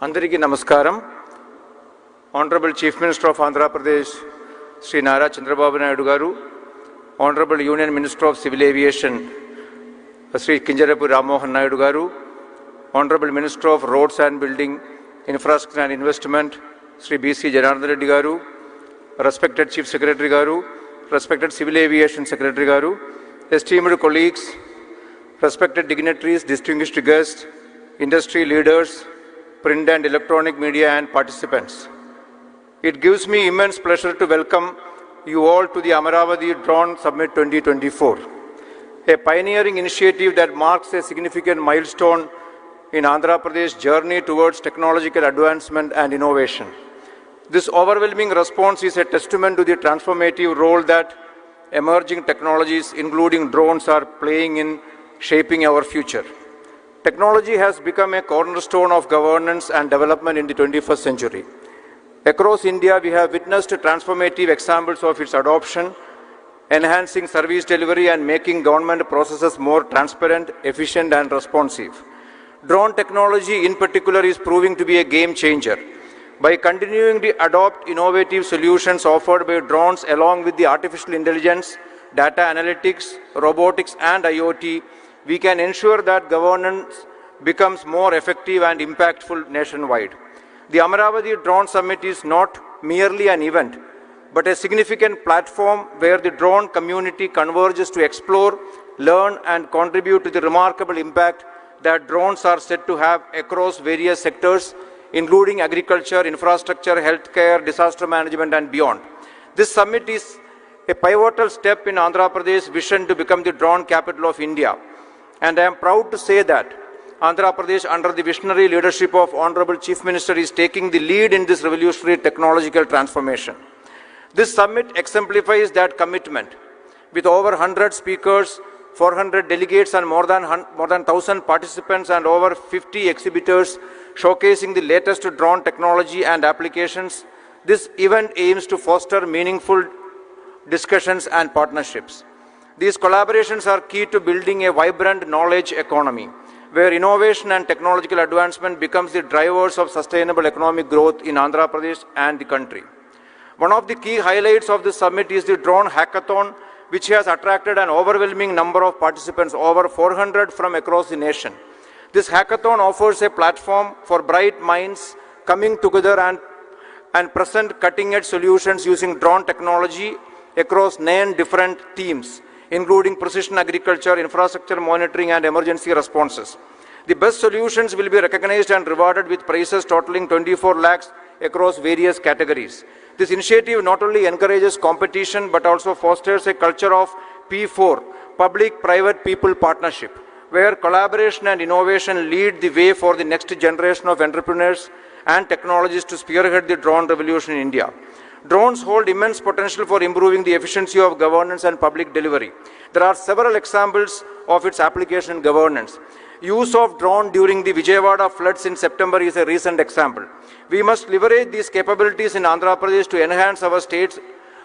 Andariki Namaskaram. Honorable Chief Minister of Andhra Pradesh, Sri Nara Chandrababu Naidu Garu, Honorable Union Minister of Civil Aviation, Sri Kinjarapu Rammohan Naidu Garu, Honorable Minister of Roads and Building, Infrastructure and Investment, Sri B.C. Janardhan Reddy Garu, respected Chief Secretary Garu, respected Civil Aviation Secretary Garu, esteemed colleagues, respected dignitaries, distinguished guests, industry leaders, print and electronic media and participants. It gives me immense pleasure to welcome you all to the Amaravati Drone Summit 2024, a pioneering initiative that marks a significant milestone in Andhra Pradesh's journey towards technological advancement and innovation. This overwhelming response is a testament to the transformative role that emerging technologies, including drones, are playing in shaping our future. Technology has become a cornerstone of governance and development in the 21st century. Across India, we have witnessed transformative examples of its adoption, enhancing service delivery and making government processes more transparent, efficient and responsive. Drone technology in particular is proving to be a game changer. By continuing to adopt innovative solutions offered by drones along with the artificial intelligence, data analytics, robotics and IoT, we can ensure that governance becomes more effective and impactful nationwide. The Amaravati Drone Summit is not merely an event, but a significant platform where the drone community converges to explore, learn and contribute to the remarkable impact that drones are said to have across various sectors, including agriculture, infrastructure, healthcare, disaster management and beyond. This summit is a pivotal step in Andhra Pradesh's vision to become the drone capital of India. And I am proud to say that Andhra Pradesh, under the visionary leadership of Honorable Chief Minister, is taking the lead in this revolutionary technological transformation. This summit exemplifies that commitment. With over 100 speakers, 400 delegates and more than 1,000 participants and over 50 exhibitors showcasing the latest drone technology and applications, this event aims to foster meaningful discussions and partnerships. These collaborations are key to building a vibrant knowledge economy, where innovation and technological advancement becomes the drivers of sustainable economic growth in Andhra Pradesh and the country. One of the key highlights of this summit is the drone hackathon, which has attracted an overwhelming number of participants, over 400 from across the nation. This hackathon offers a platform for bright minds coming together and present cutting-edge solutions using drone technology across 9 different themes, including precision agriculture, infrastructure monitoring and emergency responses. The best solutions will be recognized and rewarded with prizes totaling 24 lakhs across various categories. This initiative not only encourages competition but also fosters a culture of P4, public-private people partnership, where collaboration and innovation lead the way for the next generation of entrepreneurs and technologists to spearhead the drone revolution in India. Drones hold immense potential for improving the efficiency of governance and public delivery. There are several examples of its application in governance. Use of drone during the Vijayadashmi floods in September is a recent example. We must leverage these capabilities in Andhra Pradesh to enhance our state's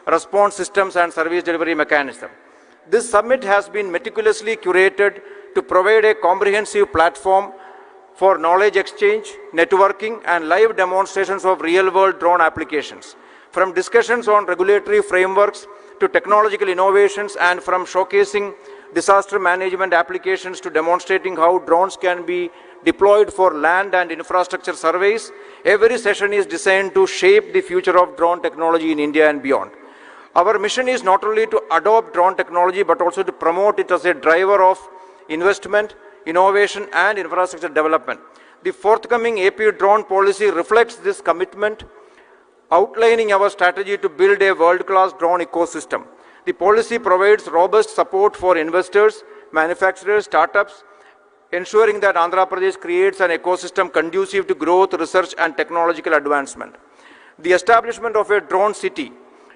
response systems and service delivery mechanism. This summit has been meticulously curated to provide a comprehensive platform for knowledge exchange, networking, and live demonstrations of real-world drone applications. From discussions on regulatory frameworks to technological innovations, and from showcasing disaster management applications to demonstrating how drones can be deployed for land and infrastructure surveys, every session is designed to shape the future of drone technology in India and beyond. Our mission is not only to adopt drone technology but also to promote it as a driver of investment, innovation and infrastructure development. The forthcoming AP drone policy reflects this commitment, outlining our strategy to build a world-class drone ecosystem. The policy provides robust support for investors, manufacturers, startups, ensuring that Andhra Pradesh creates an ecosystem conducive to growth, research and technological advancement. The establishment of a drone city,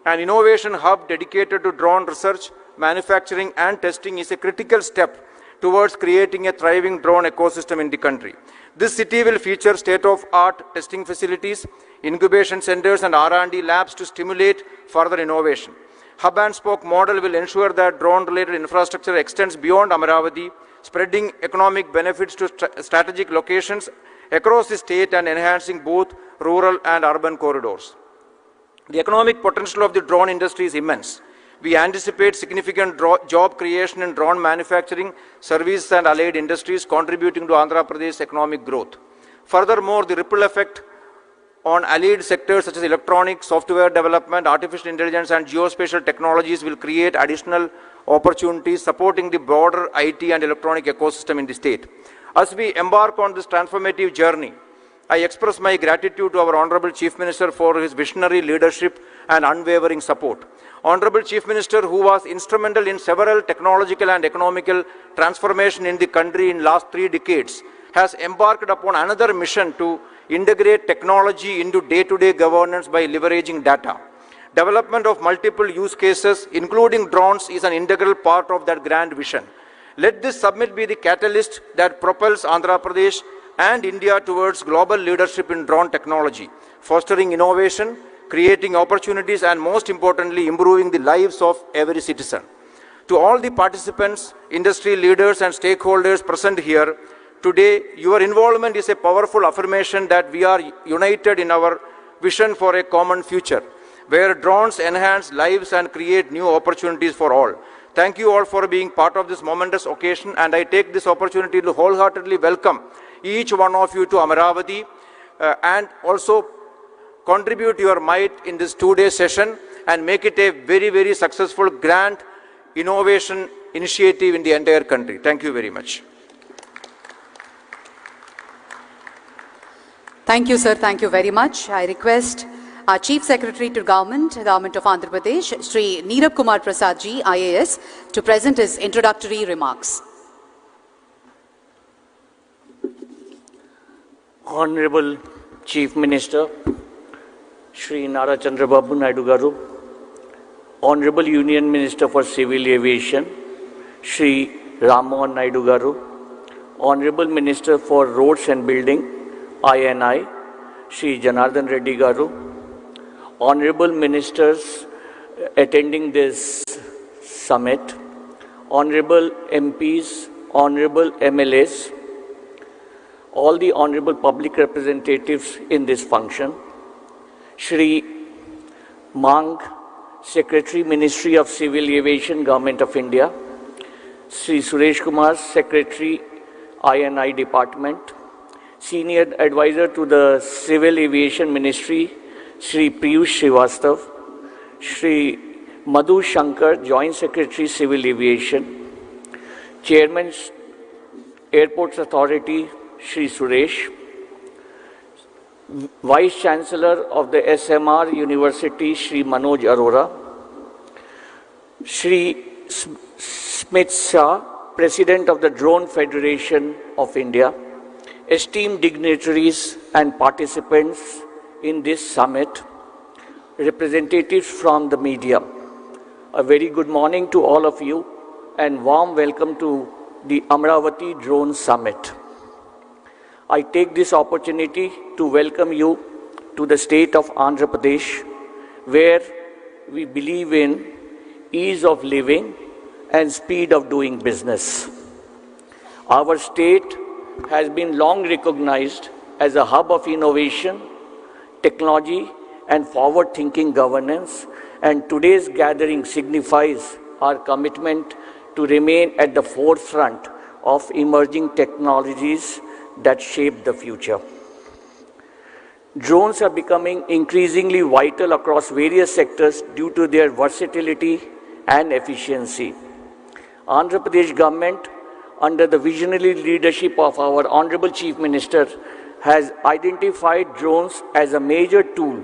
an innovation hub dedicated to drone research, manufacturing and testing, is a critical step towards creating a thriving drone ecosystem in the country. This city will feature state-of-art testing facilities, incubation centers and R&D labs to stimulate further innovation. Hub and spoke model will ensure that drone-related infrastructure extends beyond Amaravati, spreading economic benefits to strategic locations across the state and enhancing both rural and urban corridors. The economic potential of the drone industry is immense. We anticipate significant job creation in drone manufacturing, services and allied industries, contributing to Andhra Pradesh's economic growth. Furthermore, the ripple effect on allied sectors such as electronics, software development, artificial intelligence and geospatial technologies will create additional opportunities supporting the broader IT and electronic ecosystem in the state. As we embark on this transformative journey, I express my gratitude to our Honorable Chief Minister for his visionary leadership and unwavering support. Honorable Chief Minister, who was instrumental in several technological and economical transformation in the country in the last 3 decades, has embarked upon another mission to integrate technology into day-to-day governance by leveraging data. Development of multiple use cases, including drones, is an integral part of that grand vision. Let this summit be the catalyst that propels Andhra Pradesh and India towards global leadership in drone technology, fostering innovation, creating opportunities, and most importantly, improving the lives of every citizen. To all the participants, industry leaders, and stakeholders present here today, your involvement is a powerful affirmation that we are united in our vision for a common future, where drones enhance lives and create new opportunities for all. Thank you all for being part of this momentous occasion, and I take this opportunity to wholeheartedly welcome each one of you to Amaravati and also contribute your might in this 2-day session and make it a very, very successful grand innovation initiative in the entire country. Thank you very much. Thank you, sir. Thank you very much. I request our Chief Secretary to Government of Andhra Pradesh, Shri Neerab Kumar Prasad ji, IAS, to present his introductory remarks. Honorable Chief Minister, Shri Nara Chandrababu Naidu Garu, Honorable Union Minister for Civil Aviation, Shri Rammohan Naidu Garu, Honorable Minister for Roads and Building, INI, Shri Janardhan Reddy Garu, Honorable Ministers attending this summit, Honorable MPs, Honorable MLAs, all the Honorable public representatives in this function, Shri Mang, Secretary, Ministry of Civil Aviation, Government of India, Shri Suresh Kumar, Secretary, INI Department, Senior Advisor to the Civil Aviation Ministry, Shri Piyush Srivastav, Shri Madhu Shankar, Joint Secretary, Civil Aviation, Chairman, Airports Authority, Shri Suresh, Vice Chancellor of the SMR University, Shri Manoj Arora, Shri Smith Shah, President of the Drone Federation of India, esteemed dignitaries and participants in this summit, representatives from the media. A very good morning to all of you and warm welcome to the Amaravati Drone Summit. I take this opportunity to welcome you to the state of Andhra Pradesh, where we believe in ease of living and speed of doing business. Our state has been long recognized as a hub of innovation, technology, and forward-thinking governance, and today's gathering signifies our commitment to remain at the forefront of emerging technologies that shape the future. Drones are becoming increasingly vital across various sectors due to their versatility and efficiency. Andhra Pradesh government, under the visionary leadership of our Honorable Chief Minister, has identified drones as a major tool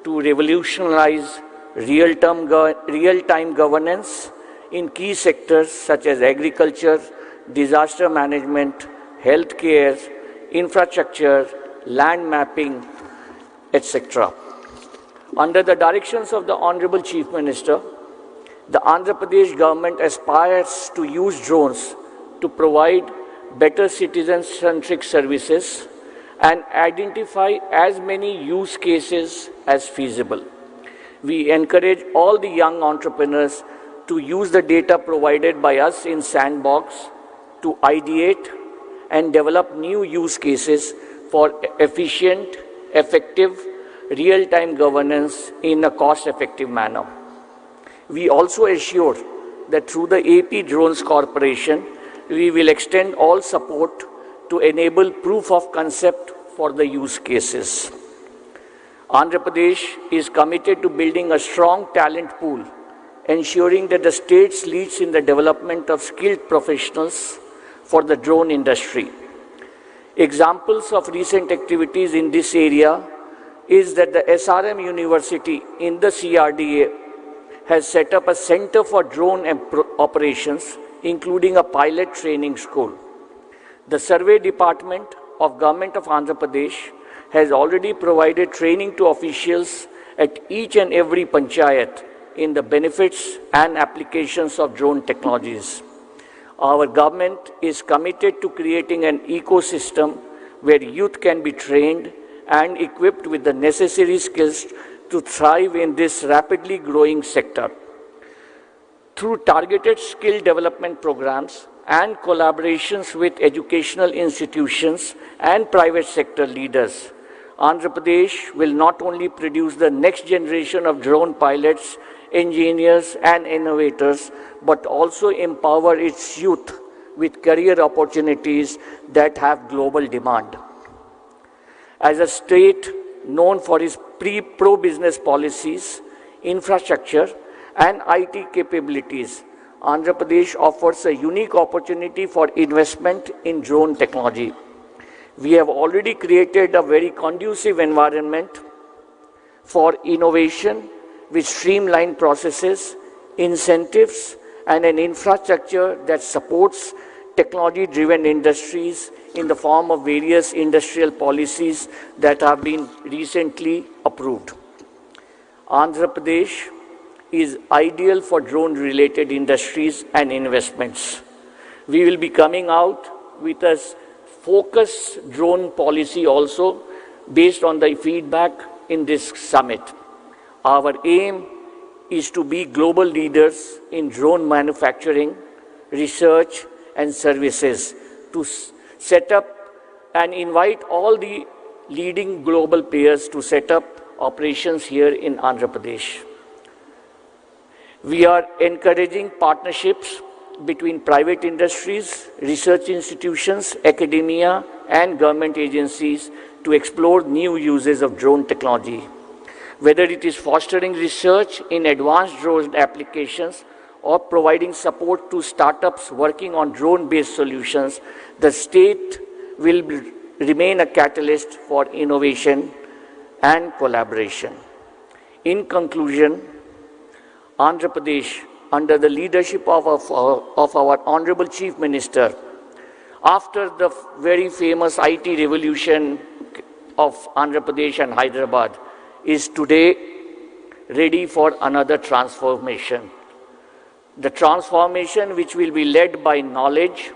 to revolutionize real-time governance in key sectors such as agriculture, disaster management, healthcare, infrastructure, land mapping, etc. Under the directions of the Honorable Chief Minister, the Andhra Pradesh government aspires to use drones to provide better citizen-centric services and identify as many use cases as feasible. We encourage all the young entrepreneurs to use the data provided by us in Sandbox to ideate and develop new use cases for efficient, effective, real-time governance in a cost-effective manner. We also assure that through the AP Drones Corporation, we will extend all support to enable proof of concept for the use cases. Andhra Pradesh is committed to building a strong talent pool, ensuring that the state leads in the development of skilled professionals for the drone industry. Examples of recent activities in this area is that the SRM University in the CRDA has set up a center for drone operations, including a pilot training school. The Survey Department of Government of Andhra Pradesh has already provided training to officials at each and every panchayat in the benefits and applications of drone technologies. Our government is committed to creating an ecosystem where youth can be trained and equipped with the necessary skills to thrive in this rapidly growing sector. Through targeted skill development programs and collaborations with educational institutions and private sector leaders, Andhra Pradesh will not only produce the next generation of drone pilots, engineers and innovators, but also empower its youth with career opportunities that have global demand. As a state known for its pro-business policies, infrastructure and IT capabilities, Andhra Pradesh offers a unique opportunity for investment in drone technology. We have already created a very conducive environment for innovation with streamlined processes, incentives, and an infrastructure that supports technology-driven industries in the form of various industrial policies that have been recently approved. Andhra Pradesh is ideal for drone-related industries and investments. We will be coming out with a focused drone policy also based on the feedback in this summit. Our aim is to be global leaders in drone manufacturing, research and services, to set up and invite all the leading global players to set up operations here in Andhra Pradesh. We are encouraging partnerships between private industries, research institutions, academia and government agencies to explore new uses of drone technology. Whether it is fostering research in advanced drone applications or providing support to startups working on drone-based solutions, the state will remain a catalyst for innovation and collaboration. In conclusion, Andhra Pradesh, under the leadership of our Honorable Chief Minister, after the very famous IT revolution of Andhra Pradesh and Hyderabad, is today ready for another transformation. The transformation which will be led by knowledge,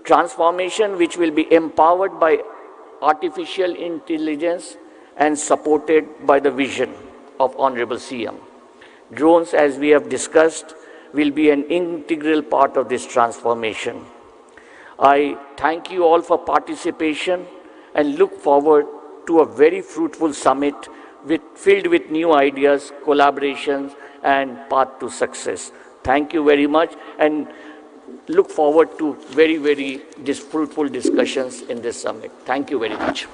transformation which will be empowered by artificial intelligence and supported by the vision of Honorable CM. Drones, as we have discussed, will be an integral part of this transformation. I thank you all for participation and look forward to a very fruitful summit filled with new ideas, collaborations, and path to success. Thank you very much and look forward to very fruitful discussions in this summit. Thank you very much.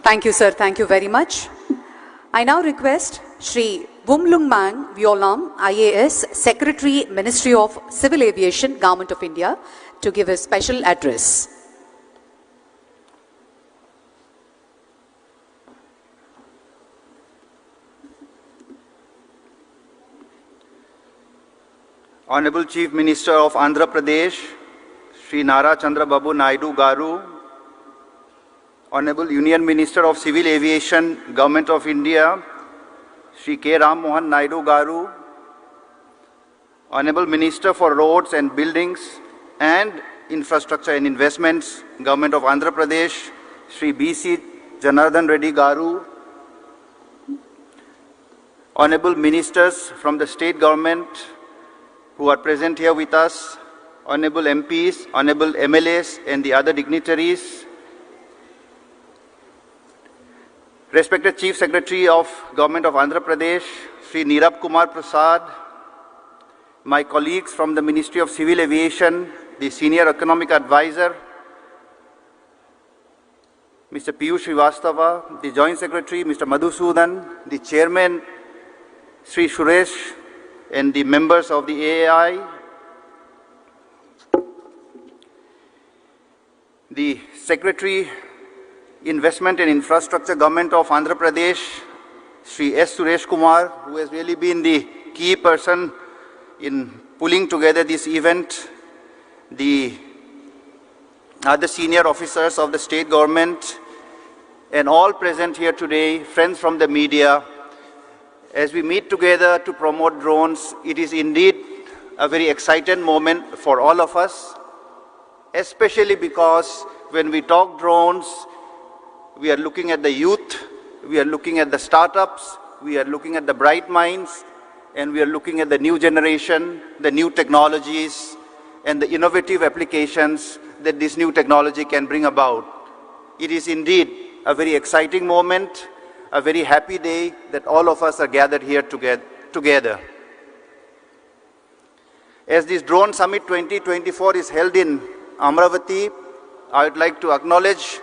Thank you, sir. Thank you very much. I now request Shri Bumlungmang Violam, IAS, Secretary, Ministry of Civil Aviation, Government of India, to give a special address. Honorable Chief Minister of Andhra Pradesh, Shri Chandrababu Naidu Garu, Honorable Union Minister of Civil Aviation, Government of India, Shri K. Ram Mohan Naidu Garu, Honorable Minister for Roads and Buildings and Infrastructure and Investments, Government of Andhra Pradesh, Shri B.C. Janardhan Reddy Garu, Honorable Ministers from the State Government who are present here with us, Honorable MPs, Honorable MLAs and the other dignitaries, respected Chief Secretary of Government of Andhra Pradesh, Shri Nirab Kumar Prasad, my colleagues from the Ministry of Civil Aviation, the Senior Economic Advisor, Mr. Piyush Srivastava, the Joint Secretary, Mr. Madhusudan, the Chairman, Sri Suresh, and the members of the AAI, the Secretary, Investment and Infrastructure, Government of Andhra Pradesh, Sri S. Suresh Kumar, who has really been the key person in pulling together this event, the other senior officers of the state government, and all present here today, friends from the media. As we meet together to promote drones, it is indeed a very exciting moment for all of us, especially because when we talk drones, we are looking at the youth, we are looking at the startups, we are looking at the bright minds, and we are looking at the new generation, the new technologies, and the innovative applications that this new technology can bring about. It is indeed a very exciting moment, a very happy day that all of us are gathered here together. As this Drone Summit 2024 is held in Amaravati, I would like to acknowledge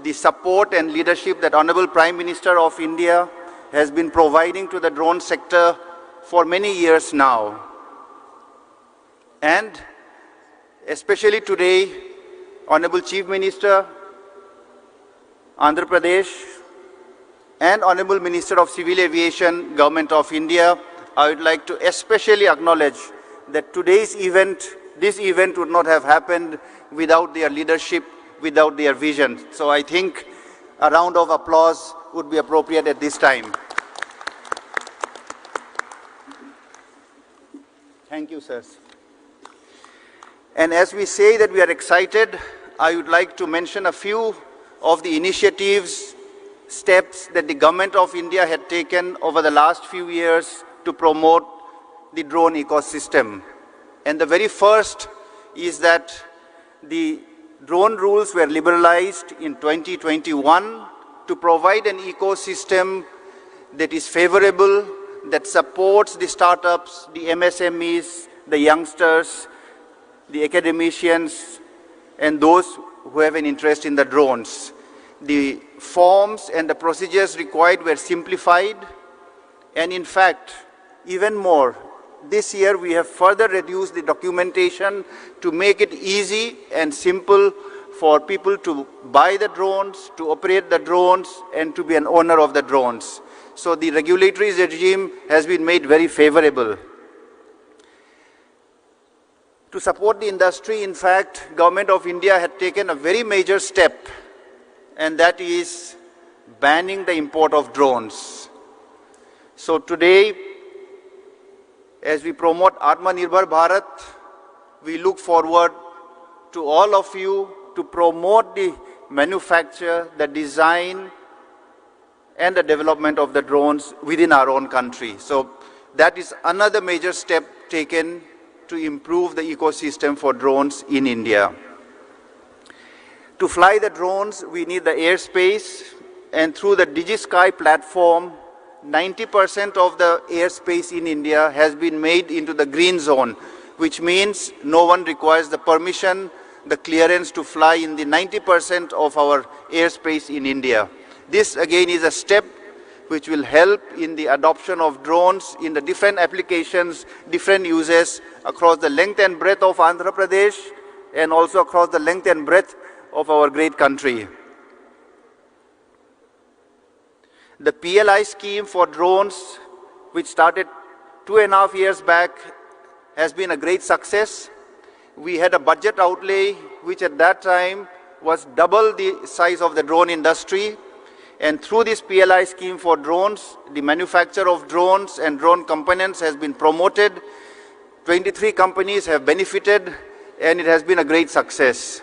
the support and leadership that Honorable Prime Minister of India has been providing to the drone sector for many years now. And especially today, Honorable Chief Minister, Andhra Pradesh, and Honorable Minister of Civil Aviation, Government of India, I would like to especially acknowledge that today's event, this event would not have happened without their leadership, without their vision. So I think a round of applause would be appropriate at this time. Thank you, sirs. And as we say that we are excited, I would like to mention a few of the initiatives, steps that the Government of India had taken over the last few years to promote the drone ecosystem. And the very first is that the drone rules were liberalized in 2021 to provide an ecosystem that is favorable, that supports the startups, the MSMEs, the youngsters, the academicians, and those who have an interest in the drones. The forms and the procedures required were simplified, and in fact, even more, this year we have further reduced the documentation to make it easy and simple for people to buy the drones, to operate the drones, and to be an owner of the drones. So the regulatory regime has been made very favorable. To support the industry, in fact, Government of India had taken a very major step, and that is banning the import of drones. So today, as we promote Atmanirbhar Bharat, we look forward to all of you to promote the manufacture, the design, and the development of the drones within our own country. So that is another major step taken to improve the ecosystem for drones in India. To fly the drones, we need the airspace, and through the DigiSky platform, 90% of the airspace in India has been made into the green zone, which means no one requires the permission, the clearance to fly in the 90% of our airspace in India. This again is a step which will help in the adoption of drones in the different applications, different uses across the length and breadth of Andhra Pradesh and also across the length and breadth of our great country. The PLI scheme for drones, which started 2.5 years back, has been a great success. We had a budget outlay which at that time was double the size of the drone industry. And through this PLI scheme for drones, the manufacture of drones and drone components has been promoted. 23 companies have benefited, and it has been a great success.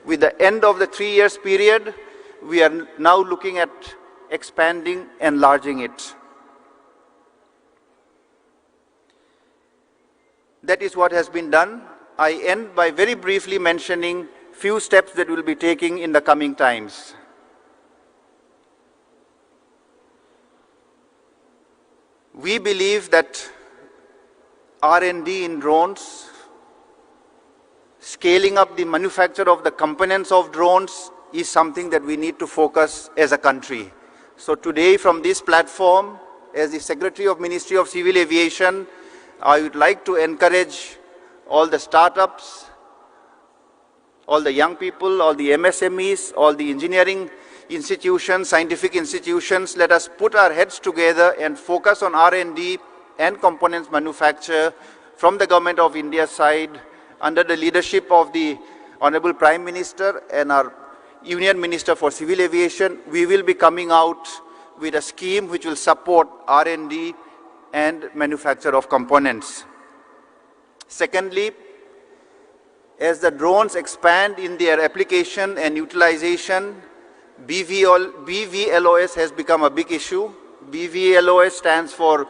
With the end of the 3 years period, we are now looking at expanding, enlarging it. That is what has been done. I end by very briefly mentioning few steps that we will be taking in the coming times. We believe that R&D in drones, scaling up the manufacture of the components of drones is something that we need to focus as a country. So today from this platform, as the Secretary of Ministry of Civil Aviation, I would like to encourage all the startups, all the young people, all the MSMEs, all the engineering institutions, scientific institutions, let us put our heads together and focus on R&D and components manufacture from the Government of India's side under the leadership of the Honorable Prime Minister and our Union Minister for Civil Aviation. We will be coming out with a scheme which will support R&D and manufacture of components. Secondly, as the drones expand in their application and utilization, BVLOS has become a big issue. BVLOS stands for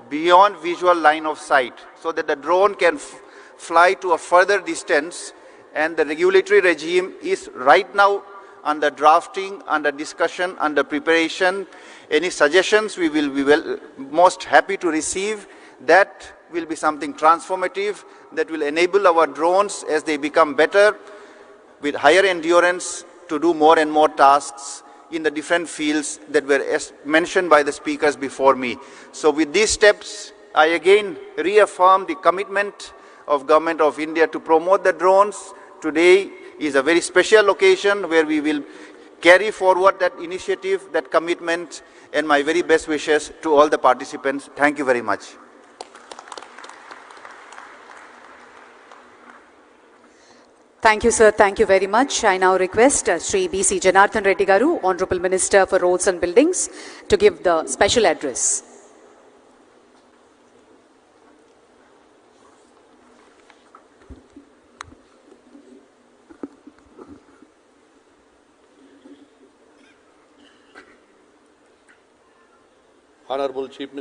Beyond Visual Line of Sight, so that the drone can fly to a further distance, and the regulatory regime is right now under drafting, under discussion, under preparation. Any suggestions we will be most happy to receive. That will be something transformative that will enable our drones as they become better with higher endurance to do more and more tasks in the different fields that were mentioned by the speakers before me. So with these steps, I again reaffirm the commitment of Government of India to promote the drones. Today is a very special occasion where we will carry forward that initiative, that commitment, and my very best wishes to all the participants. Thank you very much. Thank you, sir. Thank you very much. I now request Sri B.C. Janardhan Reddy Garu, Honorable Minister for Roads and Buildings, to give the special address. Honorable Chief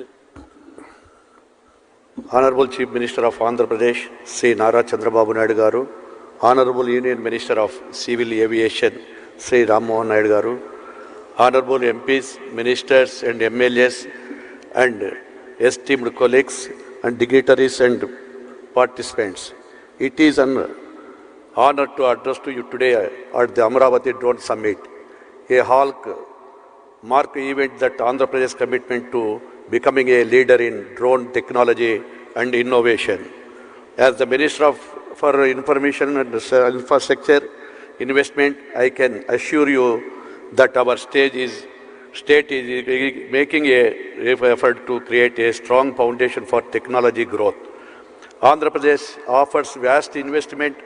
Minister of Andhra Pradesh, Sri Chandrababu Naidu Garu, Honorable Union Minister of Civil Aviation, Sri Ram Mohan Naidu Garu, Honorable MPs, Ministers and MLAs, and esteemed colleagues and dignitaries and participants. It is an honor to address to you today at the Amaravati Drone Summit, a hallmark event that Andhra Pradesh commitment to becoming a leader in drone technology and innovation. As the Minister for Information and Infrastructure Investment, I can assure you that our state is making an effort to create a strong foundation for technology growth. Andhra Pradesh offers vast investment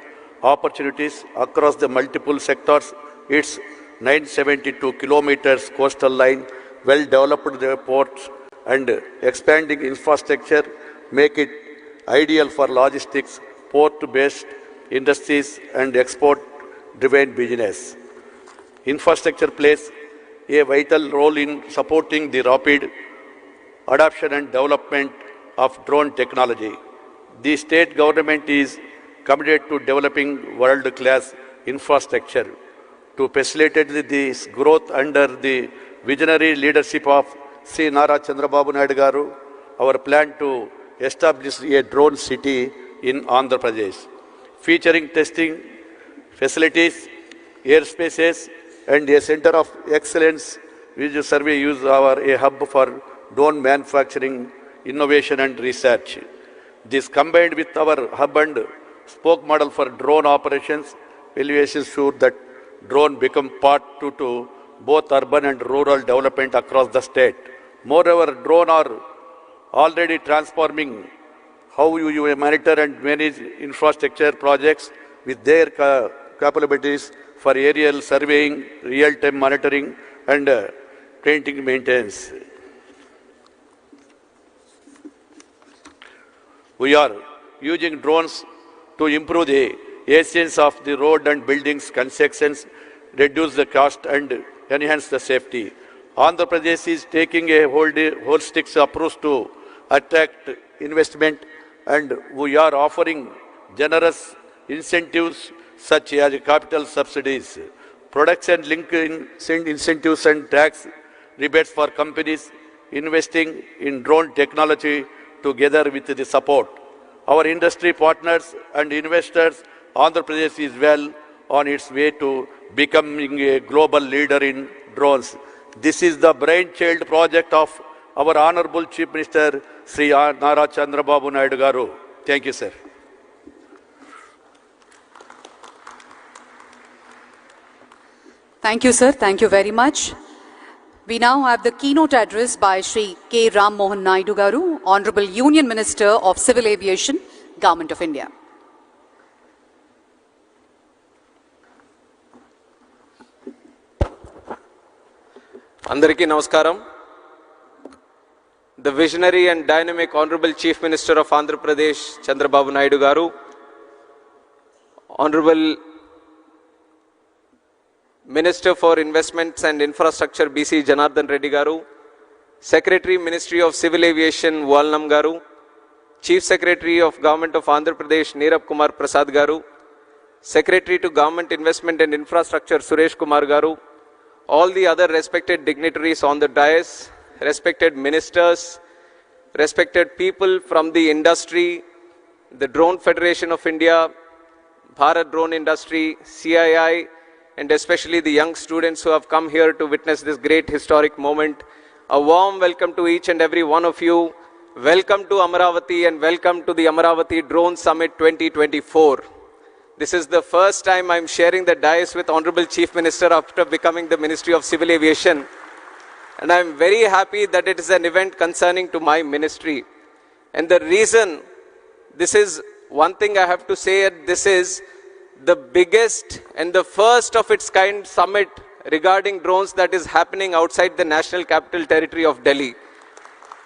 opportunities across the multiple sectors. Its 972 kilometers coastal line, well-developed ports, and expanding infrastructure make it ideal for logistics, port-based industries, and export-driven business. Infrastructure plays a vital role in supporting the rapid adoption and development of drone technology. The state government is committed to developing world-class infrastructure. To facilitate this growth under the visionary leadership of Sri Chandrababu Naidu Garu, our plan to establish a drone city in Andhra Pradesh, featuring testing facilities, airspaces, and a center of excellence, which survey use a hub for drone manufacturing, innovation, and research. This combined with our hub and spoke model for drone operations will ensure that drone become part to both urban and rural development across the state. Moreover, drones are already transforming how you monitor and manage infrastructure projects with their capabilities for aerial surveying, real-time monitoring, and preventive maintenance. We are using drones to improve the Asians of the road and buildings constructions, reduce the cost and enhance the safety. Andhra Pradesh is taking a holistic approach to attract investment, and we are offering generous incentives such as capital subsidies, production linked incentives and tax rebates for companies investing in drone technology together with the support. Our industry partners and investors, Andhra Pradesh is well on its way to becoming a global leader in drones. This is the brainchild project of our Honorable Chief Minister, Sri Nara Chandrababu Naidu Garu. Thank you, sir. Thank you, sir. Thank you very much. We now have the keynote address by Sri K. Ram Mohan Naidu Garu, Honorable Union Minister of Civil Aviation, Government of India. Andariki Namaskaram. The visionary and dynamic Honorable Chief Minister of Andhra Pradesh, Chandrababu Naidu Garu, Honorable Minister for Investments and Infrastructure, BC Janardhan Reddy Garu, Secretary, Ministry of Civil Aviation, Valnam Garu, Chief Secretary of Government of Andhra Pradesh, Neerab Kumar Prasad Garu, Secretary to Government Investment and Infrastructure, Suresh Kumar Garu, all the other respected dignitaries on the dais, respected ministers, respected people from the industry, the Drone Federation of India, Bharat Drone Industry, CII, and especially the young students who have come here to witness this great historic moment. A warm welcome to each and every one of you. Welcome to Amaravati and welcome to the Amaravati Drone Summit 2024. This is the first time I'm sharing the dais with Honorable Chief Minister after becoming the Ministry of Civil Aviation. And I'm very happy that it is an event concerning to my ministry. And the reason, this is one thing I have to say, this is the biggest and the first of its kind summit regarding drones that is happening outside the National Capital Territory of Delhi.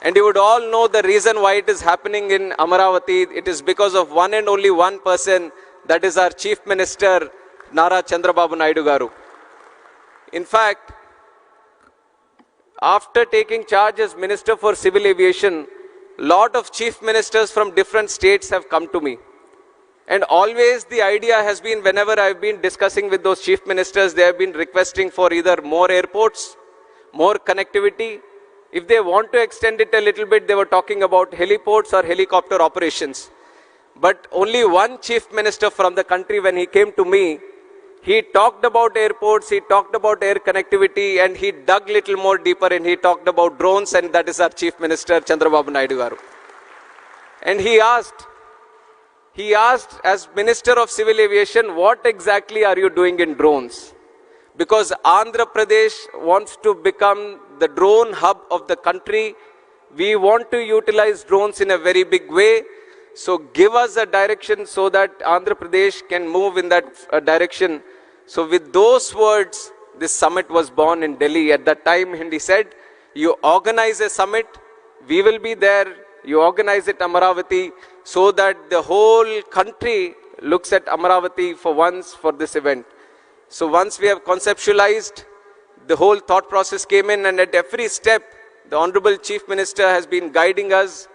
And you would all know the reason why it is happening in Amaravati. It is because of one and only one person, that is our Chief Minister, Nara Chandrababu Naidu Garu. In fact, after taking charge as Minister for Civil Aviation, lot of Chief Ministers from different states have come to me. And always the idea has been, whenever I've been discussing with those Chief Ministers, they have been requesting for either more airports, more connectivity. If they want to extend it a little bit, they were talking about heliports or helicopter operations. But only one Chief Minister from the country, when he came to me, he talked about airports, he talked about air connectivity, and he dug little more deeper and he talked about drones, and that is our Chief Minister, Chandrababu Naidu Garu. And he asked as Minister of Civil Aviation, what exactly are you doing in drones? Because Andhra Pradesh wants to become the drone hub of the country. We want to utilize drones in a very big way. So give us a direction so that Andhra Pradesh can move in that direction. So with those words, this summit was born in Delhi. At that time, Hindi said, you organize a summit, we will be there, you organize it Amaravati, so that the whole country looks at Amaravati for once for this event. So once we have conceptualized, the whole thought process came in, and at every step, the Honorable Chief Minister has been guiding us,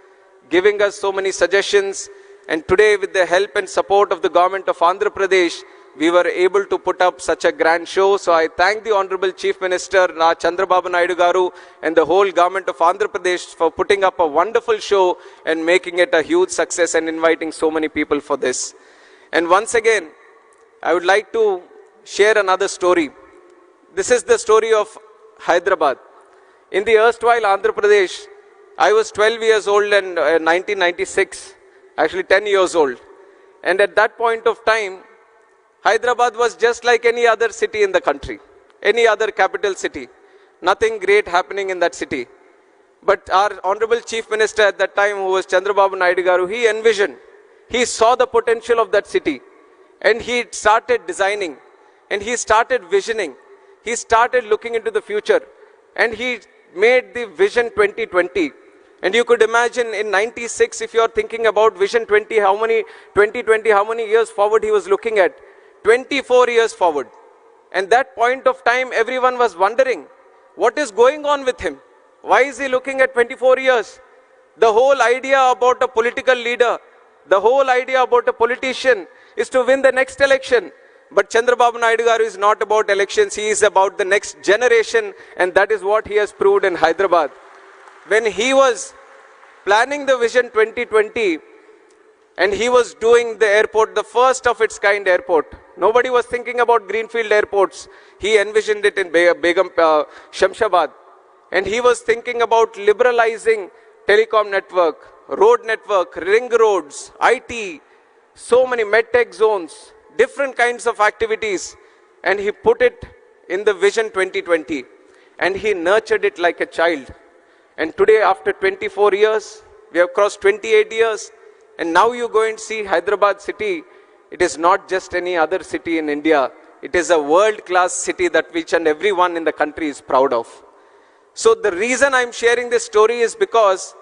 giving us so many suggestions, and today with the help and support of the government of Andhra Pradesh, we were able to put up such a grand show. So I thank the Honorable Chief Minister, Chandrababu Naidu Garu, and the whole government of Andhra Pradesh for putting up a wonderful show and making it a huge success and inviting so many people for this. And once again, I would like to share another story. This is the story of Hyderabad. In the erstwhile Andhra Pradesh, I was 12 years old in 1996, actually 10 years old. And at that point of time, Hyderabad was just like any other city in the country, any other capital city. Nothing great happening in that city. But our Honorable Chief Minister at that time, who was Chandrababu Naidu Garu, he envisioned, he saw the potential of that city. And he started designing, and he started visioning. He started looking into the future, and he made the Vision 2020. And you could imagine in 96, if you're thinking about Vision 2020, how many years forward he was looking at? 24 years forward. And that point of time, everyone was wondering, what is going on with him? Why is he looking at 24 years? The whole idea about a political leader, the whole idea about a politician is to win the next election. But Chandrababu Naidu Garu is not about elections, he is about the next generation, and that is what he has proved in Hyderabad. When he was planning the Vision 2020, and he was doing the airport, the first of its kind airport. Nobody was thinking about greenfield airports. He envisioned it in Shamshabad. And he was thinking about liberalizing telecom network, road network, ring roads, IT, so many medtech zones, different kinds of activities. And he put it in the Vision 2020. And he nurtured it like a child. And today, after 24 years, we have crossed 28 years. And now you go and see Hyderabad city. It is not just any other city in India. It is a world-class city that each and everyone in the country is proud of. So the reason I'm sharing this story is because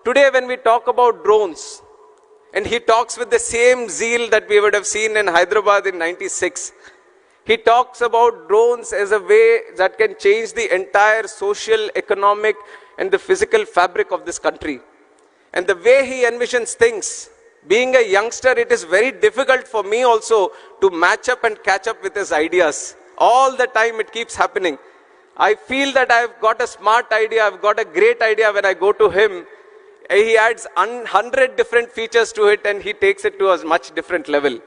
today when we talk about drones, and he talks with the same zeal that we would have seen in Hyderabad in 96, he talks about drones as a way that can change the entire social, economic, and the physical fabric of this country. And the way he envisions things, being a youngster, it is very difficult for me also to match up and catch up with his ideas. All the time it keeps happening. I feel that I've got a smart idea, I've got a great idea when I go to him. He adds 100 different features to it and he takes it to a much different level.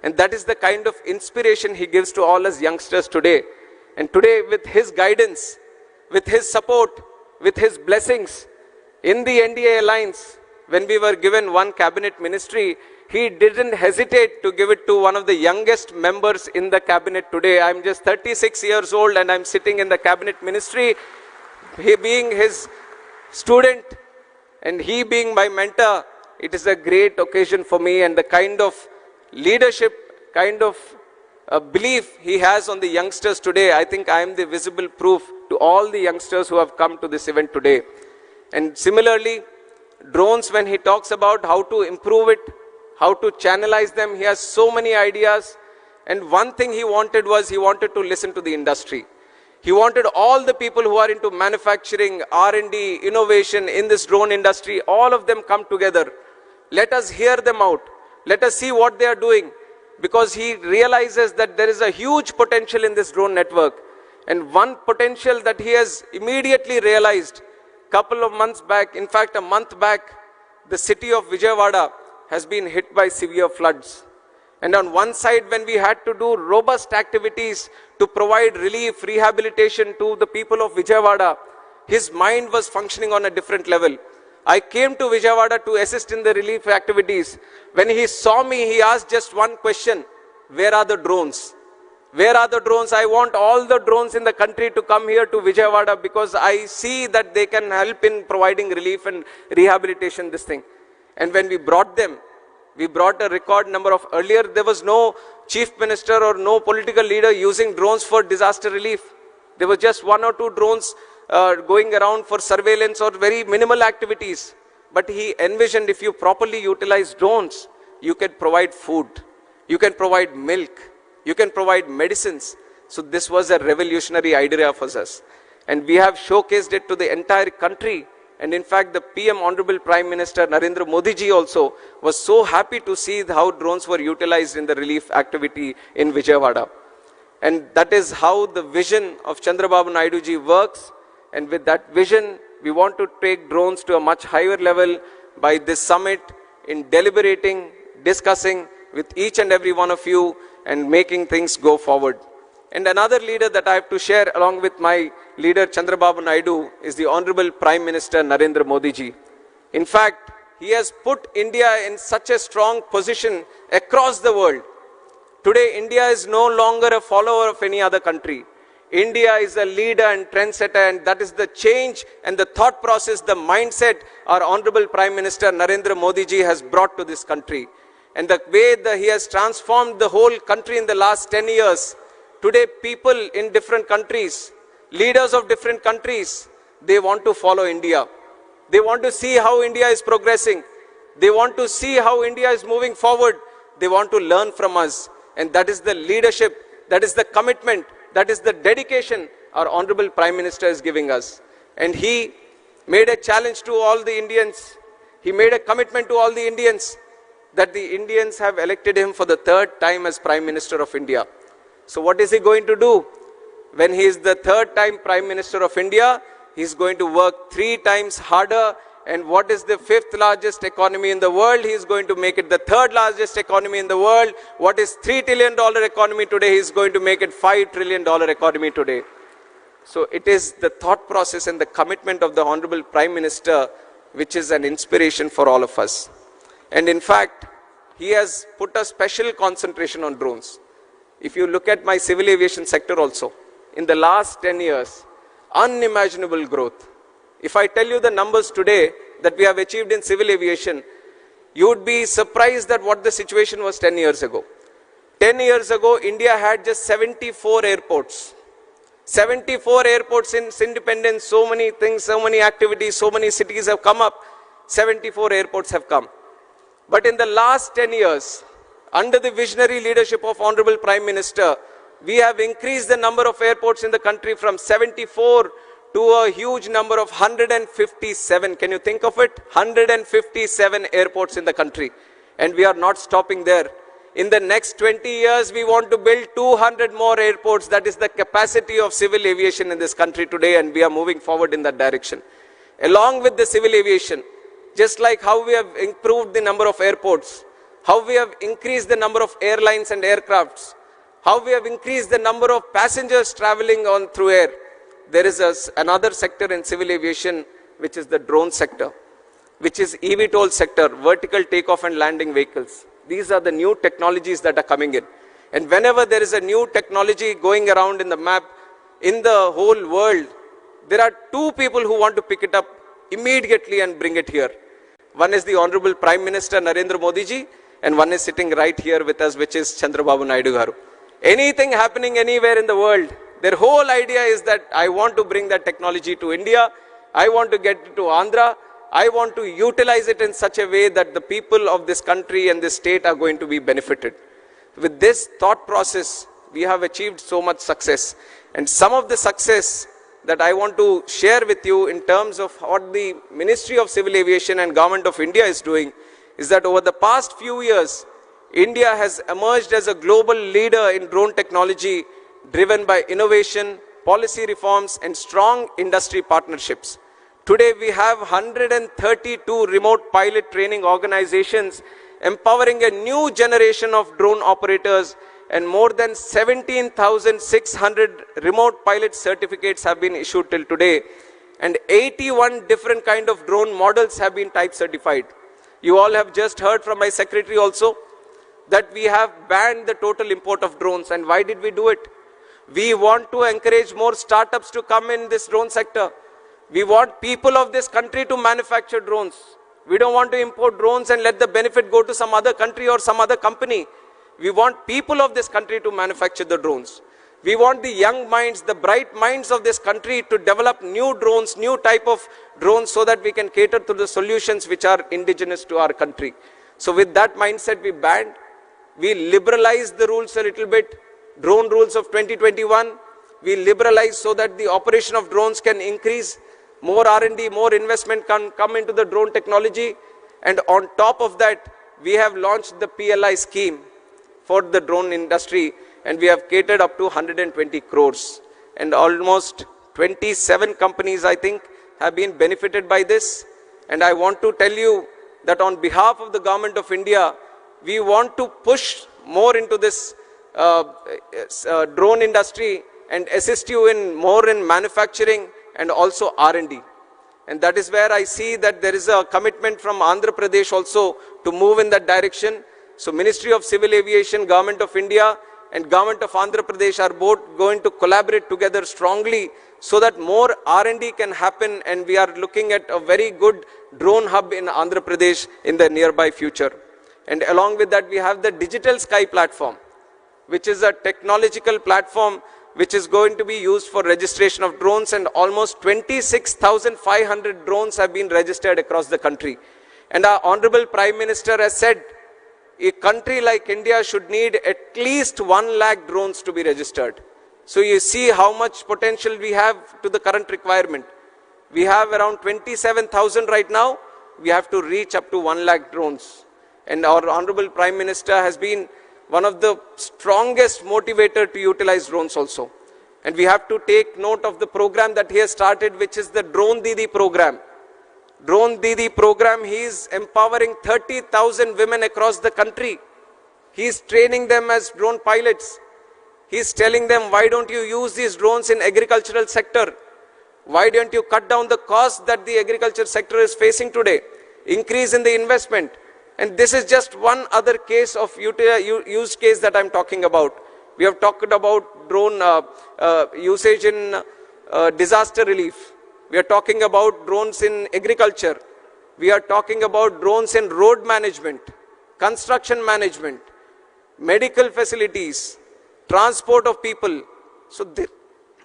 And that is the kind of inspiration he gives to all us youngsters today. And today with his guidance, with his support, with his blessings, in the NDA alliance, when we were given one cabinet ministry, he didn't hesitate to give it to one of the youngest members in the cabinet today. I'm just 36 years old and I'm sitting in the cabinet ministry. He being his student and he being my mentor, it is a great occasion for me, and the kind of leadership, kind of belief he has on the youngsters today, I think I am the visible proof to all the youngsters who have come to this event today. And similarly, drones, when he talks about how to improve it, how to channelize them, he has so many ideas. And one thing he wanted was he wanted to listen to the industry. He wanted all the people who are into manufacturing, R&D, innovation in this drone industry, all of them come together. Let us hear them out. Let us see what they are doing. Because he realizes that there is a huge potential in this drone network. And one potential that he has immediately realized, couple of months back, in fact a month back, the city of Vijayawada has been hit by severe floods. And on one side, when we had to do robust activities to provide relief, rehabilitation to the people of Vijayawada, his mind was functioning on a different level. I came to Vijayawada to assist in the relief activities. When he saw me, he asked just one question: where are the drones? Where are the drones? I want all the drones in the country to come here to Vijayawada because I see that they can help in providing relief and rehabilitation, this thing. And when we brought them, we brought a record number of, earlier there was no chief minister or no political leader using drones for disaster relief. There were just 1 or 2 drones going around for surveillance or very minimal activities. But he envisioned if you properly utilize drones, you can provide food, you can provide milk, you can provide medicines. So this was a revolutionary idea for us. And we have showcased it to the entire country. And in fact, the PM, Honorable Prime Minister Narendra Modi ji also was so happy to see how drones were utilized in the relief activity in Vijayawada. And that is how the vision of Chandrababu Naidu ji works. And with that vision, we want to take drones to a much higher level by this summit in deliberating, discussing with each and every one of you and making things go forward. And another leader that I have to share along with my leader Chandrababu Naidu is the Honorable Prime Minister Narendra Modi ji. In fact, he has put India in such a strong position across the world. Today, India is no longer a follower of any other country. India is a leader and trendsetter, and that is the change and the thought process, the mindset our Honorable Prime Minister Narendra Modi ji has brought to this country. And the way that he has transformed the whole country in the last 10 years, today people in different countries, leaders of different countries, they want to follow India. They want to see how India is progressing. They want to see how India is moving forward. They want to learn from us. And that is the leadership, that is the commitment, that is the dedication our Honorable Prime Minister is giving us. And he made a challenge to all the Indians. He made a commitment to all the Indians that the Indians have elected him for the third time as Prime Minister of India. So what is he going to do? When he is the third time Prime Minister of India, he is going to work 3 times harder. And what is the 5th largest economy in the world? He is going to make it the 3rd largest economy in the world. What is $3 trillion economy today? He is going to make it $5 trillion economy today. So it is the thought process and the commitment of the Honorable Prime Minister which is an inspiration for all of us. And in fact, he has put a special concentration on drones. If you look at my civil aviation sector also, in the last 10 years, unimaginable growth. If I tell you the numbers today that we have achieved in civil aviation, you would be surprised at what the situation was 10 years ago. 10 years ago, India had just 74 airports. 74 airports in its independence, so many things, so many activities, so many cities have come up. 74 airports have come. But in the last 10 years, under the visionary leadership of Honorable Prime Minister, we have increased the number of airports in the country from 74 to a huge number of 157. Can you think of it? 157 airports in the country. And we are not stopping there. In the next 20 years, we want to build 200 more airports. That is the capacity of civil aviation in this country today, and we are moving forward in that direction. Along with the civil aviation, just like how we have improved the number of airports, how we have increased the number of airlines and aircrafts, how we have increased the number of passengers traveling on through air, there is another sector in civil aviation, which is the drone sector, which is eVTOL sector, vertical takeoff and landing vehicles. These are the new technologies that are coming in. And whenever there is a new technology going around in the map, in the whole world, there are 2 people who want to pick it up immediately and bring it here. One is the Honorable Prime Minister Narendra Modi ji, and one is sitting right here with us, which is Chandrababu Naidu garu. Anything happening anywhere in the world, their whole idea is that I want to bring that technology to India, I want to get it to Andhra, I want to utilize it in such a way that the people of this country and this state are going to be benefited. With this thought process, we have achieved so much success. And some of the success that I want to share with you in terms of what the Ministry of Civil Aviation and Government of India is doing is that over the past few years, India has emerged as a global leader in drone technology driven by innovation, policy reforms and strong industry partnerships. Today we have 132 remote pilot training organizations empowering a new generation of drone operators, and more than 17,600 remote pilot certificates have been issued till today, and 81 different kind of drone models have been type certified. You all have just heard from my secretary also that we have banned the total import of drones. And why did we do it? We want to encourage more startups to come in this drone sector. We want people of this country to manufacture drones. We don't want to import drones and let the benefit go to some other country or some other company. We want people of this country to manufacture the drones. We want the young minds, the bright minds of this country to develop new drones, new type of drones, so that we can cater to the solutions which are indigenous to our country. So with that mindset, we banned. We liberalized the rules a little bit. Drone rules of 2021, we liberalized so that the operation of drones can increase. More R&D, more investment can come into the drone technology. And on top of that, we have launched the PLI scheme for the drone industry, and we have catered up to 120 crores. And almost 27 companies, I think, have been benefited by this. And I want to tell you that on behalf of the Government of India, we want to push more into this drone industry and assist you in more in manufacturing and also R&D. And that is where I see that there is a commitment from Andhra Pradesh also to move in that direction. So Ministry of Civil Aviation, Government of India and Government of Andhra Pradesh are both going to collaborate together strongly so that more R&D can happen, and we are looking at a very good drone hub in Andhra Pradesh in the nearby future. And along with that, we have the Digital Sky platform, which is a technological platform which is going to be used for registration of drones, and almost 26,500 drones have been registered across the country. And our Honorable Prime Minister has said a country like India should need at least 1 lakh drones to be registered. So you see how much potential we have to the current requirement. We have around 27,000 right now. We have to reach up to 1 lakh drones. And our Honorable Prime Minister has been one of the strongest motivator to utilize drones also. And we have to take note of the program that he has started, which is the Drone Didi program. Drone Didi program, he is empowering 30,000 women across the country. He is training them as drone pilots. He is telling them, why don't you use these drones in agricultural sector? Why don't you cut down the cost that the agriculture sector is facing today? Increase in the investment. And this is just one other case of use case that I'm talking about. We have talked about drone usage in disaster relief. We are talking about drones in agriculture. We are talking about drones in road management, construction management, medical facilities, transport of people. So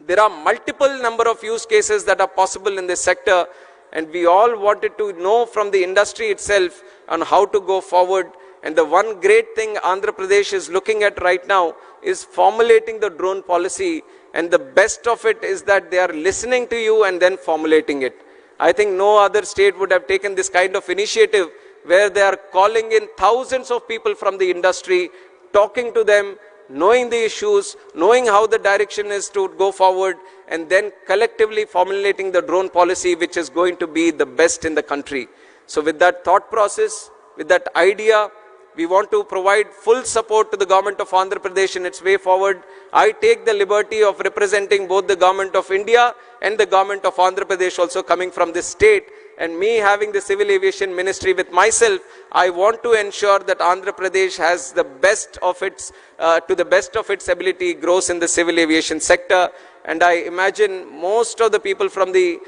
there are multiple number of use cases that are possible in this sector, and we all wanted to know from the industry itself on how to go forward. And the one great thing Andhra Pradesh is looking at right now is formulating the drone policy, and the best of it is that they are listening to you and then formulating it. I think no other state would have taken this kind of initiative where they are calling in thousands of people from the industry, talking to them, knowing the issues, knowing how the direction is to go forward, and then collectively formulating the drone policy, which is going to be the best in the country. So with that thought process, with that idea, we want to provide full support to the government of Andhra Pradesh in its way forward. I take the liberty of representing both the government of India and the government of Andhra Pradesh also coming from this state. And me having the Civil Aviation Ministry with myself, I want to ensure that Andhra Pradesh has the best of its, to the best of its ability, grows in the civil aviation sector. And I imagine most of the people from the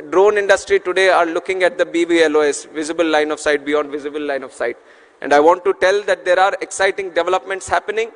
drone industry today are looking at the BVLOS, visible line of sight, beyond visible line of sight. And I want to tell that there are exciting developments happening.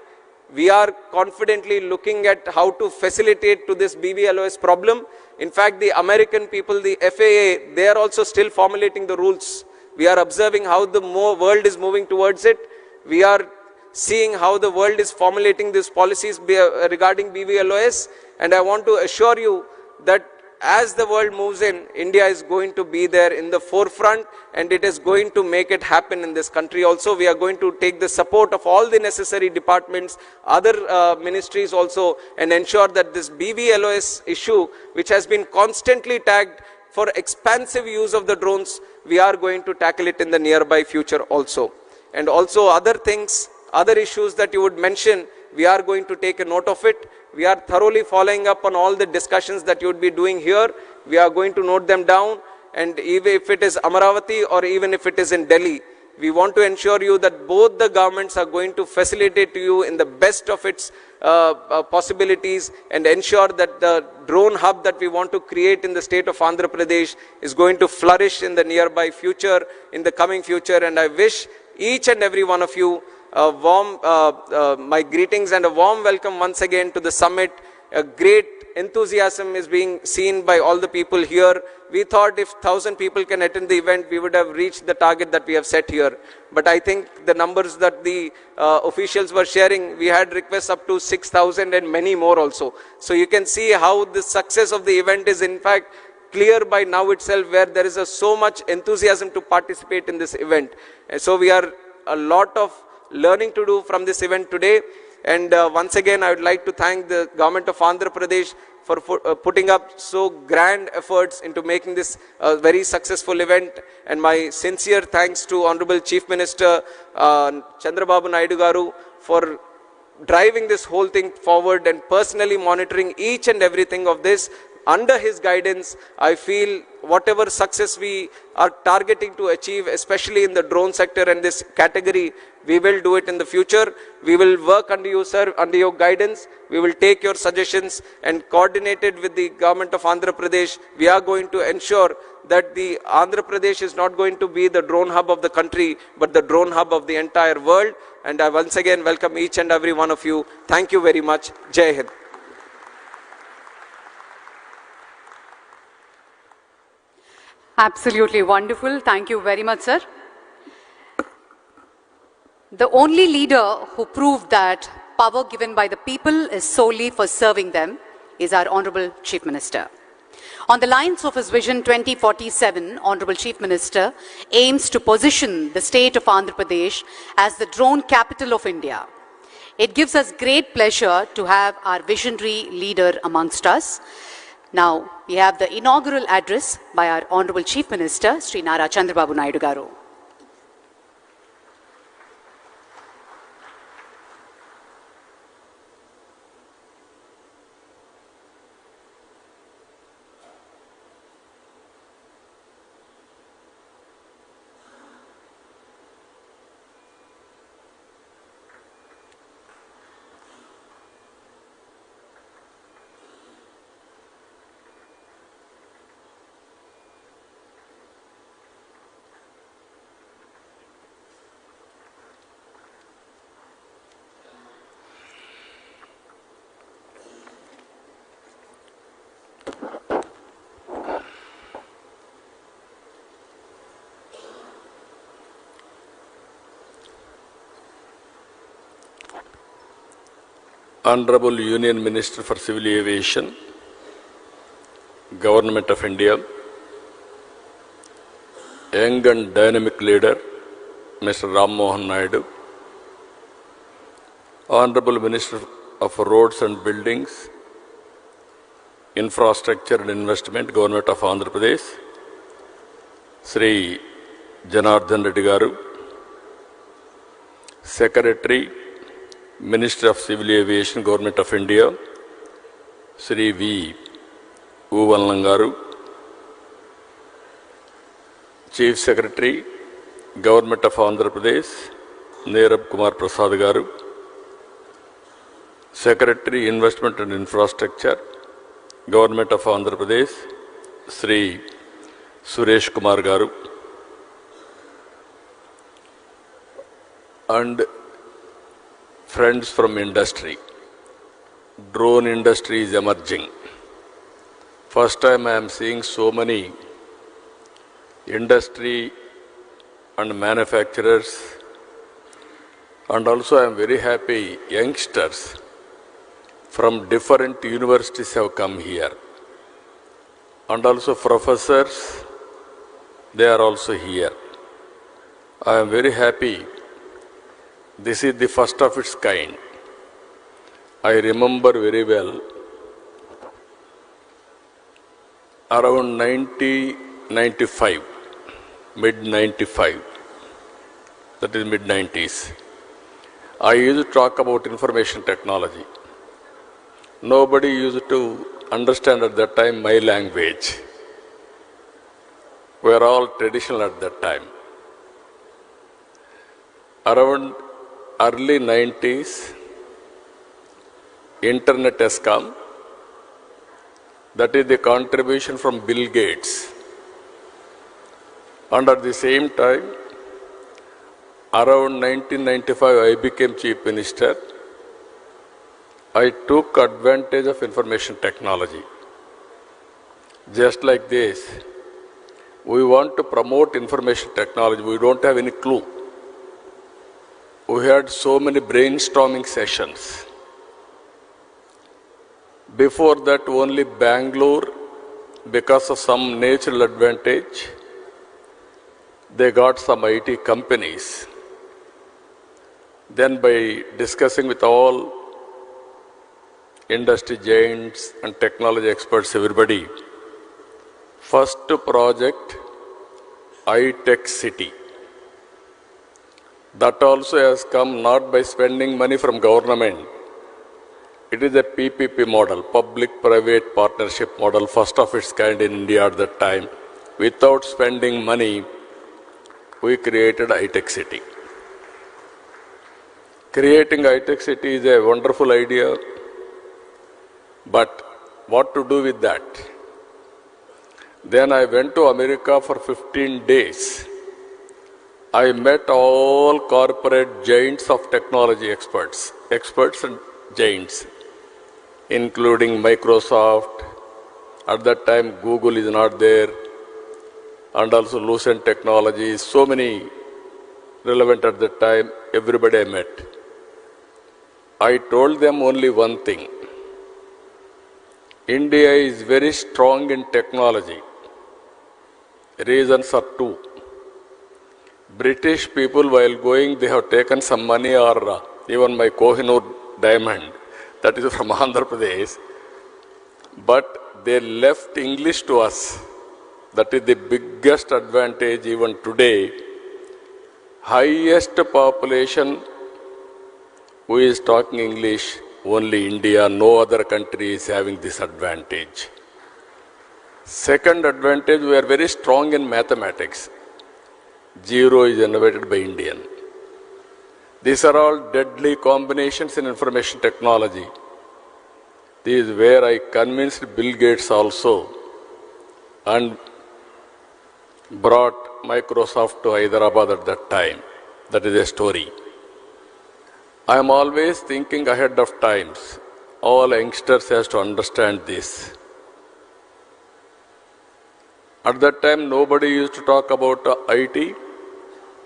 We are confidently looking at how to facilitate to this BVLOS problem. In fact, the American people, the FAA, they are also still formulating the rules. We are observing how the world is moving towards it. We are seeing how the world is formulating these policies regarding BVLOS. And I want to assure you that as the world moves in, India is going to be there in the forefront, and it is going to make it happen in this country also. We are going to take the support of all the necessary departments, other ministries also, and ensure that this BVLOS issue, which has been constantly tagged for expansive use of the drones, we are going to tackle it in the nearby future also. And also other things, other issues that you would mention, we are going to take a note of it. We are thoroughly following up on all the discussions that you would be doing here. We are going to note them down, and even if it is Amaravati or even if it is in Delhi, we want to ensure you that both the governments are going to facilitate to you in the best of its possibilities, and ensure that the drone hub that we want to create in the state of Andhra Pradesh is going to flourish in the nearby future, in the coming future. And I wish each and every one of you my greetings and a warm welcome once again to the summit. A great enthusiasm is being seen by all the people here. We thought if 1,000 people can attend the event, we would have reached the target that we have set here. But I think the numbers that the officials were sharing, we had requests up to 6,000 and many more also. So you can see how the success of the event is in fact clear by now itself, where there is so much enthusiasm to participate in this event. And so we are a lot of learning to do from this event today. And once again, I would like to thank the government of Andhra Pradesh for putting up so grand efforts into making this a very successful event. And my sincere thanks to Honorable Chief Minister Chandrababu Naidu Garu for driving this whole thing forward and personally monitoring each and everything of this. Under his guidance, I feel whatever success we are targeting to achieve, especially in the drone sector and this category, we will do it in the future. We will work under you, sir, under your guidance. We will take your suggestions, and coordinated with the government of Andhra Pradesh, we are going to ensure that the Andhra Pradesh is not going to be the drone hub of the country, but the drone hub of the entire world. And I once again welcome each and every one of you. Thank you very much. Jai Hind. Absolutely wonderful. Thank you very much, sir. The only leader who proved that power given by the people is solely for serving them is our Honorable Chief Minister. On the lines of his Vision 2047, Honorable Chief Minister aims to position the state of Andhra Pradesh as the drone capital of India. It gives us great pleasure to have our visionary leader amongst us. Now, we have the inaugural address by our Honorable Chief Minister, Sri Nara Chandrababu Naidu Garu. Honorable Union Minister for Civil Aviation, Government of India, young and dynamic leader, Mr. Ram Mohan Naidu, Honorable Minister of Roads and Buildings, Infrastructure and Investment, Government of Andhra Pradesh, Sri Janardhan Reddy Garu, Secretary, Minister of Civil Aviation, Government of India, Sri V. Uvallan Garu, Chief Secretary, Government of Andhra Pradesh, Nerab Kumar Prasad Garu, Secretary, Investment and Infrastructure, Government of Andhra Pradesh, Sri Suresh Kumar Garu, and friends from industry. Drone industry is emerging. First time I am seeing so many industry and manufacturers, and also I am very happy youngsters from different universities have come here, and also professors, they are also here. I am very happy. This is the first of its kind. I remember very well, around 1995, mid-95, that is mid-90s, I used to talk about information technology. Nobody used to understand at that time my language. We were all traditional at that time. Around early 90s, internet has come. That is the contribution from Bill Gates. And at the same time, around 1995, I became Chief Minister. I took advantage of information technology. Just like this, we want to promote information technology. We don't have any clue. We had so many brainstorming sessions. Before that, only Bangalore, because of some natural advantage, they got some IT companies. Then by discussing with all industry giants and technology experts, everybody, first project, iTech City. That also has come not by spending money from government. It is a PPP model, public-private partnership model, first of its kind in India at that time. Without spending money, we created iTech City. Creating iTech City is a wonderful idea, but what to do with that? Then I went to America for 15 days. I met all corporate giants of technology experts and giants, including Microsoft. At that time, Google is not there. and also Lucent Technologies, so many relevant at that time, everybody I met. I told them only one thing. India is very strong in technology. Reasons are two. British people, while going, they have taken some money, or even my Kohinoor diamond, that is from Andhra Pradesh, but they left English to us. That is the biggest advantage even today. Highest population who is talking English, only India, no other country is having this advantage. Second advantage, we are very strong in mathematics. Zero is innovated by Indian. These are all deadly combinations in information technology. This is where I convinced Bill Gates also and brought Microsoft to Hyderabad at that time. That is a story. I am always thinking ahead of times. All youngsters has to understand this. At that time, nobody used to talk about IT.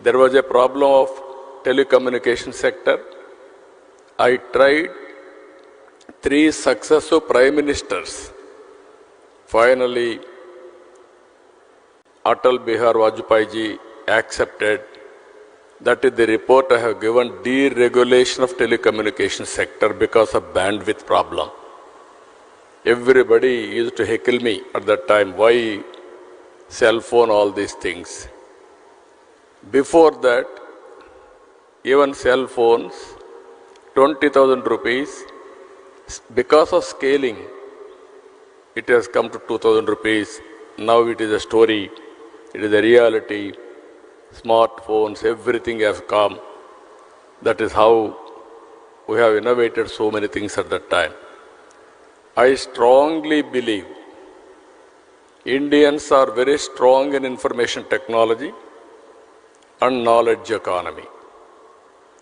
There was a problem of telecommunication sector. I tried 3 successive prime ministers. Finally, Atal Bihar Vajpayee ji accepted. That is the report I have given, deregulation of telecommunication sector because of bandwidth problem. Everybody used to heckle me at that time, why cell phone, all these things. Before that, even cell phones, 20,000 rupees, because of scaling, it has come to 2,000 rupees. Now it is a story, it is a reality. Smartphones, everything has come. That is how we have innovated so many things at that time. I strongly believe Indians are very strong in information technology and knowledge economy.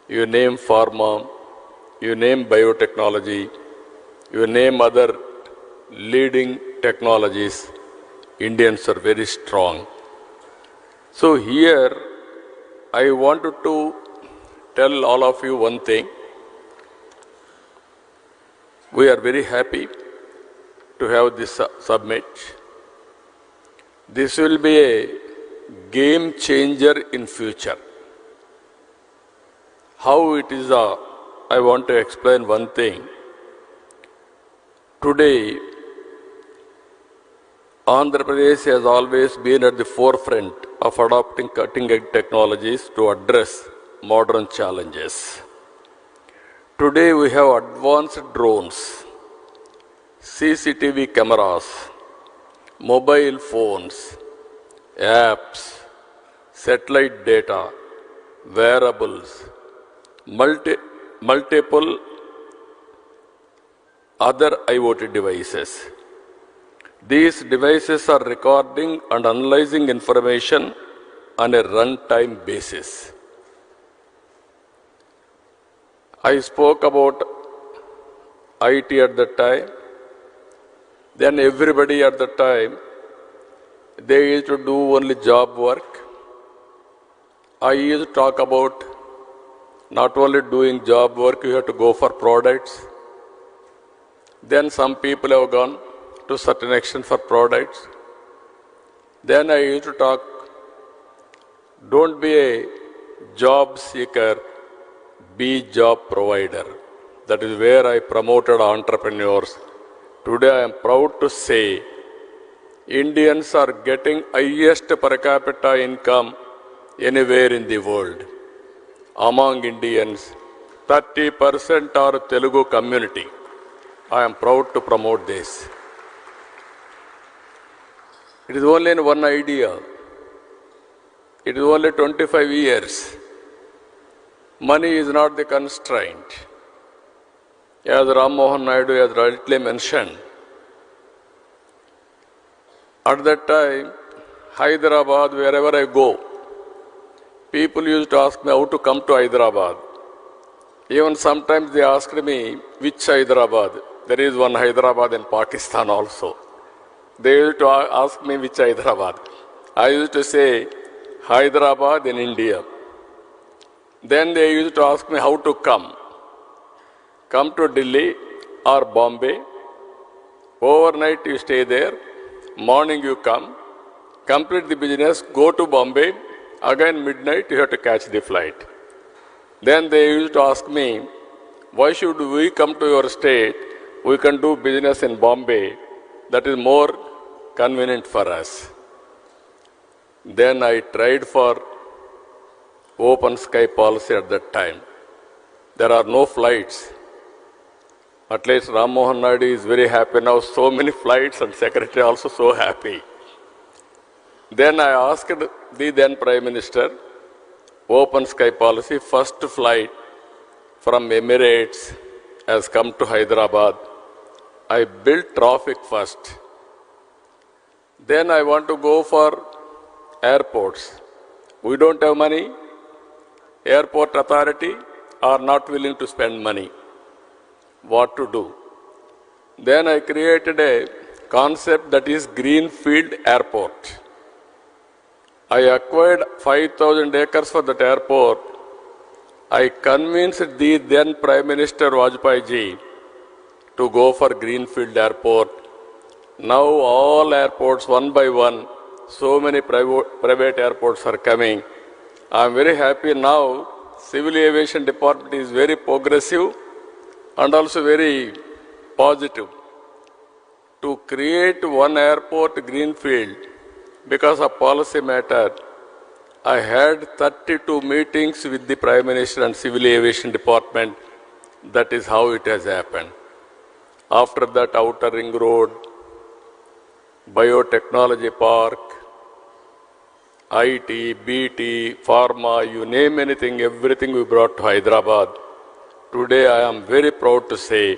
You name pharma, you name biotechnology, you name other leading technologies, Indians are very strong. So here, I wanted to tell all of you one thing. We are very happy to have this summit. This will be a game changer in future. How it is, I want to explain one thing. Today, Andhra Pradesh has always been at the forefront of adopting cutting-edge technologies to address modern challenges. Today we have advanced drones, CCTV cameras, mobile phones, apps, satellite data, wearables, multiple other IoT devices. These devices are recording and analyzing information on a runtime basis. I spoke about IT at that time. Then everybody at that time, they used to do only job work. I used to talk about not only doing job work, you have to go for products. Then some people have gone to certain extent for products. Then I used to talk, don't be a job seeker, be job provider. That is where I promoted entrepreneurs. Today I am proud to say, Indians are getting highest per capita income anywhere in the world. Among Indians, 30% are Telugu community. I am proud to promote this. It is only in one idea. It is only 25 years. Money is not the constraint. As Ram Mohan Naidu has rightly mentioned, at that time, Hyderabad, wherever I go, people used to ask me how to come to Hyderabad. Even sometimes they asked me, which Hyderabad? There is one Hyderabad in Pakistan also. They used to ask me which Hyderabad. I used to say Hyderabad in India. Then they used to ask me how to come. Come to Delhi or Bombay. Overnight you stay there. Morning you come. Complete the business. Go to Bombay. Again midnight you have to catch the flight. Then they used to ask me, why should we come to your state? We can do business in Bombay. That is more convenient for us. Then I tried for open sky policy at that time. There are no flights. At least Ram Mohan Naidu is very happy now. So many flights and Secretary also so happy. Then I asked the then Prime Minister, open sky policy, first flight from Emirates has come to Hyderabad. I built traffic first. Then I want to go for airports. We don't have money. Airport authority are not willing to spend money. What to do? Then I created a concept that is Greenfield Airport. I acquired 5,000 acres for that airport. I convinced the then Prime Minister Vajpayee ji to go for Greenfield Airport. Now all airports, one by one, so many private airports are coming. I am very happy now. Civil Aviation Department is very progressive and also very positive to create one airport Greenfield. Because of policy matter, I had 32 meetings with the Prime Minister and Civil Aviation Department. That is how it has happened. After that, Outer Ring Road, Biotechnology Park, IT, BT, Pharma, you name anything, everything we brought to Hyderabad. Today I am very proud to say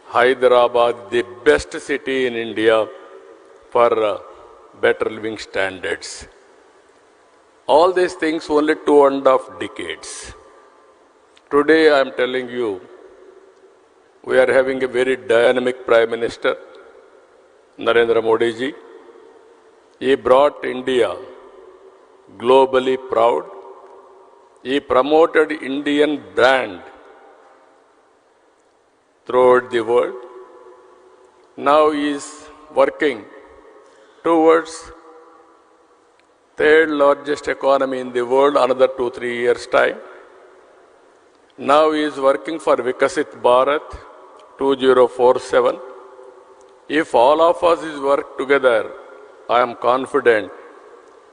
Hyderabad, the best city in India for better living standards. All these things only 2.5 decades. Today I am telling you, we are having a very dynamic Prime Minister, Narendra Modi ji. He brought India globally proud. He promoted Indian brand throughout the world. Now he is working towards third largest economy in the world, another 2-3 years time. Now he is working for Vikasit Bharat 2047. If all of us is work together, I am confident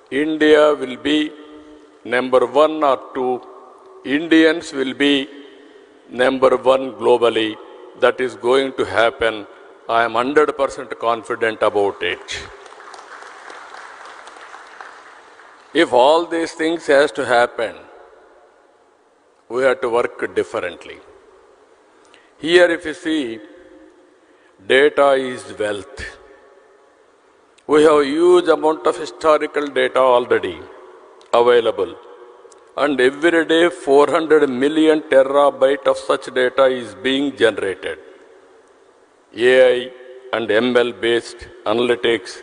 India will be number 1 or 2. Indians will be number 1 globally. That is going to happen. I am 100% confident about it. If all these things has to happen, we have to work differently. Here if you see, data is wealth. We have a huge amount of historical data already available. And every day 400 million terabyte of such data is being generated. AI and ML based analytics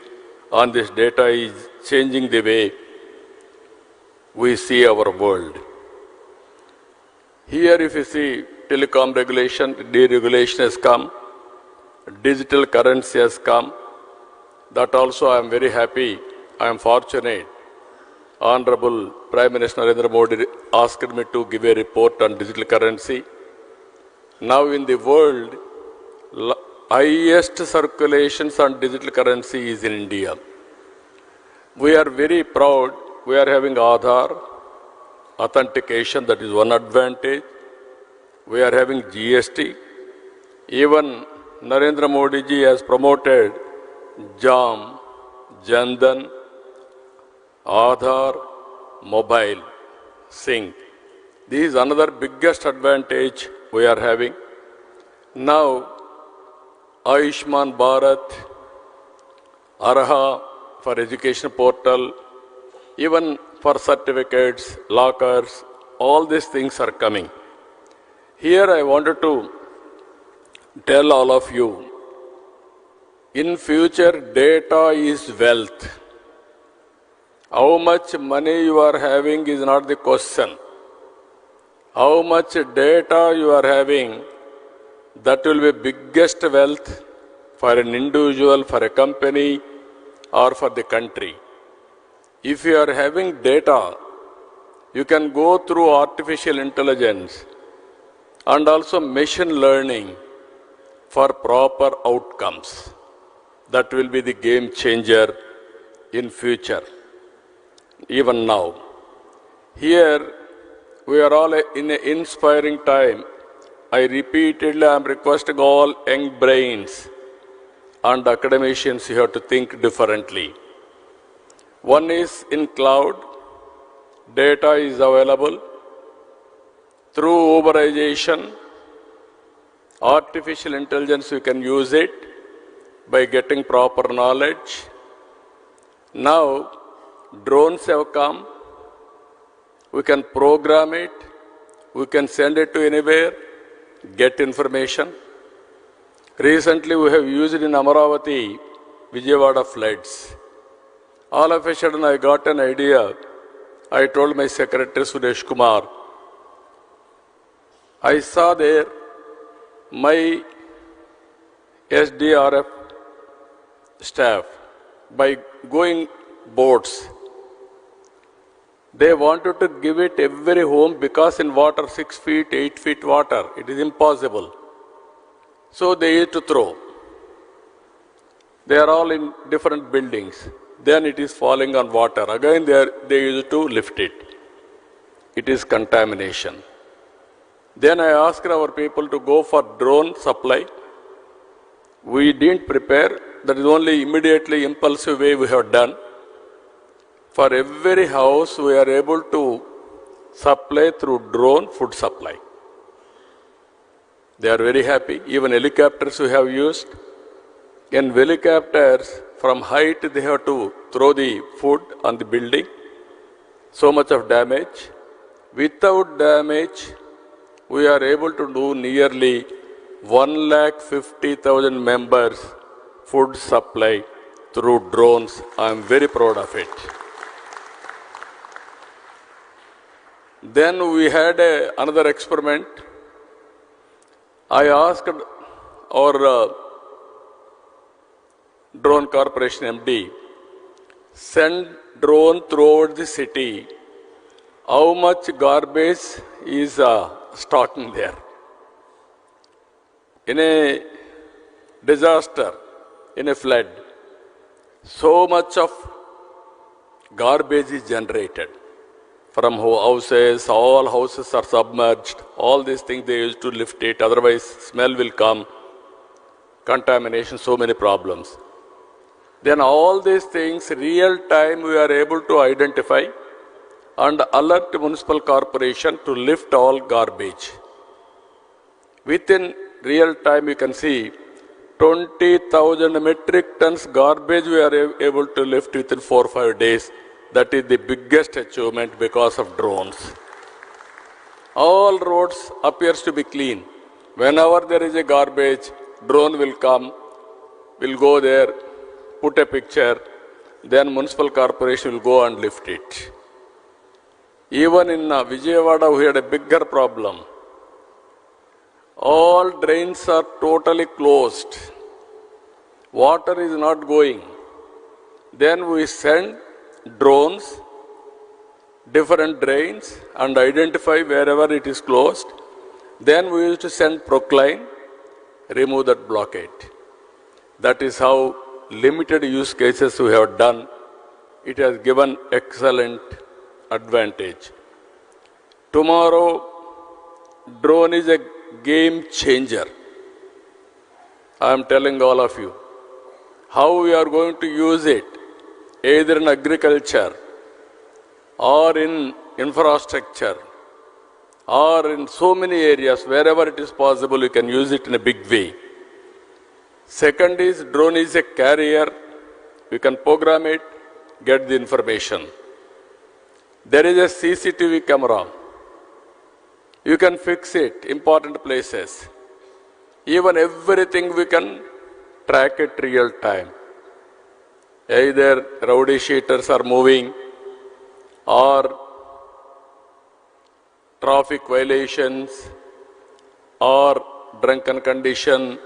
on this data is changing the way we see our world. Here if you see, telecom regulation, deregulation has come, digital currency has come. That also I am very happy, I am fortunate. Honorable Prime Minister Narendra Modi asked me to give a report on digital currency. Now in the world, highest circulations on digital currency is in India. We are very proud. We are having Aadhaar, authentication, that is one advantage. We are having GST. Even Narendra Modi ji has promoted JAM, Jandan, Aadhaar, mobile, Sangh. This is another biggest advantage we are having. Now, Ayushman Bharat, Arha for education portal, even for certificates, lockers, all these things are coming. Here I wanted to tell all of you, in future data is wealth. How much money you are having is not the question. How much data you are having, that will be biggest wealth for an individual, for a company, or for the country. If you are having data, you can go through artificial intelligence and also machine learning for proper outcomes. That will be the game changer in future, even now. Here, we are all in an inspiring time. I repeatedly am requesting all young brains and academicians, you have to think differently. One is in cloud, data is available. Through Uberization, artificial intelligence, you can use it by getting proper knowledge. Now, drones have come. We can program it. We can send it to anywhere, get information. Recently, we have used in Amaravati, Vijayadashmi floods. All of a sudden, I got an idea. I told my secretary, Suresh Kumar, I saw there my SDRF staff, by going boats, they wanted to give it every home because in water, 6 feet, 8 feet water, it is impossible. So they used to throw. They are all in different buildings. Then it is falling on water. Again, they used to lift it. It is contamination. Then I asked our people to go for drone supply. We didn't prepare. That is only immediately impulsive way we have done. For every house, we are able to supply through drone food supply. They are very happy. Even helicopters we have used. In helicopters, from height they have to throw the food on the building. So much of damage. Without damage, we are able to do nearly 150,000 members food supply through drones. I am very proud of it. Then we had another experiment. I asked our drone corporation MD, send drone throughout the city. How much garbage is stocking there? In a disaster, in a flood, so much of garbage is generated. From houses, all houses are submerged. All these things they used to lift it, otherwise smell will come, contamination, so many problems. Then all these things, real time we are able to identify and alert municipal corporation to lift all garbage. Within real time you can see 20,000 metric tons garbage we are able to lift within 4 or 5 days. That is the biggest achievement because of drones. All roads appears to be clean. Whenever there is a garbage, drone will come, will go there, put a picture, then municipal corporation will go and lift it. Even in Vijayawada, we had a bigger problem. All drains are totally closed. Water is not going. Then we send drones, different drains, and identify wherever it is closed. Then we used to send Procline, remove that blockade. That is how limited use cases we have done. It has given excellent advantage. Tomorrow, drone is a game changer. I am telling all of you how we are going to use it, either in agriculture or in infrastructure or in so many areas. Wherever it is possible, you can use it in a big way. Second is, drone is a carrier. You can program it, get the information. There is a CCTV camera. You can fix it, important places. Even everything we can track it real time. Either rowdy sheeters are moving, or traffic violations or drunken condition,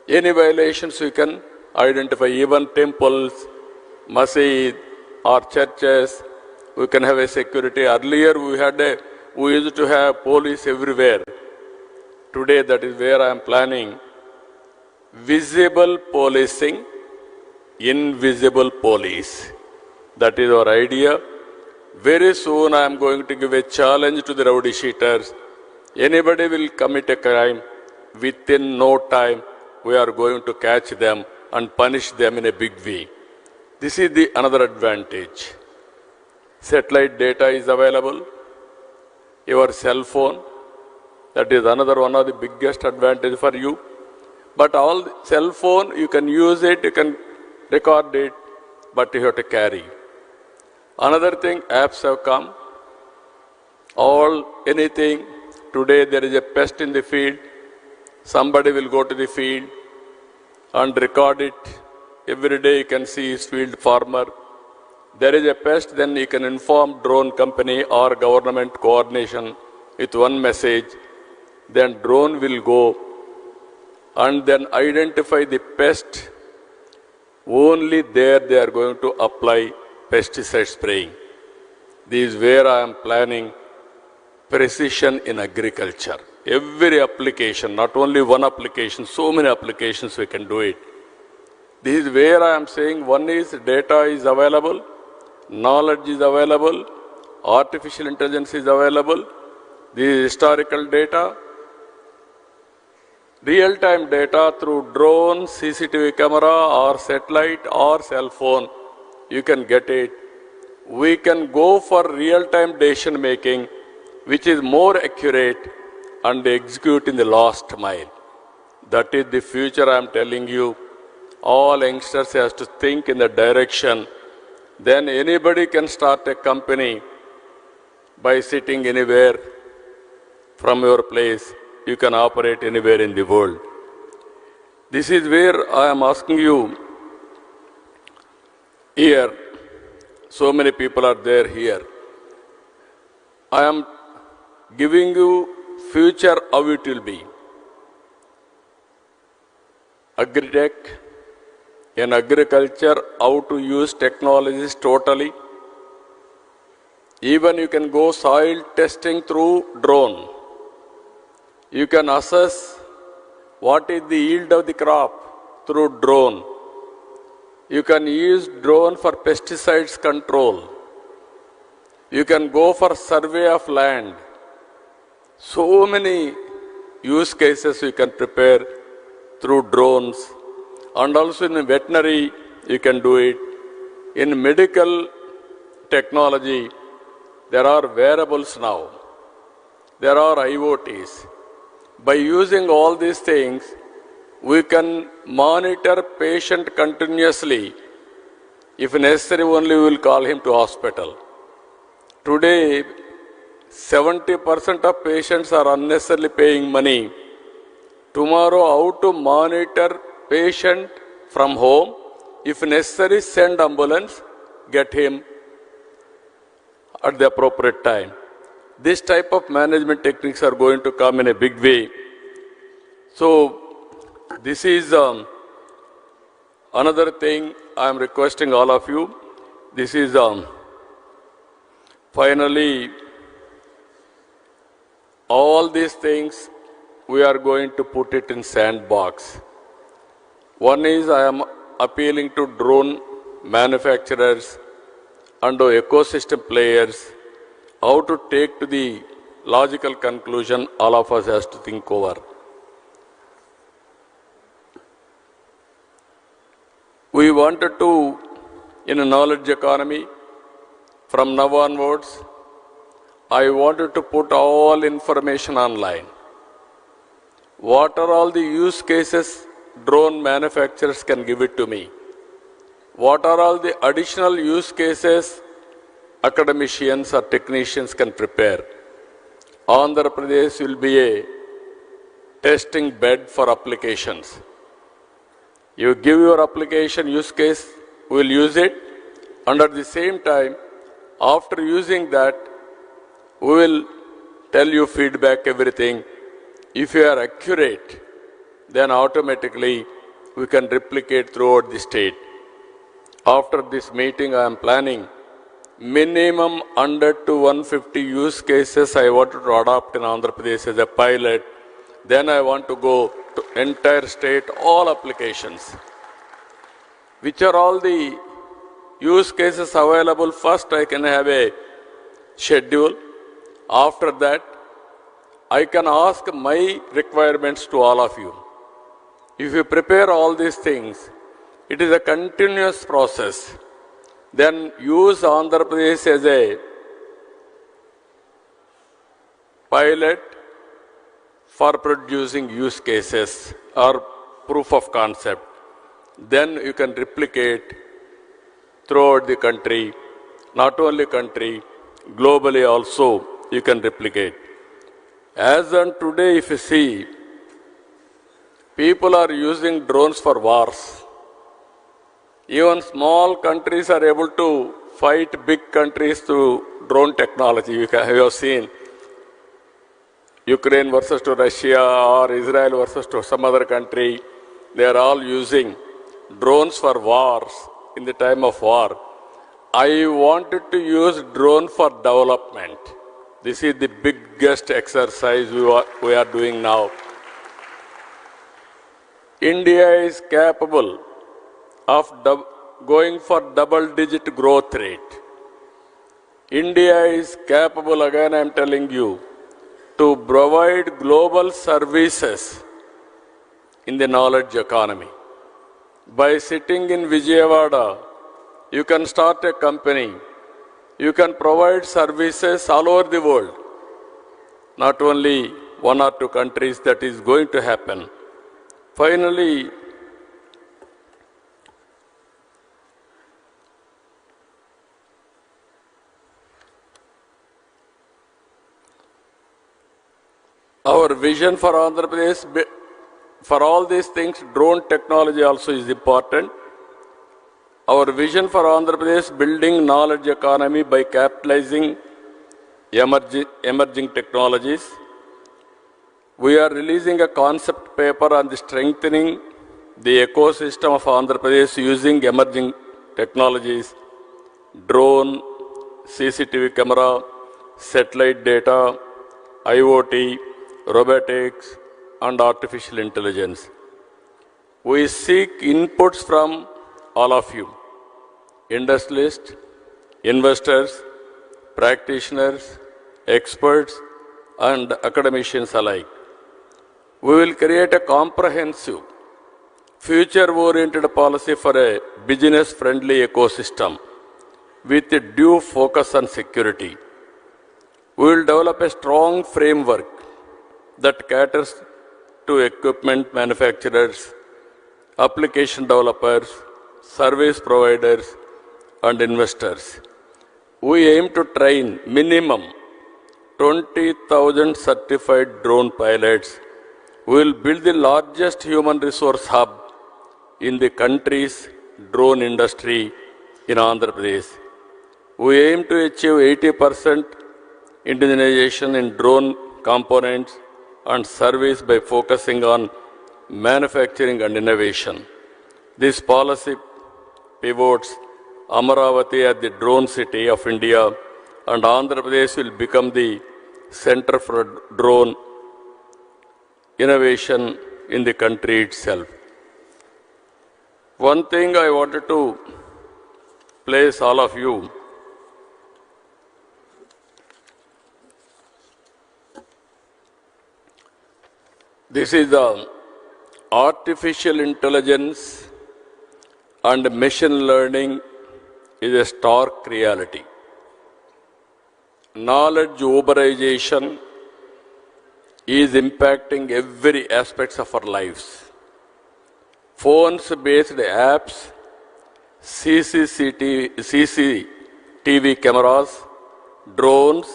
any violations you can identify, even temples, masjid or churches, we can have a security. Earlier we used to have police everywhere. Today that is where I am planning visible policing, invisible police. That is our idea. Very soon I am going to give a challenge to the rowdy sheeters. Anybody will commit a crime, within no time we are going to catch them and punish them in a big way. This is the another advantage. Satellite data is available. Your cell phone, that is another one of the biggest advantage for you. But all the cell phone, you can use it, you can record it, but you have to carry. Another thing, apps have come. Anything, today there is a pest in the field, somebody will go to the field and record it. Every day you can see his field farmer. There is a pest, then you can inform drone company or government coordination with one message. Then drone will go and then identify the pest. Only there they are going to apply pesticide spraying. This is where I am planning precision in agriculture. Every application, not only one application, so many applications we can do it. This is where I am saying one is data is available, knowledge is available, artificial intelligence is available, this is historical data, real-time data through drone, CCTV camera or satellite or cell phone, you can get it. We can go for real-time decision making, which is more accurate and execute in the last mile. That is the future I am telling you. All youngsters have to think in that direction. Then anybody can start a company by sitting anywhere from your place. You can operate anywhere in the world. This is where I am asking you here. So many people are there here. I am giving you future how it will be. Agri-tech, in agriculture, how to use technologies totally. Even you can go soil testing through drone. You can assess what is the yield of the crop through drone. You can use drone for pesticides control. You can go for survey of land. So many use cases you can prepare through drones. And also in veterinary, you can do it. In medical technology, there are wearables now. There are IoTs. By using all these things, we can monitor patient continuously. If necessary, only we will call him to hospital. Today, 70% of patients are unnecessarily paying money. Tomorrow, how to monitor patient from home, if necessary, send ambulance, get him at the appropriate time. This type of management techniques are going to come in a big way. So, this is another thing I am requesting all of you. This is finally all these things we are going to put it in sandbox. One is I am appealing to drone manufacturers and ecosystem players how to take to the logical conclusion all of us has to think over. We wanted to, in a knowledge economy, from now onwards, I wanted to put all information online. What are all the use cases drone manufacturers can give it to me? What are all the additional use cases academicians or technicians can prepare? Andhra Pradesh will be a testing bed for applications. You give your application use case, we will use it, and at the same time, After using that, we will tell you feedback, everything. If you are accurate, then automatically we can replicate throughout the state. After this meeting, I am planning minimum 100 to 150 use cases I want to adopt in Andhra Pradesh as a pilot. Then I want to go to entire state, all applications. Which are all the use cases available? First, I can have a schedule. After that, I can ask my requirements to all of you. If you prepare all these things, it is a continuous process. Then use Andhra Pradesh as a pilot for producing use cases or proof of concept. Then you can replicate throughout the country, not only country, globally also you can replicate. As on today, if you see, people are using drones for wars. Even small countries are able to fight big countries through drone technology. You have seen Ukraine versus to Russia or Israel versus to some other country. They are all using drones for wars in the time of war. I wanted to use drone for development. This is the biggest exercise we are doing now. India is capable of going for double-digit growth rate. India is capable, again I am telling you, to provide global services in the knowledge economy. By sitting in Vijayadashmi, you can start a company. You can provide services all over the world. Not only one or two countries, that is going to happen. Finally, our vision for Andhra Pradesh, for all these things, drone technology also is important. Our vision for Andhra Pradesh, building knowledge economy by capitalizing emerging technologies. We are releasing a concept paper on the strengthening the ecosystem of Andhra Pradesh using emerging technologies, drone, CCTV camera, satellite data, IoT, robotics, and artificial intelligence. We seek inputs from all of you, industrialists, investors, practitioners, experts, and academicians alike. We will create a comprehensive, future-oriented policy for a business-friendly ecosystem with a due focus on security. We will develop a strong framework that caters to equipment manufacturers, application developers, service providers, and investors. We aim to train minimum 20,000 certified drone pilots. We will build the largest human resource hub in the country's drone industry in Andhra Pradesh. We aim to achieve 80% indigenization in drone components and service by focusing on manufacturing and innovation. This policy pivots Amaravati as the drone city of India, and Andhra Pradesh will become the center for drone innovation in the country itself. One thing I wanted to place all of you, this is the artificial intelligence and machine learning is a stark reality. Knowledge uberization is impacting every aspect of our lives. Phones-based apps, CCTV cameras, drones,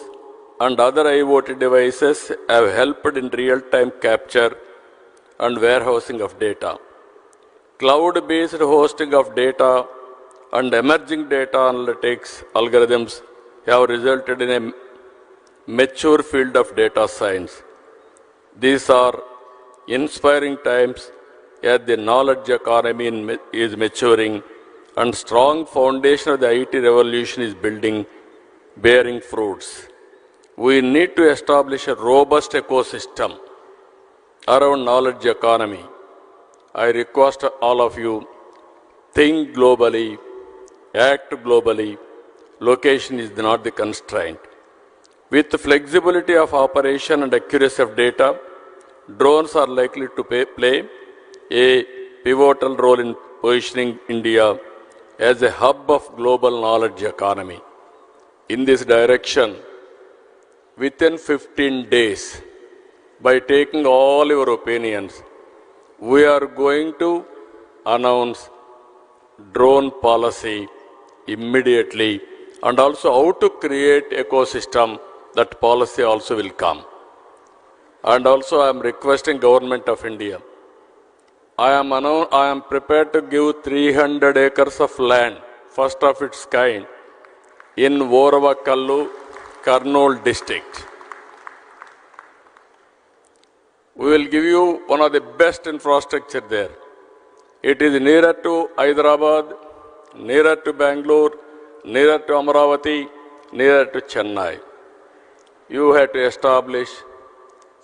and other IoT devices have helped in real-time capture and warehousing of data. Cloud-based hosting of data and emerging data analytics algorithms have resulted in a mature field of data science. These are inspiring times as the knowledge economy is maturing and strong foundation of the IT revolution is building, bearing fruits. We need to establish a robust ecosystem around knowledge economy. I request all of you, think globally, act globally. Location is not the constraint. With the flexibility of operation and accuracy of data, drones are likely to play a pivotal role in positioning India as a hub of global knowledge economy. In this direction, within 15 days, by taking all your opinions, we are going to announce drone policy immediately, and also how to create ecosystem. That policy also will come. And also I am requesting Government of India. I am prepared to give 300 acres of land, first of its kind, in Voravakallu, Kurnool district. We will give you one of the best infrastructure there. It is nearer to Hyderabad, nearer to Bangalore, nearer to Amaravati, nearer to Chennai. You have to establish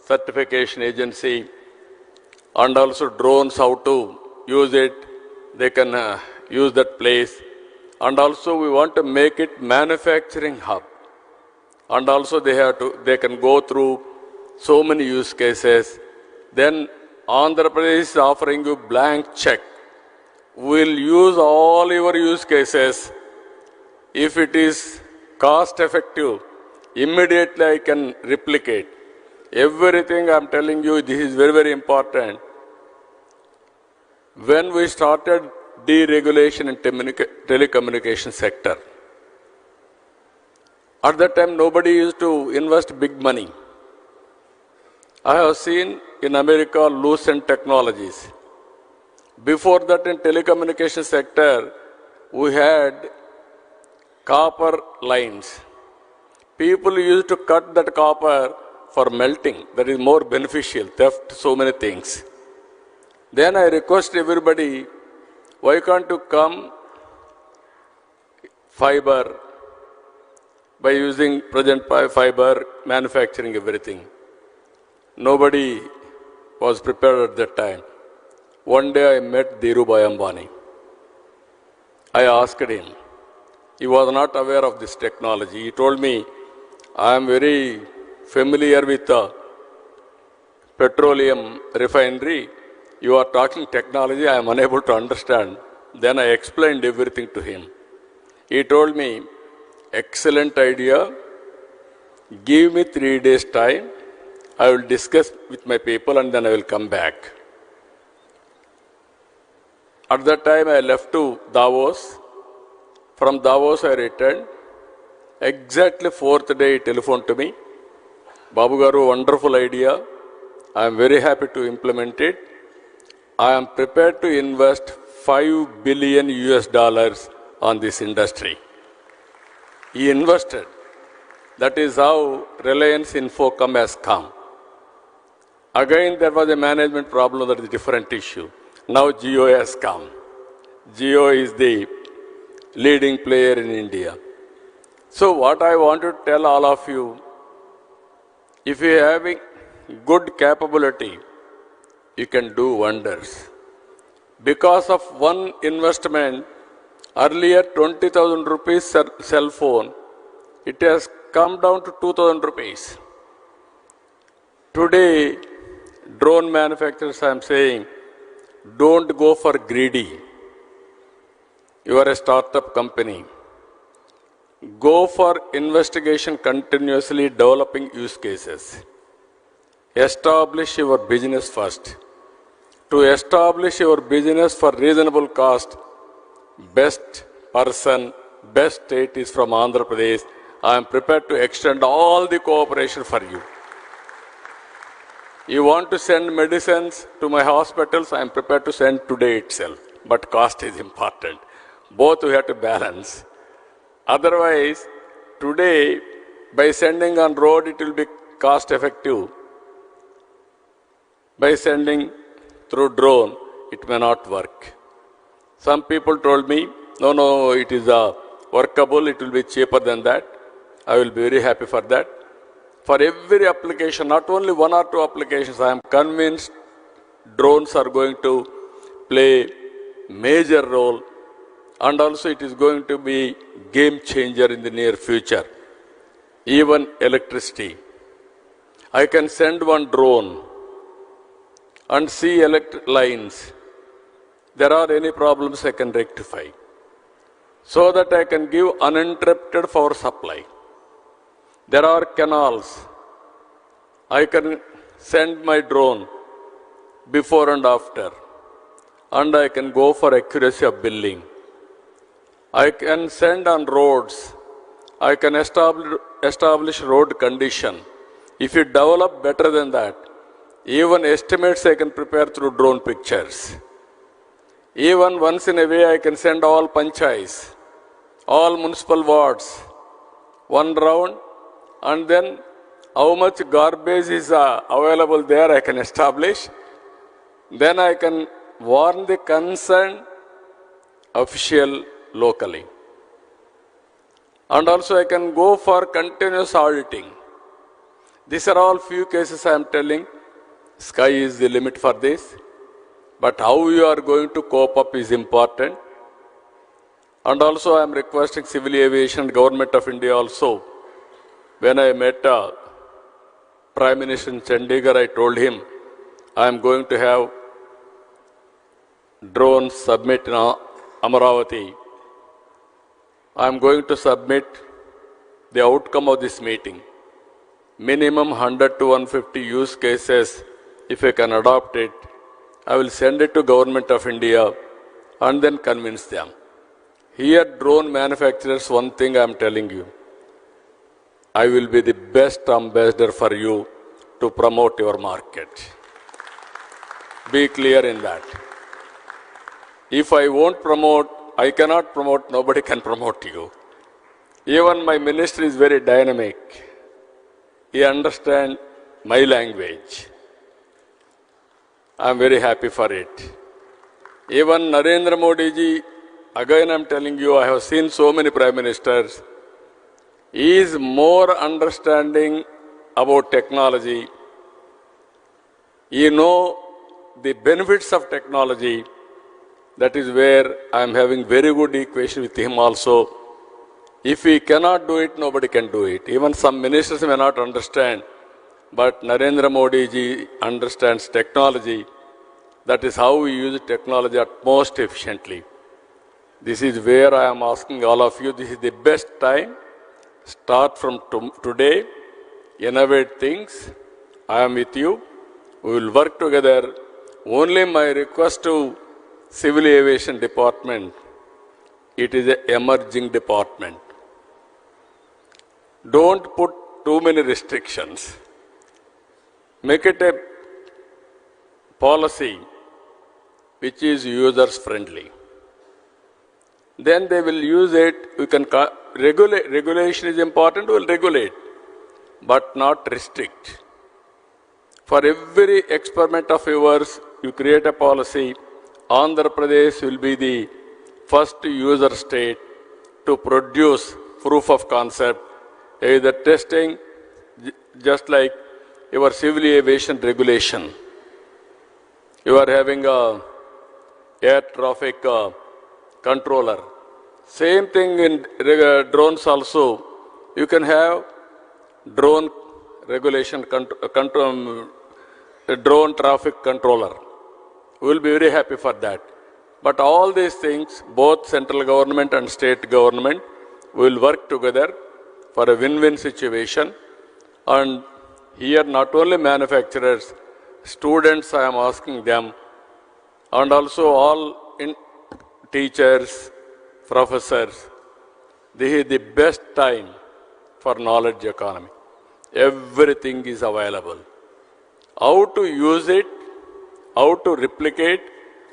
certification agency and also drones, how to use it. They can use that place. And also we want to make it manufacturing hub. And also they can go through so many use cases. Then Andhra Pradesh is offering you blank check. We'll use all your use cases. If it is cost effective, immediately I can replicate. Everything I'm telling you, this is very, very important. When we started deregulation in telecommunication sector, at that time nobody used to invest big money. I have seen in America Lucent Technologies. Before that in telecommunication sector, we had copper lines. People used to cut that copper for melting. That is more beneficial, theft, so many things. Then I request everybody, why can't you come fiber by using present fiber, manufacturing everything. Nobody was prepared at that time. One day I met Dhirubhai Ambani. I asked him. He was not aware of this technology. He told me, I am very familiar with the petroleum refinery. You are talking technology, I am unable to understand. Then I explained everything to him. He told me, excellent idea. Give me 3 days time. I will discuss with my people and then I will come back. At that time I left to Davos. From Davos I returned. Exactly 4th day he telephoned to me. Babu Garu, wonderful idea. I am very happy to implement it. I am prepared to invest $5 billion on this industry. He invested. That is how Reliance Infocom has come. Again, there was a management problem, that is a different issue. Now Jio has come. Jio is the leading player in India. So what I want to tell all of you, if you are having good capability, you can do wonders. Because of one investment, earlier 20,000 rupees cell phone, it has come down to 2,000 rupees. Today, drone manufacturers, I am saying, don't go for greedy. You are a startup company. Go for investigation, continuously developing use cases. Establish your business first. To establish your business for reasonable cost, best person, best state is from Andhra Pradesh. I am prepared to extend all the cooperation for you. You want to send medicines to my hospitals, I am prepared to send today itself. But cost is important. Both we have to balance. Otherwise, today, by sending on road, it will be cost effective. By sending through drone, it may not work. Some people told me, no, it is workable, it will be cheaper than that. I will be very happy for that. For every application, not only one or two applications, I am convinced drones are going to play major role, and also it is going to be game changer in the near future. Even electricity. I can send one drone and see electric lines. There are any problems I can rectify, so that I can give uninterrupted power supply. There are canals. I can send my drone before and after, and I can go for accuracy of billing. I can send on roads. I can establish road condition. If you develop better than that, even estimates I can prepare through drone pictures. Even once in a way I can send all panchayats, all municipal wards, one round, and then how much garbage is available there I can establish. Then I can warn the concerned official locally. And also I can go for continuous auditing. These are all few cases I am telling. Sky is the limit for this. But how you are going to cope up is important. And also I am requesting civil aviation, Government of India also. When I met Prime Minister in Chandigarh, I told him I am going to have drones submit in Amaravati. I am going to submit the outcome of this meeting. Minimum 100 to 150 use cases, if I can adopt it, I will send it to Government of India and then convince them. Here, drone manufacturers, one thing I am telling you, I will be the best ambassador for you to promote your market. Be clear in that. If I won't promote, I cannot promote, nobody can promote you. Even my minister is very dynamic. He understands my language. I am very happy for it. Even Narendra Modi ji, again I am telling you, I have seen so many prime ministers. He is more understanding about technology. He knows the benefits of technology. That is where I am having very good equation with him also. If he cannot do it, nobody can do it. Even some ministers may not understand, but Narendra Modi ji understands technology. That is how we use technology at most efficiently. This is where I am asking all of you, this is the best time. Start from today, innovate things. I am with you. We will work together. Only my request to Civil Aviation Department, it is an emerging department. Don't put too many restrictions. Make it a policy which is users friendly. Then they will use it. We can regulate. Regulation is important, we will regulate, but not restrict. For every experiment of yours, you create a policy. Andhra Pradesh will be the first user state to produce proof of concept, either testing, just like your civil aviation regulation. You are having a air traffic controller. Same thing in drones also. You can have drone regulation, drone traffic controller. We will be very happy for that. But all these things, both central government and state government, will work together for a win-win situation. And here not only manufacturers, students I am asking them, and also all teachers, professors, this is the best time for knowledge economy. Everything is available. How to use it, how to replicate,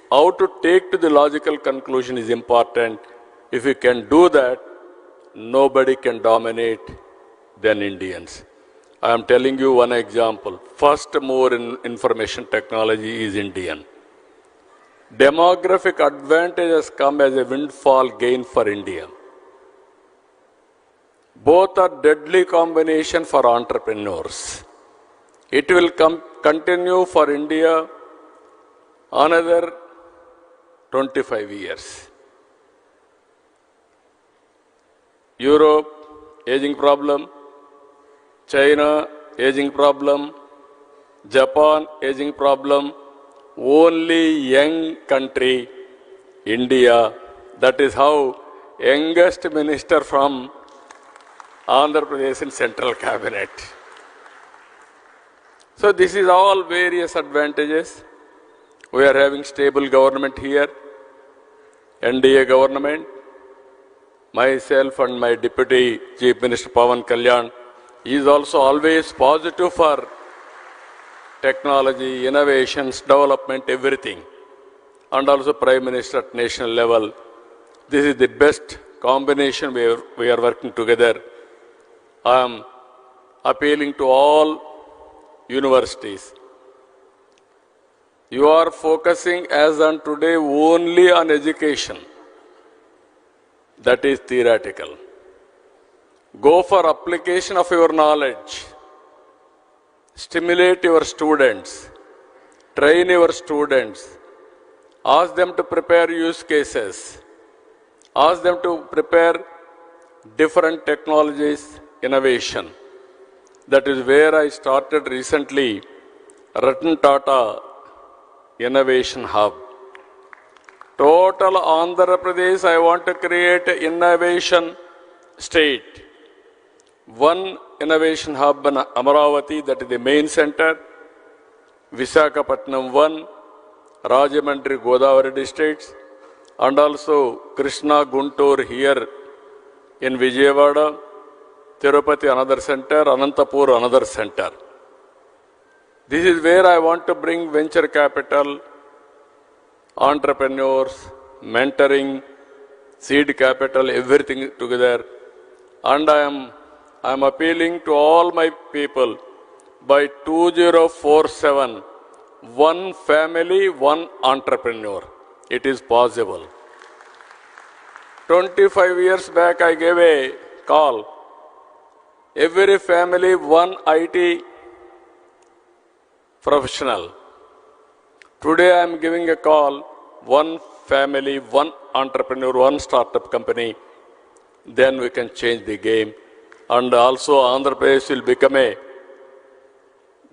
how to take to the logical conclusion is important. If you can do that, nobody can dominate than Indians. I am telling you one example. First mover in information technology is Indian. Demographic advantage has come as a windfall gain for India. Both are deadly combination for entrepreneurs. It will continue for India another 25 years. Europe, aging problem. China, aging problem. Japan, aging problem. Only young country, India. That is how youngest minister from Andhra Pradesh in central cabinet. So this is all various advantages. We are having stable government here, NDA government. Myself and my Deputy Chief Minister Pawan Kalyan is also always positive for technology, innovations, development, everything. And also Prime Minister at national level. This is the best combination we are working together. I am appealing to all universities. You are focusing as on today only on education. That is theoretical. Go for application of your knowledge. Stimulate your students. Train your students. Ask them to prepare use cases. Ask them to prepare different technologies, innovation. That is where I started recently Ratan Tata Innovation Hub. Total Andhra Pradesh, I want to create an innovation state. One innovation hub in Amaravati, that is the main center. Visakhapatnam 1, Rajamandri, Godavari districts. And also Krishna, Guntur here in Vijayawada. Tirupati another center, Anantapur another center. This is where I want to bring venture capital, entrepreneurs, mentoring, seed capital, everything together. And I am appealing to all my people by 2047, one family, one entrepreneur. It is possible. 25 years back, I gave a call. Every family, one IT professional. Today I am giving a call, one family, one entrepreneur, one startup company. Then we can change the game. And also Andhra Pradesh will become a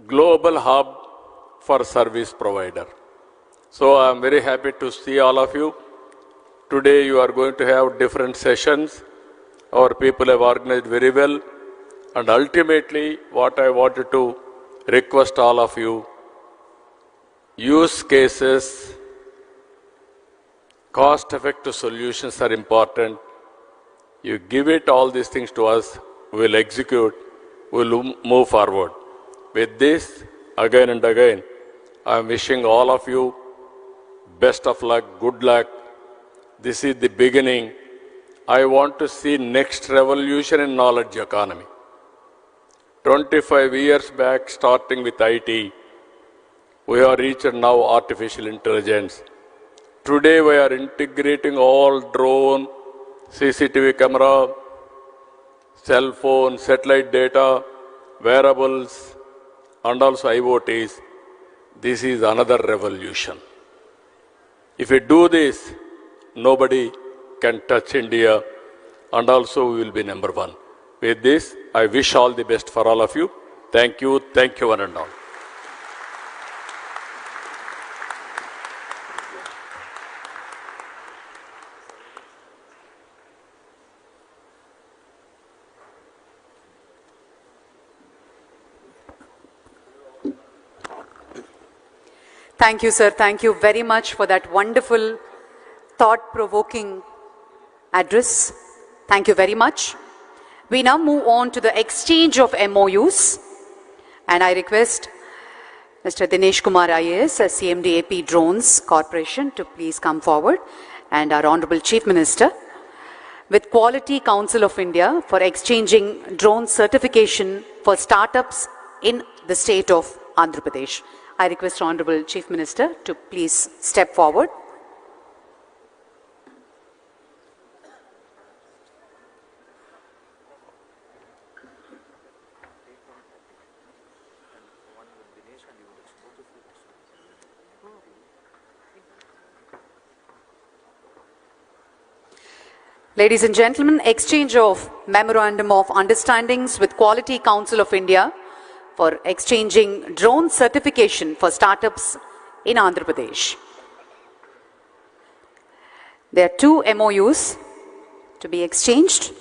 global hub for service provider. So I am very happy to see all of you. Today you are going to have different sessions. Our people have organized very well. And ultimately, what I wanted to request all of you, use cases, cost-effective solutions are important. You give it all these things to us, we will execute, we will move forward. With this, again and again, I am wishing all of you best of luck, good luck. This is the beginning. I want to see next revolution in knowledge economy. 25 years back, starting with IT, we have reached now artificial intelligence. Today we are integrating all drone, CCTV camera, cell phone, satellite data, wearables, and also IoTs. This is another revolution. If we do this, nobody can touch India, and also we will be number one. With this, I wish all the best for all of you. Thank you one and all. Thank you, sir. Thank you very much for that wonderful, thought-provoking address. Thank you very much. We now move on to the exchange of MOUs. And I request Mr. Dinesh Kumar IAS, CMD AP Drones Corporation, to please come forward. And our Honorable Chief Minister, with Quality Council of India for exchanging drone certification for startups in the state of Andhra Pradesh. I request Honorable Chief Minister to please step forward. Ladies and gentlemen, exchange of Memorandum of Understandings with Quality Council of India for exchanging drone certification for startups in Andhra Pradesh. There are 2 MOUs to be exchanged.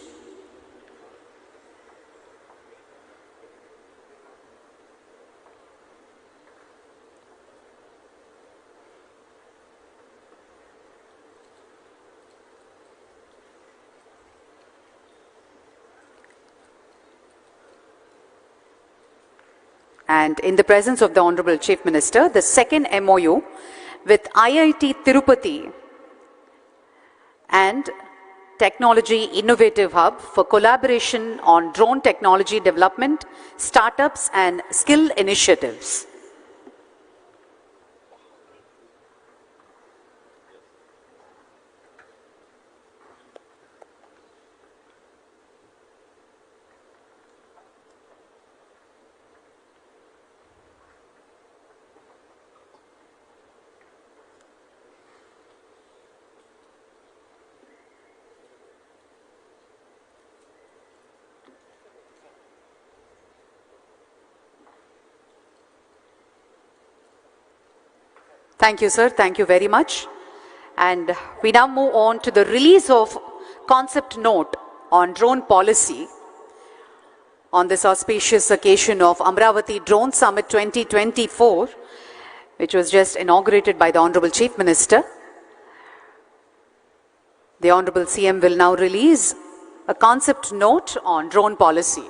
And in the presence of the Honorable Chief Minister, the second MOU with IIT Tirupati and Technology Innovative Hub for collaboration on drone technology development, startups and skill initiatives. Thank you, sir. Thank you very much. And we now move on to the release of concept note on drone policy on this auspicious occasion of Amaravati Drone Summit 2024, which was just inaugurated by the Honorable Chief Minister. The Honorable CM will now release a concept note on drone policy.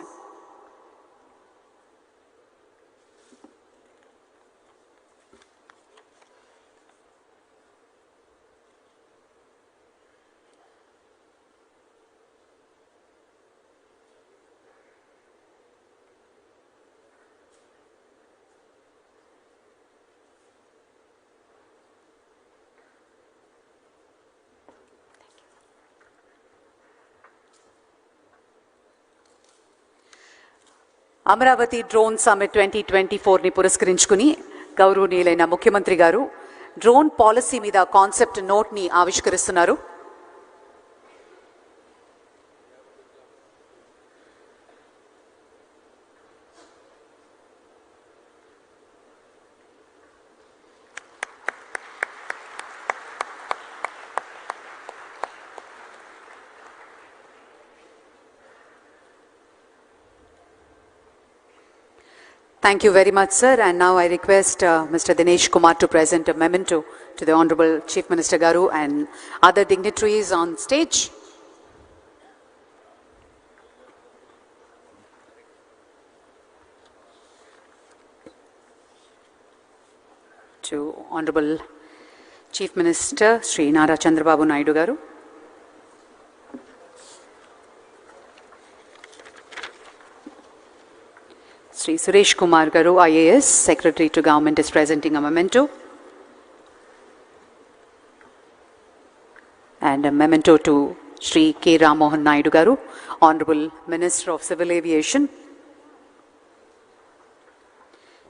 Amaravati drone summit 2024ని పురస్కరించుకుని గౌరవనీయులైన ముఖ్యమంత్రి గారు drone policy మీద concept నోట్ని ఆవిష్కరిస్తున్నారు. Thank you very much, sir. And now I request Mr. Dinesh Kumar to present a memento to the Honorable Chief Minister Garu and other dignitaries on stage. To Honorable Chief Minister Sri Nara Chandrababu Naidu Garu. Sri Suresh Kumar Garu, IAS, Secretary to Government, is presenting a memento. And a memento to Sri K. Ramohan Naidu Garu, Honorable Minister of Civil Aviation.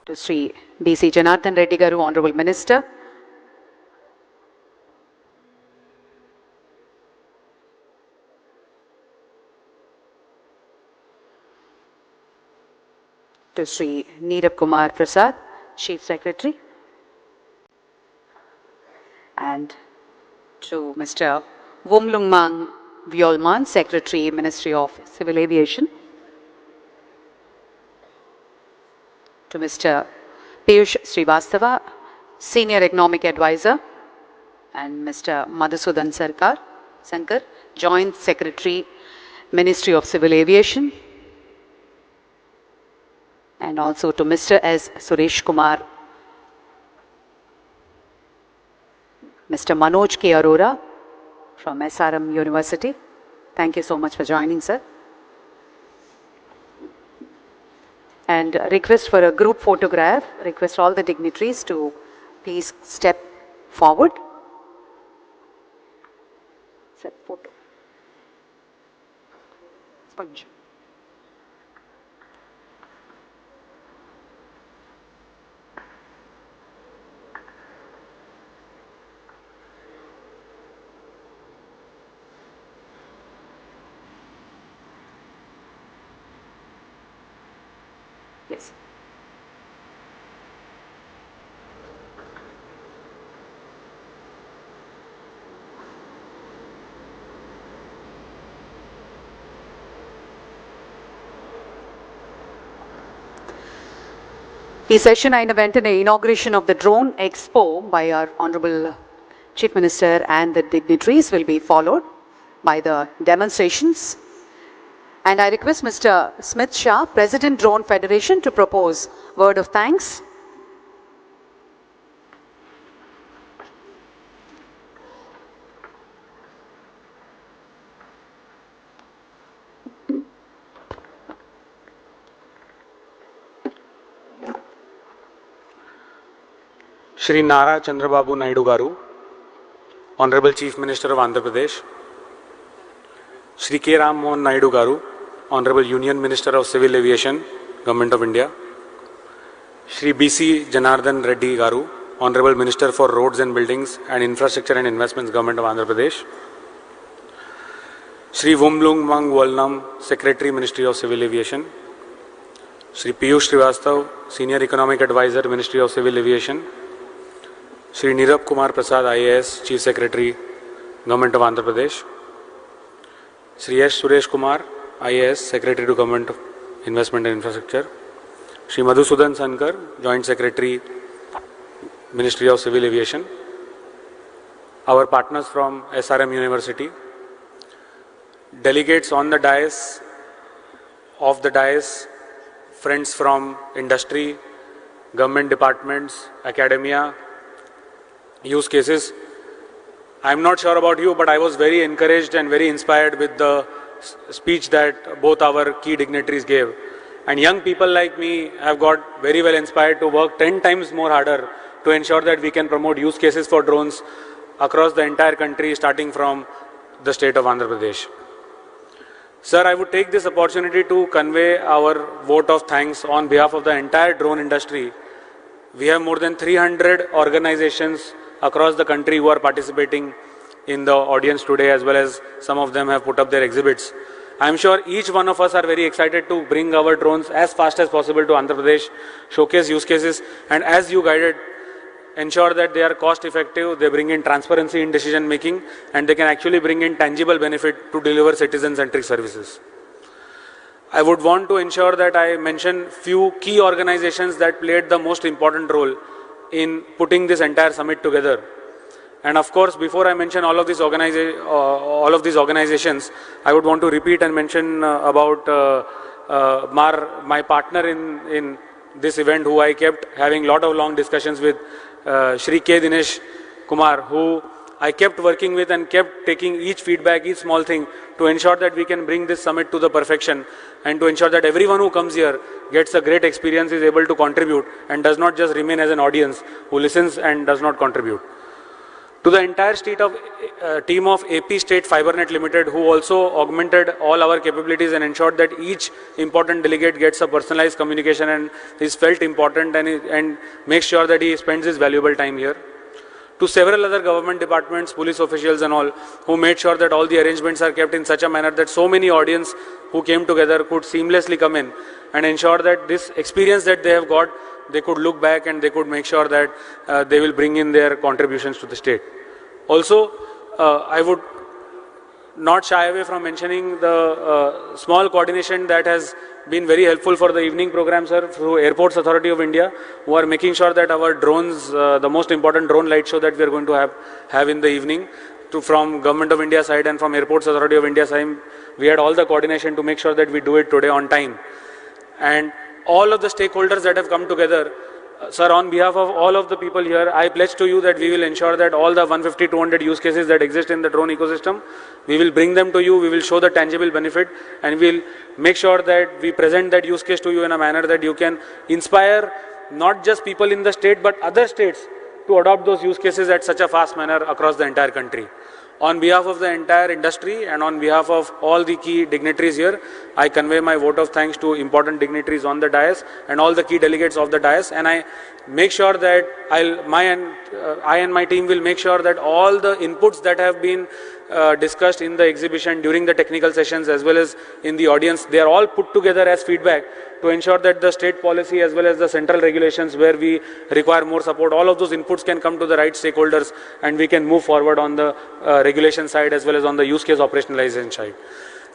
To Sri B.C. Janardhan Reddy Garu, Honorable Minister. To Sri Neerab Kumar Prasad, Chief Secretary, and to Mr. Wumlungmang Vyolman, Secretary, Ministry of Civil Aviation, to Mr. Piyush Srivastava, Senior Economic Advisor, and Mr. Madhusudan Sankar, Joint Secretary, Ministry of Civil Aviation, and also to Mr. S. Suresh Kumar, Mr. Manoj K. Arora from SRM University, Thank you so much for joining, sir. And request for a group photograph. Request all the dignitaries to please step forward. Set photo. Sponge. Yes. ఈ session అయిన వెంటనే inauguration of the drone expo by our honorable chief minister and the dignitaries will be followed by the demonstrations. And I request Mr. Smith Shah, President Drone Federation, to propose word of thanks. Shri Nara Chandrababu Naidu Garu, Honorable Chief Minister of Andhra Pradesh, Shri K. Ram Mohan Naidu Garu, Honorable Union Minister of Civil Aviation, Government of India, Shri B.C. Janardhan Reddy Garu, Honorable Minister for Roads and Buildings and Infrastructure and Investments, Government of Andhra Pradesh, Shri Vumlung Mang Walnam, Secretary, Ministry of Civil Aviation, Shri Piyush Srivastav, Senior Economic Advisor, Ministry of Civil Aviation, Shri Nirab Kumar Prasad, IAS, Chief Secretary, Government of Andhra Pradesh, Shri S. Suresh Kumar, IAS, Secretary to Government of Investment and Infrastructure, Shri Madhusudan Sankar, Joint Secretary, Ministry of Civil Aviation, our partners from SRM University, delegates on the dais, off the dais, friends from industry, government departments, academia, use cases. I'm not sure about you, but I was very encouraged and very inspired with the speech that both our key dignitaries gave. And young people like me have got very well inspired to work 10 times more harder to ensure that we can promote use cases for drones across the entire country, starting from the state of Andhra Pradesh. Sir, I would take this opportunity to convey our vote of thanks on behalf of the entire drone industry. We have more than 300 organizations across the country who are participating in the audience today, as well as some of them have put up their exhibits. I am sure each one of us are very excited to bring our drones as fast as possible to Andhra Pradesh, showcase use cases, and as you guided, ensure that they are cost effective, they bring in transparency in decision making, and they can actually bring in tangible benefit to deliver citizen-centric services. I would want to ensure that I mention few key organizations that played the most important role in putting this entire summit together. And of course, before I mention all of these organizations, I would want to repeat and mention about my partner in this event, who I kept having a lot of long discussions with, Shri K. Dinesh Kumar, who I kept working with and kept taking each feedback, each small thing, to ensure that we can bring this summit to the perfection, and to ensure that everyone who comes here gets a great experience, is able to contribute, and does not just remain as an audience who listens and does not contribute. To the entire team of AP State FiberNet Limited, who also augmented all our capabilities and ensured that each important delegate gets a personalized communication and is felt important, and makes sure that he spends his valuable time here. To several other government departments, police officials and all, who made sure that all the arrangements are kept in such a manner that so many audience who came together could seamlessly come in and ensure that this experience that they have got, they could look back and they could make sure that they will bring in their contributions to the state. Also, I would not shy away from mentioning the small coordination that has been very helpful for the evening program, sir, through Airports Authority of India, who are making sure that our drones, the most important drone light show that we are going to have in the evening, from Government of India side and from Airports Authority of India side, we had all the coordination to make sure that we do it today on time. And all of the stakeholders that have come together, Sir, on behalf of all of the people here, I pledge to you that we will ensure that all the 150, 200 use cases that exist in the drone ecosystem, we will bring them to you, we will show the tangible benefit, and we will make sure that we present that use case to you in a manner that you can inspire not just people in the state, but other states to adopt those use cases at such a fast manner across the entire country. On behalf of the entire industry and on behalf of all the key dignitaries here, I convey my vote of thanks to important dignitaries on the dais and all the key delegates of the dais, and I make sure that I and my team will make sure that all the inputs that have been discussed in the exhibition during the technical sessions as well as in the audience, they are all put together as feedback to ensure that the state policy as well as the central regulations where we require more support, all of those inputs can come to the right stakeholders and we can move forward on the regulation side as well as on the use case operationalization side.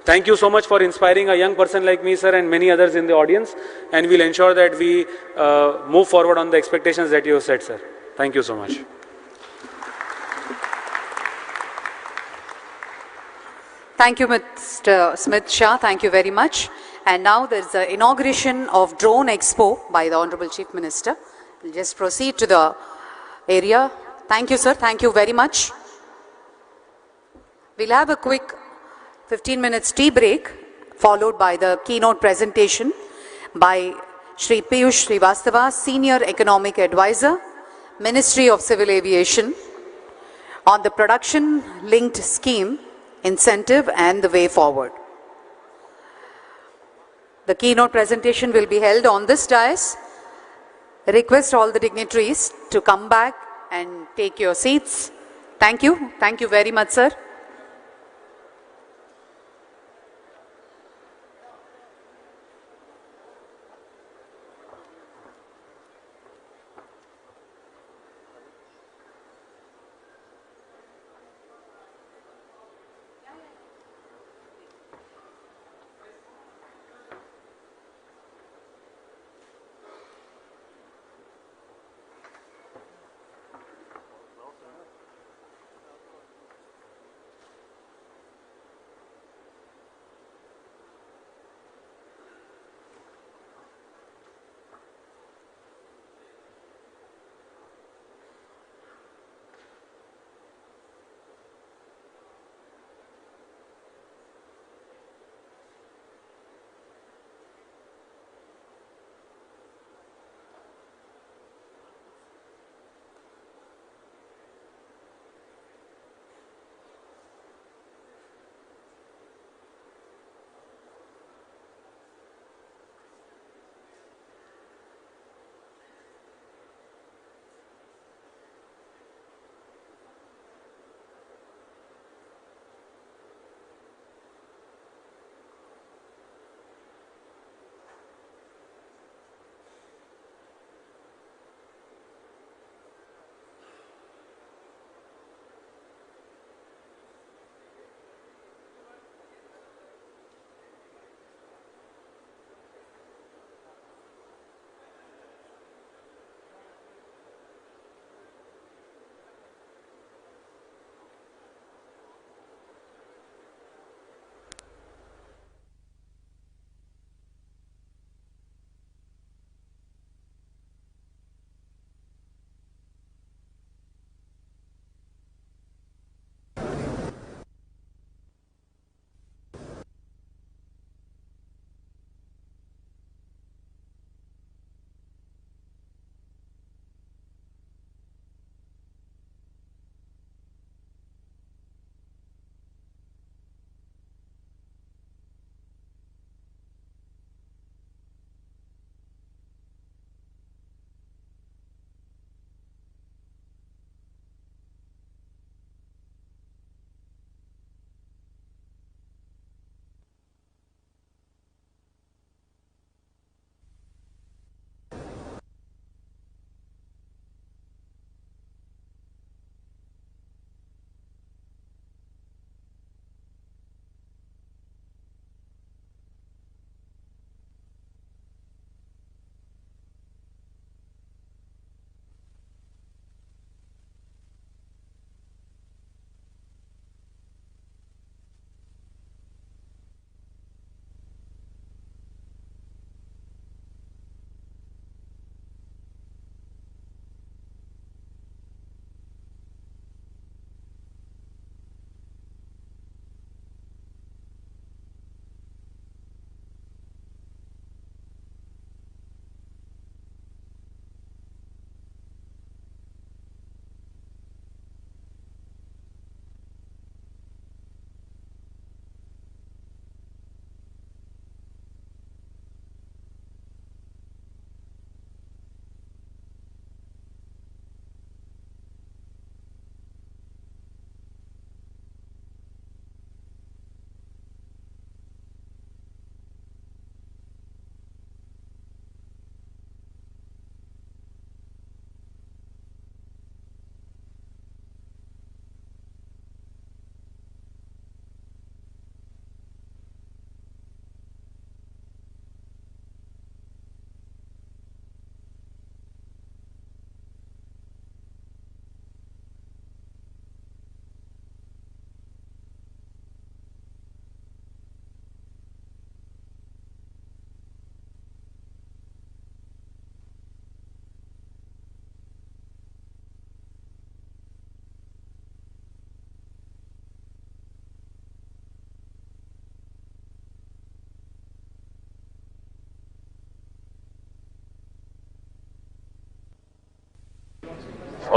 Thank you so much for inspiring a young person like me, sir, and many others in the audience, and we'll ensure that we move forward on the expectations that you have set, sir. Thank you so much. Thank you, Mr. Smith Shah. Thank you very much. And now there's the inauguration of Drone Expo by the Honorable Chief Minister. We'll just proceed to the area. Thank you, sir. Thank you very much. We'll have a quick 15 minutes tea break, followed by the keynote presentation by Shri Piyush Srivastava, Senior Economic Advisor, Ministry of Civil Aviation, on the production-linked scheme, incentive and the way forward. The keynote presentation will be held on this dais. I request all the dignitaries to come back and take your seats. Thank you. Thank you very much, sir.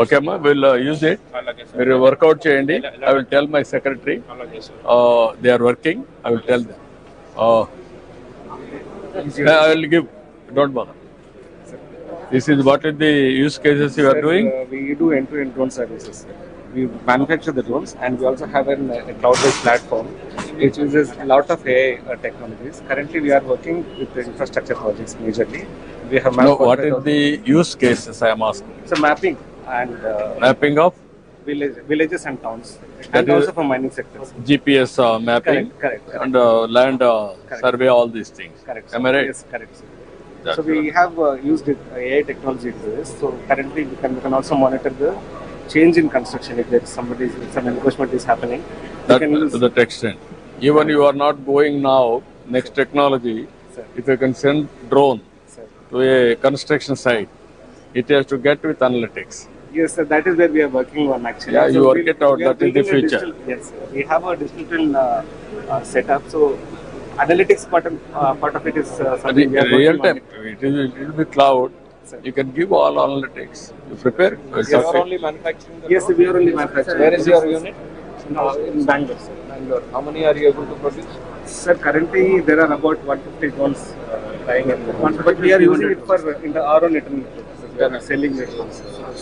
Okay, ma, we'll use it. We'll work out cheyandi. I will tell my secretary. They are working. I will tell them. I will give. Don't bother. This is what is the use cases you are doing? We do end-to-end drone services. We manufacture the drones, and we also have a cloud-based platform which uses a lot of AI technologies. Currently, we are working with the infrastructure projects majorly. We have No, what is the use cases I am asking? So mapping and Mapping of villages and towns, That and is- also for mining sectors. GPS mapping Correct. and land survey, all these things. Correct. Am I right? Yes, correct. Sir. That's So we have used AI technology to this. So currently we can also monitor the change in construction if there is some encroachment is happening. We That, can use, to that extent. Even you are not going now, next technology, Sir. if you can send drone Sir. to a construction site, it has to get with analytics. Yes, sir, that is where we are working on actually. Yeah, you work we- it out, we are that is the building a future. digital- Yes, sir. We have a digital setup. So analytics part of it is something we are Real working time, on. it will be cloud. Sir. You can give all analytics. You prepare. We'll Yes, talk sir. to- manufacturing the Yes, we are only manufacturing. Where is your unit? No, in Bangalore, sir. Bangalore. How many are you able to produce? Sir, currently there are about 150 drones lying in the but we are using it for in the our own internal purposes. We are selling it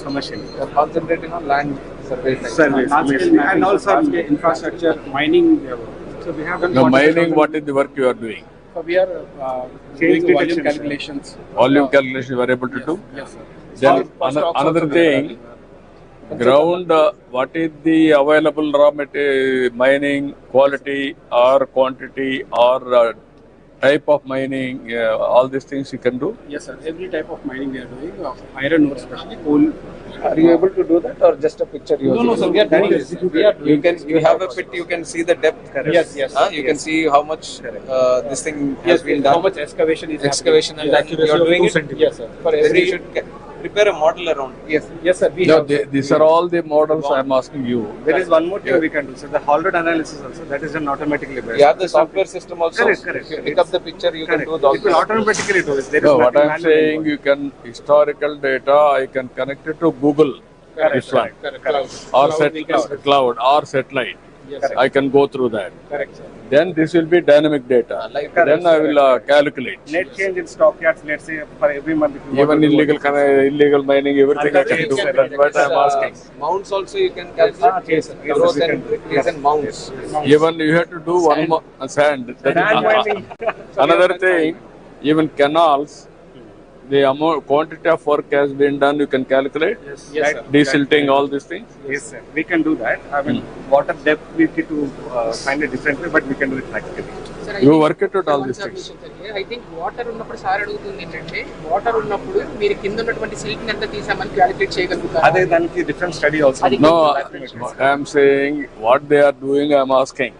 commercially. You are concentrating on land survey. Service, and also infrastructure, mining. So we have done Now, mining, what is the work you are doing? So we are doing the volume calculations. Volume calculation you are able to do? Yes, sir. Then First another thing, ground, what is the available raw material, mining quality or quantity or type of mining, all these things you can do? Yes, sir. Every type of mining we are doing, iron ore especially, coal. Are you able to do that or just a picture? You No, sir. We are doing this. You have a pit. You can see the depth. Correct. Yes. You can see how much this thing has been done. How much excavation is Excavation and then you are doing it. Yes, sir. For every you should prepare a model around. Yes, sir. We No, have. these are all the models I am asking you. There is one more thing we can do. So the haul road analysis also, that is done automatically. You have the software system also. Correct. If you pick up the picture, you can do the. It will automatically do this. There is No, what nothing I am manual saying, involved. you can historical data, I can connect it to Google, this one, or cloud or satellite. I can go through that. Correct, sir. Then this will be dynamic data. Then I will calculate. Net change in stockyards, let's say for every month. If you want Even to do illegal mining, everything I can do. That's what I am asking. Mounts also you can calculate. Yes, sir. Yes, Growth we and can do. increase in mounts. Even you have to do one more sand. That is Sand mining. another thing. Even canals, the amount quantity of work has been done. You can calculate. Yes, sir. Desilting, all these things. Yes, sir. We can do that. I mean, water depth we need to find a different way, but we can do it practically. You work it out all these things. I think water ఉన్నప్పుడు sir అడుగుతుంది ఏంటంటే water ఉన్నప్పుడు మీరు కింద ఉన్నటువంటి silk ఎంత తీసామని calculate చేయగలుగుతారు అదే దానికి different study also. No, I am saying what they are doing. I am asking.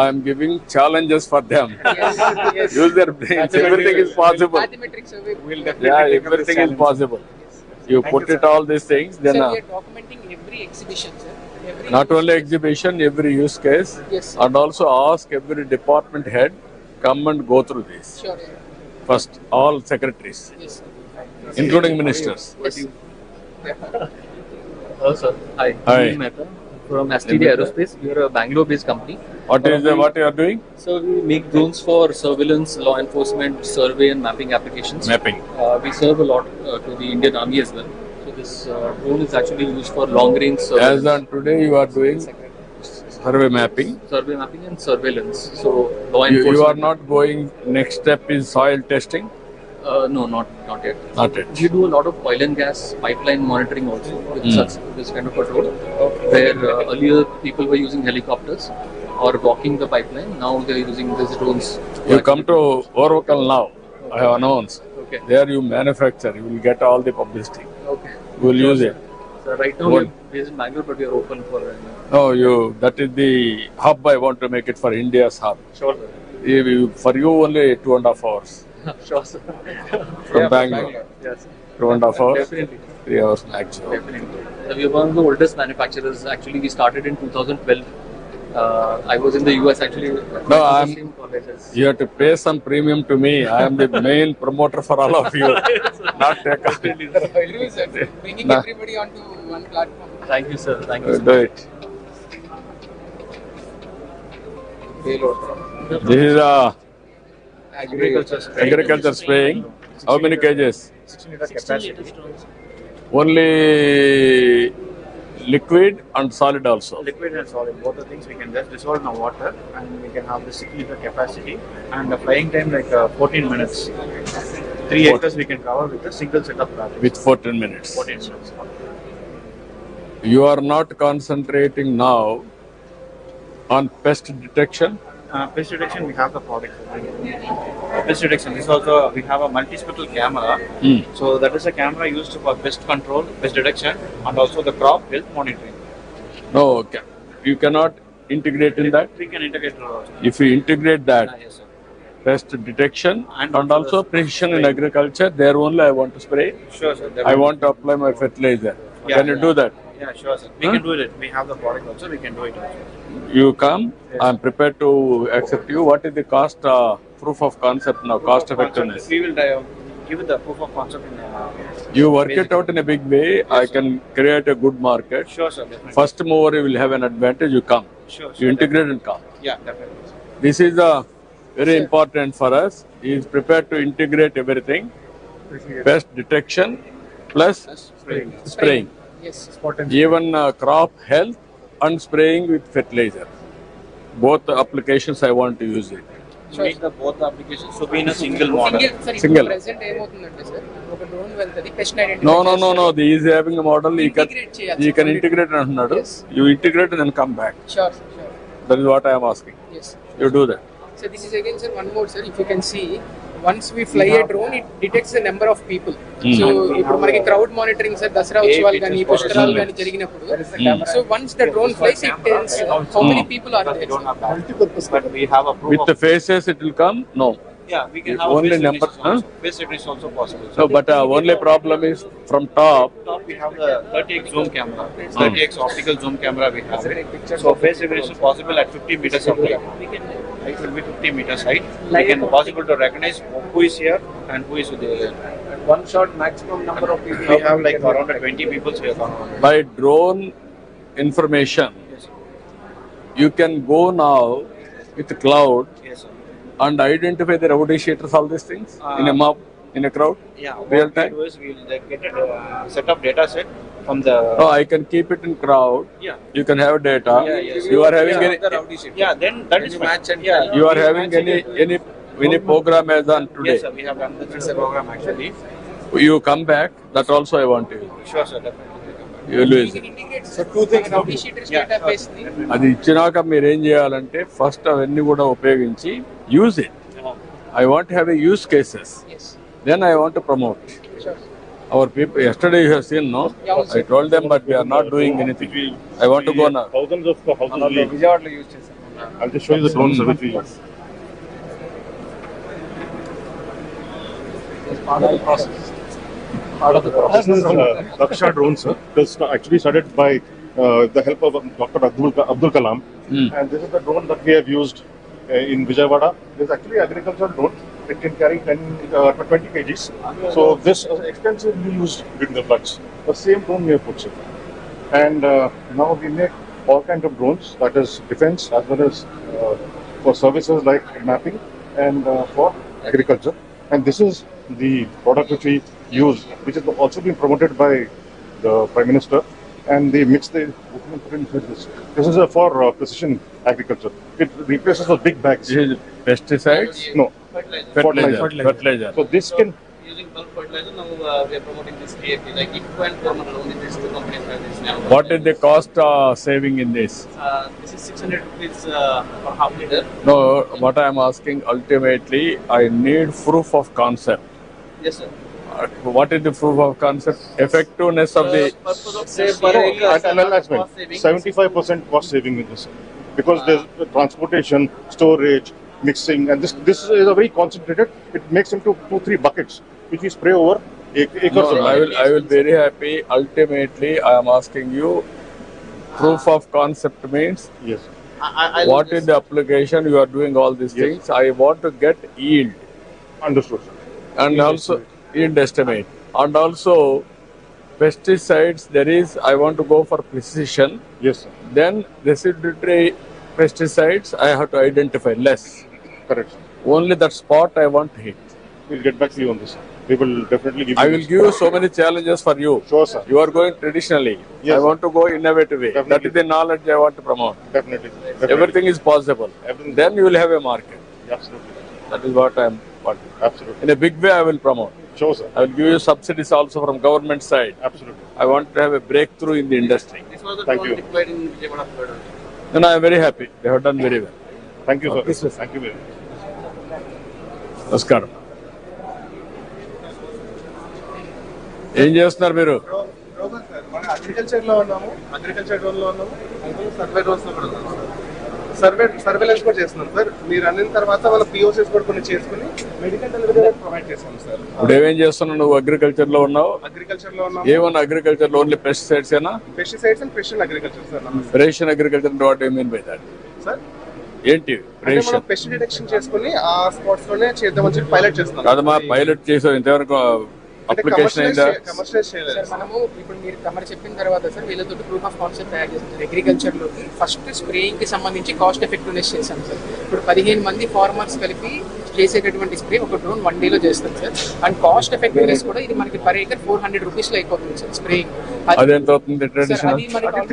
I am giving challenges for them. Use their brains. Everything is possible. Mathematics survey We'll definitely Yeah, take up this everything is challenge. possible. You put it all these things, then sir we are documenting every exhibition sir not only exhibition, every use case, Yes, sir. and also ask every department head come and go through this. Sure First, all secretaries, yes including ministers. Hello, sir. Hi. Hi. I'm Mehta from STD Aerospace. We are a Bangalore-based company. What you are doing? So we make drones for surveillance, law enforcement, survey, and mapping applications. Mapping. We serve a lot to the Indian Army as well. So this drone is actually used for long-range surveillance. As on today, you are doing survey mapping. Survey mapping and surveillance. So law You enforcement. are not going. Next step is soil testing. No, not yet. Not yet. We do a lot of oil and gas pipeline monitoring also with this kind of a drone. Where earlier people were using helicopters or walking the pipeline. Now they are using these drones. You come to Oracle now. I have announced. Okay. There you manufacture. You will get all the publicity. Okay. You will use it. So right now Good. we're based in Bangalore, but we are open for. No, that is the hub. I want to make it for India's hub. Sure, sir. For you only 2.5 hours Sure, sir. from Bangalore. Yes, 2.5 hours. definitely. 3 hours maximum. Definitely. We are one of the oldest manufacturers. Actually, we started in 2012 I was in the US actually. No, you have to pay some premium to me. I am the main promoter for all of you. Not take a Bringing everybody onto one platform. Thank you, sir. Thank you. do it. This is agriculture spraying. How many kgs? 16 liter capacity. Only liquid and solid also. Liquid and solid, both the things we can just dissolve in the water and we can have the 60 liter capacity and the flying time like 14 minutes. 3 acres we can cover with a single set of batteries. With 14 minutes. 14 minutes. You are not concentrating now on pest detection. Pest detection, we have the product. Pest detection, this also, we have a multi-spectral camera. So that is a camera used for pest control, pest detection and also the crop health monitoring. No, okay. You cannot integrate in that. We can integrate it also. If you integrate that, Yes, sir. pest detection and also also precision in agriculture, there only I want to spray. Sure, sir. I want to apply my fertilizer. Can you do that? Yeah, sure, sir. We can do it. We have the product also, we can do it also. You come, I am prepared to accept you. What is the cost, proof of concept now, cost effectiveness? We will give the proof of concept in You work it out in a big way, I can create a good market. Sure, sir. Definitely. First mover, you will have an advantage, you come. Sure, You integrate and come. Yeah, definitely. This is very important for us. He is prepared to integrate everything. Pest detection plus spraying. Yes. Even crop health and spraying with fertilizer. Both applications I want to use it. Make the both applications so be in a single model. Single. Present ఏమవుతుందంటే sir ఒక drone వెళ్తది pest No. He is having a model. He can integrate అంటున్నాడు. You integrate and then come back. Sure. That is what I am asking. Yes. You do that. So this is again, sir, one more, sir. If you can see, once we fly a drone, it detects the number of people. So ఇప్పుడు మనకి crowd monitoring, sir, Dasara ఉత్సవాలు కానీ పుష్కరాలు కానీ జరిగినప్పుడు, so once the drone flies, it tells how many people are there. But we have a proof With the faces it will come? No. Yeah, we can have Only a number. base is also possible. So, but only problem is from top. Top we have the 30x zoom camera. 30x optical zoom camera we have. So face recognition possible at 50 meters of height. Height will be 50 meters height. We can possible to recognize who is here and who is there. One shot maximum number of people. We have like around 20 people here. By drone information, you can go now with cloud. Yes, sir. And identify the rowdy sheeters, all these things in a mob, in a crowd, Yeah, real time. we will get a set of data set from the. No, I can keep it in crowd. Yeah. You can have data. Yes. You are having any. Yeah, then that is match and yeah. You are having any program as on today. Yes, sir. We have done the program actually. You come back. That also I want to. Sure, sir. Definitely. You will use it. So two things. Rowdy shooters database ni. అది ఇచ్చినాక మీరు ఏం చేయాలంటే first అవన్నీ కూడా ఉపయోగించి use it. I want to have a use cases. Yes. Then I want to promote. Sure. Our people, yesterday you have seen, no? I told them, but we are not doing anything. I want to go now. Thousands of houses. Vijayadashmi use చేసాం. I'll just show you the drones which we use. Part of the process. This is Raksha drones, sir. This actually started by the help of Dr. Abdul Kalam. And this is the drone that we have used in Vijayawada. This is actually agricultural drone. It can carry 20 kgs. So this is extensively used during the floods. The same drone we have put, sir. And now we make all kinds of drones, that is defense as well as for services like mapping and for agriculture. And this is the product which we use, which is also being promoted by the Prime Minister. And they mix the this is for precision agriculture. It replaces the big bags. This is pesticides? No, Fertilizer. So this can. Using bulk fertilizer, now we are promoting this DAP. Like IFCO and Coromandel, only these two companies have this now. What is the cost saving in this? This is 600 rupees per half liter. No, what I am asking ultimately, I need proof of concept. Yes, sir. What is the proof of concept? Effectiveness of the. I'll explain. 75% cost saving in this, because there's transportation, storage, mixing, and this is a very concentrated. It makes into 2-3 buckets, which we spray over acres. No, I will very happy. Ultimately, I am asking you. Proof of concept means yes, What is the application? You are doing all these things. I want to get yield. Understood, sir. And also yield estimate. And also pesticides, I want to go for precision. Yes, sir. Then residuary pesticides, I have to identify less. Correct, sir. Only that spot I want to hit. We'll get back to you on this, sir. We will definitely give you I will give you so many challenges for you. Sure, sir. You are going traditionally. Yes, I want to go innovative way. Definitely. That is the knowledge I want to promote. Definitely. Everything is possible. Everything. Then you will have a market. Absolutely. That is what I am wanting. Absolutely. In a big way, I will promote. Sure, sir. I will give you subsidies also from government side. Absolutely. I want to have a breakthrough in the industry. Thank you. And I am very happy. They have done very well. Thank you, sir. Okay, sir. Thank you very much. నమస్కారం. ఏం చేస్తున్నారు మీరు? Agriculture లో ఉన్నాము, agriculture drone లో ఉన్నాము, survey drones లో కూడా ఉన్నాము. సర్వేలెన్స్ కూడా చేస్తున్నాం సార్. మీరు అన్న తర్వాత వాళ్ళ పిఓసిస్ కూడా కొన్ని చేసుకుని మెడికల్ డెలివరీ ప్రొవైడ్ చేస్తాం సార్. ఇప్పుడు ఏమేం చేస్తున్నావు? నువ్వు అగ్రికల్చర్ లో ఉన్నావు. అగ్రికల్చర్ లో ఉన్నాము. ఏమన్నా అగ్రికల్చర్ లో ఓన్లీ పెస్టిసైడ్స్ ఏనా? Pesticides and precision agriculture sir. Precision agriculture అంటే what you mean by that? Sir ఏంటి ప్రెసిషన్? పెస్ట్ డిటెక్షన్ చేసుకుని ఆ స్పాట్స్ లోనే చేద్దామని చెప్పి పైలట్ చేస్తున్నాం. కాదమ్మా, పైలట్ చేసావు ఇంతవరకు అప్లికేషన్ అయిందా? మనము ఇప్పుడు మీరు తమరు చెప్పిన తర్వాత సార్ వీళ్ళతో ప్రూఫ్ ఆఫ్ కాన్సెప్ట్ తయారు చేస్తారు. అగ్రికల్చర్ లోకి ఫస్ట్ స్ప్రేయింగ్ కి సంబంధించి కాస్ట్ ఎఫెక్టివ్నెస్ చేశాం సార్. ఇప్పుడు 15 మంది ఫార్మర్స్ కలిపి చేసేటటువంటి స్ప్రే ఒక డ్రోన్ 1 day లో చేస్తాం సార్. అండ్ కాస్ట్ ఎఫెక్టివ్నెస్ కూడా ఇది మనకి పర్ ఏకర్ 400 రూపీస్ లో అయిపోతుంది సార్ స్ప్రేయింగ్. అది ఎంత అవుతుంది ట్రెడిషనల్?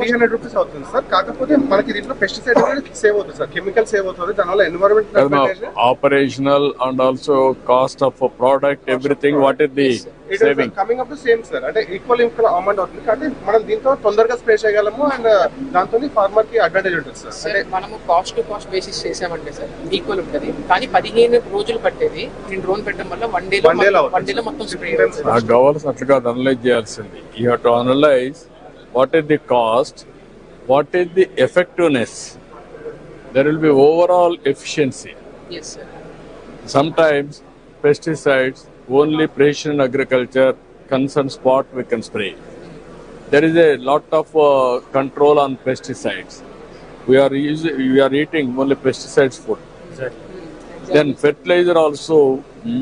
300 రూపీస్ అవుతుంది సార్. కాకపోతే మనకి దీంట్లో పెస్టిసైడ్ సేవ్ అవుతుంది సార్, కెమికల్ సేవ్ అవుతుంది. దానివల్ల environment operational and also cost of product everything what is the saving coming up to same sir. అంటే ఈక్వల్ అమౌంట్ అవుతుంది కాబట్టి మనం దీంతో తొందరగా స్ప్రే చేయగలము అండ్ దాంతో ఫార్మర్ కి అడ్వాంటేజ్ ఉంటుంది సార్. అంటే మనము కాస్ట్ టు కాస్ట్ బేసిస్ చేసామంటే సార్ ఈక్వల్ ఉంటుంది. కానీ 15 రోజులు పట్టేది నేను డ్రోన్ పెట్టడం వల్ల 1 day లో మొత్తం స్ప్రే అవుతుంది. ఆ గవర్నమెంట్ అట్లా అనలైజ్ చేయాల్సింది. You have to analyse what is the cost, what is the effectiveness, there will be overall efficiency. Yes sir. Sometimes pesticides only precision agriculture concern spot we can spray. There is a lot of control on pesticides. We are eating only pesticides food. Exactly. Then fertilizer also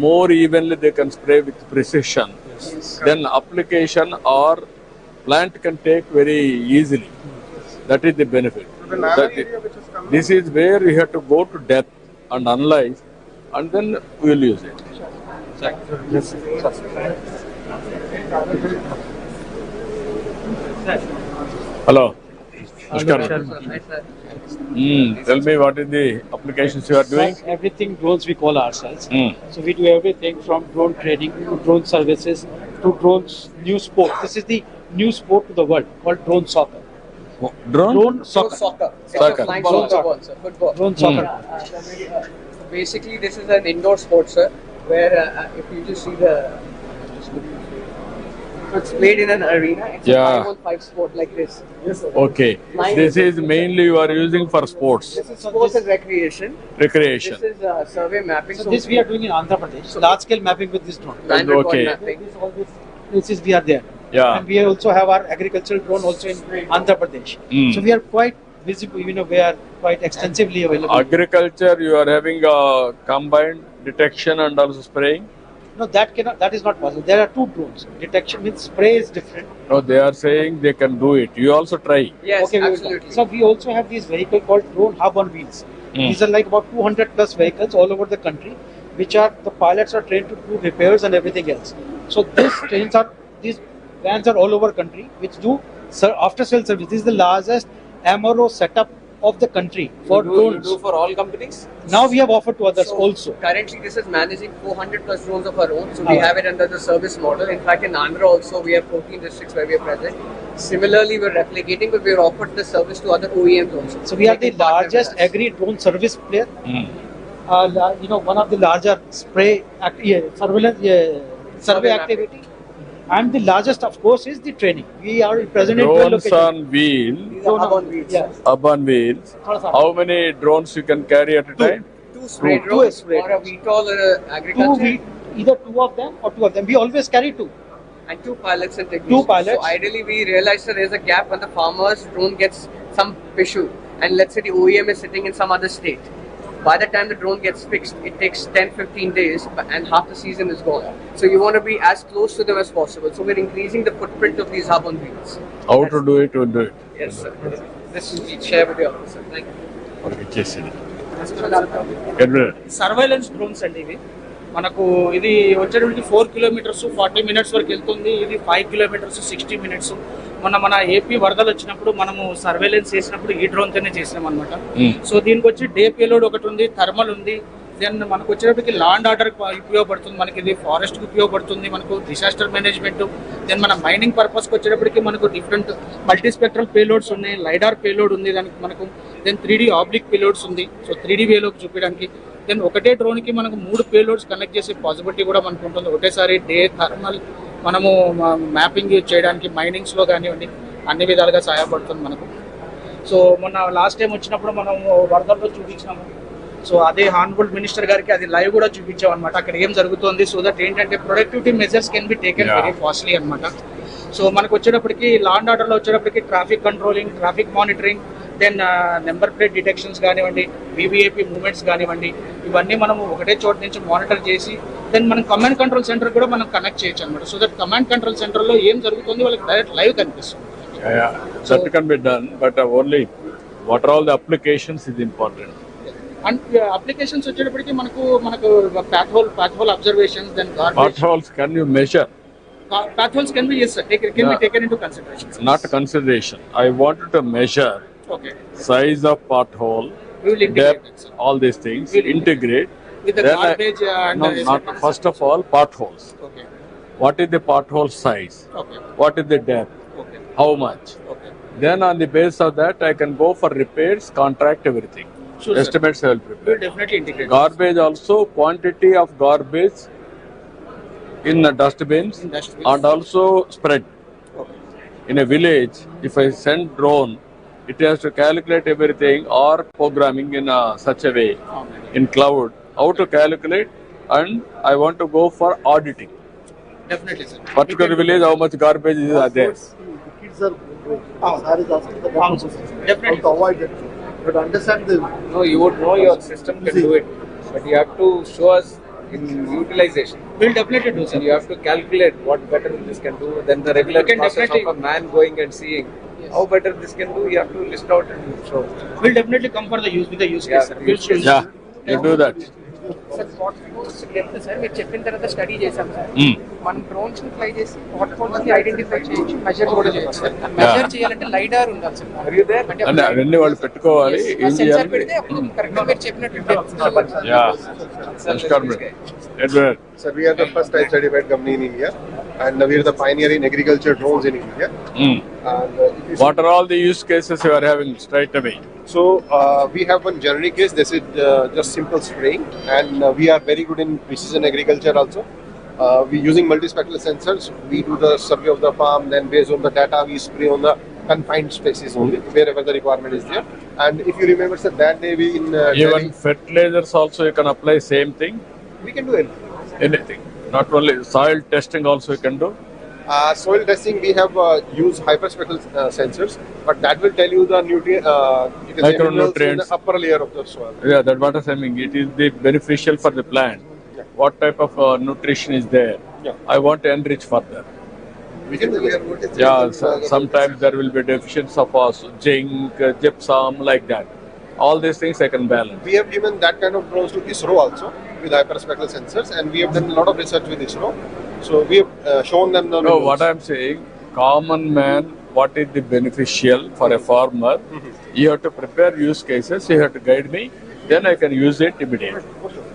more evenly they can spray with precision. Yes. Then application or plant can take very easily. That is the benefit. This is where you have to go to depth and analyze, and then we will use it. Hello. Namaskaram. Tell me what is the applications you are doing? Everything drones we call ourselves. So we do everything from drone training to drone services to drones new sport. This is the new sport to the world called drone soccer. Drone soccer. Soccer. Flying football, sir. Football. Drone soccer. So basically, this is an indoor sport, sir, where if you just see the, so it's played in an arena. It's a 5-on-5 sport like this. Yes, sir. Okay. This is mainly you are using for sports. This is sports and recreation. Recreation. This is survey mapping. So this we are doing in Andhra Pradesh. So large scale mapping with this drone. Okay. All these places we are there. Yeah. And we also have our agricultural drone also in Andhra Pradesh. So we are quite visible, we are quite extensively available. Agriculture, you are having a combined detection and also spraying? No, that is not possible. There are two drones. Detection means spray is different. No, they are saying they can do it. You also try. Yes, okay, absolutely. So we also have these vehicles called drone hub on wheels. These are like about 200 plus vehicles all over the country, which are, the pilots are trained to do repairs and everything else. So these vans are all over country, which do after sale service. This is the largest MRO setup of the country for drones. You do for all companies? Now we have offered to others also. Currently this is managing 400 plus drones of our own. So we have it under the service model. In fact, in Andhra also we have 14 districts where we are present. Similarly, we're replicating, but we're offered the service to other OEMs also. So we are the largest agri drone service player. One of the larger survey activity. And the largest, of course, is the training. We are present in 12 locations. Drones on wheels. Yes. Up on wheels. How many drones you can carry at a time? Two spray drones or a VTOL or agriculture. Either two of them or two of them. We always carry two. And two pilots and technicians. Two pilots. So ideally we realize that there is a gap when the farmer's drone gets some issue. and let's say the OEM is sitting in some other state. By the time the drone gets fixed, it takes 10-15 days and half the season is gone. So you want to be as close to them as possible. So we're increasing the footprint of these hub on wheels. How to do it, we'll do it. Yes, sir. This we share with the officer. Thank you. Okay, చేసేది. Get rid of it. Surveillance drones అండి ఇవి మనకు ఇది వచ్చేటప్పటికి 4 kilometres 40 minutes వరకు వెళ్తుంది. ఇది 5 kilometres 60 minutes. మన ఏపీ వరదలు వచ్చినప్పుడు మనము సర్వేలెన్స్ చేసినప్పుడు ఈ డ్రోన్ తోనే చేసినాం అనమాట. సో దీనికి వచ్చి డే పేలోడ్ ఒకటి ఉంది, థర్మల్ ఉంది. దెన్ మనకు వచ్చేటప్పటికి లా అండ్ ఆర్డర్ ఉపయోగపడుతుంది, మనకి ఇది ఫారెస్ట్కి ఉపయోగపడుతుంది, మనకు డిసాస్టర్ మేనేజ్మెంట్. దెన్ మన మైనింగ్ పర్పస్కి వచ్చేటప్పటికి మనకు డిఫరెంట్ మల్టీస్పెక్ట్రల్ పేలోడ్స్ ఉన్నాయి, లైడార్ పేలోడ్ ఉంది దానికి మనకు. దెన్ 3D ఆబ్లిక్ పేలోడ్స్ ఉంది, సో 3D వేలోకి చూపించడానికి. దెన్ ఒకటే డ్రోన్కి మనకు 3 పేలోడ్స్ కనెక్ట్ చేసే పాసిబిలిటీ కూడా మనకు ఉంటుంది. ఒకటేసారి డే థర్మల్ మనము మ్యాపింగ్ చేయడానికి మైనింగ్స్లో కానివ్వండి అన్ని విధాలుగా సహాయపడుతుంది మనకు. సో మొన్న లాస్ట్ టైం వచ్చినప్పుడు మనం వరదల్లో చూపించినాము. సో అదే హానరబుల్ మినిస్టర్ గారికి అది లైవ్ కూడా చూపించాం అనమాట, అక్కడ ఏం జరుగుతుంది. సో దట్ ఏంటంటే productivity measures can be taken very fastly అనమాట. సో మనకు వచ్చేటప్పటికి లా అండ్ ఆర్డర్లో వచ్చేటప్పటికి traffic controlling, traffic monitoring, then number plate detections కానివ్వండి, వివిఐపి మూవ్మెంట్స్ కానివ్వండి, ఇవన్నీ మనం ఒకటే చోట నుంచి మానిటర్ చేసి దెన్ మనం కమాండ్ కంట్రోల్ సెంటర్ కూడా మనం కనెక్ట్ చేయొచ్చు అనమాట. సో దట్ కమాండ్ కంట్రోల్ సెంటర్లో ఏం జరుగుతుంది వాళ్ళకి డైరెక్ట్ లైవ్ కనిపిస్తుంది. That can be done, but only what are all the applications is important. And applications వచ్చేటప్పటికి మనకు path hole observations, then garbage. Potholes can you measure? Path holes can be, yes sir, can be taken into consideration. Not consideration. I wanted to measure size of pothole, depth, all these things, integrate. With the garbage not first of all potholes. Okay. What is the pothole size? Okay. What is the depth? Okay. How much? Okay. Then on the basis of that, I can go for repairs, contract everything. Sure, Estimates I will prepare. We'll definitely integrate. Garbage also, quantity of garbage in the dustbins, and also spread. Okay. In a village, if I send drone, it has to calculate everything or programming in such a way in cloud, how to calculate, and I want to go for auditing. Definitely, sir. Particular village, how much garbage is there. Kids are Sir is asking the questions. Definitely. How to avoid it. But understand the. No, you would know your system can do it, but you have to show us in utilization. We'll definitely do, sir. You have to calculate what better this can do than the regular process of a man going and seeing how better this can do. You have to list out and show. We'll definitely come for the use with the use case, sir. We'll show you. Yeah, you do that. Sir sir మీరు చెప్పిన తర్వాత study చేశాం sir. మనం drones ని fly చేసి what holes ని identify చేయొచ్చు, measure కూడా చేయొచ్చు సార్. మెజర్ చేయాలంటే లైడార్ ఉండాలి సార్. అంటే అవన్నీ వాళ్ళు పెట్టుకోవాలి. ఏం సెన్సార్ చేయాలి? పెడితే అప్పుడు కరెక్ట్ గా మీరు చెప్పినట్టు Sir, we are the first type certified company in India, and we are the pioneer in agriculture drones in India. And, what are all the use cases you are having straight away? So we have one generic case. This is just simple spraying, and we are very good in precision agriculture also. We using multispectral sensors. We do the survey of the farm. Then based on the data, we spray on the confined spaces only, wherever the requirement is there. And if you remember, sir, that day we in Even Delhi, fertilizers also you can apply same thing. we can do anything. Anything. Not only soil testing also you can do. Soil testing, we have used hyperspectral sensors, but that will tell you the nutrient, in the upper layer of the soil. Yeah, that's what I'm saying. It is the beneficial for the plant. What type of nutrition is there? I want to enrich further. We can do it. Sometimes there will be deficiency of zinc, gypsum, like that. All these things I can balance. We have given that kind of drones to ISRO also with hyperspectral sensors, and we have done a lot of research with ISRO. So we have shown them the. No, what I'm saying, common man, what is the beneficial for a farmer? You have to prepare use cases. You have to guide me. Then I can use it immediately.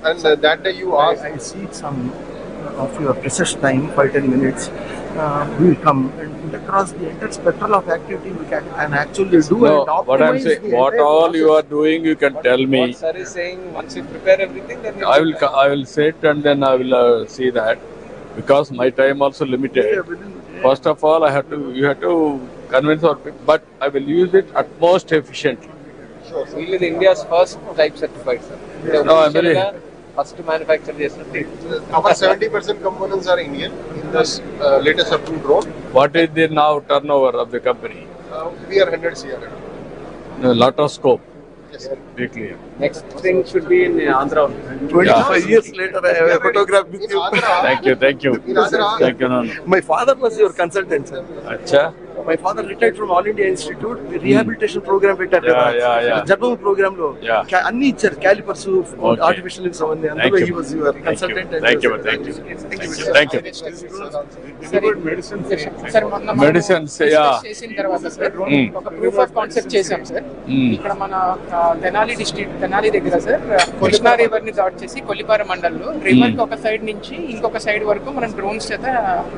And that day you asked. I see some of your precious time, 5-10 minutes. We will come and across the entire spectrum of activity we can and actually do No, and optimize what I'm saying, the what entire all process. you are doing, you can tell me. What sir is saying, once you prepare everything, then I will sit and then I will see that, because my time also limited. First of all, you have to convince our people, but I will use it at most efficiently. sure. So we are India's first type certified, sir. No, I'm very. First manufacturer చేసినట్టు. Our 70% components are Indian in this latest approved drone. What is the now turnover of the company? We are 100 CR. A lot of scope. Yes, sir. Be clear. Next thing should be in Andhra. 25 years later, I have a photograph with you. Thank you, thank you. Thank you, no. My father was your consultant, sir. Acha? My father retired from All India Institute. Rehabilitation program పెట్టారు కదా. జన్మభూమి programme లో అన్ని ఇచ్చారు, callipers, artificial limbs అవన్నీ. అందులో he was your consultant. Thank you. Sir మొన్న medicines చేసిన తర్వాత సార్ ఒక ప్రూఫ్ ఆఫ్ కాన్సెప్ట్ చేసాం సార్. ఇక్కడ మన తెనాలి డిస్ట్రిక్ట్, తెనాలి దగ్గర సార్ కృష్ణా రివర్ ని దాట్ చేసి కొల్లిపార మండలంలో రివర్ కి ఒక సైడ్ నుంచి ఇంకొక సైడ్ వరకు మనం డ్రోన్స్ చేత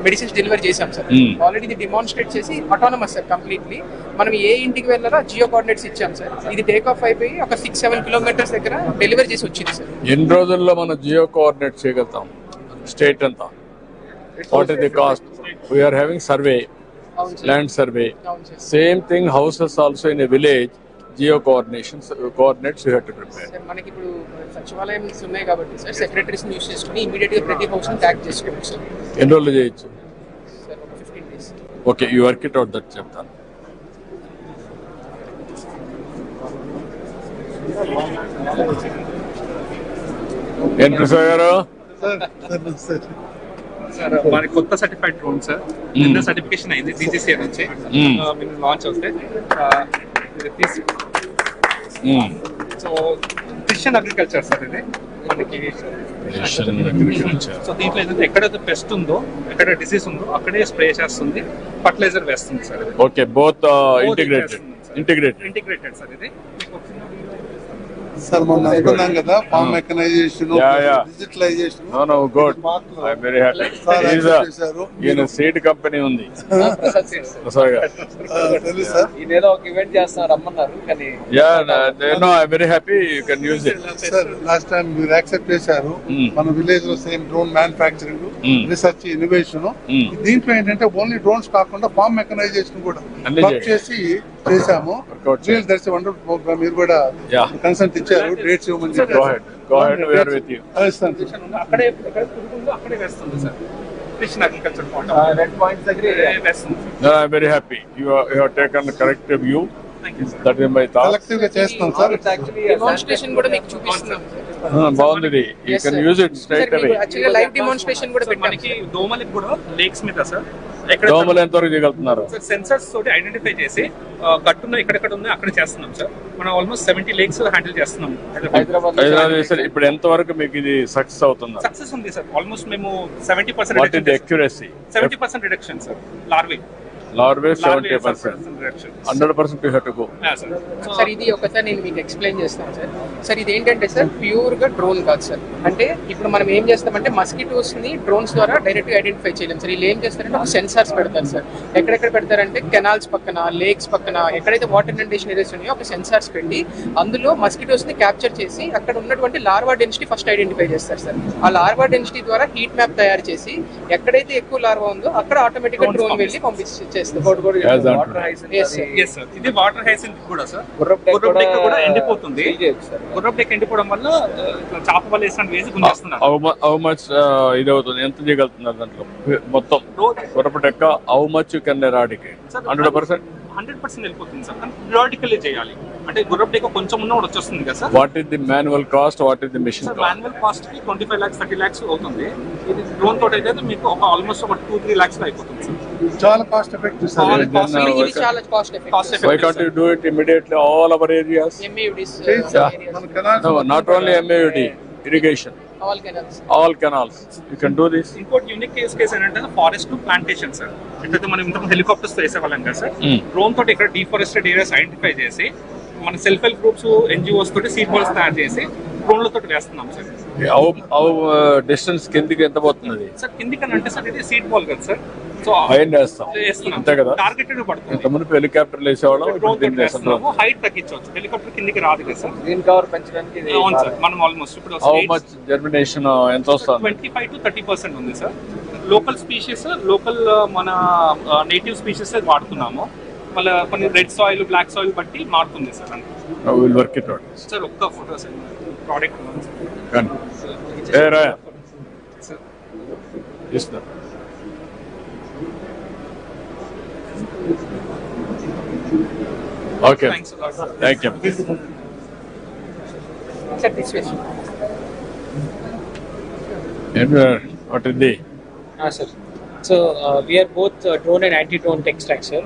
మెడిసిన్స్ డెలివరీ చేసాం సార్. ఆల్రెడీ ఇది డిమాన్స్ట్రేట్ చేసి ఆటోనమస్ సార్ కంప్లీట్లీ. మనం ఏ ఇంటికి వెళ్ళాలో జియో కోఆర్డినేట్స్ ఇచ్చాం సార్. ఇది టేక్ ఆఫ్ అయిపోయి ఒక 6-7 కిలోమీటర్స్ దగ్గర డెలివరీ చేసి వచ్చింది సార్. ఎన్ని రోజుల్లో మనం జియో కోఆర్డినేట్ చేయగలుగుతాం స్టేట్ అంతా? What is the cost? We are having survey, land survey. Same thing houses also in a village. Geo coordinates you have to prepare. మనకి ఇప్పుడు సచివాలయం ఉన్నాయి కాబట్టి సార్ సెక్రటరీస్ యూస్ చేసుకుని ఇమీడియట్ గా ప్రతి హౌస్ ని ట్యాగ్ చేసుకోవచ్చు సార్. ఎన్ని రోజులు చేయొచ్చు? సార్ ఒక 15 days. Okay, you work it out, that చెప్తాను. ఏం ప్రసాద్ గారు? సార్ మన కొత్త సర్టిఫైడ్ డ్రోన్ సార్, నిన్న సర్టిఫికేషన్ అయింది DGCA నుంచి. మీరు లాంచ్ అవుతే సో ప్రిసిషన్ అగ్రికల్చర్ సార్ ఇది మనకి. సో దీంట్లో ఏదైతే ఎక్కడైతే పెస్ట్ ఉందో, ఎక్కడ డిసీజ్ ఉందో అక్కడే స్ప్రే చేస్తుంది, ఫర్టిలైజర్ వేస్తుంది sir. Okay, both integrated sir ఇది. సార్ మొన్న అనుకున్నాం కదా, farm mechanization, digitalization. No good, I am very happy. ఈయన సీడ్ కంపెనీ ఉంది ప్రసాద్ గారు. తెలుసు సార్, ఈయన ఒక ఈవెంట్ చేస్తున్నారు రమ్మన్నారు కానీ. Yeah no, I am very happy, you can use it. Sir last time మీరు యాక్సెప్ట్ చేశారు మన విలేజ్ లో same drone manufacturing, research, innovation. దీంట్లో ఏంటంటే ఓన్లీ డ్రోన్స్ కాకుండా ఫార్మ్ మెకనైజేషన్ కూడా చేసి చేశాము. That's a wonderful programme. మీరు కూడా కన్సెంట్ ఇచ్చారు, డేట్స్ ఇవ్వమని చెప్పారు. అక్కడే అక్కడే వేస్తుంది sir precision agriculture. Red points దగ్గర వేస్తుంది. I am very happy, you have taken the correct view. That is my thought. Collective గా చేస్తాం సార్. డెమోన్స్ట్రేషన్ కూడా మీకు చూపిస్తున్నాం. బాగుంది, you can use it straight away. Actually live demonstration కూడా పెట్టాం. మనకి దోమలకి కూడా లేక్స్ మీద సార్ దోమలు ఎంతవరకు చేయగలుగుతున్నారు? సెన్సర్స్ తోటి ఐడెంటిఫై చేసి గట్టున్న ఎక్కడెక్కడ ఉన్నాయో అక్కడ చేస్తున్నాం సార్. మనం ఆల్మోస్ట్ 70 లేక్స్ హ్యాండిల్ చేస్తున్నాం హైదరాబాద్. ఇప్పుడు ఎంత వరకు మీకు ఇది సక్సెస్ అవుతుందా? సక్సెస్ ఉంది సార్. ఆల్మోస్ట్ మేము 70% what is the accuracy? 70% reduction sir. Larvae 70%. 100% you have to go. Sir ఇది ఒకసారి నేను మీకు ఎక్స్ప్లెయిన్ చేస్తాను సార్. సార్ ఇది ఏంటంటే సార్ ప్యూర్ గా డ్రోన్ కాదు సార్. అంటే ఇప్పుడు మనం ఏం చేస్తామంటే మస్కిటోస్ ని డ్రోన్స్ ద్వారా డైరెక్ట్ గా ఐడెంటిఫై చేయలేం సార్. వీళ్ళు ఏం చేస్తారంటే ఒక సెన్సార్స్ పెడతారు సార్. ఎక్కడెక్కడ పెడతారంటే కెనాల్స్ పక్కన, లేక్స్ పక్కన, ఎక్కడైతే వాటర్ ఇండేషన్ ఏరియాస్ ఉన్నాయో ఒక సెన్సార్స్ పెట్టి అందులో మస్కిటోస్ ని క్యాప్చర్ చేసి అక్కడ ఉన్నటువంటి లార్వా డెన్సిటీ ఫస్ట్ ఐడెంటిఫై చేస్తారు సార్. ఆ లార్వా డెన్సిటీ ద్వారా హీట్ మ్యాప్ తయారు చేసి ఎక్కడైతే ఎక్కువ లార్వా ఉందో అక్కడ ఆటోమేటిక్ గా డ్రోన్ వెళ్ళి పంపించేస్తారు. ఇది వాటర్ హైసింత్ కూడా సార్. గుర్రపు డెక్క కూడా ఎండిపోతుంది. గుర్రపు డెక్క ఎండిపోవడం వల్ల చాప వల్ల వేసి గుంజేస్తున్నారు. హౌ మచ్ ఇది అవుతుంది, ఎంత చేయగలుగుతున్నారు దాంట్లో మొత్తం గుర్రపు డెక్క? How much you can eradicate? 100% వెళ్ళిపోతుంది సార్. కానీ పిరియాడికల్లీ చేయాలి. అంటే గుర్రపు డెక్క కొంచెం ఉన్న వచ్చేస్తుంది కదా sir. What is the manual cost, what is the machine cost? Manual cost కి 25 lakhs 30 lakhs అవుతుంది. ఇది డ్రోన్ తోటి అయితే మీకు ఒక ఆల్మోస్ట్ ఒక 2-3 lakhs లో అయిపోతుంది సార్. చాలా కాస్ట్ ఎఫెక్టివ్ సార్. చాలా cost effective. Why can't you do it immediately all our areas? MAUDs no, not only MAUD, irrigation, all canals you can do this. ఇంకోటి యూనిక్ కేస్ ఏంటంటే forest to plantation sir. అంటే మనం ఇంత helicopters తో వేసేవాళ్ళం కదా sir. Drone తోటి ఇక్కడ డిఫారెస్టెడ్ areas identify చేసి మన సెల్ఫ్ హెల్ప్ గ్రూప్స్, NGOs తోటి సీడ్ బాల్స్ తయారు చేసి డ్రోన్ల తోటి వేస్తున్నాం సార్. డిస్టెన్స్ కిందికి ఎంత పోతుంది సార్? కిందికి అంటే సార్ ఇది సీడ్ బాల్ కదా సార్. సో అంతే కదా, టార్గెటెడ్ పడుతుంది. ఇంతకుముందు హెలికాప్టర్లు వేసేవాళ్ళం, హైట్ తగ్గించవచ్చు. హెలికాప్టర్ కిందికి రాదు కదా సార్. గ్రీన్ కవర్ పెంచడానికి అవును సార్. మనం ఆల్మోస్ట్ ఇప్పుడు హౌ మచ్ జర్మినేషన్ ఎంత వస్తుంది? 25 to 30% ఉంది సార్. లోకల్ స్పీషీస్, లోకల్ మన నేటివ్ స్పీషీస్ వాడుతున్నాము. మళ్ళీ కొన్ని రెడ్ సాయిల్, బ్లాక్ సాయిల్ బట్టి మారుతుంది sir. Will work it out sir. ఒక్క photo sir product sir. Okay. Thanks a lot. Thank you. Sir, this way. What is the? Sir. So we are both drone and anti-drone tech stack, sir.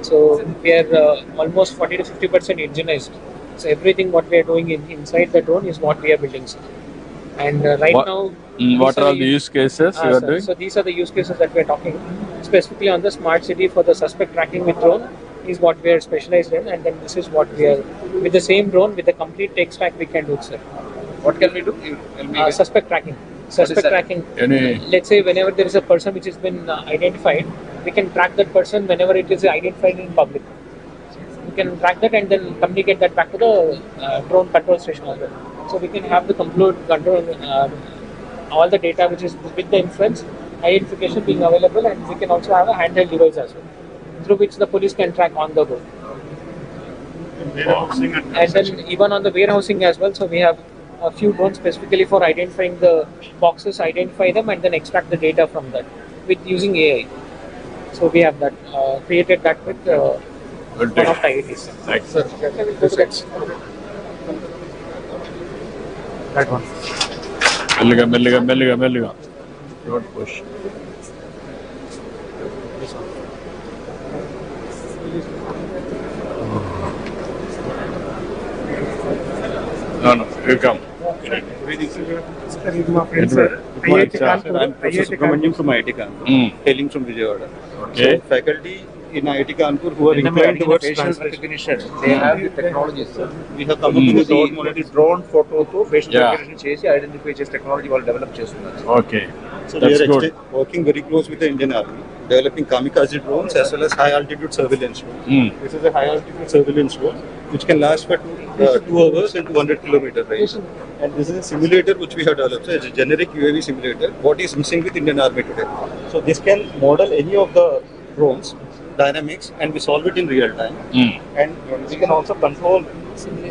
So we are almost 40 to 50% indigenized. So everything what we are doing inside the drone is what we are building, sir. And right now, what are all the use cases you are doing? So these are the use cases that we are talking specifically on the smart city for the suspect tracking with drone is what we are specialized in, and then this is what we are with the same drone with the complete tech stack we can do, sir. What can we do? Suspect tracking. Suspect tracking. Let's say whenever there is a person which has been identified, we can track that person whenever it is identified in public. We can track that and then communicate that back to the drone control station as well. So we can have the complete control, all the data which is with the inference, identification being available, and we can also have a handheld device as well, through which the police can track on the go. And then even on the warehousing as well, so we have a few drones specifically for identifying the boxes, identify them, and then extract the data from that with using AI. So we have that created that with one of the IITs. Thanks. That one. Melliga. Don't push. No, you come. Sir, this is my friend, sir. I'm Professor Subramaniam from IIT Kanpur, hailing from Vijayawada. Okay. So, faculty in IIT Kanpur who are inclined towards facial recognition, they have the technologies. We have come up with the drone photo to facial Yeah. recognition చేసి identify చేసే technology వాళ్ళు develop చేస్తున్నారు. Okay. So That's we are good. working very close with the Indian Army, developing kamikaze drones as well as high altitude surveillance drones. This is a high altitude surveillance drone which can last for 2 hours and 200 kilometer range. And this is a simulator which we have developed. So it's a generic UAV simulator. What is missing with Indian Army today? So this can model any of the drones dynamics and we solve it in real time. And we can also control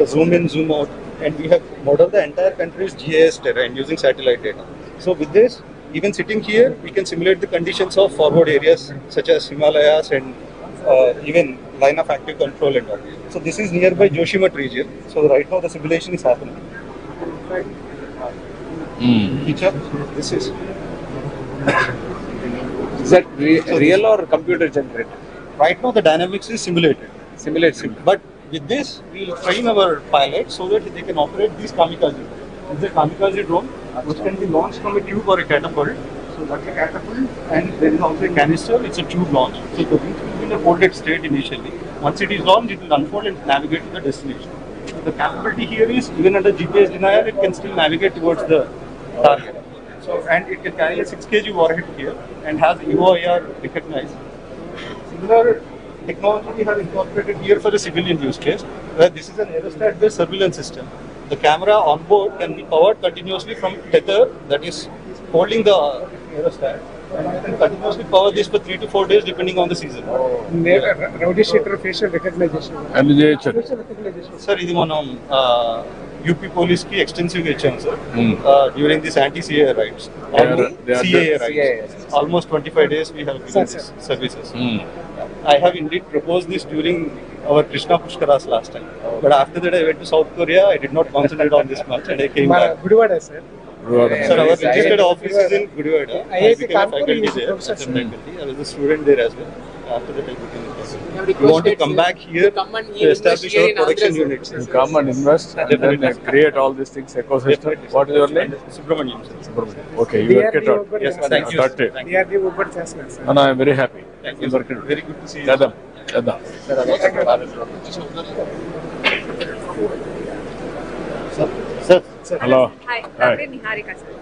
the zoom in, zoom out, and we have modeled the entire country's GIS terrain using satellite data. So with this, even sitting here, we can simulate the conditions of forward areas such as Himalayas and even line of active control and all. So this is nearby Joshimath region. So right now the simulation is happening. This is. Is that real or computer generated? Right now the dynamics is simulated. But with this, we will train our pilots so that they can operate these kamikaze. It's a kamikaze drone which can be launched from a tube or a catapult. So that's a catapult, and there is also a canister. It's a tube launch. So the wings will be in a folded state initially. Once it is launched, it will unfold and navigate to the destination. So the capability here is even under GPS denial, it can still navigate towards the target. So and it can carry a 6 kg warhead here and has EOIR recognized. Similar technology we have incorporated here for a civilian use case, where this is an aerostat-based surveillance system. The camera on board can be powered continuously from tether that is holding the aerostat, and you can continuously power this for 3 to 4 days depending on the season. Rowdy sheeter facial recognition. Sir, ఇది మనం UP police ki extensive ఇచ్చాం sir during this anti-CAA raids. CAA raids. Almost 25 days we have given these services. I have indeed proposed this during our Krishna Pushkaras last time. But after that I went to South Korea, I did not concentrate on this much and I came back. Gudivada, sir. Sir, our registered office is in Gudivada. I became a faculty there as a faculty. I was a student there as well. After that I became a faculty. We want to come back here to establish our production units. You come and invest and then create all these things, ecosystem. What is your name? Subramaniam, sir. Okay, you work it out. Yes, thank you. And I am very happy. Thank you. Very good to see you. Chadam. Hello. Hi, నా పేరు Niharika sir.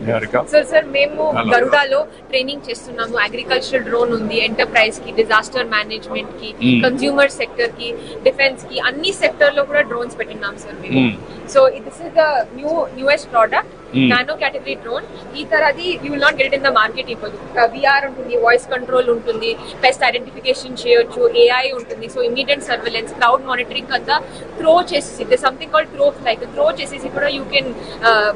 Niharika. Sir మేము గరుడాలో training చేస్తున్నాము. Agricultural drone ఉంది, enterprise కి, disaster management కి, consumer sector కి, defence కి, అన్ని సెక్టర్ లో కూడా డ్రోన్స్ పెట్టినాం సార్ మేము. So this is the newest product nano category drone ఈ తరది you will not get in the market ఇప్పుడు విఆర్ ఉంటుంది, వాయిస్ కంట్రోల్ ఉంటుంది, పెస్ట్ ఐడెంటిఫికేషన్ చేయొచ్చు, ఏఐ ఉంటుంది. So immediate surveillance, crowd monitoring అంతా త్రో చేసేసి సంథింగ్ కాల్డ్ త్రో చేసేసి కూడా you can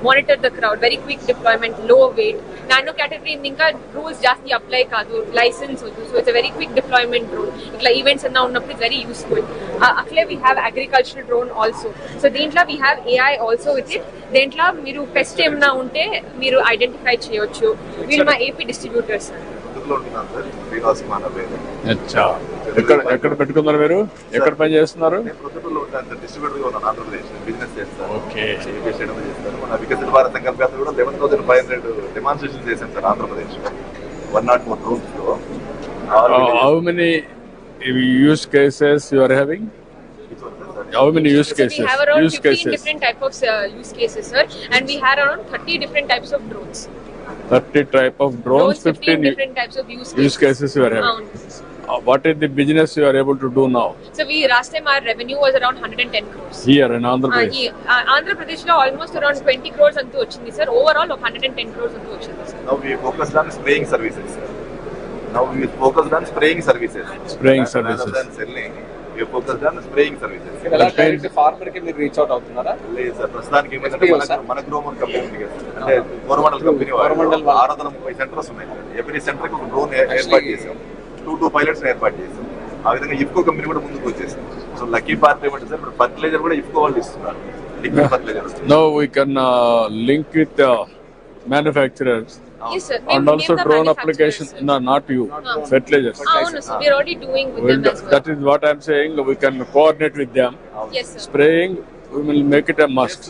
monitor the crowd. Very quick deployment, low weight. Nano category ఇంకా రూల్స్ జాస్తి అప్లై కాదు, లైసెన్స్ వద్దు. So it's very quick deployment drone. ఇట్లా ఈవెంట్స్ అన్నా ఉన్నప్పుడు ఇట్స్ వెరీ యూస్ఫుల్. అట్లే we have agricultural drone also. So దీంట్లో we have AI also with it. దేంట్లో మీరు పెస్ట్ ఏమన్నా ఉంటే మీరు ఐడెంటిఫై చేయొచ్చు. వీళ్ళు మా ఏపీ డిస్ట్రిబ్యూటర్స్. ఎక్కడ పెట్టుకున్నారు మీరు? ఎక్కడ పని చేస్తున్నారు? ఓకే. వికసిత భారత్ సంకల్ప కూడా 11,500 డెమాన్స్ట్రేషన్ చేశాం సార్ ఆంధ్రప్రదేశ్ 104 rooms లో. How many use cases you are having? How many use cases? We have around 15 different types of use cases, sir, and we have around 30 different types of drones. 30 type of drones, 15 different types of use cases you are having. What is the business you are able to do now? So last time our revenue was around 110 crores. Here in Andhra Pradesh? Andhra Pradesh lo almost around 20 crores antu vachindi, sir. Overall 110 crores antu vachindi, sir. Now we focused on spraying services, sir. Now we focused on spraying services. Spraying services. Rather than selling, we focused on spraying services. Farmer కి మీరు reach out అవుతున్నారా? లేదు sir, ప్రస్తుతానికి ఏమంటే మన గ్రోమర్ company ఉంది కదా, అంటే కోరమండల్ కంపెనీ 630 సెంటర్స్ ఉన్నాయి. ఎవ్రీ సెంటర్ కి ఒక డ్రోన్ ఏర్పాటు చేసాం, 2 పైలట్స్ ఏర్పాటు చేసాం. ఆ విధంగా ఇఫ్కో కంపెనీ కూడా ముందుకు వచ్చేసింది. సో లక్కీ పార్ట్ ఏమంటే సార్, ఇప్పుడు ఫర్టిలైజర్ కూడా ఇఫ్కో వాళ్ళు ఇస్తున్నారు, liquid fertilizer. Now we can link with manufacturers. Yes, sir. And also drone application. No, not you. Fertilizers. No, sir. We are already doing with them as well. That is what I am saying. We can coordinate with them. Yes, sir. Spraying, we will make it a must.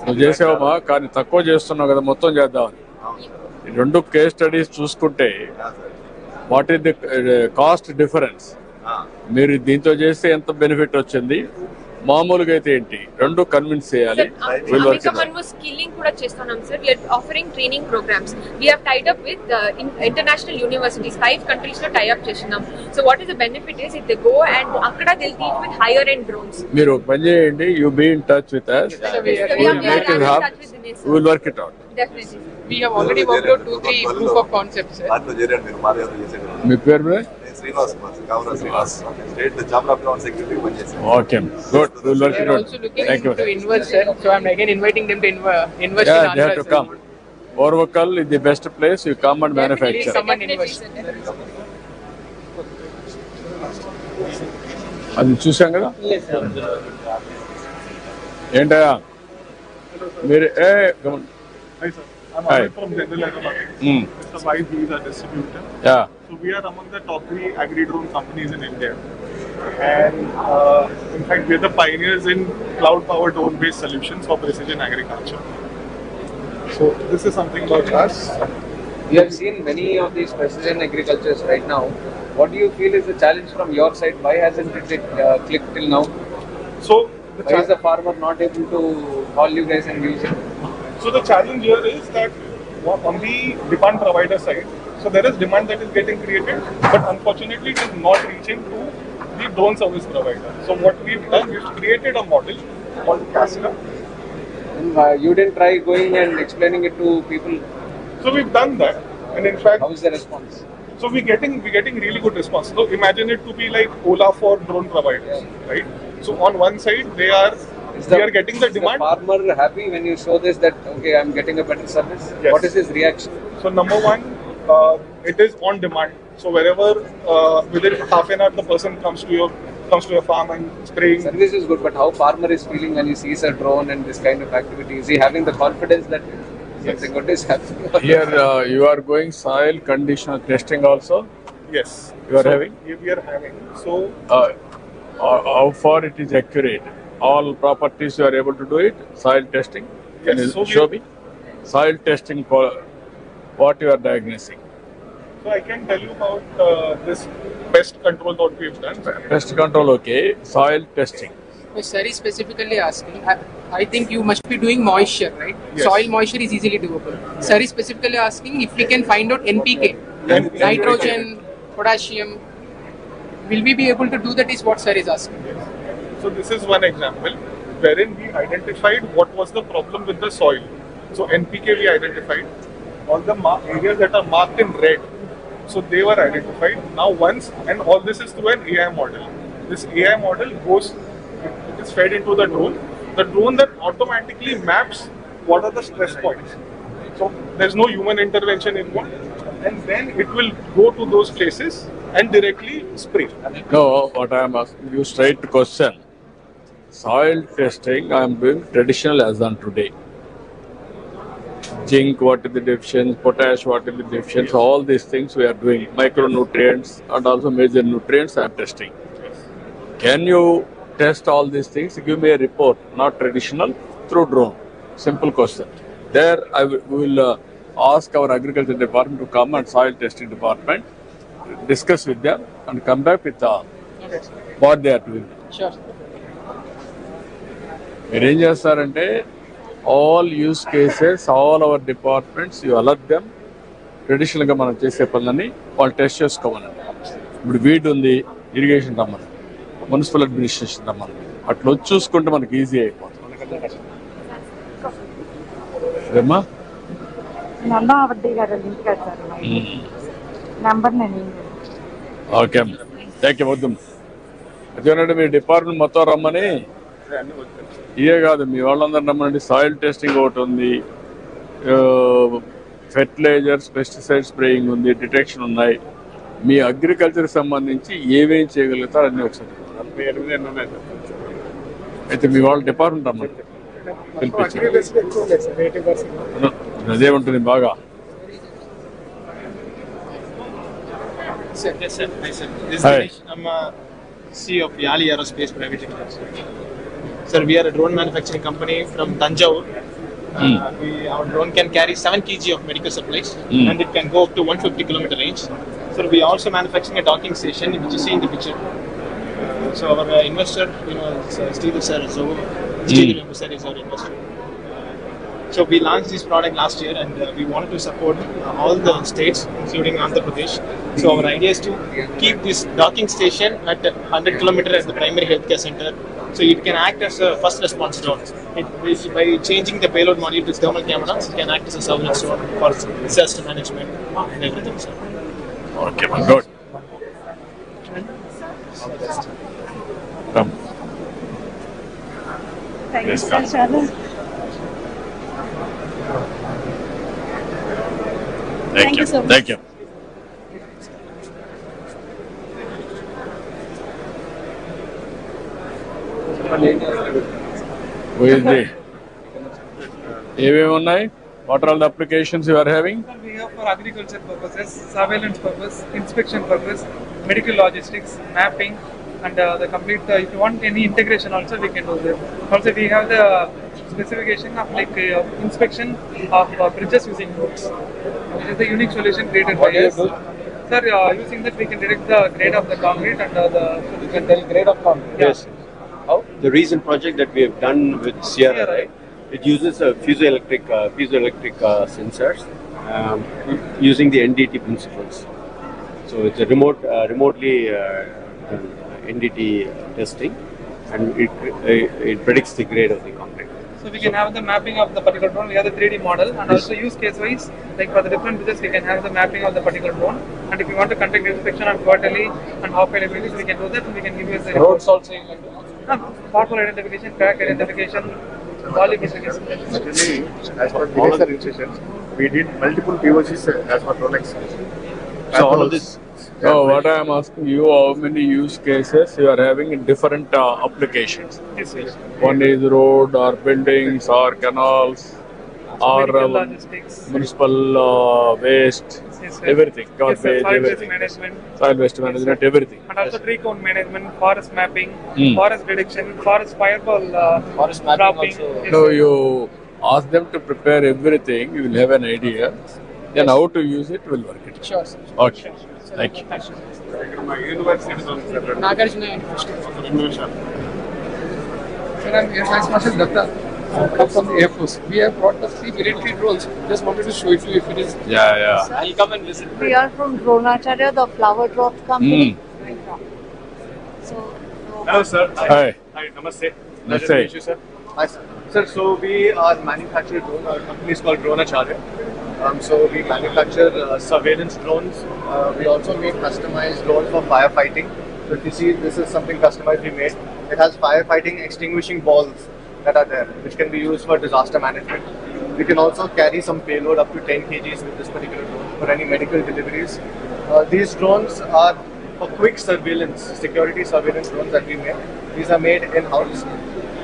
నువ్వు చేసావమ్మా, కానీ తక్కువ చేస్తున్నావు కదా, మొత్తం చేద్దామని. ఈ 2 case studies చూసుకుంటే what is the cost difference, మీరు దీంతో చేస్తే ఎంత బెనిఫిట్ వచ్చింది, మామూలుగా అయితే ఏంటి, 2 కన్విన్స్ చేయాలి. స్కిల్లింగ్ కూడా చేస్తున్నాం sir, offering training programmes. We have tied up with international universities, 5 countries లో టై అప్ చేస్తున్నాం. So what is the benefit is if they go and అక్కడ they will teach with higher end drones. మీరు పని చేయండి, you be in touch with us, we will work it out. Definitely. We have already worked out 2-3 proof of concepts, sir. మీ పేరు మీద? Okay, good. We will work it out. Also looking to invest, sir. So I'm again inviting them to invest in Andhra. They have to come. Orvakal is the best place. You come and manufacture. Come and invest. అది చూసాం కదా. ఏంటయ్యా మీరు Hi sir, I'm Amit from General Aeronautics. It's a wide visa distributor. Yeah. So we are among the top 3 agri-drone companies in India. And in fact, we are the pioneers in cloud-powered drone-based solutions for precision agriculture. So this is something about us. We have seen many of these precision agricultures right now. What do you feel is the challenge from your side? Why hasn't it clicked till now? So why is the farmer not able to call you guys and use it? So the challenge here is that on the demand provider side, so there is demand that is getting created, but unfortunately it is not reaching to the drone service provider. So what we've done, we've created a model called Casca. You didn't try going and explaining it to people? So we've done that, and in fact, how is the response? So we're getting really good response. So imagine it to be like Ola for drone providers, right? So on one side we are getting the demand. Is the farmer happy when you show this that okay, I'm getting a better service? Yes. What is his reaction? So number one, it is on demand. So wherever within half an hour the person comes to your farm and spraying. Service is good, but how farmer is feeling when he sees a drone and this kind of activity? Is he having the confidence that something good is happening? Here you are going soil condition testing also? Yes. You are having? We are having. So how far it is accurate? All properties you are able to do it? Soil testing? Can Yes, you show me? Soil testing, what you are diagnosing? So I can tell you about this pest control that we've done. Pest control, okay. Soil testing. Sir is specifically asking, I think you must be doing moisture, right? Yes. Soil moisture is easily doable. Sir is specifically asking if we can find out NPK, nitrogen, potassium. Will we be able to do that is what sir is asking. Yes. So this is one example wherein we identified what was the problem with the soil. So NPK we identified. All the areas that are marked in red, so they were identified. Now and all this is through an AI model. This AI model it is fed into the drone. The drone then automatically maps what are the stress points. So there's no human intervention involved, and then it will go to those places and directly spray. No, what I am asking you straight question. Soil testing I am doing traditional as on today. Zinc, what is the deficiency, potash, what is the deficiency, all these things we are doing. Micronutrients and also major nutrients I am testing. Can you test all these things? Give me a report, not traditional, through drone. Simple question. There I will ask our agriculture department to come and soil testing department, discuss with them and come back with what they are doing. Sure. Arrange చేస్తారంటే all use cases, all our departments, you alert them. Traditional గా మనం చేసే పనులని వాళ్ళు test చేసుకోమనండి. ఇప్పుడు weed ఉంది, irrigation రమ్మని, municipal administration రమ్మని, అట్లా వచ్చి చూసుకుంటే మనకి ఈజీ అయిపోతుంది. ఏమ్మా? ఓకే అమ్మా, థ్యాంక్ యూ. వద్దు అదేనంటే మీ డిపార్ట్మెంట్ మొత్తం రమ్మని. ఇదే కాదు, మీ వాళ్ళందరూ రమ్మనండి. సాయిల్ టెస్టింగ్ ఒకటి ఉంది, ఫెర్టిలైజర్స్, పెస్టిసైడ్ స్ప్రేయింగ్ ఉంది, డిటెక్షన్ ఉన్నాయి. మీ అగ్రికల్చర్ సంబంధించి ఏమేం చేయగలుగుతారు అన్నీ ఒకసారి అయితే మీ వాళ్ళ డిపార్ట్మెంట్ రమ్మని పిలిపించారు. అదే ఉంటుంది బాగా. Yes, sir. Hi, sir. This is Ganesh. I'm CEO of Yali Aerospace Private Limited. Sir, we are a drone manufacturing company from Tanjore. Our drone can carry 7 kg of medical supplies and it can go up to 150 km range. So we are also manufacturing a docking station, which you see in the picture. So our investor, Steve sir, so Vijayadashmi sir is our investor. So we launched this product last year and we wanted to support all the states, including Andhra Pradesh. So our idea is to keep this docking station at 100 km at the primary healthcare center. So it can act as a first response drone. By changing the payload module to thermal cameras, it can act as a surveillance drone for disaster management and everything. Sir. Okay, good. Come. Thank you, sir. Thank you so much. Thank you. Who is the? ఏమేమి ఉన్నాయి? What are all the applications you are having? We have for agriculture purposes, surveillance purpose, inspection purpose, medical logistics, mapping, and the complete. If you want any integration, also we can do that. Also, we have the specification of inspection of bridges using nodes. This is the unique solution created by us. Sir, using that we can detect the grade of the concrete and you can tell grade of concrete. Yeah. Yes. How? The recent project that we have done with Sierra, right? It uses piezoelectric sensors using the NDT principles. So it's a remotely NDT testing, and it predicts the grade of the concrete. So we can have the mapping of the particular drone. We have the 3D model, and also use case wise, like for the different bridges, we can have the mapping of the particular drone. And if you want to conduct inspection on quarterly and half-yearly basis, we can do that, and we can give you the roads also. pothole identification, crack identification, volume investigation. Actually, as per Vijay instructions, we did multiple POCs as per Rolex. So all of this. So what I am asking you, how many use cases you are having in different applications? Yes, yes. One is road or buildings or canals or municipal waste, Yes, everything, yes, garbage, soil waste everything. management. Soil waste management, everything. And also tree count management, forest mapping, forest detection, forest fireball forest dropping. So you ask them to prepare everything, you will have an idea. Then how to use it will work it. Sure, sir. Okay. Thank you. Nagarjuna University. Sir, I'm Air Vice Marshal Datta. I come from the Air Force. We have brought the 3 military drones. Just wanted to show it to you if it is. Yeah. I'll come and visit. We are from Dronacharya, the flower drop company. So, Hello, sir. Hi. Hi, namaste. Namaste. Pleasure to meet you, sir. Hi, sir. Sir, so we are manufacturing drone. Our company is called Dronacharya. So we manufacture surveillance drones. We also make customized drones for firefighting. So if you see, this is something customized we made. It has firefighting extinguishing balls that are there, which can be used for disaster management. We can also carry some payload up to 10 kgs with this particular drone for any medical deliveries. These drones are for quick surveillance, security surveillance drones that we make. These are made in-house.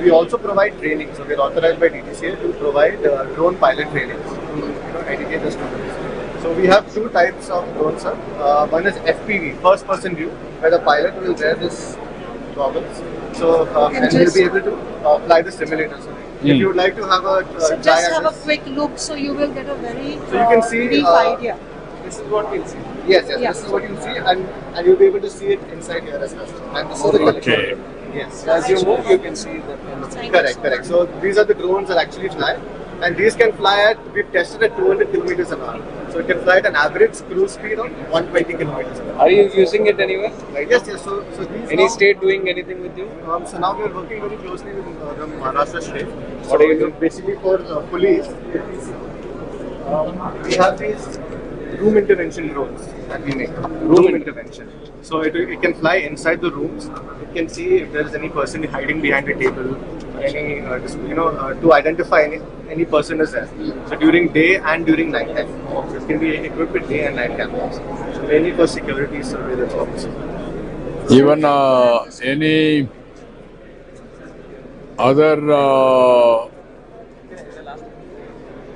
We also provide training. So we're authorized by DTCA to provide drone pilot trainings to educate the students. So we have two types of drones, sir. One is FPV, first person view, where the pilot will wear this goggles. So and he'll be able to fly the simulator. So if you would like to have a So just have a quick look, so you will get a very so you can see brief idea. This is what we'll see. Yes, this is what you'll see, and you'll be able to see it inside here as well. And this is the electronic. Yes, as you move, you can see that. Correct. So these are the drones that actually fly, and these can fly at, we've tested at 200 kilometers an hour. So it can fly at an average cruise speed of 120 kilometers an hour. Are you using it anywhere? Yes. So these Any now, state doing anything with you? So now we are working very closely with the Maharashtra state. What are you doing? Basically for police, we have these room intervention drones that we make. Room intervention. So it can fly inside the rooms. It can see if there is any person hiding behind a table, or any to identify any person is there. So during day and during night time. So it can be equipped with day and night cameras. So mainly for security surveillance purposes. Even any other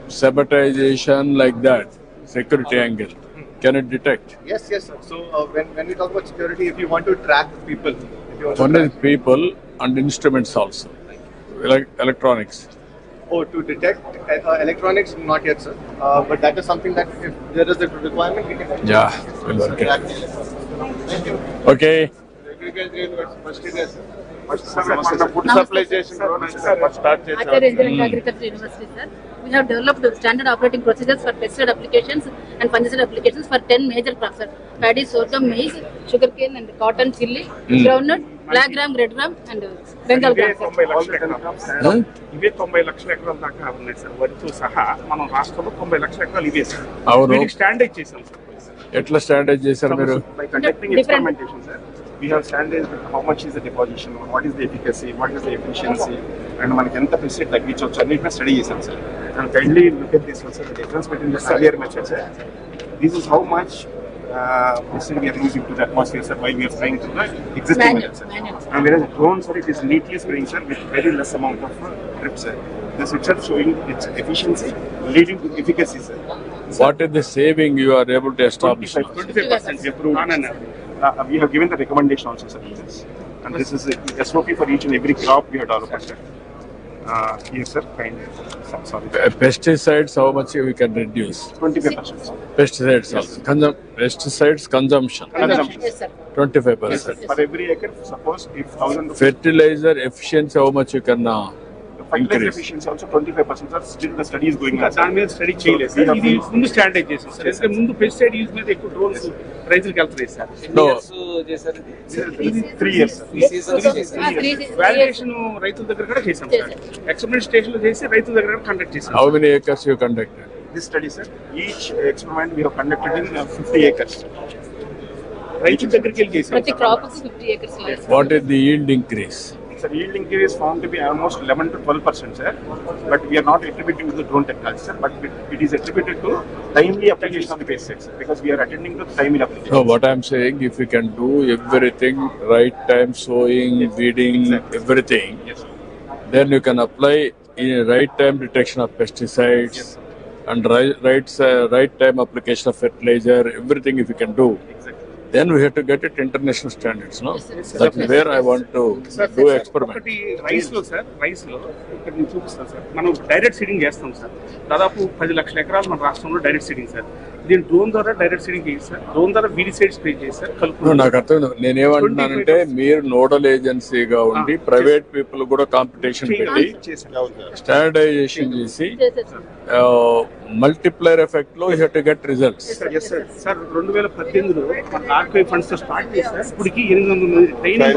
sabotagation like that, security angle, can it detect? Yes, sir. So when we talk about security, if you want to track people, One is people and instruments also, electronics. Oh, to detect electronics, not yet, sir. But that is something that if there is a requirement, we can. Yeah, will work it. Okay. Food supply చేసిన start చేశారు. Agriculture University, sir. We have developed standard operating procedures for pesticide applications and fungicide applications for 10 major crops, sir. Paddy, sorghum, maize, sugarcane, and cotton, chili, groundnut, black gram, red gram, and Bengal gram. ఇవే 90 లక్షల ఎకరాల దాకా ఉన్నాయి sir. వరితో సహా మనం రాష్ట్రంలో 90 లక్షల ఎకరాలు ఇవే సార్. వీటికి స్టాండర్డ్ చేసాం సార్. ఎట్లా స్టాండర్డ్ చేశారు మీరు? By conducting experimentation, sir. We have standards with how much is the deposition, what is the efficacy, what is the efficiency, and మనకి ఎంత పెస్టిసైడ్ తగ్గించవచ్చు అన్నిటిని స్టడీ చేశాం sir. And kindly look at this one, sir. The difference between the earlier method, sir. This is how much pesticide we are using to the atmosphere, sir, while we are spraying to the existing method, sir. And whereas drone, sir, it is neatly spraying, sir, with very less amount of drip, sir. This itself showing its efficiency, leading to efficacy, sir. What is the saving you are able to establish? 25% we have proved on and we have given the recommendation also, sir. And this is a SOP for each and every crop we have developed, sir. Yes, sir. Kindly. Sorry. Pesticides, how much we can reduce? 25%. Pesticides, pesticides consumption. Yes, sir. 25%. For every acre, suppose if 1,000 rupees. Fertilizer efficiency, how much you can Fertilizer increase? efficiency also 25%, sir. Still the study is going on. దాని మీద study చేయలేదు sir. ఇది ముందు standard చేసాం sir. ఎందుకంటే ముందు pesticide use మీద ఎక్కువ డ్రోన్స్ రైతులకు వెళ్తాయి సార్. No. 3 years. వాల్యుయేషన్ రైతుల దగ్గర కూడా చేసాం సార్. ఎక్స్పెరిమెంట్ స్టేషన్ లో చేసి రైతుల దగ్గర కండక్ట్ చేసాం. How many acres you conducted? This study, sir, each experiment we have conducted in 50 acres. రైతుల దగ్గరికి వెళ్ళి చేసాం. ప్రతి క్రాప్ 50 acres లో. What is the yield increase? Sir, yield increase is found to be almost 11 to 12%, sir. But we are not attributing to the drone technology, sir. But it is attributed to timely application of the pesticides, sir, because we are attending to timely application. No, what I'm saying, if you can do everything, right time sowing, weeding, everything, then you can apply in right time detection of pesticides and right time application of fertilizer, everything if you can do. Then we have to get it international standards, no? That's where I want to do experiment. Rice లో ఇక్కడ నేను చూపిస్తాను sir. మనం direct seeding చేస్తాం sir. దాదాపు 10 లక్షల ఎకరాలు మన రాష్ట్రంలో డైరెక్ట్ సీడింగ్ సార్. దీని డ్రోన్ ద్వారా డైరెక్ట్ సీడింగ్ చేసి సార్, డ్రోన్ ద్వారా వీడిసైడ్ స్ప్రే చేసి సార్ కలుపు. నాకు అర్థం, నేనేమంటున్నానంటే మీరు నోడల్ ఏజెన్సీగా ఉండి ప్రైవేట్ పీపుల్ కూడా కాంపిటీషన్ పెట్టి స్టాండర్డైజేషన్ చేసి మల్టిప్లైర్ ఎఫెక్ట్ లో you have to get results. Sir 2018లో మన ఆర్కైవ్ ఫండ్స్ తో స్టార్ట్ చేశారు. ఇప్పటికి 800 మంది ట్రైనింగ్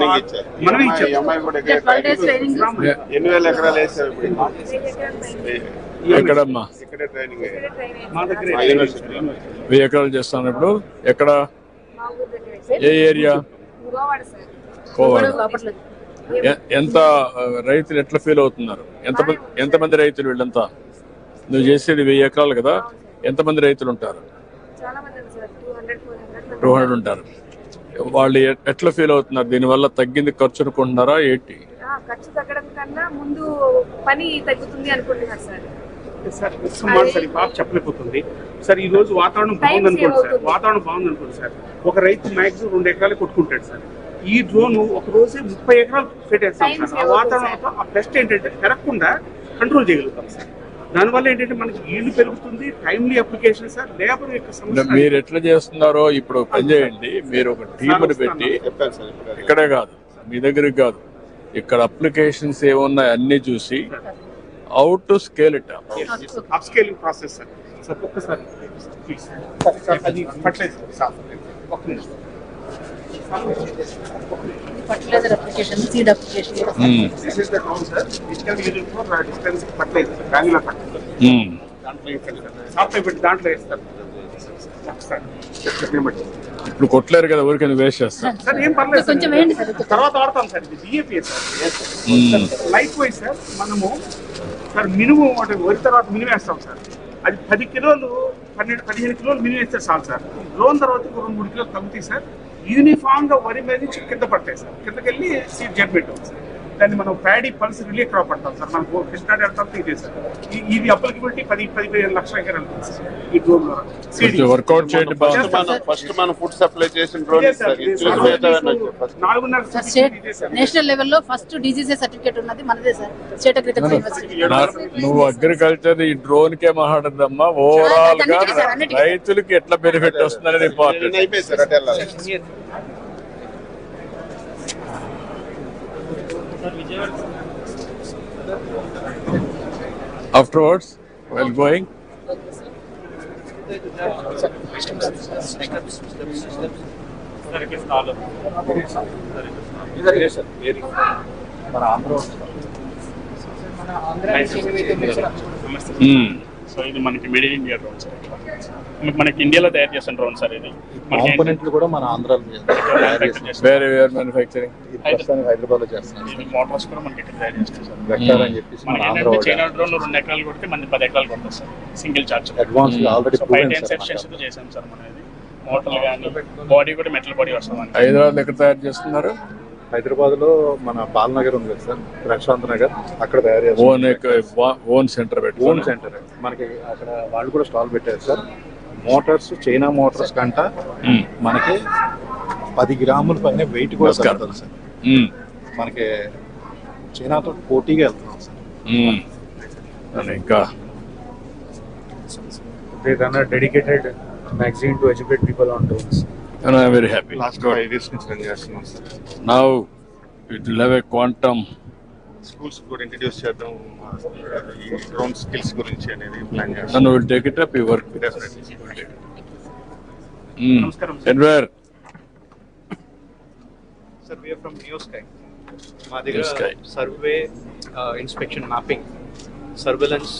మనమే ఇచ్చాం. 8,000 ఎకరాలు వేసారు. ఎక్కడమ్మా? మా దగ్గర 1000 ఎకరాలు చేస్తాను ఇప్పుడు. ఎక్కడ? ఏ ఏరియా? కోవాడ. ఎంత రైతులు ఎట్లా ఫీల్ అవుతున్నారు? ఎంతమంది రైతులు వీళ్ళంతా? నువ్వు చేసేది 1000 ఎకరాలు కదా, ఎంతమంది రైతులు ఉంటారు? 200 ఉంటారు. వాళ్ళు ఎట్లా ఫీల్ అవుతున్నారు? దీనివల్ల తగ్గింది ఖర్చు అనుకుంటున్నారా ఏంటి? ఖర్చు తగ్గడం కన్నా ముందు పని తగ్గుతుంది అనుకుంటున్నారు సార్. సార్ ఈ బాబు చెప్పలేకపోతుంది సార్. ఈ రోజు వాతావరణం బాగుంది అనుకోండి సార్, ఒక రైతు మాక్సిమం 2 ఎకరాలు కొట్టుకుంటాడు సార్. ఈ డ్రోన్ ఒక రోజే 30 ఎకరాలు పెట్టేస్తాం సార్. ఆ వాతావరణంతో ఆ పెస్ట్ ఏంటంటే పెరగకుండా కంట్రోల్ చేయగలుగుతాం సార్. దానివల్ల ఏంటంటే మనకి ఈల్డ్ పెరుగుతుంది, టైమ్లీ అప్లికేషన్ సార్. లేబర్ యొక్క సమస్య మీరు ఎట్లా చేస్తున్నారో ఇప్పుడు పని చేయండి. మీరు ఒక టీముని పెట్టి, ఇక్కడే కాదు మీ దగ్గరికి కాదు, ఇక్కడ అప్లికేషన్స్ ఏమున్నాయి అన్ని చూసి how to scale it up. Upscaling process, sir. Sir, ఒక్కసారి ప్లీజ్ సార్. అది ఫర్టిలైజర్ సార్. ఒక్క నిమిషం. fertilizer application, seed application. This is the drone, sir. It can be used for dispensing fertilizer, granular fertilizer. దాంట్లో వేస్తారు. ఇప్పుడు కొట్టలేరు కదా, ఊరికే waste చేస్తారు సార్. ఏం పర్లేదు, కొంచెం వేయండి సార్, తర్వాత వాడతాం సార్. ఇది DAP sir. Like wise sir, మనము సార్ మినిమం వరి తర్వాత మినిమం వేస్తాం సార్. అది 10 కిలోలు 15 కిలోలు మినిమం వేస్తే చాలు సార్. డ్రోన్ తర్వాత 2-3 కిలోలు తగ్గుతాయి సార్. యూనిఫామ్ గా వరి మీద నుంచి కింద పడతాయి సార్. కిందకెళ్ళి సీడ్ జడ్మెంట్ అవుతుంది సార్. దాన్ని మనం ప్యాడీ పల్స్ రిలే క్రాప్ అంటాం సార్. మనకు కృష్ణా డెల్టా ఇదే సార్. ఇది అప్లికబిలిటీ 10-15 లక్షల ఎకరాలు ఈ డ్రోన్ ద్వారా. వర్కౌట్ చేయండి. ఫస్ట్ మనం ఫుడ్ సప్లై చేసిన డ్రోన్ నేషనల్ లెవెల్లో ఫస్ట్ డిజిఎస్ సర్టిఫికేట్ ఉన్నది మనదే సార్, స్టేట్ అగ్రికల్చర్ యూనివర్సిటీ. నువ్వు అగ్రికల్చర్ ఈ డ్రోన్ కే మాట్లాడదమ్మా, ఓవరాల్ గా రైతులకి ఎట్లా బెనిఫిట్ వస్తుందనేది important. Afterwards, while going, so ఇది మనకి made in India drone sir. మనకి ఇండియాలో తయారు చేసిన డ్రోన్ సార్. ఇది కాంపోనెంట్లు కూడా మన ఆంధ్రాలో వేరే మ్యానుఫ్యాక్చరింగ్ హైదరాబాద్ లో చేస్తున్నాం. ఇది మోటార్స్ కూడా మనకి ఇక్కడ తయారు చేస్తాం సార్. వెక్టర్ అని చెప్పేసి మన ఆంధ్ర చైనా డ్రోన్ 2 ఎకరాలు కొడితే మన 10 ఎకరాలు కొడతాం sir, single charge. Advance already తో చేసాం సార్. మన ఇది మోటార్లు కానీ బాడీ కూడా మెటల్ బాడీ వస్తుంది. హైదరాబాద్ ఎక్కడ తయారు చేస్తున్నారు? హైదరాబాద్ లో మన బాలనగర్ ఉంది కదా సార్, ప్రశాంత్ నగర్, అక్కడ తయారు చేస్తారు. ఓన్ సెంటర్ మనకి అక్కడ వాళ్ళు కూడా స్టాల్ పెట్టారు సార్. మోటార్స్ చైనా మోటార్స్ కంట మనకి 10 గ్రాముల పైన వెయిట్ కూడా తగ్గుతుంది సార్. మనకి చైనాతో పోటీగా వెళ్తున్నాం సార్. ఇంకా dedicated magazine to educate people on drones. And I'm very happy. Last 5 years నుంచి రన్ చేస్తున్నాం sir. Now it will have a quantum. Schools కూడా ఇంట్రడ్యూస్ చేద్దాం ఈ డ్రోన్ స్కిల్స్ గురించి అనేది ప్లాన్ చేస్తాం. And we will take it up. We work with definitely. And where? Sir, we are from Neosky. మా దగ్గర survey, inspection, mapping, surveillance,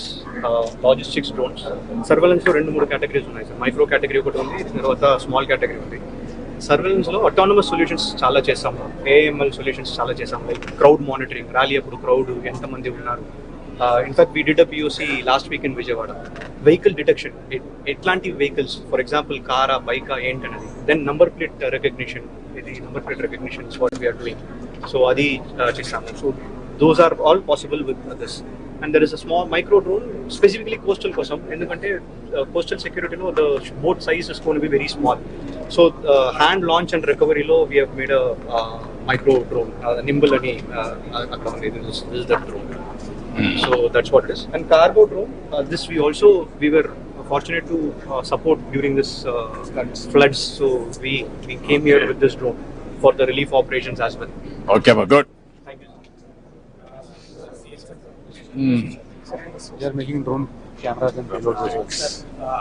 logistics drones. సర్వేలెన్స్లో 2-3 categories ఉన్నాయి సార్. మైక్రో కేటగిరీ ఒకటి ఉంది, తర్వాత స్మాల్ కేటగిరీ ఉంది. సర్వేలెన్స్లో అటానమస్ సొల్యూషన్స్ చాలా చేస్తాము, ఏఎంఎల్ సొల్యూషన్స్ చాలా చేస్తాము. లైక్ క్రౌడ్ మానిటరింగ్, ర్యాలీ అప్పుడు క్రౌడ్ ఎంతమంది ఉన్నారు. In fact we did a POC last week in Vijayawada. Vehicle detection, ఎట్లాంటి వెహికల్స్, ఫర్ ఎగ్జాంపుల్ కారా, బైకా ఏంటనేది. దెన్ నంబర్ ప్లేట్ రికగ్నిషన్, ఇది number plate recognition is what we are doing. So అది చేస్తాము. So those are all possible with this. And there is a small micro drone specifically coastal kosam, endukante coastal security lo the boat size is going to be very small. So hand launch and recovery lo we have made a micro drone, nimble ani this is that drone. So that's what it is. And cargo drone, this we were fortunate to support during this floods. So we came here with this drone for the relief operations as well. Okay, good. Thank you. We are making drone cameras and payload visuals.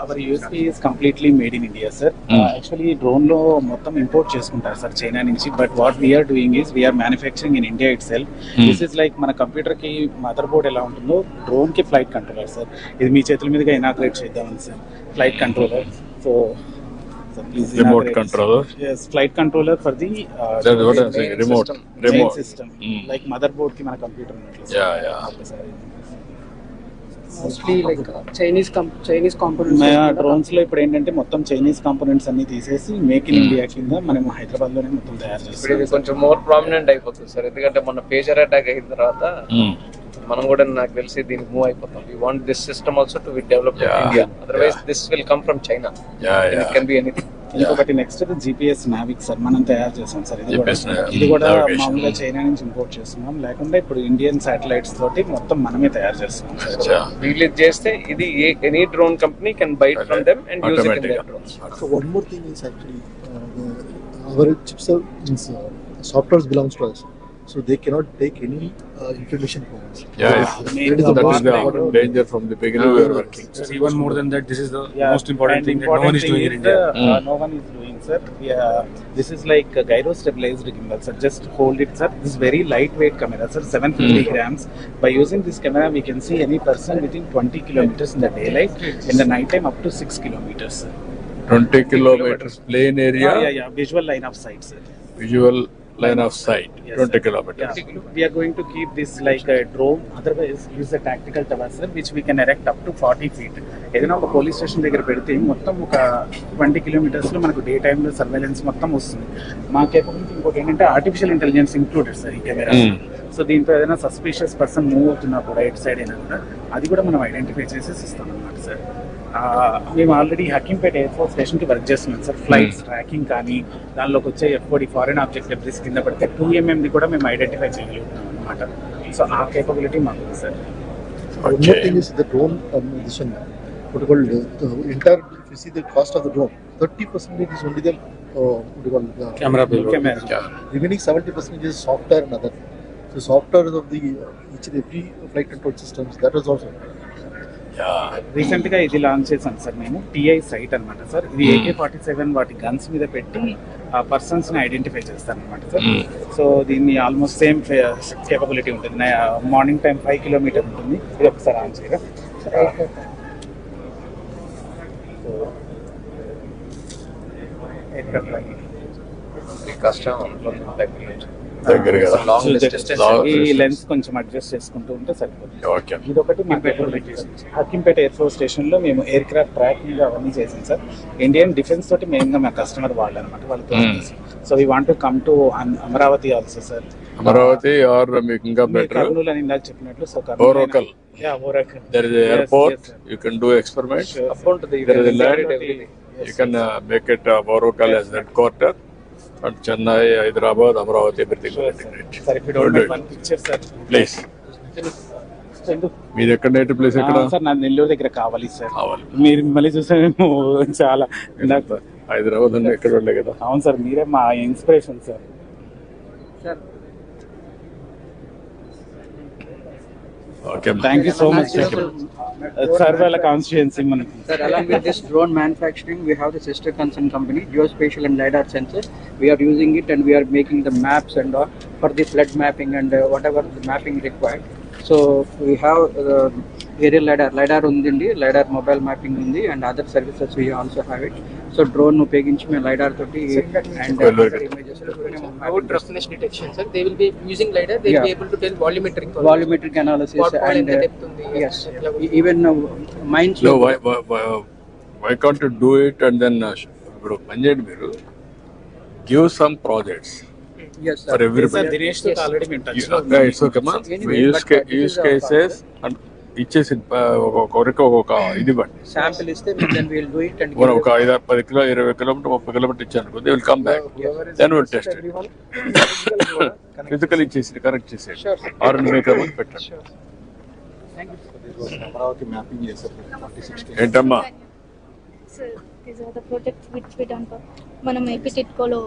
Our USP is completely made in India, sir. Actually, drone lo mottam import cheskuntaru sir China nunchi, but what we are doing is we are manufacturing in India itself. This is like mana computer ki motherboard ela untundo drone ki flight controller sir. Idi mee chethula meedaga inaugurate cheddam sir. Flight controller. So please remote controller. Yes, flight controller for the that's what I'm saying. Remote system. Like motherboard ki mana computer unnatlu. Yeah. Mostly like Chinese components. Drones లో ఇప్పుడు ఏంటంటే మొత్తం Chinese components అన్ని తీసేసి make in India కింద మనం హైదరాబాద్ లోనే మొత్తం తయారు చేస్తాం. ఇది కొంచెం మోర్ ప్రామినెంట్ అయిపోతుంది సార్, ఎందుకంటే మన పేజర్ అటాక్ అయిన తర్వాత మనం కూడా నాకు తెలిసి దీనికి మూవ్ అయిపోతాం. We want this system also to be developed in India, otherwise this will come from China. It can be anything. ఇంకొకటి నెక్స్ట్ జిపిఎస్ నావిక్ సార్ మనం తయారు చేసాం సార్. ఇది కూడా మామూలుగా చైనా నుంచి ఇంపోర్ట్ చేస్తున్నాం, లేకుండా ఇప్పుడు ఇండియన్ శాటిలైట్స్ తోటి మొత్తం మనమే తయారు చేస్తున్నాం సార్. రిలీజ్ చేస్తే ఇది any drone company can buy it from them and use it in there drones. So one more thing is actually our chips are software belongs to us. So they cannot take any information from us. That is the danger from the beginning we are working. Even more than that, this is the most important thing that no one is doing in India. No one is doing, sir. This is like a gyro stabilized gimbal, sir. Just hold it, sir. This is very lightweight camera, sir. 750 grams. By using this camera, we can see any person within 20 kilometers in the daylight. In the night time, up to 6 kilometers, sir. 20 kilometers plain area. Yeah. Visual line of sight, sir. Visual line of sight. Yes, 20 kilometers. Yeah. We are going to keep this like a drone. Otherwise, use a tactical tower, sir, which we can erect up to 40 feet. ఏదైనా ఒక police station దగ్గర పెడితే మొత్తం ఒక 20 kilometers లో మనకు day time లో surveillance మొత్తం వస్తుంది. మా కేపబిలిటీ ఇంకోటి ఏంటంటే ఆర్టిఫిషియల్ ఇంటెలిజెన్స్ ఇంక్లూడెడ్ సార్ ఈ కెమెరా. సో దీంట్లో ఏదైనా సస్పిషియస్ పర్సన్ మూవ్ అవుతున్నా కూడా రైట్ సైడ్ అయినా కూడా అది కూడా మనం ఐడెంటిఫై చేసేసి ఇస్తాం అన్నమాట సార్. మేము ఆల్రెడీ హకీంపేట ఎయిర్ఫోర్స్ స్టేషన్కి వర్క్ చేస్తున్నాం సార్. ఫ్లైట్స్ ట్రాకింగ్ కానీ దానిలోకి వచ్చే F-40 ఫారెన్ ఆబ్జెక్ట్ డెబ్రిస్ కింద పడితే 2mm కూడా మేము ఐడెంటిఫై చేయగలుగుతున్నాం అనమాట. సో ఆ కేపబిలిటీ మాకు ఉంది sir. One more thing is the drone acquisition. What you call the entire, if you see the cost of the drone, 30% is only the camera. Remaining 70% is software and other. So software of the each and every flight control systems, that is also. Recent గా ఇది launch చేసాం sir మేము. TI site అనమాట sir. ఇది AK-47 వాటి guns మీద పెట్టి ఆ పర్సన్స్ ని ఐడెంటిఫై చేస్తారు అనమాట సార్. సో దీన్ని ఆల్మోస్ట్ సేమ్ కేపబిలిటీ ఉంటుంది. మార్నింగ్ టైం 5 kilometers ఉంటుంది. ఇది ఒకసారి ఆన్ చేయగా కష్టం ఈ లెన్స్ కొంచెం అడ్జస్ట్ చేసుకుంటూ ఉంటే సరిపోతుంది. ఇదొకటి హకీంపేట ఎయిర్ఫోర్స్ స్టేషన్ లో మేము ఎయిర్ క్రాఫ్ట్ ట్రాకింగ్ అవన్నీ చేసాం సార్. ఇండియన్ డిఫెన్స్ తోటి మెయిన్ గా మా కస్టమర్ వాళ్ళు అనమాట, వాళ్ళతో. So we want to come to Amaravati also sir. Amaravati or మీకు ఇంకా బెటర్ కర్నూలు అని ఇందాక చెప్పినట్లు. So Oracle. There is an airport. You can do experiments. There is a land. You can make it Oracle as headquarter. And Chennai, Hyderabad, Amaravati, everything will integrate. Sir, if you don't mind one picture, sir. Please. మీరు ఎక్కడ native place ఎక్కడ? Sir నా నెల్లూరు దగ్గర కావాలి sir. మీరు మిమ్మల్ని చూస్తే మేము చాలా హైదరాబాద్ అంటే ఎక్కడ ఉండే కదా. అవును సార్, మీరే మా inspiration sir. Sir Okay. Thank you so much, sir. Sarvala constituency manaki. Sir, along with this drone manufacturing, we have the sister concern company, geospatial and lidar sensors. We are using it and we are making the maps and all for the flood mapping and whatever the mapping required. So we have aerial lidar undi, lidar mobile mapping undi, and other services we also have it. So drone upayoginchi me lidar toti and other images. Road roughness detection, sir. They will be using lidar. They will be able to tell volumetric analysis and yes, even mines. No, why can't you do it and then మీరు give some projects? Yes, sir. For everybody. Dinesh to already been touched. It's okay, man. We use cases and ఇచ్చేసి ఒక ఇది బట్టి sample ఇస్తే then we will do it and ఒక 5-10 kilo 20 kilometre 30 kilometre ఇచ్చాను. They will come back, then will test it. Physical ఇచ్చేసి correct చేసేది or make పెట్టండి. అమరావతి మ్యాపింగ్ చేశారు. ఏంటమ్మా Sir, these are the projects which we done for మనం AP టిట్కోలో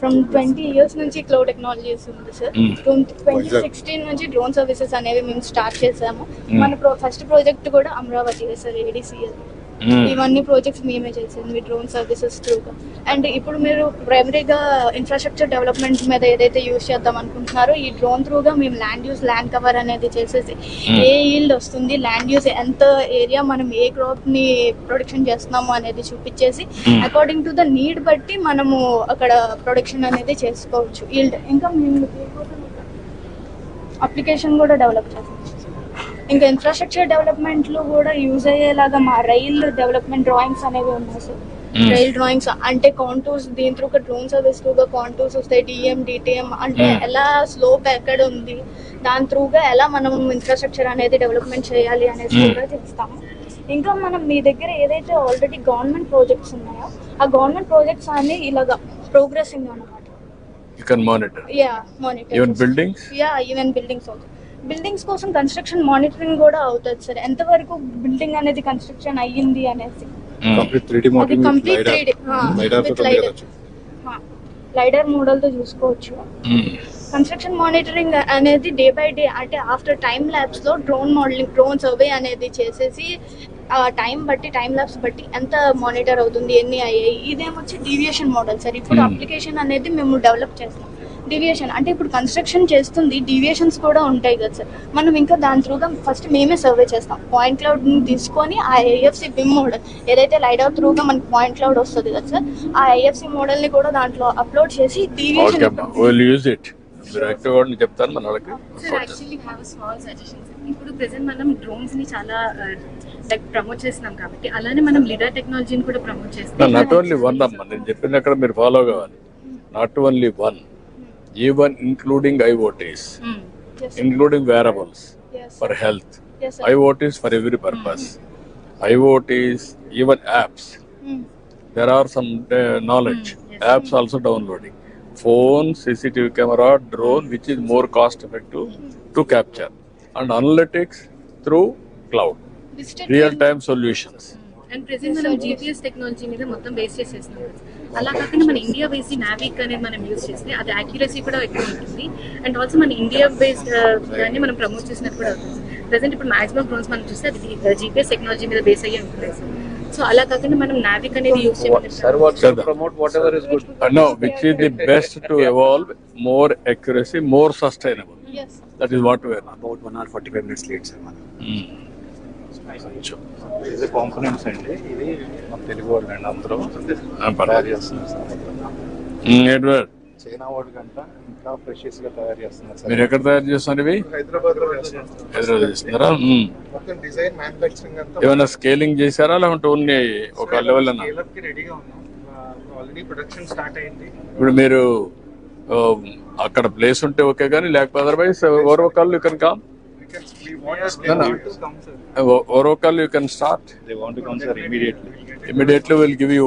from 20 years నుంచి cloud technologies ఉంది సార్. 2016 నుంచి డ్రోన్ సర్వీసెస్ అనేవి మేము స్టార్ట్ చేసాము. మన ఫస్ట్ ప్రాజెక్ట్ కూడా అమరావతి సార్, ADCL. ఇవన్నీ ప్రాజెక్ట్స్ మేమే చేసింది డ్రోన్ సర్వీసెస్ త్రూగా. అండ్ ఇప్పుడు మీరు ప్రైమరీగా ఇన్ఫ్రాస్ట్రక్చర్ డెవలప్మెంట్ మీద ఏదైతే యూజ్ చేద్దాం అనుకుంటున్నారో ఈ డ్రోన్ త్రూగా మేము ల్యాండ్ కవర్ అనేది చేసేసి ఏ ఈల్డ్ వస్తుంది, ల్యాండ్ యూజ్ ఎంత ఏరియా మనం ఏ క్రాప్ ని ప్రొడక్షన్ చేస్తున్నాము అనేది చూపించేసి అకార్డింగ్ టు ద నీడ్ బట్టి మనము అక్కడ ప్రొడక్షన్ అనేది చేసుకోవచ్చు. ఈల్డ్ ఇంకా మేము అప్లికేషన్ కూడా డెవలప్ చేస్తాం. ఇంకా ఇన్ఫ్రాస్ట్రక్చర్ డెవలప్మెంట్ లో కూడా యూజ్ అయ్యేలాగా మా రైల్ డెవలప్మెంట్ డ్రాయింగ్స్ అనేవి ఉన్నాయి సార్. రైల్ డ్రాయింగ్స్ అంటే కాంటూర్స్ దీని త్రూ డ్రోన్ సర్వీస్ త్రూగా కాంటూర్స్ వస్తాయి, DTM అంటే ఎలా స్లోప్ ఎక్కడ ఉంది దాని త్రూగా ఎలా మనం ఇన్ఫ్రాస్ట్రక్చర్ అనేది డెవలప్మెంట్ చేయాలి అనేది కూడా చేస్తాము. ఇంకా మనం మీ దగ్గర ఏదైతే ఆల్రెడీ గవర్నమెంట్ ప్రాజెక్ట్స్ ఉన్నాయో ఆ గవర్నమెంట్ ప్రాజెక్ట్స్ అన్ని ఇలాగా ప్రోగ్రెసింగ్ అన్నమాట. You can monitor. Yeah, monitor. Even buildings? Yeah, even buildings also. Buildings కోసం కన్స్ట్రక్షన్ మానిటరింగ్ కూడా అవుతుంది సార్. ఎంతవరకు బిల్డింగ్ అనేది కన్స్ట్రక్షన్ అయ్యింది అనేసి లైడర్ మోడల్ తో చూసుకోవచ్చు. కన్స్ట్రక్షన్ మానిటరింగ్ అనేది డే బై డే అంటే ఆఫ్టర్ టైమ్ ల్యాబ్స్ లో డ్రోన్ సర్వే అనేది చేసేసి టైం ల్యాబ్స్ బట్టి ఎంత మానిటర్ అవుతుంది, ఎన్ని అయ్యాయి. ఇదేమొచ్చి డీవియేషన్ మోడల్ సార్. ఇప్పుడు అప్లికేషన్ అనేది మేము డెవలప్ చేస్తాం. డీవియేషన్ అంటే ఇప్పుడు కన్స్ట్రక్షన్ చేస్తుంది, డీవియేషన్స్ కూడా ఉంటాయి కదా సార్. మనం ఇంకా దాని త్రూగా ఫస్ట్ మేమే సర్వే చేస్తాం. పాయింట్ క్లౌడ్ తీసుకొని ఆ IFC BIM మోడల్ ఏదైతే లైడర్ త్రూగా మనకి పాయింట్ క్లౌడ్ వస్తుంది కదా సార్, ఆ IFC మోడల్ ని కూడా దాంట్లో అప్లోడ్ చేసి డీవియేషన్ చెప్తాను మన వాళ్ళకి. ఇప్పుడు ప్రెసెంట్ మనం డ్రోన్స్ ని చాలా లైక్ ప్రమోట్ చేస్తున్నాం కాబట్టి అలానే మనం లీడర్ టెక్నాలజీని కూడా ప్రమోట్ చేస్తాం. నాట్ ఓన్లీ వన్ అమ్మా, నేను చెప్పినక్కడ మీరు ఫాలో కావాలి. Not only one, even including IoTs, including wearables for health. IoTs for every purpose. IoTs, even apps. There are some knowledge. Apps also downloading. Phone, CCTV camera, drone, which is more cost effective to capture. And analytics through cloud. Real-time solutions. And present మనం GPS technology మీద మొత్తం base చేసేస్తున్నాం. అలా కాకుండా మన India based Navik అనేది మనం use చేస్తే అది యాక్యురసీ కూడా ఎక్కువ ఉంటుంది. అండ్ ఆల్సో మన ఇండియా బేస్డ్ దాన్ని మనం ప్రమోట్ చేసినట్టు కూడా అవుతుంది. ప్రెసెంట్ ఇప్పుడు మాక్సిమం డ్రోన్స్ మనం చూస్తే అది GPS టెక్నాలజీ మీద బేస్ అయ్యే ఉంటుంది. సో అలా కాకుండా మనం నావిక్ అనేది యూజ్ చేయాలి. Promote whatever is good. No, which is the best to evolve, more accuracy, more sustainable. Yes. That is what we are. About 1 hour 45 minutes late, sir. ఇది components అండి. ఇది మన తెలుగు వాళ్ళు అండి, అందరూ తయారు చేస్తున్నారు సార్. చైనా వాళ్ళు కంట ఇంకా ప్రెషియస్ గా తయారు చేస్తున్నారు సార్. మీరు ఎక్కడ తయారు చేస్తున్నారు ఇవి? హైదరాబాద్ లో చేస్తున్నారా? మొత్తం డిజైన్ మ్యానుఫ్యాక్చరింగ్ అంతా ఏమైనా స్కేలింగ్ చేశారా లేకుంటే ఓన్లీ ఒక లెవెల్ అన్నా? స్కేల్ అప్ కి రెడీగా ఉన్నాం. ఆల్రెడీ ప్రొడక్షన్ స్టార్ట్ అయింది. ఇప్పుడు మీరు అక్కడ ప్లేస్ ఉంటే ఓకే కానీ లేకపోతే అదర్వైజ్ ఓవర్వకాల్ you can come. Oracle you can start. They want to come sir immediately. Immediately we'll give you.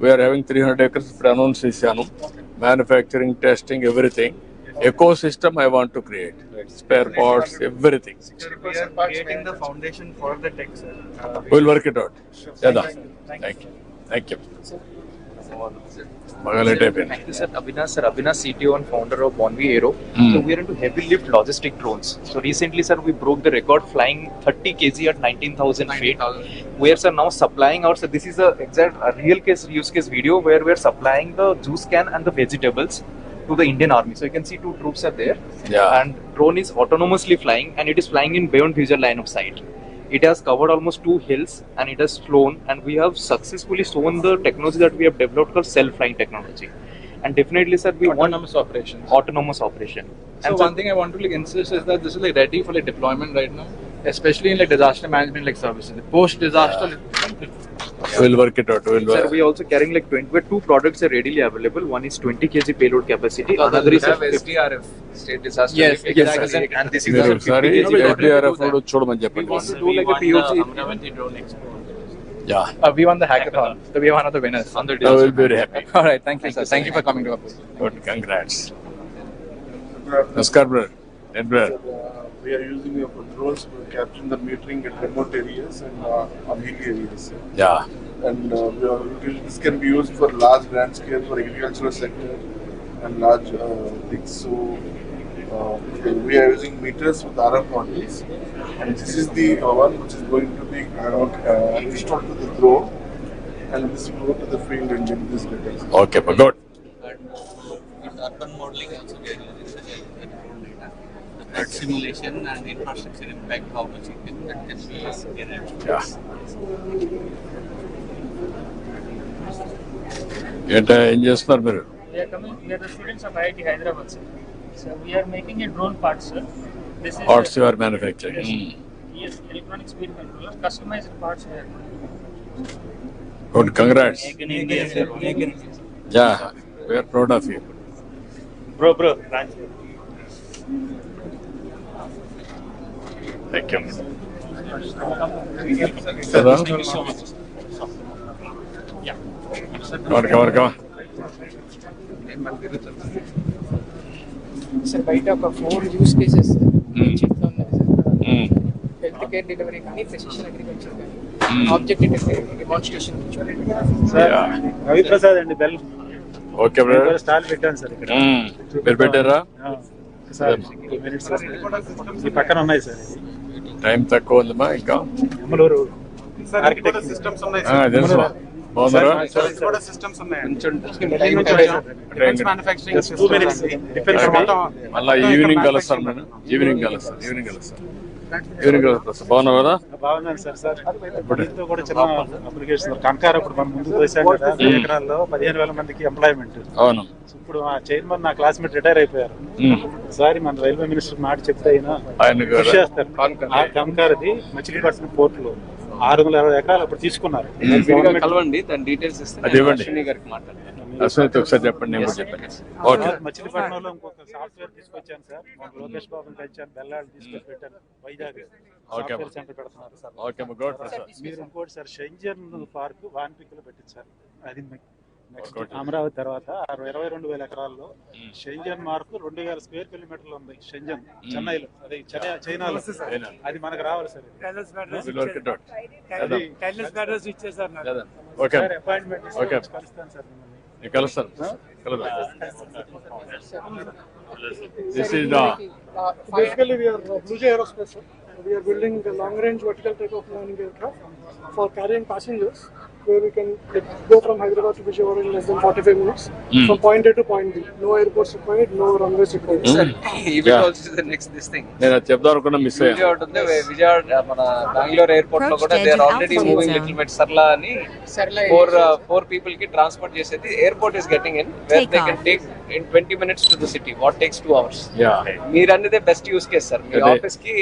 We are having 300 acres for announce chesanu. Manufacturing, testing, everything. Ecosystem I want to create. Spare parts, everything. We are creating the foundation for the tech, sir. We'll work it out. Yada. Thank you. Thank you. Thank you, sir. Avinash, CTO and founder of Bonvi Aero. So we are into heavy lift logistic drones. So recently, sir, we broke the record flying 30 kg at 19,000 feet. We are, sir, now supplying our. So this is a real case use case video where we are supplying the juice can and the vegetables to the Indian Army. So you can see 2 troops are there. Yeah. And drone is autonomously flying and it is flying in beyond visual line of sight. It has covered almost 2 hills and it has flown, and we have successfully shown the technology that we have developed called self-flying technology. And definitely, sir, we autonomous operation. Autonomous operation. So one thing I want to insist is that this is like ready for like deployment right now, especially in like disaster management like services. Post disaster. We'll work it out. Sir, we also carrying like 2 products are readily available. One is 20 kg payload capacity. Another is SDRF, state disaster. Yes, exactly. And this is a 50 kg SDRF చూడమని చెప్పండి. We want to do like a POC. Amaravati drone expo. Yeah. We won the hackathon, so we are one of the winners. I will be very happy. All right, thank you, sir. Thank you for coming to our booth. Good, congrats. Namaskar, brother. We are using drones for capturing the metering at remote areas and on hilly areas. Yeah. and this can be used for large grand scale for agricultural sector and large things. So we are using meters with RF modules, and this is the one which is going to be installed to the drone, and this will go to the field and get this data. Okay, but good. And urban modeling also we are using such as the drone data. The flood simulation and infrastructure impact, how much it can, that can be derived. Yeah. ఏం చేస్తున్నారు మీరు? We are the students of IIT Hyderabad, sir. So we are making a drone part, sir. This is Parts you are manufacturing. Yes, electronic speed controller, customized parts we are. Good, congrats. Make in India, sir. Make in India. Yeah, we are proud of you. Bro, Thank you. Thank you so much. Yeah. Come on. Sir బయట ఒక 4 use cases చెప్తా ఉన్నది sir. Health care delivery కానీ precision agriculture కానీ object demonstration sir Ravi Prasad అండి bell. Okay brother, stall పెట్టాను sir ఇక్కడ. మీరు పెట్టారా? సార్ ఈ పక్కన ఉన్నాయి సార్. టైం తక్కువ ఉందమ్మా ఇంకా. అమలూరు సిస్టమ్స్ ఉన్నాయి. తెలుసు. బాగున్నారా? సిస్టమ్స్ ఉన్నాయి. మళ్ళీ ఈవినింగ్ కలుస్తాను నేను. ఈవినింగ్ కలుస్తాను. బాగున్నావు కదా? బాగున్నాను సార్. దీంతో కూడా చిన్న అప్లికేషన్ కంకార ఇప్పుడు మనం ముందు వేసాం కదా, 10 ఎకరాల్లో 15,000 మందికి ఎంప్లాయ్మెంట్. అవును. ఇప్పుడు ఆ చైర్మన్ నా క్లాస్మేట్ రిటైర్ అయిపోయారు. ఒకసారి మన రైల్వే మినిస్టర్ మాట చెప్తే ఆయన కృషి చేస్తారు. ఆ కంకారది మచిలీపట్నం పోర్ట్ లో 660 ఎకరాలు అప్పుడు తీసుకున్నారు. కలవండి, దాని డీటెయిల్స్ అది ఇవ్వండి. అశ్వత్ ఒకసారి చెప్పండి, నేను కూడా చెప్పండి. మచిలీపట్నంలో ఇంకొక సాఫ్ట్వేర్ తీసుకొచ్చాను సార్. లోకేష్ బాబుని కలిసాను, బెల్లాళ్ళు తీసుకొచ్చి పెట్టాను. వైజాగ్ సాఫ్ట్వేర్ సెంటర్ పెడుతున్నారు సార్. మీరు ఇంకోటి సార్ షెంజన్ పార్క్ వాన్పిక్ లో పెట్టింది సార్. అది నెక్స్ట్ అమరావతి తర్వాత 22,000 ఎకరాల్లో షెంజన్ మార్క్ 2,000 స్క్వేర్ కిలోమీటర్లు ఉంది. షెంజన్ చెన్నైలో, అది చైనాలో. అది మనకు రావాలి సార్. అపాయింట్మెంట్ కలుస్తాను sir. Basically, we are Blue Jay Aerospace. We are building a long-range vertical takeoff landing aircraft for carrying passengers, where we can go from Hyderabad to Vijayawada in less than 45 minutes from point A to point B. No airports required, no runways required. Even also the next this thing. నేను చెప్దాం అనుకున్నా miss అయ్యాను. విజయవాడ మన Bengaluru airport లో కూడా they are already moving little bit Sarla అని four people కి transport చేసేది. Airport is getting in where they can take in 20 minutes to the city. What takes 2 hours? మీరు అన్నదే బెస్ట్ యూస్ కేస్ సార్. మీ office కి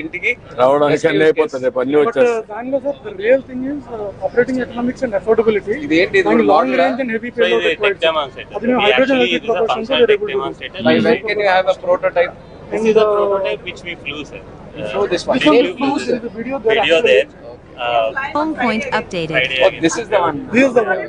ఇంటికి రావడానికి అన్నీ అయిపోతుంది. అన్నీ వచ్చేస్తాయి. దానిలో sir the real thing is operating economics and affordability. ఇది ఏంటి? Long range and heavy payload required. అది మేము hydrogen electric propulsion తో able to do. By when can you have a prototype? This is the prototype which we flew, sir. Show this one. The video there. Home point updated. Oh, this is the one. This is the one.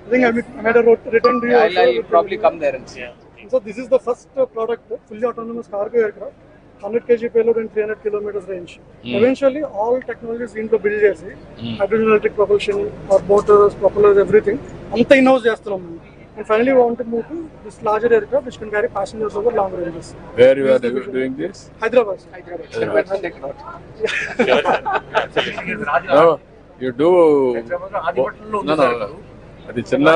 I think I made a return to you. I'll probably come there and see. So this is the first product, fully autonomous cargo aircraft, 100 kg payload and 300 kilometers range. Eventually, all technologies into build chesi, hydrogen electric propulsion, or motors, propellers, everything. Anta in-house chestunam. And finally, we want to move to this larger aircraft which can carry passengers over long ranges. Where you are doing this? Hyderabad. No, you do. No. Adi chinna.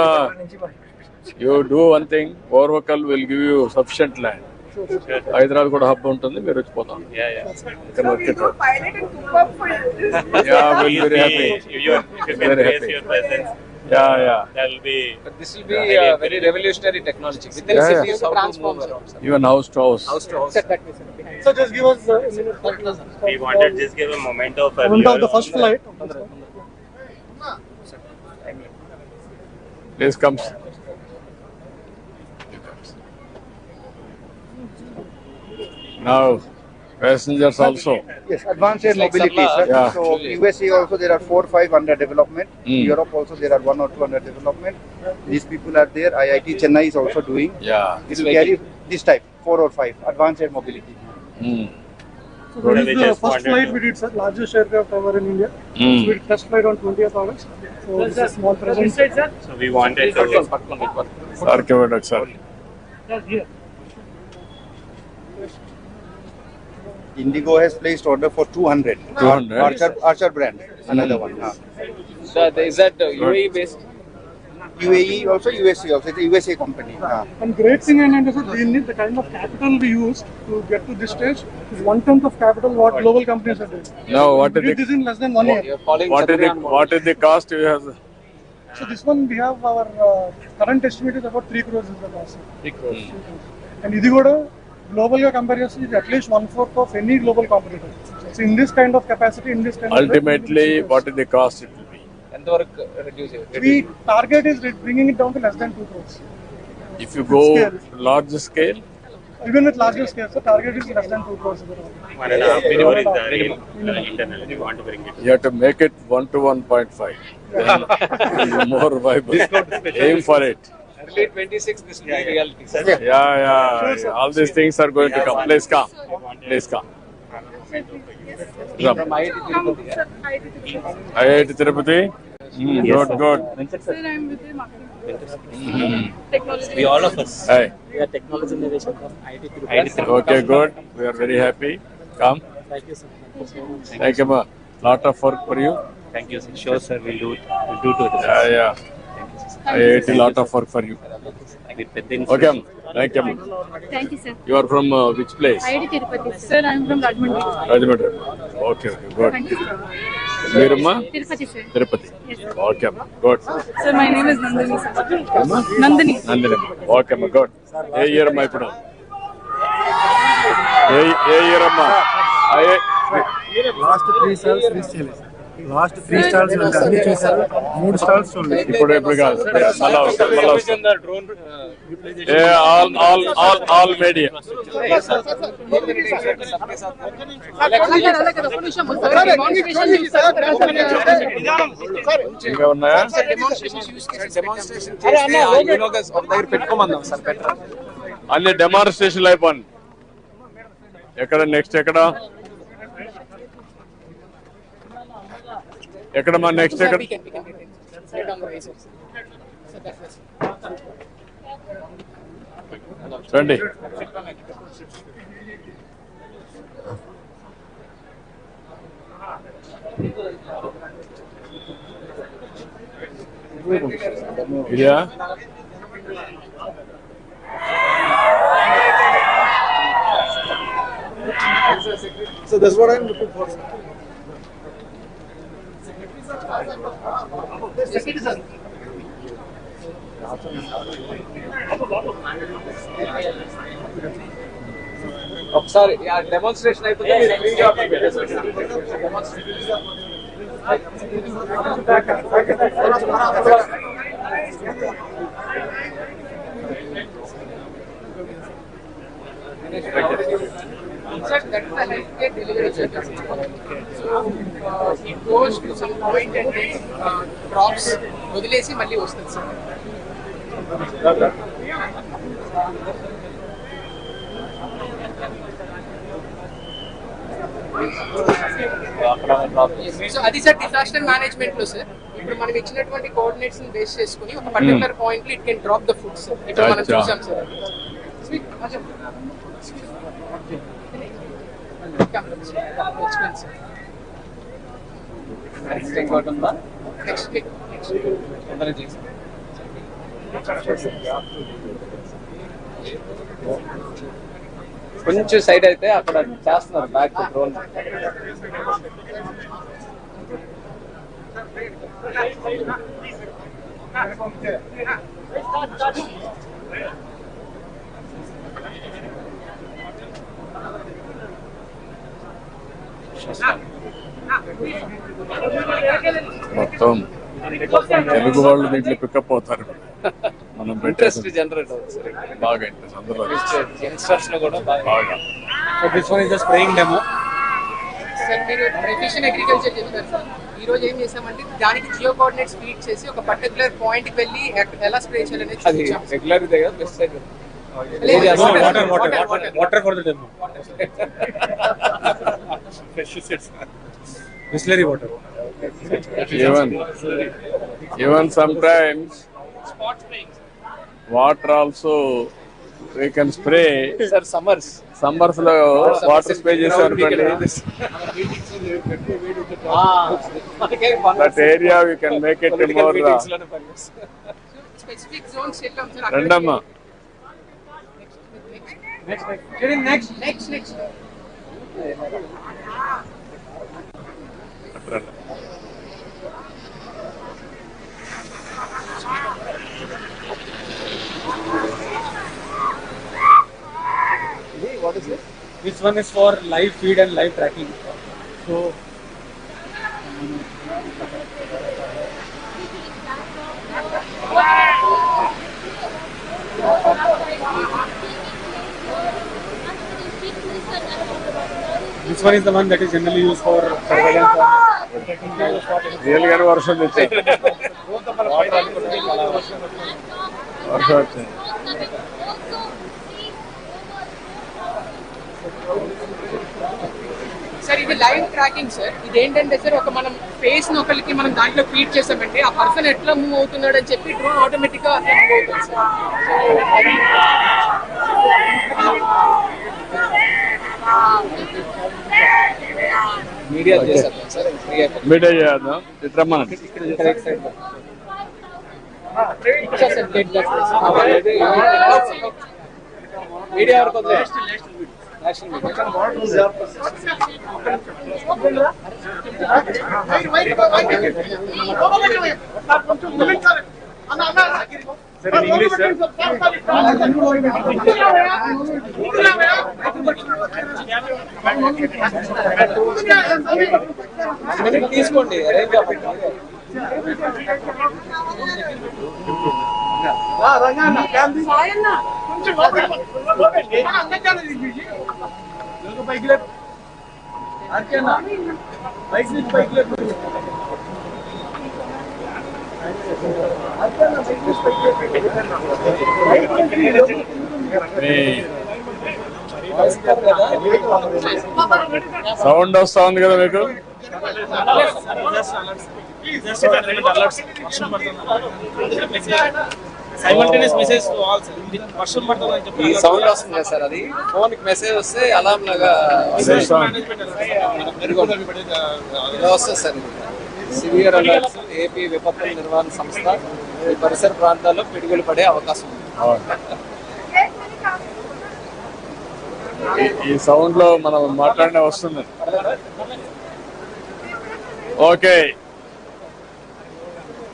You do one thing. Orvakal will give you sufficient land. Hyderabad kuda hub untundi. Meer vachipodam. Can work it out. Yeah, we'll be very happy. If you can raise your presence. Yeah. That will be. But this will be a very revolutionary technology. Within cities, how to move around. Even house to house. So just give us a minute. We wanted just give a moment of the first flight. Please come. Now, passengers also. Yes, advanced air mobility, sir. Yeah. So USA also there are 4 or 5 under development. Europe also there are 1 or 2 under development. These people are there. IIT Chennai is also doing. Yeah. It will carry this type 4 or 5 advanced air mobility. So this is the first flight we did, sir. Largest aircraft ever in India. So we did test flight on 20th August. So this is a small present. So we wanted to. Sir. Indigo has placed order for 200. 200. Archer brand, another one. So is that UAE based? UAE also, USA also. It's a USA company. And great thing is that we need the kind of capital we used to get to this stage is 1/10 of capital what global companies are doing. Now what we is did this in less than 1 year. what is the cost you have? So this one we have our current estimate is about 3 crores is the cost. 3 crores. And ఇది కూడా global గా compare చేస్తే is at least 1/4 of any global competitor. So in this kind of capacity, in this kind Ultimately, what is the cost it will be? ఎంత వరకు reduce we target is bringing it down to less than 2 crores. If you go large scale, even with larger scale, so target is less than 2 crores. Minimum is the real internal. We want to bring it. you have to make it 1 to 1.5. Then more viable. Aim for it. early 26 this will be reality. Yeah. All these things are going to come. Please come. Please come. From IIT Tirupati. IIT Tirupati. Good. Sir, I'm with the marketing. Technology. We all of us. Hey. We are technology innovation from IIT Tirupati. Okay, good. We are very happy. Come. Thank you, sir. Thank you so much. Thank you, ma. Lot of work for you. Thank you, sir. Sure, sir. We'll do it. We'll do it. Yeah. IIT, lot of work for you. Okay, ma. Thank you, ma. Thank you, sir. You are from which place? IIT Tirupati. Sir, I'm from Rajmundry. Rajmundry. Okay, good. Thank you, sir. Veerama? Tirupati, sir. Tirupati. Yes, sir. Okay, ma. Good. Sir, my name is Nandini, sir. Amma? Nandini. Nandini. Okay, ma. Good. Hey, year ma ippudu. Hey, year amma. Last 3 stalls reach cheyaledi. Last 3 stalls unte anni chusaru, 3 stalls chudaledi. ఇప్పుడు కాదు మళ్ళా all media. ఇంకా ఉన్నాయా? అన్ని demonstration అయిపోయింది. ఎక్కడ next ఎక్కడ మా నెక్స్ట్ ఎక్కడ రండి. ఇదా So that's what I'm looking for. ఒకసారి డెమాన్స్ట్రేషన్ అయిపోతే That is a healthcare delivery service. So it goes to some point and then drops, వదిలేసి మళ్ళీ వస్తుంది సార్. సో అది సార్ డిజాస్టర్ మేనేజ్మెంట్ లో సార్ ఇప్పుడు మనం ఇచ్చినటువంటి కోఆర్డినేట్స్ బేస్ చేసుకుని ఒక పర్టికులర్ పాయింట్ లో it can drop the food sir. ఇప్పుడు మనం చూసాం సార్. కొంచెం సైడ్ అయితే అక్కడ చేస్తున్నారు బ్యాక్ డ్రోన్. మొత్తం తెలుగు వాళ్ళు దీంట్లో పికప్ అవుతారు. మనం ఇంట్రెస్ట్ జనరేట్ అవుతుంది బాగా ఇంట్రెస్ట్ అందరూ యంగ్స్టర్స్ లో కూడా బాగా. So this one is the spraying demo. Sir మీరు ప్రెసిషన్ అగ్రికల్చర్ చెప్పారు సార్. ఈ రోజు ఏం చేసామంటే దానికి జియో కోఆర్డినేట్స్ ఫీడ్ చేసి ఒక పర్టికులర్ పాయింట్ కి వెళ్ళి ఎలా స్ప్రే చేయాలనేది చూపించాం. రెగ్యులర్ ఇదే కదా pesticide. Water for the demo. Distillery water. Even sometimes water also we can spray. Sir, summers లో వాటర్ స్ప్రే చేసాం అనుకోండి, that area we can make it more Specific zones checkam sir. రెండమ్మా. Next. what is this? This one is for live feed and live tracking. So this one is the one that is generally used for surveillance. Real గానే వర్షం తెచ్చారు. వర్షం వచ్చింది. Sir ఇది live tracking sir. ఇది ఏంటంటే sir ఒక మనం ఫేస్ ఒకరికి మనం దాంట్లో ఫీడ్ చేసామంటే ఆ పర్సన్ ఎట్లా మూవ్ అవుతున్నాడు అని చెప్పి డ్రోన్ ఆటోమేటిక్ గా మూవ్ అవుతుంది సార్. మీడియా చేశారు సార్. మీడియా చేద్దాం. ఇట్రమ్మనండి. మీడియా వరకు తీసుకోండి. సౌండ్ వస్తా ఉంది కదా మీకు? సైమల్టేనియస్ మెసేజ్ వర్షం పడుతుందని చెప్పి ఈ సౌండ్ వస్తుంది సార్. అది ఫోన్ కి మెసేజ్ వస్తే అలారం లాగా వస్తుంది సార్. సివియర్ అలర్ట్స్ ఏపీ విపత్తుల నిర్వహణ సంస్థ ఈ పరిసర ప్రాంతాల్లో పిడుగులు పడే అవకాశం ఉంది. ఈ సౌండ్ లో మనం మాట్లాడిన వస్తుంది. ఓకే,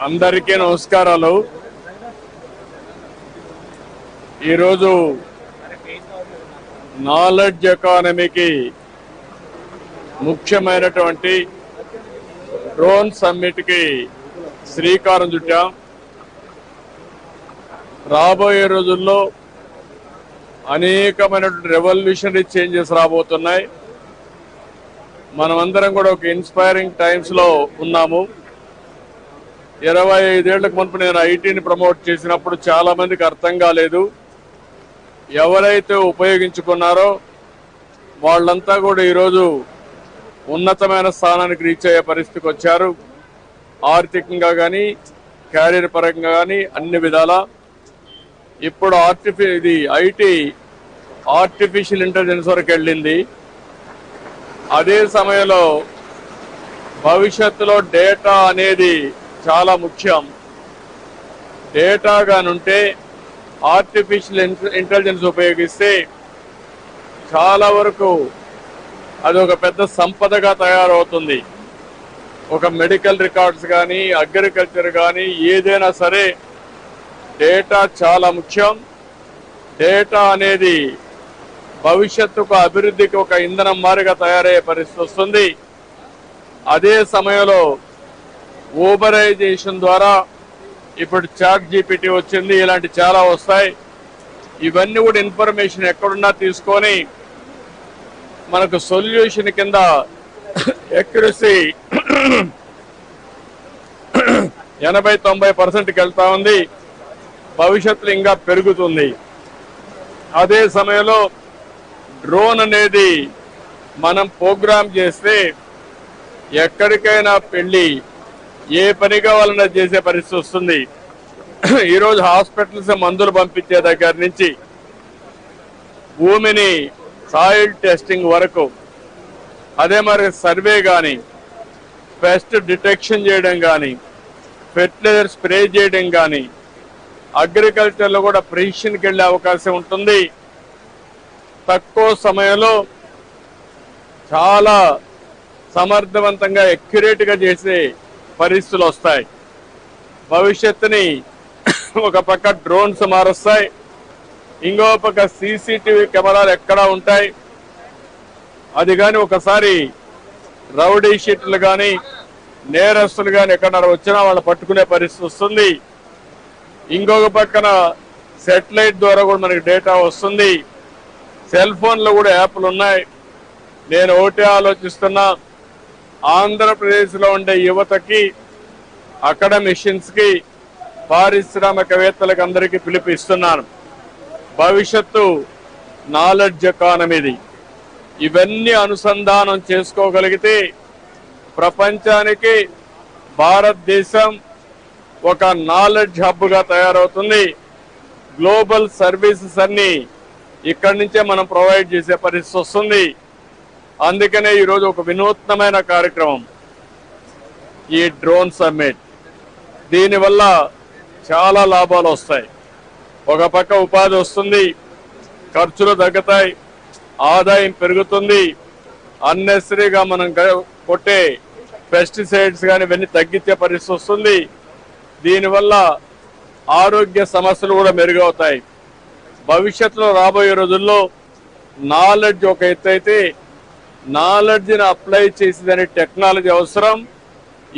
అందరికీ నమస్కారాలు. ఈరోజు నాలెడ్జ్ ఎకానమీకి ముఖ్యమైనటువంటి డ్రోన్ సమ్మిట్కి శ్రీకారం చుట్టాం. రాబోయే రోజుల్లో అనేకమైనటువంటి రెవల్యూషనరీ చేంజెస్ రాబోతున్నాయి. మనమందరం కూడా ఒక ఇన్స్పైరింగ్ టైమ్స్లో ఉన్నాము. 25 ఏళ్లకు మునుపు నేను ఐటీని ప్రమోట్ చేసినప్పుడు చాలా మందికి అర్థం కాలేదు. ఎవరైతే ఉపయోగించుకున్నారో వాళ్ళంతా కూడా ఈరోజు ఉన్నతమైన స్థానానికి రీచ్ అయ్యే పరిస్థితికి వచ్చారు. ఆర్థికంగా కానీ క్యారియర్ పరంగా కానీ అన్ని విధాల. ఇప్పుడు ఐటీ ఆర్టిఫిషియల్ ఇంటెలిజెన్స్ వరకు వెళ్ళింది. అదే సమయంలో భవిష్యత్తులో డేటా అనేది చాలా ముఖ్యం. డేటా గానుంటే ఆర్టిఫిషియల్ ఇంటెలిజెన్స్ ఉపయోగిస్తే చాలా వరకు అది ఒక పెద్ద సంపదగా తయారవుతుంది. ఒక మెడికల్ రికార్డ్స్ కానీ అగ్రికల్చర్ కానీ ఏదైనా సరే డేటా చాలా ముఖ్యం. డేటా అనేది భవిష్యత్తుకు అభివృద్ధికి ఒక ఇంధనం మారిగా తయారయ్యే పరిస్థితి వస్తుంది. అదే సమయంలో ఊబరైజేషన్ ద్వారా ఇప్పుడు చాట్ జీపీటీ వచ్చింది. ఇలాంటి చాలా వస్తాయి. ఇవన్నీ కూడా ఇన్ఫర్మేషన్ ఎక్కడున్నా తీసుకొని మనకు సొల్యూషన్ కింద ఎక్యురసీ 80-90%కి వెళ్తా ఉంది. భవిష్యత్తులో ఇంకా పెరుగుతుంది. అదే సమయంలో డ్రోన్ అనేది మనం ప్రోగ్రామ్ చేస్తే ఎక్కడికైనా పెళ్ళి ఏ పని కావాలన్నా చేసే పరిస్థితి వస్తుంది. ఈరోజు హాస్పిటల్స్ మందులు పంపించే దగ్గర నుంచి భూమిని సాయిల్ టెస్టింగ్ వరకు, అదే మరి సర్వే కానీ, పెస్ట్ డిటెక్షన్ చేయడం కానీ, ఫెర్టిలైజర్ స్ప్రే చేయడం కానీ, అగ్రికల్చర్లో కూడా ప్రెసిషన్కి వెళ్ళే అవకాశం ఉంటుంది. తక్కువ సమయంలో చాలా సమర్థవంతంగా అక్యురేట్గా చేసే పరిస్థితులు వస్తాయి. భవిష్యత్తుని ఒక పక్క డ్రోన్స్ మారుస్తాయి, ఇంకో పక్క సీసీటీవీ కెమెరాలు ఎక్కడా ఉంటాయి. అది కానీ ఒకసారి రౌడీ షీట్లు కానీ నేరస్తులు కానీ ఎక్కడన్నా వచ్చినా వాళ్ళు పట్టుకునే పరిస్థితి వస్తుంది. ఇంకొక పక్కన సెటిలైట్ ద్వారా కూడా మనకి డేటా వస్తుంది. సెల్ ఫోన్లో కూడా యాప్లు ఉన్నాయి. నేను ఒకటే ఆలోచిస్తున్నా, ఆంధ్రప్రదేశ్లో ఉండే యువతకి, అకాడమిషియన్స్కి, పారిశ్రామికవేత్తలకు అందరికీ పిలుపునిస్తున్నాను. భవిష్యత్తు నాలెడ్జ్ ఎకానమీది. ఇవన్నీ అనుసంధానం చేసుకోగలిగితే ప్రపంచానికి భారతదేశం ఒక నాలెడ్జ్ హబ్గా తయారవుతుంది. గ్లోబల్ సర్వీసెస్ అన్ని ఇక్కడి నుంచే మనం ప్రొవైడ్ చేసే పరిస్థితి వస్తుంది. అందుకనే ఈరోజు ఒక వినూత్నమైన కార్యక్రమం ఈ డ్రోన్ సమ్మిట్. దీనివల్ల చాలా లాభాలు వస్తాయి. ఒక పక్క ఉపాధి వస్తుంది, ఖర్చులు తగ్గుతాయి, ఆదాయం పెరుగుతుంది, అన్నెసరీగా మనం కొట్టే పెస్టిసైడ్స్ కానీ ఇవన్నీ తగ్గించే పరిస్థితి వస్తుంది. దీనివల్ల ఆరోగ్య సమస్యలు కూడా మెరుగవుతాయి. భవిష్యత్తులో రాబోయే రోజుల్లో నాలెడ్జ్ ఒక ఎత్తు అయితే, నాలెడ్జ్ని అప్లై చేసేదని టెక్నాలజీ అవసరం.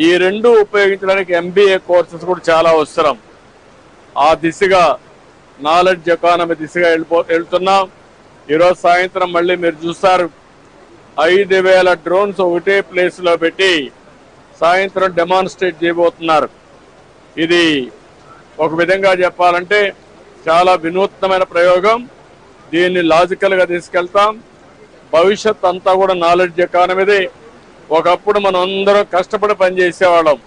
ఈ రెండు ఉపయోగించడానికి MBA కోర్సెస్ కూడా చాలా అవసరం. ఆ దిశగా నాలెడ్జ్ ఎకానమీ దిశగా వెళ్తున్నాం. ఈరోజు సాయంత్రం మళ్ళీ మీరు చూస్తారు, 5,000 డ్రోన్స్ ఒకటే ప్లేస్లో పెట్టి సాయంత్రం డెమాన్స్ట్రేట్ చేయబోతున్నారు. ఇది ఒక విధంగా చెప్పాలంటే చాలా వినూత్నమైన ప్రయోగం. దీన్ని లాజికల్గా తీసుకెళ్తాం. భవిష్యత్ అంతా కూడా నాలెడ్జ్ ఎకానమీది. ఒకప్పుడు మనం అందరం కష్టపడి పనిచేసేవాళ్ళం.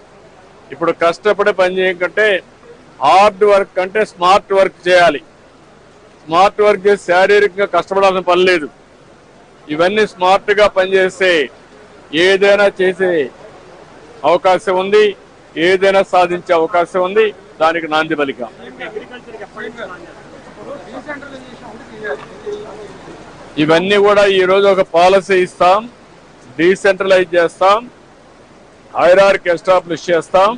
ఇప్పుడు కష్టపడి పని చేయకంటే హార్డ్ వర్క్ అంటే స్మార్ట్ వర్క్ చేయాలి. స్మార్ట్ వర్క్ చేసి శారీరకంగా కష్టపడాల్సిన పని లేదు. ఇవన్నీ స్మార్ట్గా పనిచేస్తే ఏదైనా చేసే అవకాశం ఉంది, ఏదైనా సాధించే అవకాశం ఉంది. దానికి నాంది పలికాం. ఇవన్నీ కూడా ఈరోజు ఒక పాలసీ ఇస్తాం, డీసెంట్రలైజ్ చేస్తాం, హైరార్కీ ఎస్టాబ్లిష్ చేస్తాం.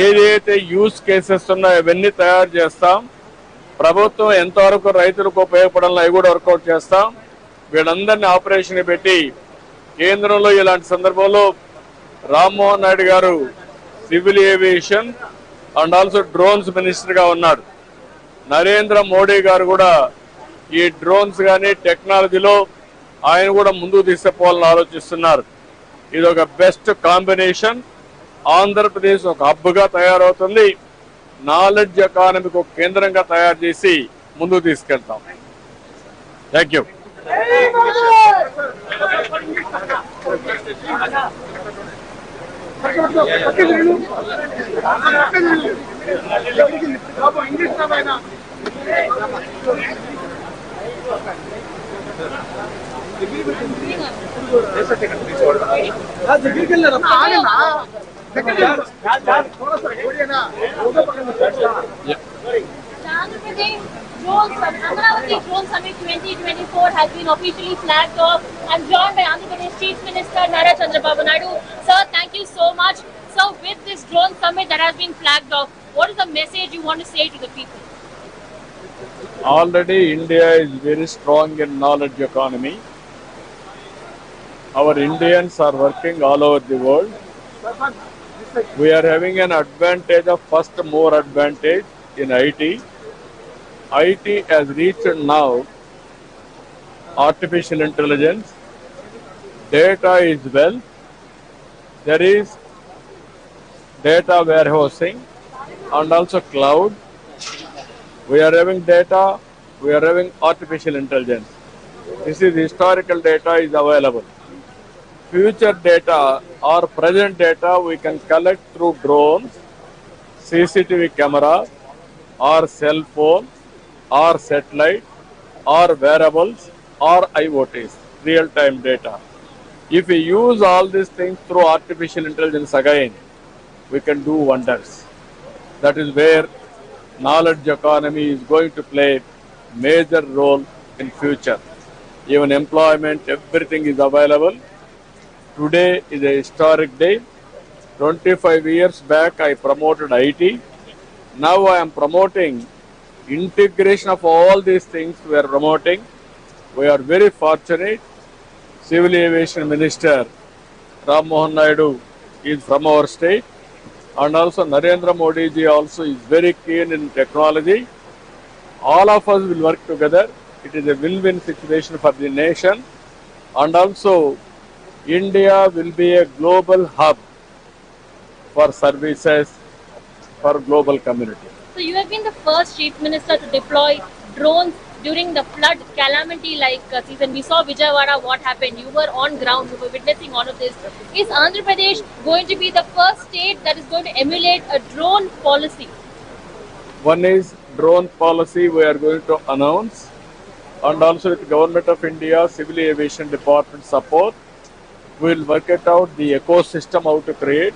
ఏదైతే యూస్ కేసెస్ ఉన్నాయో అవన్నీ తయారు చేస్తాం. ప్రభుత్వం ఎంతవరకు రైతులకు ఉపయోగపడాలో అవి కూడా వర్కౌట్ చేస్తాం. వీళ్ళందరినీ ఆపరేషన్ పెట్టి కేంద్రంలో ఇలాంటి సందర్భంలో రామ్మోహన్ నాయుడు గారు civil aviation and also drones మినిస్టర్గా ఉన్నాడు. నరేంద్ర మోడీ గారు కూడా ఈ డ్రోన్స్ కానీ టెక్నాలజీలో ఆయన కూడా ముందుకు తీసుకుపోవాలని ఆలోచిస్తున్నారు. ఇది ఒక బెస్ట్ కాంబినేషన్. ఆంధ్రప్రదేశ్ ఒక హబ్గా తయారవుతుంది. నాలెడ్జ్ ఎకానమీకి ఒక కేంద్రంగా తయారు చేసి ముందుకు తీసుకెళ్తాం. Thank you. Amaravati Drone Summit 2024 has been officially flagged off. I'm joined by Andhra Pradesh Chief Minister Chandrababu. Sir, thank you so much. So, with this drone summit that has been flagged off, what is the message you want to say to the people? Already India is very strong in knowledge economy. Our Indians are working all over the world. We are having an advantage of first more advantage in IT. IT has reached now artificial intelligence. Data is wealth. There is data warehousing and also cloud. We are having data, we are having artificial intelligence. This is historical data is available. Future data or present data we can collect through drones, CCTV camera, or cell phone, or satellite, or wearables, or IoTs, real-time data. If we use all these things through artificial intelligence again, we can do wonders. That is where knowledge economy is going to play major role in future. Even employment, everything is available. Today is a historic day. 25 years back, I promoted IT. Now I am promoting integration of all these things we are promoting. We are very fortunate. Civil Aviation Minister Ram Mohan Naidu is from our state, and also Narendra Modi ji also is very keen in technology. All of us will work together. It is a win-win situation for the nation, and also India will be a global hub for services for global community. So you have been the first chief minister to deploy drones during the flood calamity like season. We saw Vijayawada, what happened. You were on ground, you were witnessing all of this. Is Andhra Pradesh going to be the first state that is going to emulate a drone policy? One is drone policy we are going to announce, and also with the Government of India, Civil Aviation Department support, we will work it out the ecosystem how to create,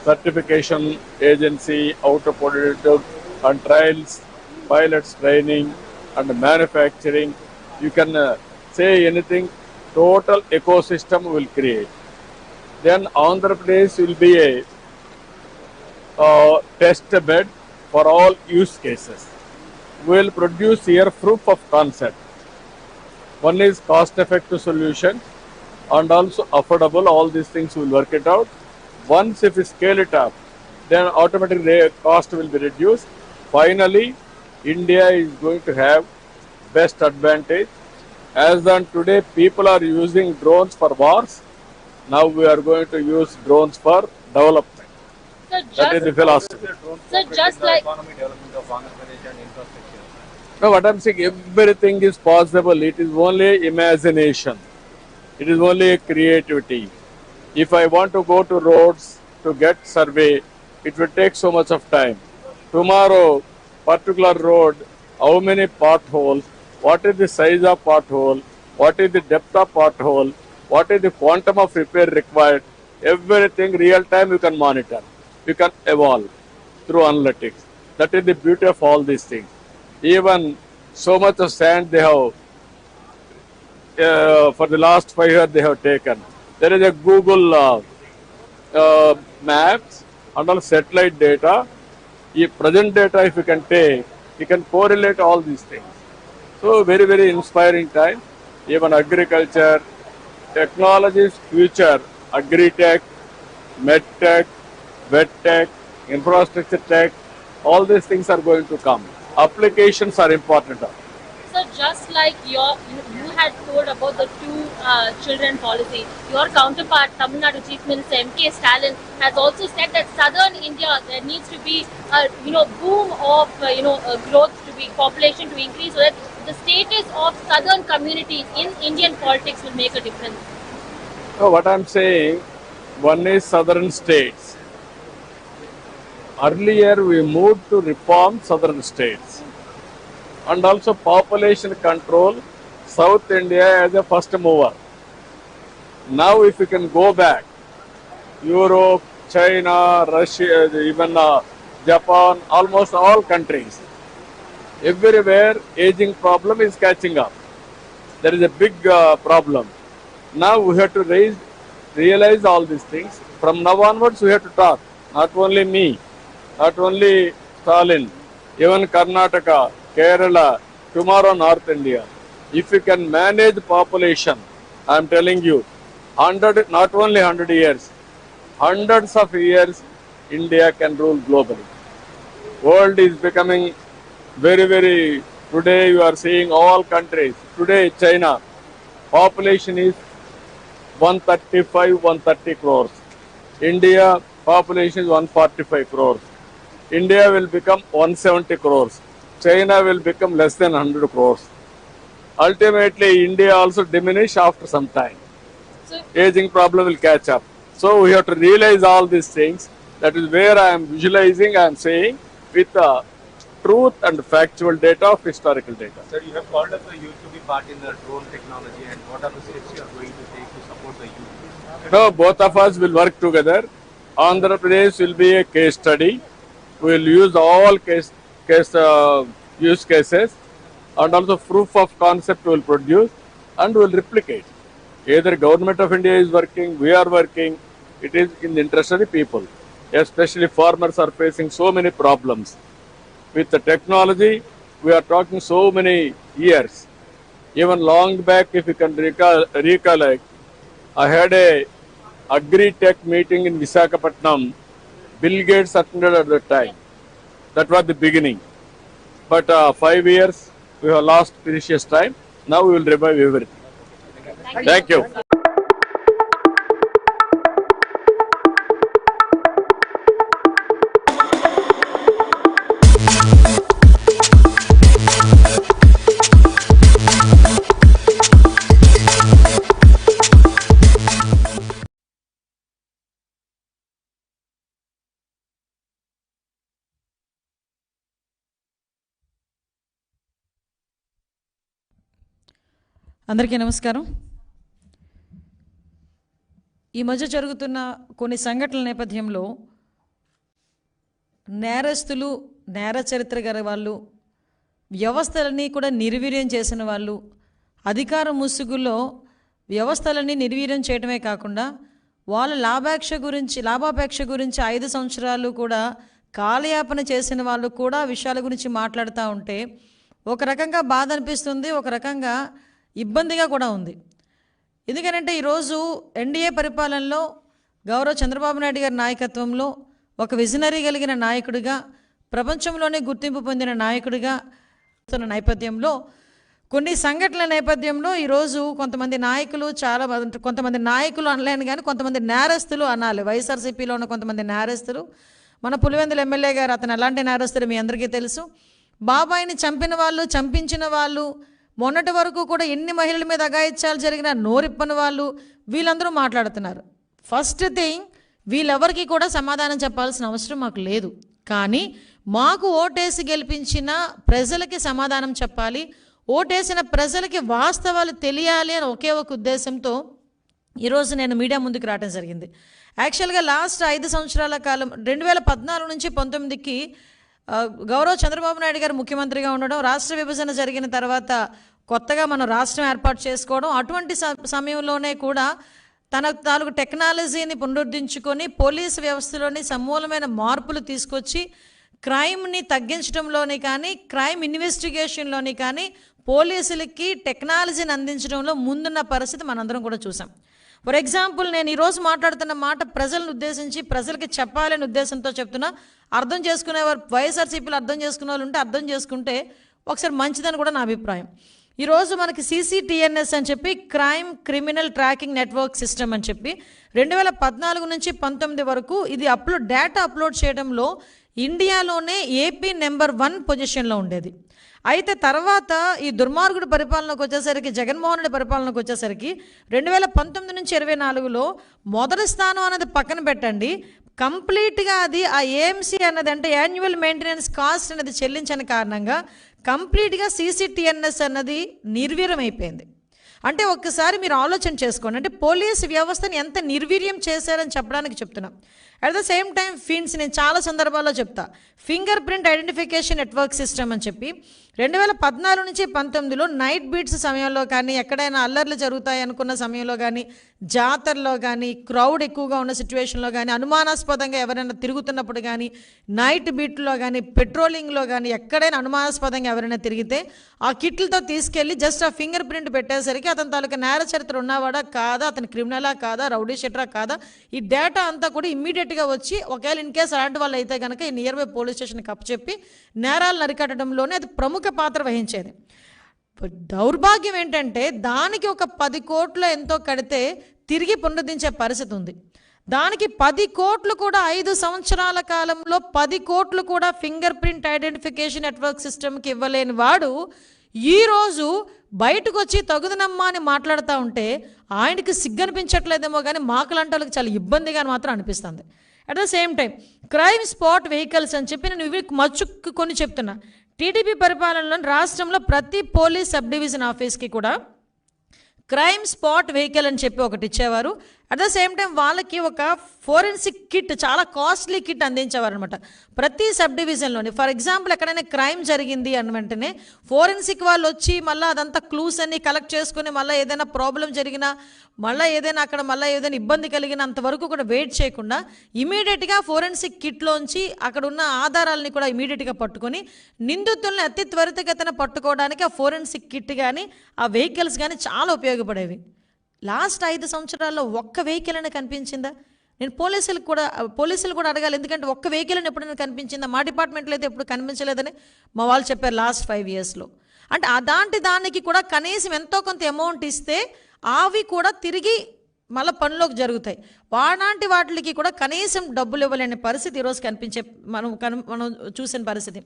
certification agency, how to put it, and trials, pilots training, and manufacturing. You can say anything, total ecosystem will create. Then Andhra Pradesh will be a test bed for all use cases. We will produce here proof of concept. One is cost-effective solution and also affordable. All these things will work it out. Once if we scale it up, then automatically the cost will be reduced. Finally, India is going to have best advantage. As on today, people are using drones for wars. Now we are going to use drones for development. So That is the philosophy. So just like No, what I'm saying, everything is possible. It is only imagination. It is only creativity. If I want to go to roads to get survey, it will take so much of time. Tomorrow, particular road, how many potholes, what is the size of pothole, what is the depth of pothole, what is the quantum of repair required, everything real time you can monitor. You can evolve through analytics. That is the beauty of all these things. Even so much of sand they have, for the last 5 years they have taken. There is a Google maps and all satellite data. If present data if you can take, you can correlate all these things. So very, very inspiring time. Even agriculture, technology's future, agri-tech, med-tech, vet-tech, infrastructure tech, all these things are going to come. Applications are important. So just like you had told about the two children policy, your counterpart, Tamil Nadu Chief Minister M.K. Stalin, has also said that southern India there needs to be a boom of growth to be population to increase, so that the status of southern communities in Indian politics will make a difference. So what I'm saying, one is southern states. Earlier we moved to reform southern states. And also population control, South India as a first mover. Now if you can go back, Europe, China, Russia, even Japan, almost all countries, everywhere aging problem is catching up. There is a big problem. Now we have to realize all these things. From now onwards we have to talk, not only me, not only Stalin, even Karnataka, Kerala, tomorrow North India. If you can manage population, I am telling you, not only 100 years, hundreds of years, India can rule globally. World is becoming very, very, today you are seeing all countries. Today China, population is 135, 130 crores. India, population is 145 crores. India will become 170 crores. China will become less than 100 crores. ultimately India also diminish after some time. Aging problem will catch up. So we have to realize all these things. That is where I am visualizing, I am saying with truth and factual data of historical data. Sir, you have called up the youth to be part in the drone technology, and what are the steps you are going to take to support the youth? No, both of us will work together. Andhra Pradesh will be a case study. We will use all use cases, and also proof of concept we will produce and we will replicate. Either Government of India is working, we are working. It is in the interest of the people. Especially farmers are facing so many problems. With the technology, we are talking so many years. Even long back, if you can recollect, I had a Agri-Tech meeting in Visakhapatnam. Bill Gates attended at the time. That was the beginning. But 5 years, we have lost precious time. Now we will revive everything. Thank you. అందరికీ నమస్కారం. ఈ మధ్య జరుగుతున్న కొన్ని సంఘటనల నేపథ్యంలో నేరస్తులు, నేర చరిత్ర గల వాళ్ళు, వ్యవస్థలన్నీ కూడా నిర్వీర్యం చేసిన వాళ్ళు, అధికార ముసుగులో వ్యవస్థలన్నీ నిర్వీర్యం చేయడమే కాకుండా వాళ్ళ లాభాపేక్ష గురించి 5 సంవత్సరాలు కూడా కాలయాపన చేసిన వాళ్ళు కూడా విషయాల గురించి మాట్లాడుతూ ఉంటే ఒక రకంగా బాధ అనిపిస్తుంది, ఒక రకంగా ఇబ్బందిగా కూడా ఉంది. ఎందుకంటే ఈరోజు ఎన్డీఏ పరిపాలనలో గౌరవ చంద్రబాబు నాయుడు గారి నాయకత్వంలో ఒక విజనరీ కలిగిన నాయకుడిగా, ప్రపంచంలోనే గుర్తింపు పొందిన నాయకుడిగా నేపథ్యంలో కొన్ని సంఘటనల నేపథ్యంలో ఈరోజు కొంతమంది నాయకులు కొంతమంది నాయకులు అనలేను కానీ కొంతమంది నేరస్తులు అనాలి. వైఎస్ఆర్సీపీలో ఉన్న కొంతమంది నేరస్తులు, మన పులివెందుల ఎమ్మెల్యే గారు అతను ఎలాంటి నేరస్తులు మీ అందరికీ తెలుసు. బాబాయిని చంపిన వాళ్ళు, చంపించిన వాళ్ళు, మొన్నటి వరకు కూడా ఎన్ని మహిళల మీద అఘాయిత్యాలు జరిగినా నోరిప్పని వాళ్ళు, వీళ్ళందరూ మాట్లాడుతున్నారు. ఫస్ట్ థింగ్, వీళ్ళెవరికి కూడా సమాధానం చెప్పాల్సిన అవసరం మాకు లేదు. కానీ మాకు ఓటేసి గెలిపించిన ప్రజలకి సమాధానం చెప్పాలి, ఓటేసిన ప్రజలకి వాస్తవాలు తెలియాలి అని ఒకే ఒక ఉద్దేశంతో ఈరోజు నేను మీడియా ముందుకు రావడం జరిగింది. యాక్చువల్గా లాస్ట్ 5 సంవత్సరాల కాలం 2014 నుంచి 19కి గౌరవ చంద్రబాబు నాయుడు గారు ముఖ్యమంత్రిగా ఉండడం, రాష్ట్ర విభజన జరిగిన తర్వాత కొత్తగా మనం రాష్ట్రం ఏర్పాటు చేసుకోవడం, అటువంటి సమయంలోనే కూడా తన తాలూకు టెక్నాలజీని పునరుద్ధరించుకొని పోలీసు వ్యవస్థలోని సమూలమైన మార్పులు తీసుకొచ్చి క్రైమ్ని తగ్గించడంలోని కానీ, క్రైమ్ ఇన్వెస్టిగేషన్లోని కానీ పోలీసులకి టెక్నాలజీని అందించడంలో ముందున్న పరిస్థితి మనందరం కూడా చూసాం. ఫర్ ఎగ్జాంపుల్, నేను ఈరోజు మాట్లాడుతున్న మాట ప్రజలను ఉద్దేశించి ప్రజలకి చెప్పాలనే ఉద్దేశంతో చెప్తున్నా. అర్థం చేసుకునేవారు వైఎస్ఆర్సీపీలో అర్థం చేసుకునే వాళ్ళు ఉంటే అర్థం చేసుకుంటే ఒకసారి మంచిదని కూడా నా అభిప్రాయం. ఈరోజు మనకి CCTNS అని చెప్పి క్రిమినల్ ట్రాకింగ్ నెట్వర్క్ సిస్టమ్ అని చెప్పి 2014 నుంచి 19 వరకు ఇది డేటా అప్లోడ్ చేయడంలో ఇండియాలోనే ఏపీ నెంబర్ 1 పొజిషన్లో ఉండేది. అయితే తర్వాత ఈ దుర్మార్గుడి పరిపాలనకు వచ్చేసరికి, జగన్మోహన్ రెడ్డి పరిపాలనకు వచ్చేసరికి 2019 నుంచి 24లో మొదటి స్థానం అనేది పక్కన పెట్టండి, కంప్లీట్గా అది ఆ ఏఎంసీ అన్నది అంటే యాన్యువల్ మెయింటెనెన్స్ కాస్ట్ అనేది చెల్లించని కారణంగా కంప్లీట్గా CCTNS అన్నది నిర్వీర్యం అయిపోయింది. అంటే ఒక్కసారి మీరు ఆలోచన చేసుకోండి, అంటే పోలీసు వ్యవస్థని ఎంత నిర్వీర్యం చేశారని చెప్పడానికి చెప్తున్నాం. అట్ ద సేమ్ టైం నేను చాలా సందర్భాల్లో చెప్తా, finger print identification network system అని చెప్పి 2014 నుంచి 19లో నైట్ బీట్స్ సమయంలో కానీ, ఎక్కడైనా అల్లర్లు జరుగుతాయి అనుకున్న సమయంలో కానీ, జాతరలో కానీ, క్రౌడ్ ఎక్కువగా ఉన్న సిచ్యువేషన్లో కానీ, అనుమానాస్పదంగా ఎవరైనా తిరుగుతున్నప్పుడు కానీ, నైట్ బీట్లో కానీ, పెట్రోలింగ్లో కానీ ఎక్కడైనా అనుమానాస్పదంగా ఎవరైనా తిరిగితే ఆ కిట్లతో తీసుకెళ్ళి జస్ట్ ఆ ఫింగర్ ప్రింట్ పెట్టేసరికి అతని తాలూకా నేర చరిత్ర ఉన్నవాడా కాదా, అతని క్రిమినలా కాదా, రౌడీ షీటరా కాదా, ఈ డేటా అంతా కూడా ఇమ్మీడియట్గా వచ్చి ఒకవేళ ఇన్ కేసు అలాంటి వాళ్ళు అయితే కనుక ఈ నియర్ బై పోలీస్ స్టేషన్కి అప్పచెప్పి నేరాలను అరికట్టడంలోనే అది ప్రముఖ పాత్ర వహించేది. దౌర్భాగ్యం ఏంటంటే దానికి ఒక 10 కోట్లు ఎంతో కడితే తిరిగి పునరుద్ధరించే పరిస్థితి ఉంది. దానికి 10 కోట్లు కూడా 5 సంవత్సరాల కాలంలో 10 కోట్లు కూడా ఫింగర్ ప్రింట్ ఐడెంటిఫికేషన్ నెట్వర్క్ సిస్టమ్కి ఇవ్వలేని వాడు ఈరోజు బయటకు వచ్చి తగుదనమ్మా అని మాట్లాడుతూ ఉంటే ఆయనకి సిగ్గనిపించట్లేదేమో కానీ మాకులాంటి వాళ్ళకి చాలా ఇబ్బందిగా మాత్రం అనిపిస్తుంది. At the same time crime spot vehicles అని చెప్పి నేను ఇవి మచ్చుకు కొన్ని చెప్తున్నా. టీడీపీ పరిపాలనలో రాష్ట్రంలో ప్రతి పోలీస్ సబ్ డివిజన్ ఆఫీస్కి కూడా క్రైమ్ స్పాట్ వెహికల్ అని చెప్పి ఒకటి ఇచ్చేవారు. అట్ ద సేమ్ టైం వాళ్ళకి ఒక ఫోరెన్సిక్ కిట్, చాలా కాస్ట్లీ కిట్ అందించేవారు అనమాట ప్రతి సబ్ డివిజన్లోని. ఫర్ ఎగ్జాంపుల్ ఎక్కడైనా క్రైమ్ జరిగింది అని వెంటనే ఫోరెన్సిక్ వాళ్ళు వచ్చి మళ్ళీ అదంతా క్లూస్ అన్ని కలెక్ట్ చేసుకుని మళ్ళీ ఏదైనా ప్రాబ్లం జరిగినా మళ్ళీ ఏదైనా అక్కడ మళ్ళీ ఏదైనా ఇబ్బంది కలిగిన అంతవరకు కూడా వెయిట్ చేయకుండా ఇమీడియట్గా ఫోరెన్సిక్ కిట్లోంచి అక్కడ ఉన్న ఆధారాలని కూడా ఇమీడియట్గా పట్టుకొని నిందితుల్ని అతి త్వరితగతిన పట్టుకోవడానికి ఆ ఫోరెన్సిక్ కిట్ కానీ ఆ వెహికల్స్ కానీ చాలా ఉపయోగపడేవి. లాస్ట్ 5 సంవత్సరాల్లో ఒక్క వెహికల్ అయినా కనిపించిందా? నేను పోలీసులు కూడా అడగాలి, ఎందుకంటే ఒక్క వెహికల్ అని ఎప్పుడైనా కనిపించిందా? మా డిపార్ట్మెంట్లో అయితే ఎప్పుడు కనిపించలేదని మా వాళ్ళు చెప్పారు లాస్ట్ 5 ఇయర్స్లో. అంటే అలాంటి దానికి కూడా కనీసం ఎంతో కొంత అమౌంట్ ఇస్తే అవి కూడా తిరిగి మళ్ళీ పనిలోకి జరుగుతాయి. అలాంటి వాటికి కూడా కనీసం డబ్బులు ఇవ్వలేని పరిస్థితి ఈరోజు కనిపించే మనం చూసిన పరిస్థితి.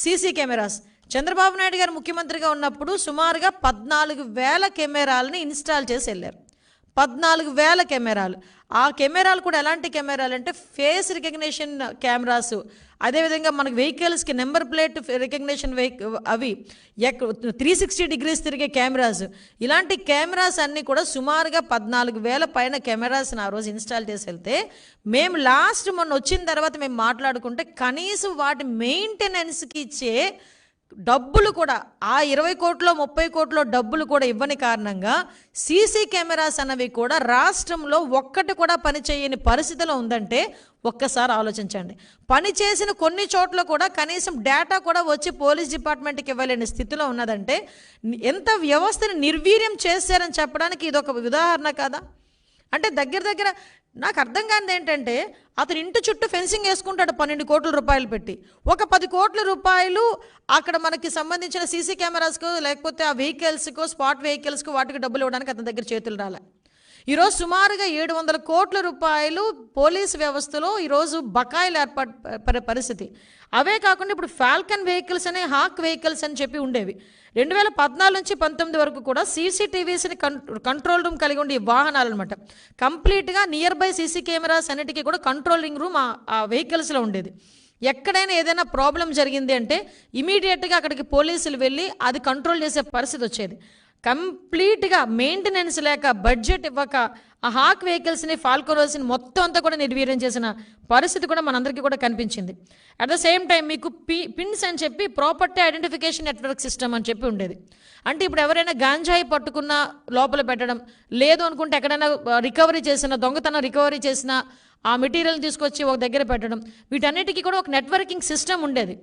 సీసీ కెమెరాస్ చంద్రబాబు నాయుడు గారు ముఖ్యమంత్రిగా ఉన్నప్పుడు సుమారుగా 14,000 కెమెరాలని ఇన్స్టాల్ చేసి వెళ్ళారు. 14,000 కెమెరాలు. ఆ కెమెరాలు కూడా ఎలాంటి కెమెరాలు అంటే ఫేస్ రికగ్నిషన్ కెమెరాస్, అదేవిధంగా మనకి వెహికల్స్కి నెంబర్ ప్లేట్ రికగ్నిషన్ అవి 360 డిగ్రీస్ తిరిగే కెమెరాస్. ఇలాంటి కెమెరాస్ అన్నీ కూడా సుమారుగా 14,000 పైన కెమెరాస్ని ఆ రోజు ఇన్స్టాల్ చేసి వెళ్తే మేము మొన్న వచ్చిన తర్వాత మేము మాట్లాడుకుంటే కనీసం వాటి మెయింటెనెన్స్కి ఇచ్చే డబ్బులు కూడా ఆ 20 కోట్లు 30 కోట్లు డబ్బులు కూడా ఇవ్వని కారణంగా సీసీ కెమెరాస్ అన్నవి కూడా రాష్ట్రంలో ఒక్కటి కూడా పనిచేయని పరిస్థితిలో ఉందంటే ఒక్కసారి ఆలోచించండి. పనిచేసిన కొన్ని చోట్ల కూడా కనీసం డేటా కూడా వచ్చి పోలీస్ డిపార్ట్మెంట్కి ఇవ్వలేని స్థితిలో ఉన్నదంటే ఎంత వ్యవస్థను నిర్వీర్యం చేశారని చెప్పడానికి ఇదొక ఉదాహరణ కాదా? అంటే దగ్గర నాకు అర్థం కానిది ఏంటంటే అతను ఇంటి చుట్టూ ఫెన్సింగ్ వేసుకుంటాడు 12 కోట్ల రూపాయలు పెట్టి. ఒక 10 కోట్ల రూపాయలు అక్కడ మనకి సంబంధించిన సీసీ కెమెరాస్కు లేకపోతే ఆ వెహికల్స్కు స్పాట్ వెహికల్స్కు వాటికి డబ్బులు ఇవ్వడానికి అతని దగ్గర చేతులు రాలే. ఈరోజు సుమారుగా 700 కోట్ల రూపాయలు పోలీసు వ్యవస్థలో ఈరోజు బకాయిలు ఏర్పడే పరిస్థితి. అవే కాకుండా ఇప్పుడు ఫాల్కన్ వెహికల్స్ అనే హాక్ వెహికల్స్ అని చెప్పి ఉండేవి. 2014 నుంచి 19 వరకు కూడా సీసీటీవీస్ని కంట్రోల్ రూమ్ కలిగి ఉండే వాహనాలు అనమాట. కంప్లీట్గా నియర్ బై సీసీ కెమెరాస్ అన్నిటికీ కూడా కంట్రోలింగ్ రూమ్ ఆ వెహికల్స్లో ఉండేది. ఎక్కడైనా ఏదైనా ప్రాబ్లం జరిగింది అంటే ఇమీడియట్గా అక్కడికి పోలీసులు వెళ్ళి అది కంట్రోల్ చేసే పరిస్థితి వచ్చేది. కంప్లీట్గా మెయింటెనెన్స్ లేక బడ్జెట్ ఇవ్వక ఆ హాక్ వెహికల్స్ని ఫాల్కోరోస్ని మొత్తం అంతా కూడా నిర్వీర్యం చేసిన పరిస్థితి కూడా మనందరికీ కూడా కనిపించింది. అట్ ద సేమ్ టైం మీకు పిన్స్ అని చెప్పి ప్రాపర్టీ ఐడెంటిఫికేషన్ నెట్వర్క్ సిస్టమ్ అని చెప్పి ఉండేది. అంటే ఇప్పుడు ఎవరైనా గాంజాయి పట్టుకున్న లోపల పెట్టడం, లేదు అనుకుంటే ఎక్కడైనా దొంగతనం రికవరీ చేసిన ఆ మెటీరియల్ తీసుకొచ్చి ఒక దగ్గర పెట్టడం, వీటన్నిటికీ కూడా ఒక నెట్వర్కింగ్ సిస్టమ్ ఉండేది.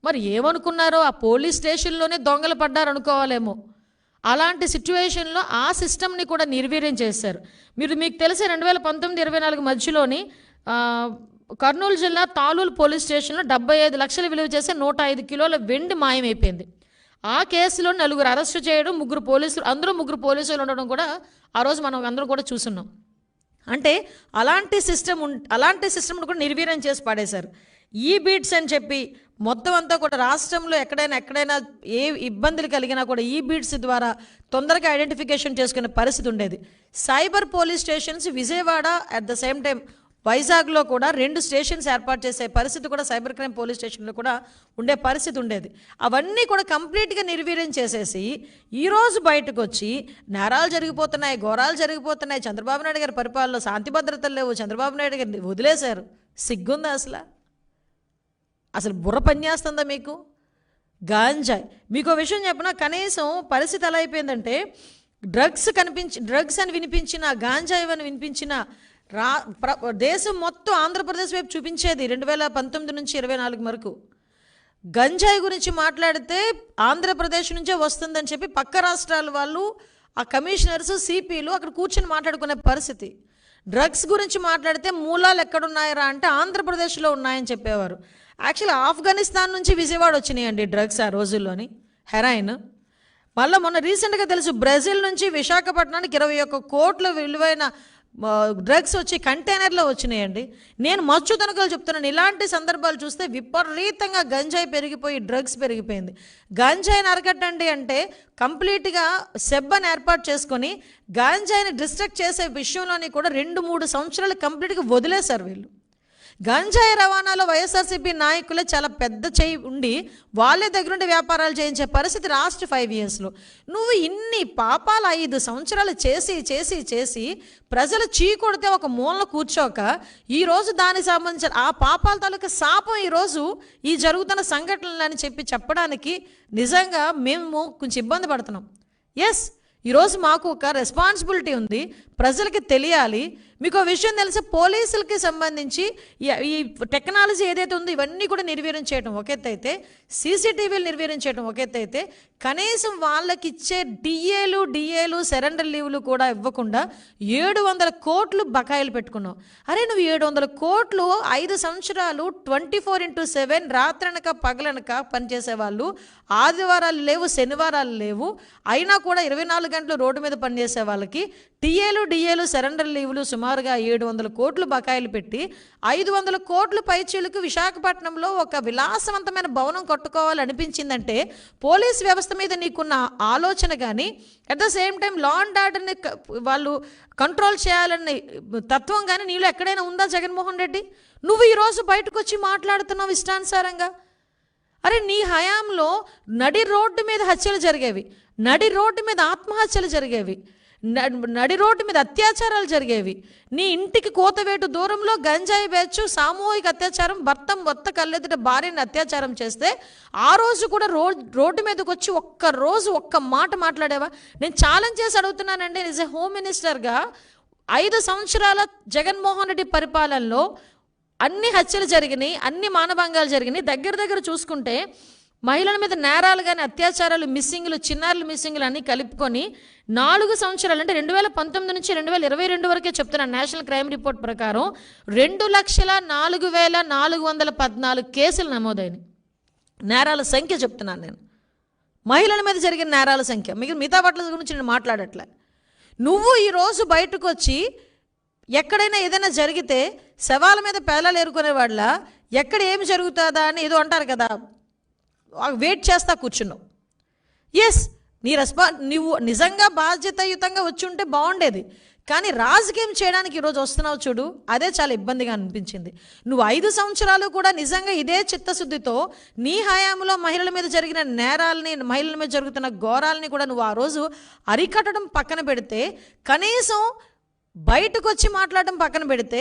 మరి ఏమనుకున్నారో ఆ పోలీస్ స్టేషన్లోనే దొంగలు పడ్డారు అనుకోవాలేమో. అలాంటి సిచ్యువేషన్లో ఆ సిస్టమ్ని కూడా నిర్వీర్యం చేశారు. మీకు తెలిసే 2019-24 మధ్యలోని కర్నూలు జిల్లా తాలూలు పోలీస్ స్టేషన్లో 75 లక్షలు విలువ చేసే 105 కిలోల వెండి మాయమైపోయింది. ఆ కేసులో 4 అరెస్టు చేయడం, 3 పోలీసులు ఉండడం కూడా ఆ రోజు మనం అందరం కూడా చూస్తున్నాం. అంటే అలాంటి సిస్టమ్ కూడా నిర్వీర్యం చేసి పడేశారు. ఈ బీట్స్ అని చెప్పి మొత్తం అంతా కూడా రాష్ట్రంలో ఎక్కడైనా ఏ ఇబ్బందులు కలిగినా కూడా ఈ బీట్స్ ద్వారా తొందరగా ఐడెంటిఫికేషన్ చేసుకునే పరిస్థితి ఉండేది. Cyber police stations Vijayawada at the same time వైజాగ్లో కూడా 2 స్టేషన్స్ ఏర్పాటు చేసే పరిస్థితి కూడా సైబర్ క్రైమ్ పోలీస్ స్టేషన్లో కూడా ఉండే పరిస్థితి ఉండేది. అవన్నీ కూడా కంప్లీట్గా నిర్వీర్యం చేసేసి ఈరోజు బయటకు వచ్చి నేరాలు జరిగిపోతున్నాయి, ఘోరాలు జరిగిపోతున్నాయి, చంద్రబాబు నాయుడు గారి పరిపాలనలో శాంతి భద్రతలు లేవు, చంద్రబాబు నాయుడు గారిని వదిలేశారు. సిగ్గుందా అసలు బుర్ర పనిచేస్తుందా మీకు? గాంజాయి మీకు విషయం చెప్పినా కనీసం పరిస్థితి ఎలా అయిపోయిందంటే డ్రగ్స్ అని వినిపించిన, గాంజాయి అని వినిపించిన దేశం మొత్తం ఆంధ్రప్రదేశ్ వైపు చూపించేది 2019 నుంచి 24 వరకు. గంజాయి గురించి మాట్లాడితే ఆంధ్రప్రదేశ్ నుంచే వస్తుందని చెప్పి పక్క రాష్ట్రాల వాళ్ళు, ఆ కమిషనర్స్, సిపిలు అక్కడ కూర్చొని మాట్లాడుకునే పరిస్థితి. డ్రగ్స్ గురించి మాట్లాడితే మూలాలు ఎక్కడున్నాయరా అంటే ఆంధ్రప్రదేశ్లో ఉన్నాయని చెప్పేవారు. యాక్చువల్లీ ఆఫ్ఘనిస్తాన్ నుంచి విజయవాడ వచ్చినాయండి డ్రగ్స్ ఆ రోజుల్లోని, హెరాయిన్. మళ్ళీ మొన్న రీసెంట్గా తెలుసు బ్రెజిల్ నుంచి విశాఖపట్నానికి 21 కోట్ల విలువైన డ్రగ్స్ వచ్చి కంటైనర్లో వచ్చినాయండి. నేను మచ్చు తనుకలు చెప్తున్నాను, ఇలాంటి సందర్భాలు చూస్తే విపరీతంగా గంజాయి పెరిగిపోయి డ్రగ్స్ పెరిగిపోయింది. గంజాయిని అరకట్టండి అంటే కంప్లీట్గా సెబ్బని ఏర్పాటు చేసుకొని గంజాయిని డిస్ట్రక్ట్ చేసే విషయంలోని కూడా 2-3 సంవత్సరాలు కంప్లీట్గా వదిలేశారు వీళ్ళు. గంజాయి రవాణాలో వైఎస్ఆర్సీపీ నాయకులే చాలా పెద్ద చేయి ఉండి వాళ్ళే దగ్గరుండి వ్యాపారాలు చేయించే పరిస్థితి లాస్ట్ 5 yearsలో. నువ్వు ఇన్ని పాపాలు 5 సంవత్సరాలు చేసి చేసి చేసి ప్రజలు చీకొడితే ఒక మూలన కూర్చోక ఈరోజు దానికి సంబంధించిన ఆ పాపాల తాలూకా శాపం ఈరోజు ఈ జరుగుతున్న సంఘటనలు అని చెప్పడానికి నిజంగా మేము కొంచెం ఇబ్బంది పడుతున్నాం. ఎస్, ఈరోజు మాకు ఒక రెస్పాన్సిబిలిటీ ఉంది, ప్రజలకి తెలియాలి. మీకు విషయం తెలిసి పోలీసులకి సంబంధించి ఈ టెక్నాలజీ ఏదైతే ఉందో ఇవన్నీ కూడా నిర్వీర్యం చేయడం ఒక ఎత్తు అయితే, సీసీటీవీలు నిర్వీర్యం చేయడం ఒక ఎత్తు అయితే, కనీసం వాళ్ళకి ఇచ్చే డిఏలు సరెండర్ లీవ్లు కూడా ఇవ్వకుండా 700 కోట్లు బకాయిలు పెట్టుకున్నావు. అరే నువ్వు 700 కోట్లు 5 సంవత్సరాలు 24/7 రాత్రనక పగలనక పనిచేసే వాళ్ళు, ఆదివారాలు లేవు, శనివారాలు లేవు, అయినా కూడా 24 గంటలు రోడ్డు మీద పనిచేసే వాళ్ళకి డిఏలు సరెండర్ లీవ్లు సుమారుగా 700 కోట్లు బకాయిలు పెట్టి 500 కోట్లు పైచీలకు విశాఖపట్నంలో ఒక విలాసవంతమైన భవనం కట్టుకోవాలనిపించిందంటే పోలీస్ వ్యవస్థ మీద నీకున్న ఆలోచన కానీ, at the same time law and ఆర్డర్ని వాళ్ళు కంట్రోల్ చేయాలనే తత్వం కానీ నీలో ఎక్కడైనా ఉందా జగన్మోహన్ రెడ్డి? నువ్వు ఈరోజు బయటకు వచ్చి మాట్లాడుతున్నావు ఇష్టానుసారంగా. అరే నీ హయాంలో నడి రోడ్డు మీద హత్యలు జరిగేవి, నడి రోడ్డు మీద ఆత్మహత్యలు జరిగేవి, నడి రోడ్డు మీద అత్యాచారాలు జరిగేవి. నీ ఇంటికి కోతవేటు దూరంలో గంజాయి బ్యాచ్ సామూహిక అత్యాచారం, భర్త మొత్త కళ్ళెదుట భార్యని అత్యాచారం చేస్తే ఆ రోజు కూడా రోడ్డు మీదకి వచ్చి ఒక్క మాట మాట్లాడేవా? నేను ఛాలెంజ్ చేసి అడుగుతున్నానండి. యాజ్ ఎ హోమ్ మినిస్టర్గా 5 సంవత్సరాల జగన్మోహన్ రెడ్డి పరిపాలనలో అన్ని హత్యలు జరిగినాయి, అన్ని మానభంగాలు జరిగినాయి. దగ్గర చూసుకుంటే మహిళల మీద నేరాలు కానీ అత్యాచారాలు, మిస్సింగ్లు, చిన్నారులు మిస్సింగ్లు అన్నీ కలుపుకొని 4 సంవత్సరాలు అంటే 2019 నుంచి 2022 వరకే చెప్తున్నాను. నేషనల్ క్రైమ్ రిపోర్ట్ ప్రకారం 2,04,414 కేసులు నమోదైనవి. నేరాల సంఖ్య చెప్తున్నాను నేను, మహిళల మీద జరిగిన నేరాల సంఖ్య. మిగతా వాటి గురించి నేను మాట్లాడట్లే. నువ్వు ఈరోజు బయటకు వచ్చి ఎక్కడైనా ఏదైనా జరిగితే శవాల మీద పేలాలు ఏరుకునే వాళ్ళ ఎక్కడ ఏమి జరుగుతుందా అని ఏదో అంటారు కదా, వెయిట్ చేస్తా కూర్చున్నావు. ఎస్, నువ్వు నిజంగా బాధ్యతాయుతంగా వచ్చి ఉంటే బాగుండేది, కానీ రాజకీయం చేయడానికి ఈరోజు వస్తున్నావు చూడు, అదే చాలా ఇబ్బందిగా అనిపించింది. నువ్వు 5 సంవత్సరాలు కూడా నిజంగా ఇదే చిత్తశుద్ధితో నీ హయాంలో మహిళల మీద జరిగిన నేరాలని, మహిళల మీద జరుగుతున్న ఘోరాలని కూడా నువ్వు ఆ రోజు అరికట్టడం పక్కన పెడితే, కనీసం బయటకు వచ్చి మాట్లాడడం పక్కన పెడితే,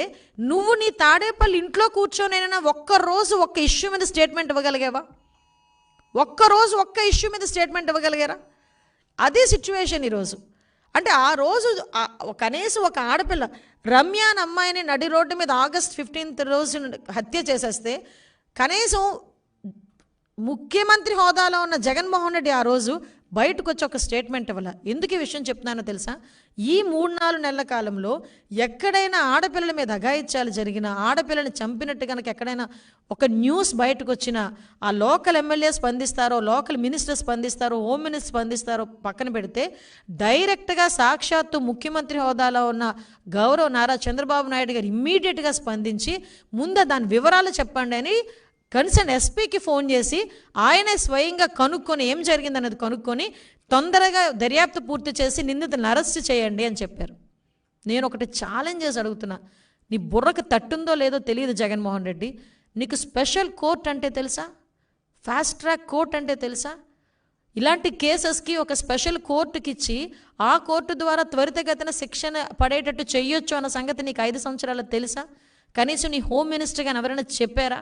నువ్వు నీ తాడేపల్లి ఇంట్లో కూర్చొనైనా ఒక్కరోజు ఒక్క ఇష్యూ మీద స్టేట్మెంట్ ఇవ్వగలిగావా? ఒక్కరోజు ఒక్క ఇష్యూ మీద స్టేట్మెంట్ ఇవ్వగలిగారా? అదే సిచ్యువేషన్ ఈరోజు. అంటే ఆ రోజు కనీసం ఒక ఆడపిల్ల రమ్య అనే అమ్మాయిని నడి రోడ్డు మీద August 15th రోజు హత్య చేసేస్తే కనీసం ముఖ్యమంత్రి హోదాలో ఉన్న జగన్మోహన్ రెడ్డి ఆ రోజు బయటకు వచ్చి ఒక స్టేట్మెంట్ ఇవ్వాల. ఎందుకు ఈ విషయం చెప్తున్నానో తెలుసా? ఈ 3-4 నెలల కాలంలో ఎక్కడైనా ఆడపిల్లల మీద అఘాయిత్యాలు జరిగినా, ఆడపిల్లని చంపినట్టు కనుక ఎక్కడైనా ఒక న్యూస్ బయటకు వచ్చినా ఆ లోకల్ ఎమ్మెల్యే స్పందిస్తారో, లోకల్ మినిస్టర్ స్పందిస్తారో, హోమ్ మినిస్టర్ స్పందిస్తారో పక్కన పెడితే, డైరెక్ట్గా సాక్షాత్తు ముఖ్యమంత్రి హోదాలో ఉన్న గౌరవ నారా చంద్రబాబు నాయుడు గారు ఇమ్మీడియట్గా స్పందించి ముందు దాని వివరాలు చెప్పండి అని కన్సర్న్ ఎస్పీకి ఫోన్ చేసి ఆయనే స్వయంగా కనుక్కొని ఏం జరిగిందన్నది కనుక్కొని తొందరగా దర్యాప్తు పూర్తి చేసి నిందితులను అరెస్ట్ చేయండి అని చెప్పారు. నేను ఒకటి ఛాలెంజ్ చేసి అడుగుతున్నా, నీ బుర్రకు తట్టుందో లేదో తెలియదు జగన్మోహన్ రెడ్డి, నీకు స్పెషల్ కోర్ట్ అంటే తెలుసా? ఫాస్ట్ ట్రాక్ కోర్ట్ అంటే తెలుసా? ఇలాంటి కేసెస్కి ఒక స్పెషల్ కోర్టుకి ఇచ్చి ఆ కోర్టు ద్వారా త్వరితగతిన శిక్షణ పడేటట్టు చెయ్యొచ్చు అన్న సంగతి నీకు 5 సంవత్సరాలు తెలుసా? కనీసం నీ హోమ్ మినిస్టర్ గాని ఎవరైనా చెప్పారా?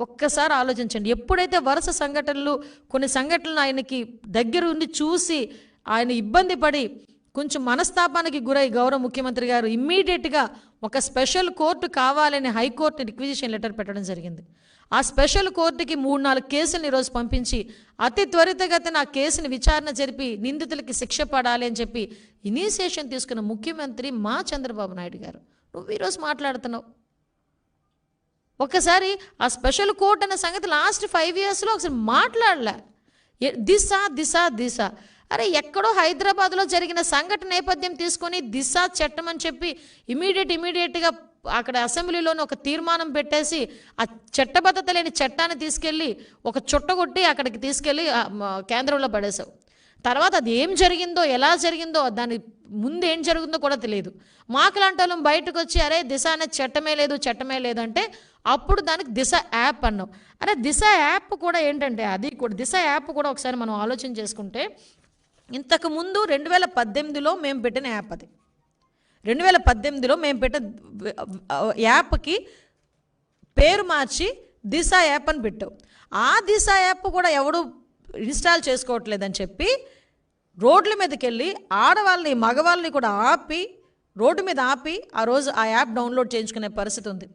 ఒక్కసారి ఆలోచించండి. ఎప్పుడైతే వరుస సంఘటనలు, కొన్ని సంఘటనలు ఆయనకి దగ్గర ఉండి చూసి ఆయన ఇబ్బంది పడి కొంచెం మనస్తాపానికి గురై గౌరవ ముఖ్యమంత్రి గారు ఇమ్మీడియట్గా ఒక స్పెషల్ కోర్టు కావాలని హైకోర్టు రిక్విజిషన్ లెటర్ పెట్టడం జరిగింది. ఆ స్పెషల్ కోర్టుకి 3-4 కేసులను ఈరోజు పంపించి అతి త్వరితగతిన ఆ కేసుని విచారణ జరిపి నిందితులకి శిక్ష పడాలి అని చెప్పి ఇనిషియేషన్ తీసుకున్న ముఖ్యమంత్రి మా చంద్రబాబు నాయుడు గారు. నువ్వు ఈరోజు మాట్లాడుతున్నావు. ఒక్కసారి ఆ స్పెషల్ కోర్ట్ అనే సంగతి లాస్ట్ 5 yearsలో ఒకసారి మాట్లాడలే. దిశ దిశ దిశ అరే ఎక్కడో హైదరాబాద్లో జరిగిన సంఘటన నేపథ్యం తీసుకొని దిశ చట్టం అని చెప్పి ఇమీడియట్గా అక్కడ అసెంబ్లీలోనే ఒక తీర్మానం పెట్టేసి ఆ చట్టబద్ధత లేని చట్టాన్ని తీసుకెళ్ళి ఒక చుట్టగొట్టి అక్కడికి తీసుకెళ్ళి కేంద్రంలో పడేశావు. తర్వాత అది ఏం జరిగిందో ఎలా జరిగిందో దాని ముందు ఏం జరుగుతుందో కూడా తెలియదు. మాకులాంటి వాళ్ళం బయటకు వచ్చి అరే దిశ అనేది చట్టమే లేదు అంటే అప్పుడు దానికి దిశ యాప్ అన్నావు. అరే దిశ యాప్ కూడా ఏంటంటే అది కూడా దిశ యాప్ కూడా ఒకసారి మనం ఆలోచన చేసుకుంటే ఇంతకుముందు 2018లో మేము పెట్టిన యాప్ అది. 2018లో మేము పెట్టిన యాప్కి పేరు మార్చి దిశ యాప్ అని పెట్టావు. ఆ దిశ యాప్ కూడా ఎవడు ఇన్స్టాల్ చేసుకోవట్లేదని చెప్పి రోడ్ల మీదకి వెళ్ళి ఆడవాళ్ళని మగవాళ్ళని కూడా రోడ్డు మీద ఆపి ఆ రోజు ఆ యాప్ డౌన్లోడ్ చేయించుకునే పరిస్థితి ఉంది.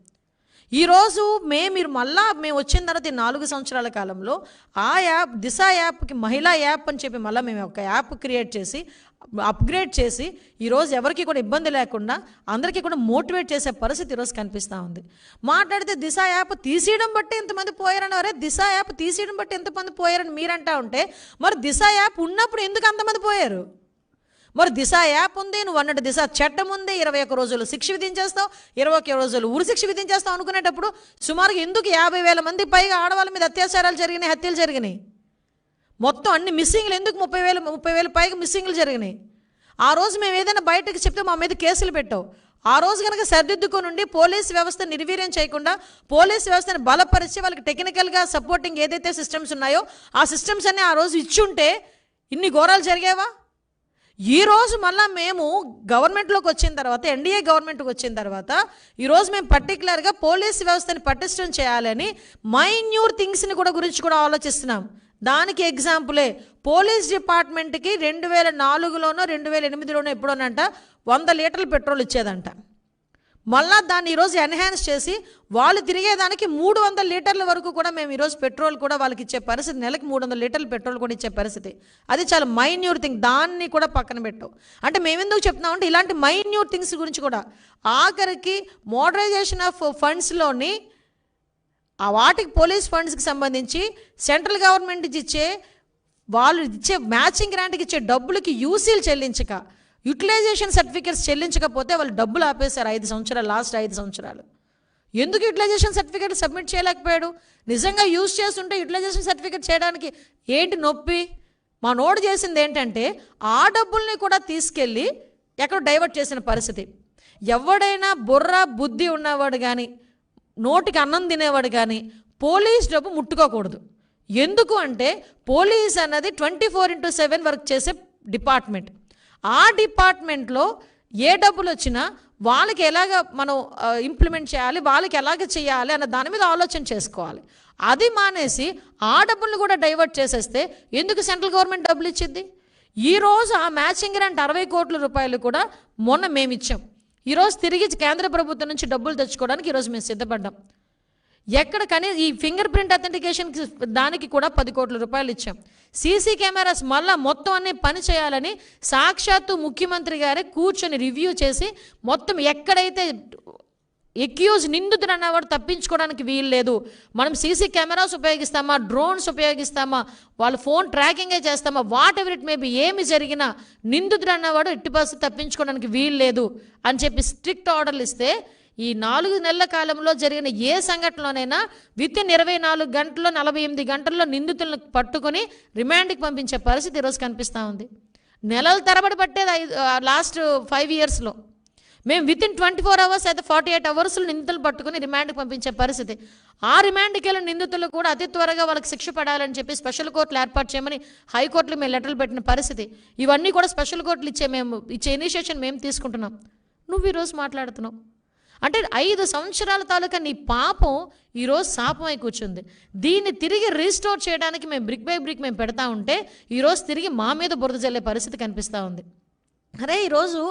ఈరోజు మేము వచ్చిన తర్వాత 4 సంవత్సరాల కాలంలో ఆ యాప్ దిశ యాప్కి మహిళా యాప్ అని చెప్పి మళ్ళీ మేము ఒక యాప్ క్రియేట్ చేసి అప్గ్రేడ్ చేసి ఈరోజు ఎవరికి కూడా ఇబ్బంది లేకుండా అందరికీ కూడా మోటివేట్ చేసే పరిస్థితి ఈరోజు కనిపిస్తూ ఉంది. మాట్లాడితే దిశ యాప్ తీసేయడం బట్టి ఎంతమంది పోయారని, అరే దిశ యాప్ తీసేయడం బట్టి ఎంతమంది పోయారని మీరంటా ఉంటే మరి దిశ యాప్ ఉన్నప్పుడు ఎందుకు అంతమంది పోయారు? మరి దిశ యాప్ ఉంది, నువ్వు అన్నట్టు దిశ చట్టం ఉంది, 21 రోజులు శిక్ష విధించేస్తావు, 21 రోజులు ఉరి శిక్ష విధించేస్తావు అనుకునేటప్పుడు సుమారుగా ఎందుకు 50,000 మంది పైగా ఆడవాళ్ళ మీద అత్యాచారాలు జరిగినాయి, హత్యలు జరిగినాయి? మొత్తం అన్ని మిస్సింగ్లు ఎందుకు 30,000 పైగా మిస్సింగ్లు జరిగినాయి? ఆ రోజు మేము ఏదైనా బయటకు చెప్తే మా మీద కేసులు పెట్టావు. ఆ రోజు కనుక సరిదిద్దుకొని పోలీస్ వ్యవస్థ నిర్వీర్యం చేయకుండా పోలీస్ వ్యవస్థను బలపరిచి వాళ్ళకి టెక్నికల్గా సపోర్టింగ్ ఏదైతే సిస్టమ్స్ ఉన్నాయో ఆ సిస్టమ్స్ అన్నీ ఆ రోజు ఇచ్చుంటే ఇన్ని ఘోరాలు జరిగేవా? ఈరోజు మళ్ళీ మేము గవర్నమెంట్లోకి వచ్చిన తర్వాత ఎన్డీఏ గవర్నమెంట్కి వచ్చిన తర్వాత ఈరోజు మేము పర్టికులర్గా పోలీస్ వ్యవస్థని పటిష్టం చేయాలని మైన్యూర్ థింగ్స్ని గురించి కూడా ఆలోచిస్తున్నాం. దానికి ఎగ్జాంపులే పోలీస్ డిపార్ట్మెంట్కి 2004లోనో 2008లోనో ఎప్పుడోనంట 100 లీటర్ల పెట్రోల్ ఇచ్చేదంట. మళ్ళా దాన్ని ఈరోజు ఎన్హాన్స్ చేసి వాళ్ళు తిరిగేదానికి 300 లీటర్ల వరకు కూడా మేము ఈరోజు పెట్రోల్ కూడా వాళ్ళకి ఇచ్చే పరిస్థితి, నెలకి 300 లీటర్ల పెట్రోల్ కూడా ఇచ్చే పరిస్థితి. అది చాలా మైన్యూర్ థింగ్, దాన్ని కూడా పక్కన పెట్టావు. అంటే మేమెందుకు చెప్తున్నామంటే ఇలాంటి మైన్యూర్ థింగ్స్ గురించి కూడా ఆఖరికి మోడరైజేషన్ ఆఫ్ ఫండ్స్లోని ఆ వాటికి పోలీస్ ఫండ్స్కి సంబంధించి సెంట్రల్ గవర్నమెంట్ వాళ్ళు ఇచ్చే మ్యాచింగ్ గ్రాంట్కి ఇచ్చే డబ్బులకి యూసీలు చెల్లించక యూటిలైజేషన్ సర్టిఫికేట్స్ చెల్లించకపోతే వాళ్ళు డబ్బులు ఆపేశారు 5 సంవత్సరాలు, లాస్ట్ 5 సంవత్సరాలు. ఎందుకు యూటిలైజేషన్ సర్టిఫికేట్ సబ్మిట్ చేయలేకపోయాడు? నిజంగా యూజ్ చేస్తుంటే యూటిలైజేషన్ సర్టిఫికేట్ చేయడానికి ఏంటి నొప్పి? మా నోటు చేసింది ఏంటంటే ఆ డబ్బుల్ని కూడా తీసుకెళ్ళి ఎక్కడ డైవర్ట్ చేసిన పరిస్థితి. ఎవడైనా బుర్ర బుద్ధి ఉన్నవాడు కానీ నోటికి అన్నం తినేవాడు కానీ పోలీస్ డబ్బు ముట్టుకోకూడదు. ఎందుకు అంటే పోలీస్ అన్నది 24/7 వర్క్ చేసే డిపార్ట్మెంట్. ఆ డిపార్ట్మెంట్లో ఏ డబ్బులు వచ్చినా వాళ్ళకి ఎలాగ మనం ఇంప్లిమెంట్ చేయాలి, వాళ్ళకి ఎలాగ చేయాలి అన్న దాని మీద ఆలోచన చేసుకోవాలి. అది మానేసి ఆ డబ్బులను కూడా డైవర్ట్ చేసేస్తే ఎందుకు సెంట్రల్ గవర్నమెంట్ డబ్బులు ఇచ్చింది? ఈరోజు ఆ మ్యాచింగ్ గ్రాంట్ 60 కోట్ల రూపాయలు కూడా మొన్న మేము ఇచ్చాం. ఈరోజు తిరిగి కేంద్ర ప్రభుత్వం నుంచి డబ్బులు తెచ్చుకోవడానికి ఈరోజు మేము సిద్ధపడ్డాం. ఎక్కడ కానీ ఈ ఫింగర్ ప్రింట్ అథెంటికేషన్ దానికి కూడా 10 కోట్ల రూపాయలు ఇచ్చాం. సీసీ కెమెరాస్ మళ్ళీ మొత్తం అన్ని పని చేయాలని సాక్షాత్తు ముఖ్యమంత్రి గారే కూర్చొని రివ్యూ చేసి మొత్తం ఎక్కడైతే ఎక్యూజ్ నిందితుడు అన్నవాడు తప్పించుకోవడానికి వీలు లేదు, మనం సీసీ కెమెరాస్ ఉపయోగిస్తామా, డ్రోన్స్ ఉపయోగిస్తామా, వాళ్ళ ఫోన్ ట్రాకింగే చేస్తామా, వాట్ ఎవర్ ఇట్ మేబీ ఏమి జరిగినా నిందితుడు అన్నవాడు ఎట్టి పరిస్థితి తప్పించుకోవడానికి వీలు లేదు అని చెప్పి స్ట్రిక్ట్ ఆర్డర్లు ఇస్తే ఈ 4 నెలల కాలంలో జరిగిన ఏ సంఘటనలోనైనా వితిన్ 24 గంటల్లో 48 గంటల్లో నిందితులను పట్టుకొని రిమాండ్కి పంపించే పరిస్థితి ఈరోజు కనిపిస్తూ ఉంది. నెలల తరబడి పట్టేది లాస్ట్ 5 ఇయర్స్లో. మేము వితిన్ 24 అవర్స్ అయితే 48 అవర్స్లో నిందితులు పట్టుకుని రిమాండ్కి పంపించే పరిస్థితి. ఆ రిమాండ్కి వెళ్ళిన నిందితులు కూడా అతి త్వరగా వాళ్ళకి శిక్ష పడాలని చెప్పి స్పెషల్ కోర్టులు ఏర్పాటు చేయమని హైకోర్టులో మేము లెటర్లు పెట్టిన పరిస్థితి. ఇవన్నీ కూడా స్పెషల్ కోర్టులు ఇచ్చే ఇనిషియేషన్ మేము తీసుకుంటున్నాం. నువ్వు ఈరోజు మాట్లాడుతున్నావు అంటే 5 సంవత్సరాల తాలూకా నీ పాపం ఈరోజు శాపమై కూర్చుంది. దీన్ని తిరిగి రీస్టోర్ చేయడానికి మేము బ్రిక్ బై బ్రిక్ మేము పెడతా ఉంటే ఈరోజు తిరిగి మా మీద బురద జల్లే పరిస్థితి కనిపిస్తూ ఉంది. అరే ఈరోజు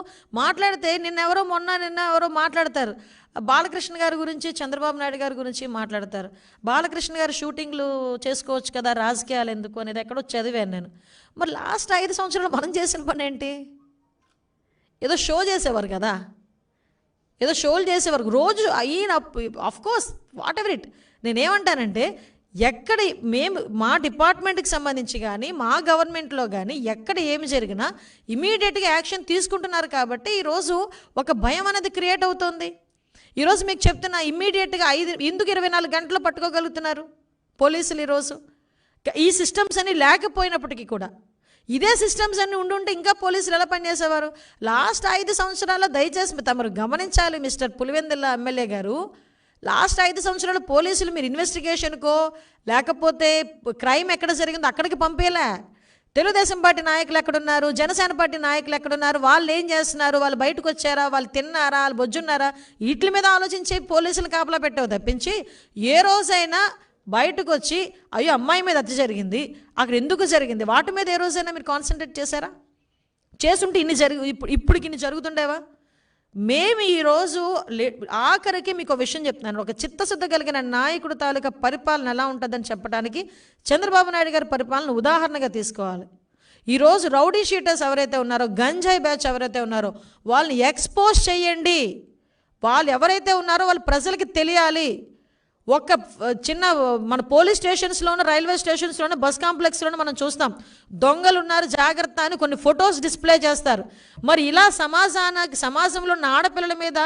మాట్లాడితే నిన్న ఎవరో మాట్లాడతారు, బాలకృష్ణ గారి గురించి, చంద్రబాబు నాయుడు గారి గురించి మాట్లాడతారు. బాలకృష్ణ గారు షూటింగ్లు చేసుకోవచ్చు కదా, రాజకీయాలు ఎందుకు అనేది ఎక్కడో చదివాను నేను. మరి లాస్ట్ 5 సంవత్సరాలు మనం చేసిన పని ఏంటి? ఏదో షో చేసేవారు కదా, ఏదో షోలు చేసేవారు రోజు అయిన. అఫ్కోర్స్ వాట్ ఎవర్ ఇట్, నేనేమంటానంటే ఎక్కడ మేము మా డిపార్ట్మెంట్కి సంబంధించి కానీ మా గవర్నమెంట్లో కానీ ఎక్కడ ఏమి జరిగినా ఇమీడియట్గా యాక్షన్ తీసుకుంటున్నారు కాబట్టి ఈరోజు ఒక భయం అనేది క్రియేట్ అవుతుంది. ఈరోజు మీకు చెప్తున్నా, ఇమ్మీడియట్గా ఎందుకు 24 గంటలు పట్టుకోగలుగుతున్నారు పోలీసులు ఈరోజు? ఈ సిస్టమ్స్ అన్నీ లేకపోయినప్పటికీ కూడా, ఇదే సిస్టమ్స్ అన్నీ ఉండుంటే ఇంకా పోలీసులు ఎలా పనిచేసేవారు? లాస్ట్ 5 సంవత్సరాల్లో దయచేసి తమరు గమనించాలి మిస్టర్ పులివెందుల ఎమ్మెల్యే గారు. లాస్ట్ 5 సంవత్సరాలు పోలీసులు మీరు ఇన్వెస్టిగేషన్కో లేకపోతే క్రైమ్ ఎక్కడ జరిగిందో అక్కడికి పంపేలా. తెలుగుదేశం పార్టీ నాయకులు ఎక్కడున్నారు, జనసేన పార్టీ నాయకులు ఎక్కడున్నారు, వాళ్ళు ఏం చేస్తున్నారు, వాళ్ళు బయటకు వచ్చారా, వాళ్ళు తిన్నారా, వాళ్ళు బొజ్జున్నారా, వీటి మీద ఆలోచించి పోలీసులు కాపలా పెట్టావు తప్పించి ఏ రోజైనా బయటకు వచ్చి అయ్యో అమ్మాయి మీద హత్య జరిగింది, అక్కడ ఎందుకు జరిగింది, వాటి మీద ఏ రోజైనా మీరు కాన్సన్ట్రేట్ చేశారా? చేసుంటే ఇప్పటికి ఇన్ని జరుగుతుండేవా? మేము ఈరోజు ఆఖరికి మీకు విషయం చెప్తున్నాను. ఒక చిత్తశుద్ధ కలిగిన నాయకుడు తాలూకా పరిపాలన ఎలా ఉంటుందని చెప్పడానికి చంద్రబాబు నాయుడు గారి పరిపాలన ఉదాహరణగా తీసుకోవాలి. ఈరోజు రౌడీ షీటర్స్ ఎవరైతే ఉన్నారో, గంజాయి బ్యాచ్ ఎవరైతే ఉన్నారో వాళ్ళని ఎక్స్పోజ్ చేయండి. వాళ్ళు ఎవరైతే ఉన్నారో వాళ్ళు ప్రజలకి తెలియాలి. ఒక చిన్న మన పోలీస్ స్టేషన్స్లోనూ, రైల్వే స్టేషన్స్లోనూ, బస్ కాంప్లెక్స్లోనూ మనం చూస్తాం, దొంగలు ఉన్నారు జాగ్రత్త అని కొన్ని ఫొటోస్ డిస్ప్లే చేస్తారు. మరి ఇలా సమాజంలో ఉన్న ఆడపిల్లల మీద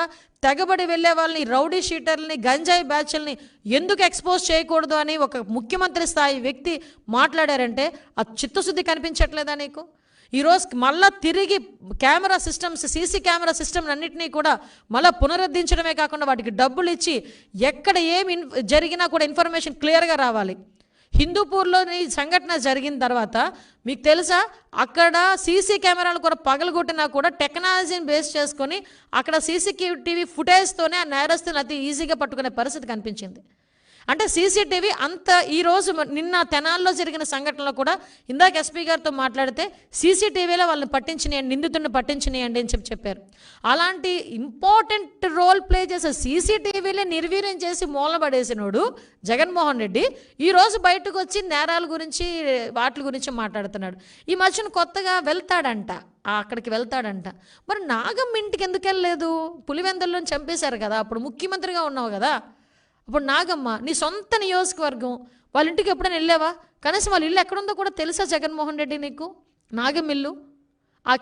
తెగబడి వెళ్ళే వాళ్ళని, రౌడీ షీటర్లని, గంజాయి బ్యాచ్ల్ని ఎందుకు ఎక్స్పోజ్ చేయకూడదు అని ఒక ముఖ్యమంత్రి స్థాయి వ్యక్తి మాట్లాడారంటే ఆ చిత్తశుద్ధి కనిపించట్లేదా నీకు? ఈరోజు మళ్ళా తిరిగి camera systems, CC camera system అన్నింటినీ కూడా మళ్ళీ పునరుద్ధరించడమే కాకుండా వాటికి డబ్బులు ఇచ్చి ఎక్కడ ఏమి జరిగినా కూడా ఇన్ఫర్మేషన్ క్లియర్గా రావాలి. హిందూపూర్లో ఈ సంఘటన జరిగిన తర్వాత మీకు తెలుసా, అక్కడ సీసీ కెమెరాలు కూడా పగలగొట్టినా కూడా టెక్నాలజీని బేస్ చేసుకొని అక్కడ సీసీటీవీ ఫుటేజ్తోనే ఆ నేరస్తుని అతి ఈజీగా పట్టుకునే పరిస్థితి కనిపించింది. అంటే సీసీటీవీ అంత ఈరోజు నిన్న తెనాల్లో జరిగిన సంఘటనలో కూడా ఇందాక ఎస్పీ గారితో మాట్లాడితే సీసీటీవీలో వాళ్ళని పట్టించినాయండి, నిందితుడిని పట్టించినాయండి అని చెప్పారు. అలాంటి ఇంపార్టెంట్ రోల్ ప్లే చేసే సీసీటీవీలే నిర్వీర్యం చేసి మూలబడేసినోడు జగన్మోహన్ రెడ్డి ఈరోజు బయటకు వచ్చి నేరాల గురించి వాటి గురించి మాట్లాడుతున్నాడు. ఈ మధ్యన కొత్తగా వెళ్తాడంట, అక్కడికి వెళ్తాడంట. మరి నాగమ్మ ఇంటికి ఎందుకు వెళ్ళలేదు? పులివెందుల్లో చంపేశారు కదా, అప్పుడు ముఖ్యమంత్రిగా ఉన్నావు కదా. అప్పుడు నాగమ్మ నీ సొంత నియోజకవర్గం, వాళ్ళ ఇంటికి ఎప్పుడైనా వెళ్ళావా? కనీసం వాళ్ళ ఇల్లు ఎక్కడుందో కూడా తెలుసా జగన్మోహన్ రెడ్డి నీకు? నాగమ్మ ఇల్లు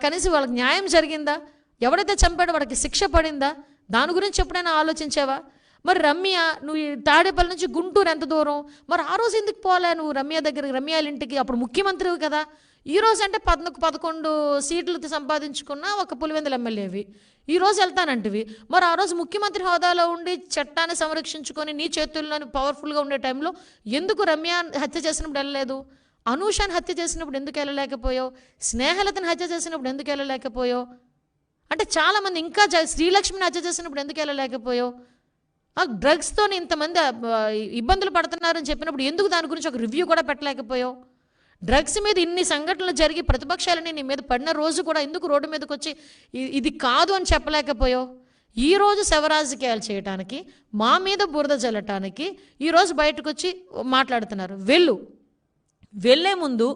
కనీసం వాళ్ళకి న్యాయం జరిగిందా? ఎవడైతే చంపాడో వాడికి శిక్ష పడిందా? దాని గురించి ఎప్పుడైనా ఆలోచించావా? మరి రమ్య, నువ్వు తాడేపల్లి నుంచి గుంటూరు ఎంత దూరం? మరి ఆ రోజు ఎందుకు పోలే నువ్వు రమ్య దగ్గరికి, రమ్యాల ఇంటికి? అప్పుడు ముఖ్యమంత్రివి కదా. ఈరోజు అంటే 11 సీట్లు సంపాదించుకున్న ఒక పులివెందుల ఎమ్మెల్యేవి, ఈరోజు వెళ్తానంటివి. మరి ఆ రోజు ముఖ్యమంత్రి హోదాలో ఉండి చట్టాన్ని సంరక్షించుకొని నీ చేతుల్లోని పవర్ఫుల్గా ఉండే టైంలో ఎందుకు రమ్య హత్య చేసినప్పుడు వెళ్ళలేదు? అనూషాన్ని హత్య చేసినప్పుడు ఎందుకు వెళ్ళలేకపోయావు? స్నేహలతని హత్య చేసినప్పుడు ఎందుకు వెళ్ళలేకపోయావు? అంటే చాలామంది ఇంకా శ్రీలక్ష్మిని హత్య చేసినప్పుడు ఎందుకు వెళ్ళలేకపోయావు? డ్రగ్స్తో ఇంతమంది ఇబ్బందులు పడుతున్నారని చెప్పినప్పుడు ఎందుకు దాని గురించి ఒక రివ్యూ కూడా పెట్టలేకపోయావు? డ్రగ్స్ మీద ఇన్ని సంఘటనలు జరిగి ప్రతిపక్షాలని నీ మీద పడిన రోజు కూడా ఎందుకు రోడ్డు మీదకి వచ్చి ఇది కాదు అని చెప్పలేకపోయావు? ఈరోజు శవరాజకీయాలు చేయడానికి, మా మీద బురద జల్లటానికి ఈరోజు బయటకు వచ్చి మాట్లాడుతున్నారు. వెళ్ళే ముందు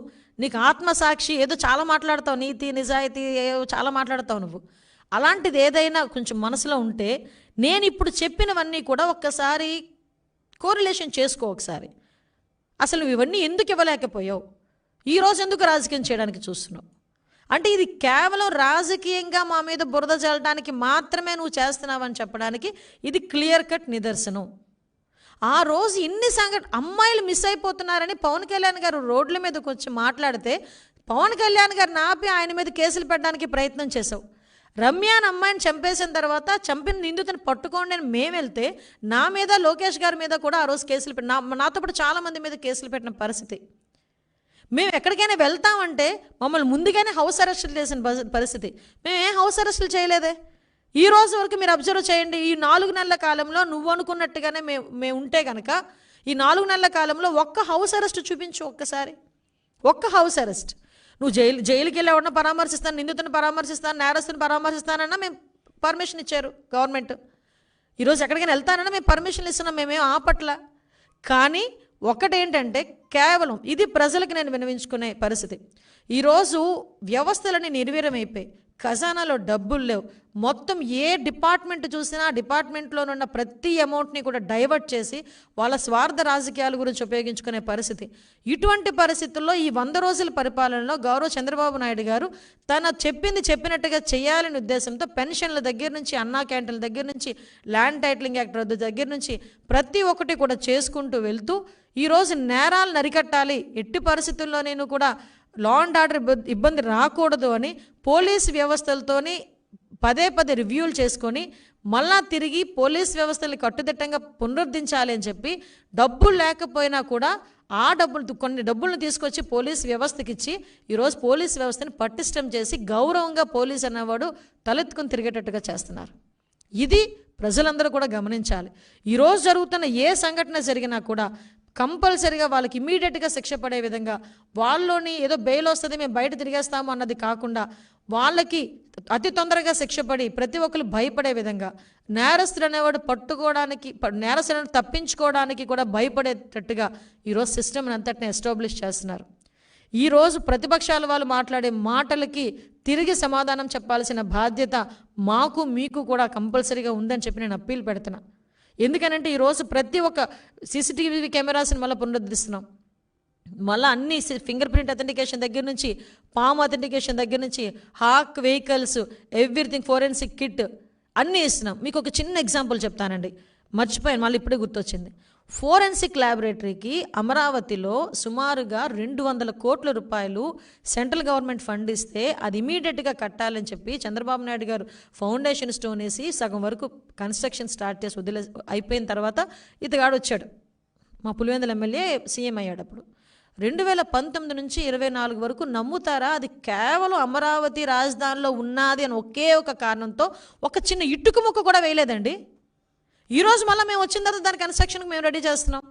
నీకు ఆత్మసాక్షి ఏదో చాలా మాట్లాడతావు, నీతి నిజాయితీ ఏదో చాలా మాట్లాడతావు నువ్వు. అలాంటిది ఏదైనా కొంచెం మనసులో ఉంటే నేను ఇప్పుడు చెప్పినవన్నీ కూడా ఒక్కసారి కోరిలేషన్ చేసుకో. ఒకసారి అసలు నువ్వు ఇవన్నీ ఎందుకు ఇవ్వలేకపోయావు? ఈరోజు ఎందుకు రాజకీయం చేయడానికి చూస్తున్నావు? అంటే ఇది కేవలం రాజకీయంగా మా మీద బురద చల్లడానికి మాత్రమే నువ్వు చేస్తున్నావని చెప్పడానికి ఇది క్లియర్ కట్ నిదర్శనం. ఆ రోజు ఇన్ని అమ్మాయిలు మిస్ అయిపోతున్నారని పవన్ కళ్యాణ్ గారు రోడ్ల మీదకి వచ్చి మాట్లాడితే పవన్ కళ్యాణ్ గారిని ఆపి ఆయన మీద కేసులు పెట్టడానికి ప్రయత్నం చేసావు. రమ్యాన్ అమ్మాయిని చంపేసిన తర్వాత చంపిన నిందితుని పట్టుకోండి అని మేము వెళ్తే నా మీద, లోకేష్ గారి మీద కూడా ఆ రోజు కేసులు నాతో పాటు చాలామంది మీద కేసులు పెట్టిన పరిస్థితి. మేము ఎక్కడికైనా వెళ్తామంటే మమ్మల్ని ముందుగానే హౌస్ అరెస్టులు చేసిన పరిస్థితి. మేము ఏం హౌస్ అరెస్టులు చేయలేదే. ఈ రోజు వరకు మీరు అబ్జర్వ్ చేయండి, ఈ 4 నెలల కాలంలో నువ్వు అనుకున్నట్టుగానే మేము ఉంటే కనుక ఈ 4 నెలల కాలంలో ఒక్క హౌస్ అరెస్ట్ చూపించు. ఒక్కసారి ఒక్క హౌస్ అరెస్ట్. నువ్వు జైలుకి వెళ్ళి ఎవరిని పరామర్శిస్తాను, నిందితుని పరామర్శిస్తాను, నేరస్తుని పరామర్శిస్తానన్నా మేము పర్మిషన్ ఇచ్చారు గవర్నమెంట్. ఈరోజు ఎక్కడికైనా వెళ్తానన్నా మేము పర్మిషన్లు ఇస్తున్నాం, మేమేం ఆపట్ల. కానీ ఒకటేంటంటే కేవలం ఇది ప్రజలకు నేను వినవించుకునే పరిస్థితి. ఈరోజు వ్యవస్థలని నిర్వీర్యమైపోయి ఖజానాలో డబ్బులు లేవు. మొత్తం ఏ డిపార్ట్మెంట్ చూసినా ఆ డిపార్ట్మెంట్లో ఉన్న ప్రతి అమౌంట్ని కూడా డైవర్ట్ చేసి వాళ్ళ స్వార్థ రాజకీయాల గురించి ఉపయోగించుకునే పరిస్థితి. ఇటువంటి పరిస్థితుల్లో ఈ 100 రోజుల పరిపాలనలో గౌరవ చంద్రబాబు నాయుడు గారు తన చెప్పినట్టుగా చేయాలనే ఉద్దేశంతో పెన్షన్ల దగ్గర నుంచి, అన్నా క్యాంటీన్ల దగ్గర నుంచి, ల్యాండ్ టైటిలింగ్ యాక్ట్ రద్దు దగ్గర నుంచి ప్రతి ఒక్కటి కూడా చేసుకుంటూ వెళ్తూ ఈరోజు నేరాలు నరికట్టాలి, ఎట్టి పరిస్థితుల్లో నేను కూడా లా అండ్ ఆర్డర్ ఇబ్బంది రాకూడదు అని పోలీస్ వ్యవస్థలతోని పదే రివ్యూలు చేసుకొని మళ్ళా తిరిగి పోలీస్ వ్యవస్థల్ని కట్టుదిట్టంగా పునరుద్ధరించాలి అని చెప్పి డబ్బులు లేకపోయినా కూడా ఆ కొన్ని డబ్బులను తీసుకొచ్చి పోలీస్ వ్యవస్థకి ఇచ్చి ఈరోజు పోలీస్ వ్యవస్థని పటిష్టం చేసి గౌరవంగా పోలీస్ అనేవాడు తలెత్తుకొని తిరిగేటట్టుగా చేస్తున్నారు. ఇది ప్రజలందరూ కూడా గమనించాలి. ఈరోజు జరుగుతున్న ఏ సంఘటన జరిగినా కూడా కంపల్సరిగా వాళ్ళకి ఇమీడియట్గా శిక్ష పడే విధంగా, వాళ్ళలోని ఏదో బెయిల్ వస్తుంది మేము బయట తిరిగేస్తాము అన్నది కాకుండా వాళ్ళకి అతి తొందరగా శిక్ష పడి ప్రతి ఒక్కరు భయపడే విధంగా, నేరస్తుడు అనేవాడు పట్టుకోవడానికి, నేరస్తులను తప్పించుకోవడానికి కూడా భయపడేటట్టుగా ఈరోజు సిస్టమ్ని అంతటిని ఎస్టాబ్లిష్ చేస్తున్నారు. ఈరోజు ప్రతిపక్షాల వాళ్ళు మాట్లాడే మాటలకి తిరిగి సమాధానం చెప్పాల్సిన బాధ్యత మాకు మీకు కూడా కంపల్సరీగా ఉందని చెప్పి నేను అప్పీల్ పెడుతున్నా. ఎందుకనంటే ఈరోజు ప్రతి ఒక్క సీసీటీవీ కెమెరాస్ని మళ్ళీ పునరుద్ధరిస్తున్నాం. మళ్ళీ అన్ని ఫింగర్ ప్రింట్ అథెంటికేషన్ దగ్గర నుంచి, పామ్ అథెంటికేషన్ దగ్గర నుంచి, hawk vehicles, everything, forensic kit అన్నీ ఇస్తున్నాం. మీకు ఒక చిన్న ఎగ్జాంపుల్ చెప్తానండి, మర్చిపోయాను, మళ్ళీ ఇప్పుడే గుర్తొచ్చింది. ఫోరెన్సిక్ ల్యాబొరేటరీకి అమరావతిలో సుమారుగా 200 కోట్ల రూపాయలు సెంట్రల్ గవర్నమెంట్ ఫండ్ ఇస్తే అది ఇమీడియట్గా కట్టాలని చెప్పి చంద్రబాబు నాయుడు గారు ఫౌండేషన్ స్టోన్ వేసి సగం వరకు కన్స్ట్రక్షన్ స్టార్ట్ చేసి అయిపోయిన తర్వాత ఇతగాడు వచ్చాడు, మా పులివెందుల ఎమ్మెల్యే సీఎం అయ్యాడు. అప్పుడు 2019 నుంచి 24 వరకు నమ్ముతారా, అది కేవలం అమరావతి రాజధానిలో ఉన్నది అని ఒకే ఒక కారణంతో ఒక చిన్న ఇటుక ముక్క కూడా వేయలేదండి. ఈరోజు మళ్ళీ మేము వచ్చిన తర్వాత దాని కన్స్ట్రక్షన్కి మేము రెడీ చేస్తున్నాం.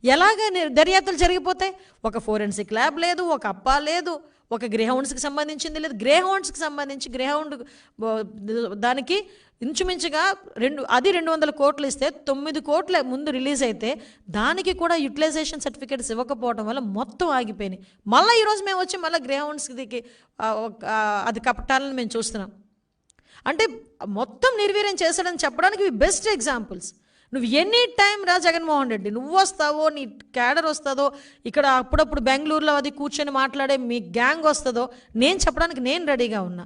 ఎలాగ దర్యాప్తులు జరిగిపోతాయి? ఒక ఫోరెన్సిక్ ల్యాబ్ లేదు, ఒక అప్పా లేదు, ఒక గ్రేహౌండ్స్కి సంబంధించింది లేదు. గ్రేహౌండ్స్కి సంబంధించి గ్రేహౌండ్ దానికి ఇంచుమించుగా 200 కోట్లు ఇస్తే 9 కోట్ల ముందు రిలీజ్ అయితే దానికి కూడా యూటిలైజేషన్ సర్టిఫికేట్స్ ఇవ్వకపోవడం వల్ల మొత్తం ఆగిపోయినాయి. మళ్ళీ ఈరోజు మేము వచ్చి మళ్ళీ గ్రేహౌండ్స్కి అది కప్పటాలని మేము చూస్తున్నాం. అంటే మొత్తం నిర్వీర్యం చేశాడని చెప్పడానికి బెస్ట్ ఎగ్జాంపుల్స్. నువ్వు ఎనీ టైం రా జగన్మోహన్ రెడ్డి, నువ్వు వస్తావో, నీ క్యాడర్ వస్తుందో, ఇక్కడ అప్పుడప్పుడు బెంగళూరులో అది కూర్చొని మాట్లాడే మీ గ్యాంగ్ వస్తుందో నేను చెప్పడానికి నేను రెడీగా ఉన్నా.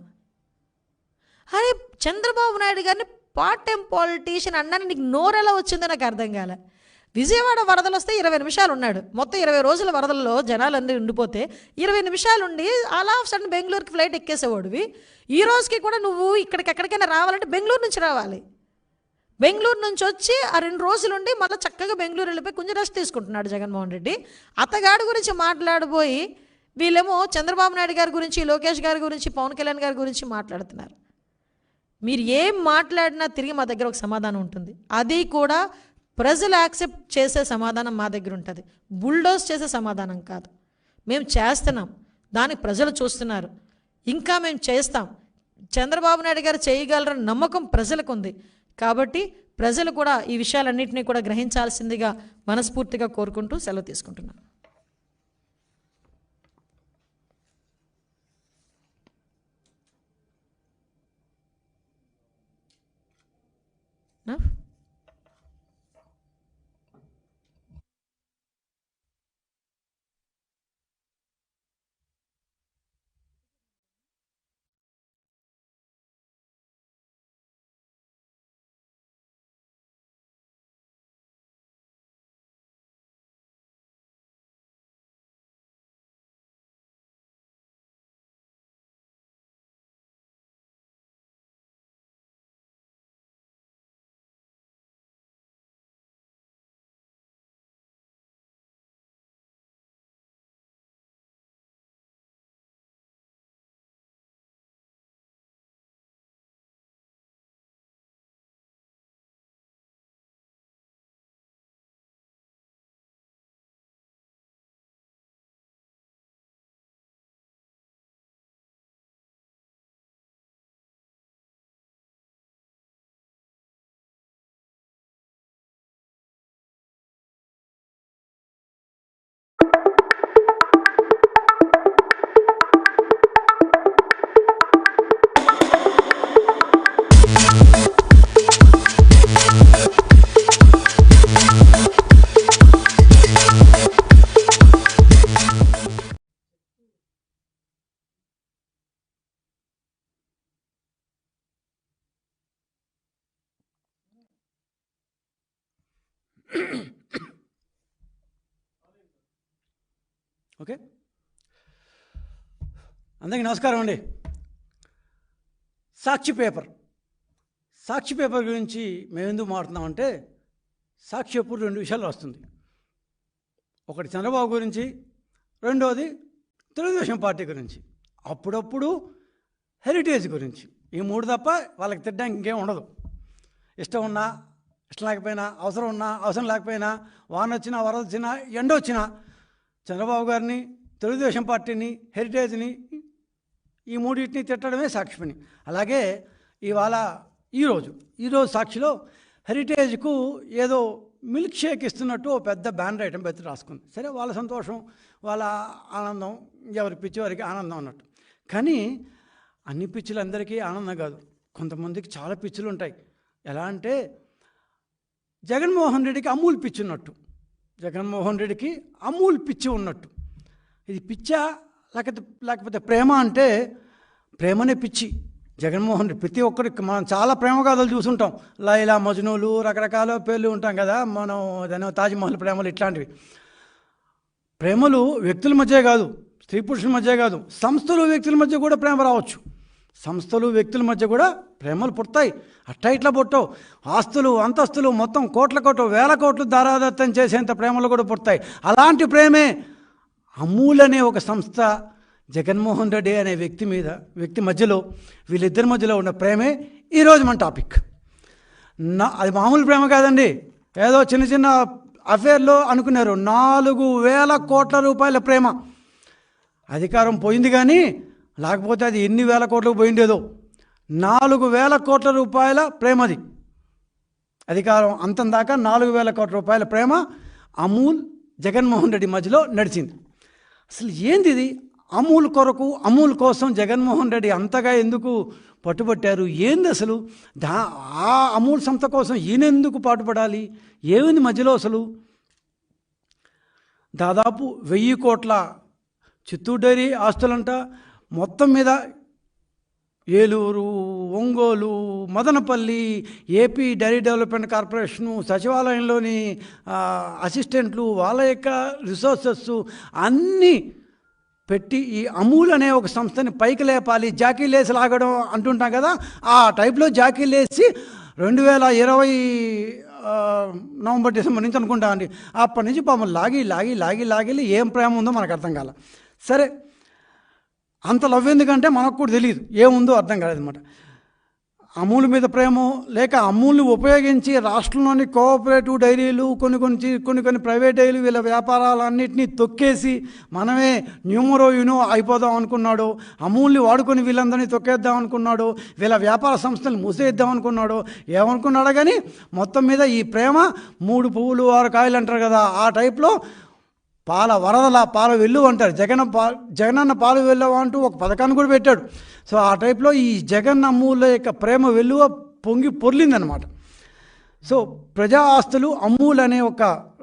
అరే చంద్రబాబు నాయుడు గారిని పార్ట్ టైం పాలిటీషియన్ అన్నాను, నీకు నోరెలా వచ్చిందో నాకు అర్థం కాలే. విజయవాడ వరదలు వస్తే 20 నిమిషాలు ఉన్నాడు, మొత్తం 20 రోజుల వరదల్లో జనాలందరూ ఉండిపోతే 20 నిమిషాలు ఉండి అలా సడన్ బెంగళూరుకి ఫ్లైట్ ఎక్కేసేవాడివి. ఈ రోజుకి కూడా నువ్వు ఎక్కడికైనా రావాలంటే బెంగళూరు నుంచి రావాలి. బెంగళూరు నుంచి వచ్చి ఆ 2 రోజులు ఉండి మళ్ళీ చక్కగా బెంగళూరు వెళ్ళిపోయి కొంచెం రెస్ట్ తీసుకుంటున్నాడు జగన్మోహన్ రెడ్డి. అతగాడి గురించి మాట్లాడబోయి వీళ్ళేమో చంద్రబాబు నాయుడు గారి గురించి, లోకేష్ గారి గురించి, పవన్ కళ్యాణ్ గారి గురించి మాట్లాడుతున్నారు. మీరు ఏం మాట్లాడినా తిరిగి మా దగ్గర ఒక సమాధానం ఉంటుంది. అది కూడా ప్రజలు యాక్సెప్ట్ చేసే సమాధానం మా దగ్గర ఉంటుంది, బుల్డోస్ చేసే సమాధానం కాదు. మేము చేస్తున్నాం, దానికి ప్రజలు చూస్తున్నారు, ఇంకా మేము చేస్తాం. చంద్రబాబు నాయుడు గారు చేయగలరని నమ్మకం ప్రజలకు ఉంది. కాబట్టి ప్రజలు కూడా ఈ విషయాలన్నింటినీ కూడా గ్రహించాల్సిందిగా మనస్ఫూర్తిగా కోరుకుంటూ సెలవు తీసుకుంటున్నాను. ఓకే, అందరికీ నమస్కారం అండి. సాక్షి పేపర్ గురించి మేము ఎందుకు మాట్లాడుతున్నామంటే, సాక్షి ఎప్పుడు 2 విషయాలు వస్తుంది. ఒకటి చంద్రబాబు గురించి, రెండోది తెలుగుదేశం పార్టీ గురించి, అప్పుడప్పుడు హెరిటేజ్ గురించి. ఈ 3 తప్ప వాళ్ళకి తిట్టడానికి ఇంకేం ఉండదు. ఇష్టం ఉన్నా, ఇష్టం లేకపోయినా, అవసరం ఉన్నా, అవసరం లేకపోయినా, వాన వచ్చినా, వరద వచ్చినా, ఎండ వచ్చినా చంద్రబాబు గారిని, తెలుగుదేశం పార్టీని, హెరిటేజ్ని, ఈ 3 తిట్టడమే సాక్షి పని. అలాగే ఈరోజు సాక్షిలో హెరిటేజ్కు ఏదో మిల్క్ షేక్ ఇస్తున్నట్టు ఓ పెద్ద బ్యానర్ ఐటమ్ పెట్టి రాసుకుంది. సరే, వాళ్ళ సంతోషం, వాళ్ళ ఆనందం, ఎవరి పిచ్చి వారికి ఆనందం అన్నట్టు. కానీ అన్ని పిచ్చులు అందరికీ ఆనందం కాదు. కొంతమందికి చాలా పిచ్చులు ఉంటాయి. ఎలా అంటే, జగన్మోహన్ రెడ్డికి అమూల్ పిచ్చి ఉన్నట్టు, జగన్మోహన్ రెడ్డికి అమూల్ పిచ్చి ఉన్నట్టు. ఇది పిచ్చా లేకపోతే ప్రేమ అంటే, ప్రేమనే పిచ్చి. జగన్మోహన్ రెడ్డి ప్రతి ఒక్కరికి మనం చాలా ప్రేమ కథలు చూసుంటాం. లైలా మజ్నూలు, రకరకాల పేర్లు ఉంటాం కదా మనం, దాని తాజ్మహల్ ప్రేమలు, ఇట్లాంటివి. ప్రేమలు వ్యక్తుల మధ్య కాదు, స్త్రీ పురుషుల మధ్య కాదు, సంస్థలు వ్యక్తుల మధ్య కూడా ప్రేమ రావచ్చు. సంస్థలు వ్యక్తుల మధ్య కూడా ప్రేమలు పుడతాయి. ఇట్లా పుట్టవు. ఆస్తులు, అంతస్తులు మొత్తం కోట్ల వేల కోట్లు దారాదత్తం చేసేంత ప్రేమలు కూడా పుడతాయి. అలాంటి ప్రేమే అమూల్ అనే ఒక సంస్థ, జగన్మోహన్ రెడ్డి అనే వ్యక్తి మధ్యలో, వీళ్ళిద్దరి మధ్యలో ఉన్న ప్రేమే ఈరోజు మన టాపిక్. అది మామూలు ప్రేమ కాదండి. ఏదో చిన్న అఫేర్లో అనుకున్నారు. 4,000 కోట్ల రూపాయల ప్రేమ. అధికారం పోయింది కానీ, లేకపోతే అది ఎన్ని వేల కోట్లకు పోయిండేదో. 4,000 కోట్ల రూపాయల ప్రేమది. అధికారం అంతం దాకా 4,000 కోట్ల రూపాయల ప్రేమ అమూల్, జగన్మోహన్ రెడ్డి మధ్యలో నడిచింది. అసలు ఏంది ఇది? అమూల్ కొరకు, అమూల్ కోసం జగన్మోహన్ రెడ్డి అంతగా ఎందుకు పట్టుబట్టారు? ఏంది అసలు? ఆ అమూల్ సంస్థ కోసం ఈయన ఎందుకు పాటుపడాలి? ఏమింది మధ్యలో అసలు? దాదాపు 1,000 కోట్ల చిత్తూరు డైరీ ఆస్తులంట. మొత్తం మీద Eluru, Ongole, Madanapalle, AP dairy development corporation, సచివాలయంలోని అసిస్టెంట్లు, వాళ్ళ యొక్క రిసోర్సెస్ అన్నీ పెట్టి ఈ అమూల్ అనే ఒక సంస్థని పైకి లేపాలి, జాకీలేసి లాగడం అంటుంటాం కదా, ఆ టైప్లో జాకీలేసి 2020 నవంబర్ డిసెంబర్ నుంచి అనుకుంటా అండి, అప్పటి నుంచి పాపం లాగి ఏం ప్రేమ ఉందో మనకు అర్థం కాల. సరే, అంత లవ్ ఎందుకంటే మనకు కూడా తెలియదు, ఏముందో అర్థం కాలేదన్నమాట. అమూల్ మీద ప్రేమో, లేక అమూల్ని ఉపయోగించి రాష్ట్రంలోని కోఆపరేటివ్ డైరీలు, కొన్ని ప్రైవేట్ డైరీలు, వీళ్ళ వ్యాపారాలన్నింటినీ తొక్కేసి మనమే న్యూమరో అయిపోదాం అనుకున్నాడు. అమూల్ని వాడుకొని వీళ్ళందరినీ తొక్కేద్దాం అనుకున్నాడు. వీళ్ళ వ్యాపార సంస్థలు మూసేద్దాం అనుకున్నాడు. ఏమనుకున్నాడో కానీ మొత్తం మీద ఈ ప్రేమ 3 పువ్వులు 6 కాయలు అంటారు కదా, ఆ టైప్లో పాల వరదల పాల వెల్లువ అంటారు. జగనన్న పాలు వెల్లువ అంటూ ఒక పథకాన్ని కూడా పెట్టాడు. సో ఆ టైప్లో ఈ జగన్ అమూల్ యొక్క ప్రేమ వెల్లువ పొంగి పొర్లిందనమాట. సో ప్రజా ఆస్తులు అమూల్ అనే ఒక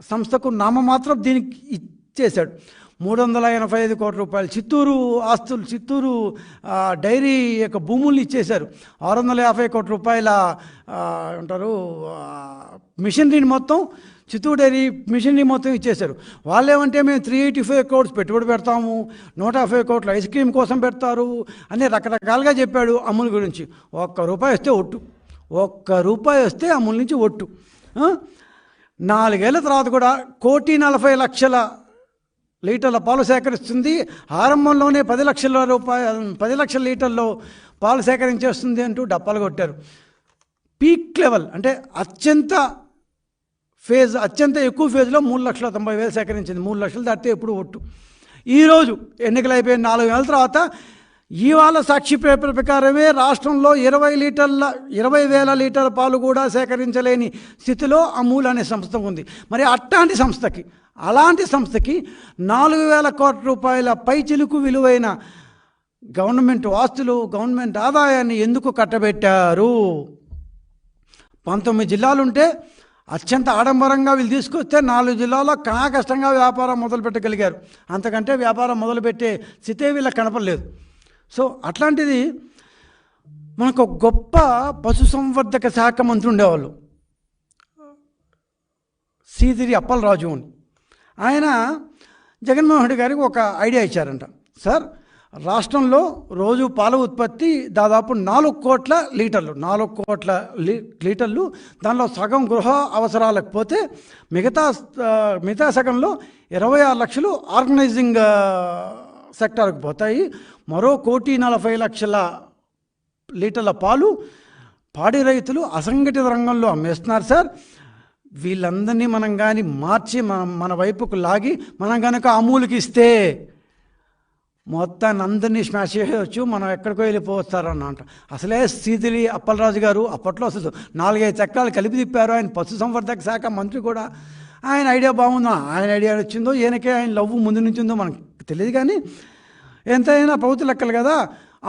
సంస్థకు నామమాత్రం దీనికి ఇచ్చేశాడు. 385 కోట్ల రూపాయలు చిత్తూరు ఆస్తులు, చిత్తూరు డైరీ యొక్క భూముల్ని ఇచ్చేశారు. 650 కోట్ల రూపాయల అంటారు మిషనరీని మొత్తం, చిత్తూరు డైరీ మిషనరీ మొత్తం ఇచ్చేశారు. వాళ్ళు ఏమంటే మేము 385 crores పెట్టుబడి పెడతాము, 150 కోట్ల ఐస్ క్రీమ్ కోసం పెడతారు అని రకరకాలుగా చెప్పాడు అమూల్ గురించి. ₹1 వస్తే ఒట్టు, ₹1 అమూల్ నుంచి ఒట్టు. 4 ఏళ్ల తర్వాత కూడా 1,40,00,000 లీటర్ల పాలు సేకరిస్తుంది. ఆరంభంలోనే 10 లక్షల లీటర్లో పాలు సేకరించేస్తుంది అంటూ డప్పాలు కొట్టారు. పీక్ లెవెల్ అంటే అత్యంత ఎక్కువ ఫేజ్లో 3,90,000 సేకరించింది. 3 లక్షలు దాటితే ఎప్పుడు ఒట్టు. ఈరోజు ఎన్నికలు అయిపోయిన 4 నెలల తర్వాత ఇవాళ సాక్షి పేపర్ ప్రకారమే రాష్ట్రంలో 20,000 లీటర్ల పాలు కూడా సేకరించలేని స్థితిలో అమూల్ అనే సంస్థ ఉంది. మరి అలాంటి సంస్థకి 4,000 కోట్ల రూపాయల పైచిలుకు విలువైన గవర్నమెంట్ ఆస్తులు, గవర్నమెంట్ ఆదాయాన్ని ఎందుకు కట్టబెట్టారు? 19 జిల్లాలుంటే అత్యంత ఆడంబరంగా వీళ్ళు తీసుకొస్తే 4 జిల్లాల్లో కష్టంగా వ్యాపారం మొదలుపెట్టగలిగారు. అంతకంటే వ్యాపారం మొదలుపెట్టే స్థితే వీళ్ళకి కనపడలేదు. సో అట్లాంటిది మనకు గొప్ప పశుసంవర్ధక శాఖ మంత్రి ఉండేవాళ్ళు, సీదిరి అప్పలరాజు అని. ఆయన జగన్మోహన్ రెడ్డి గారికి ఒక ఐడియా ఇచ్చారంట. సార్, రాష్ట్రంలో రోజు పాల ఉత్పత్తి దాదాపు 4 కోట్ల లీటర్లు, 4 కోట్ల లీటర్లు, దానిలో సగం గృహ అవసరాలకు పోతే మిగతా సగంలో 26 లక్షలు ఆర్గనైజింగ్ సెక్టార్కి పోతాయి. మరో 1,40,00,000 లీటర్ల పాలు పాడి రైతులు అసంఘటిత రంగంలో అమ్మేస్తున్నారు సార్. వీళ్ళందరినీ మనం కానీ మార్చి మన వైపుకు లాగి మనం కనుక అమూల్కి ఇస్తే మొత్తాన్ని అందరినీ స్మాష్ చేయవచ్చు, మనం ఎక్కడికో వెళ్ళిపోవస్తారని అంట. అసలే సీదిలి అప్పలరాజు గారు అప్పట్లో అసలు 4-5 చక్రాలు కలిపి తిప్పారు. ఆయన పశుసంవర్ధక శాఖ మంత్రి కూడా. ఆయన ఐడియా బాగుందా, ఆయన ఐడియా వచ్చిందో ఈయనకే ఆయన లవ్వు ముందు నుంచి ఉందో మనకు తెలియదు. కానీ ఎంతైనా ప్రభుత్వ లెక్కలు కదా,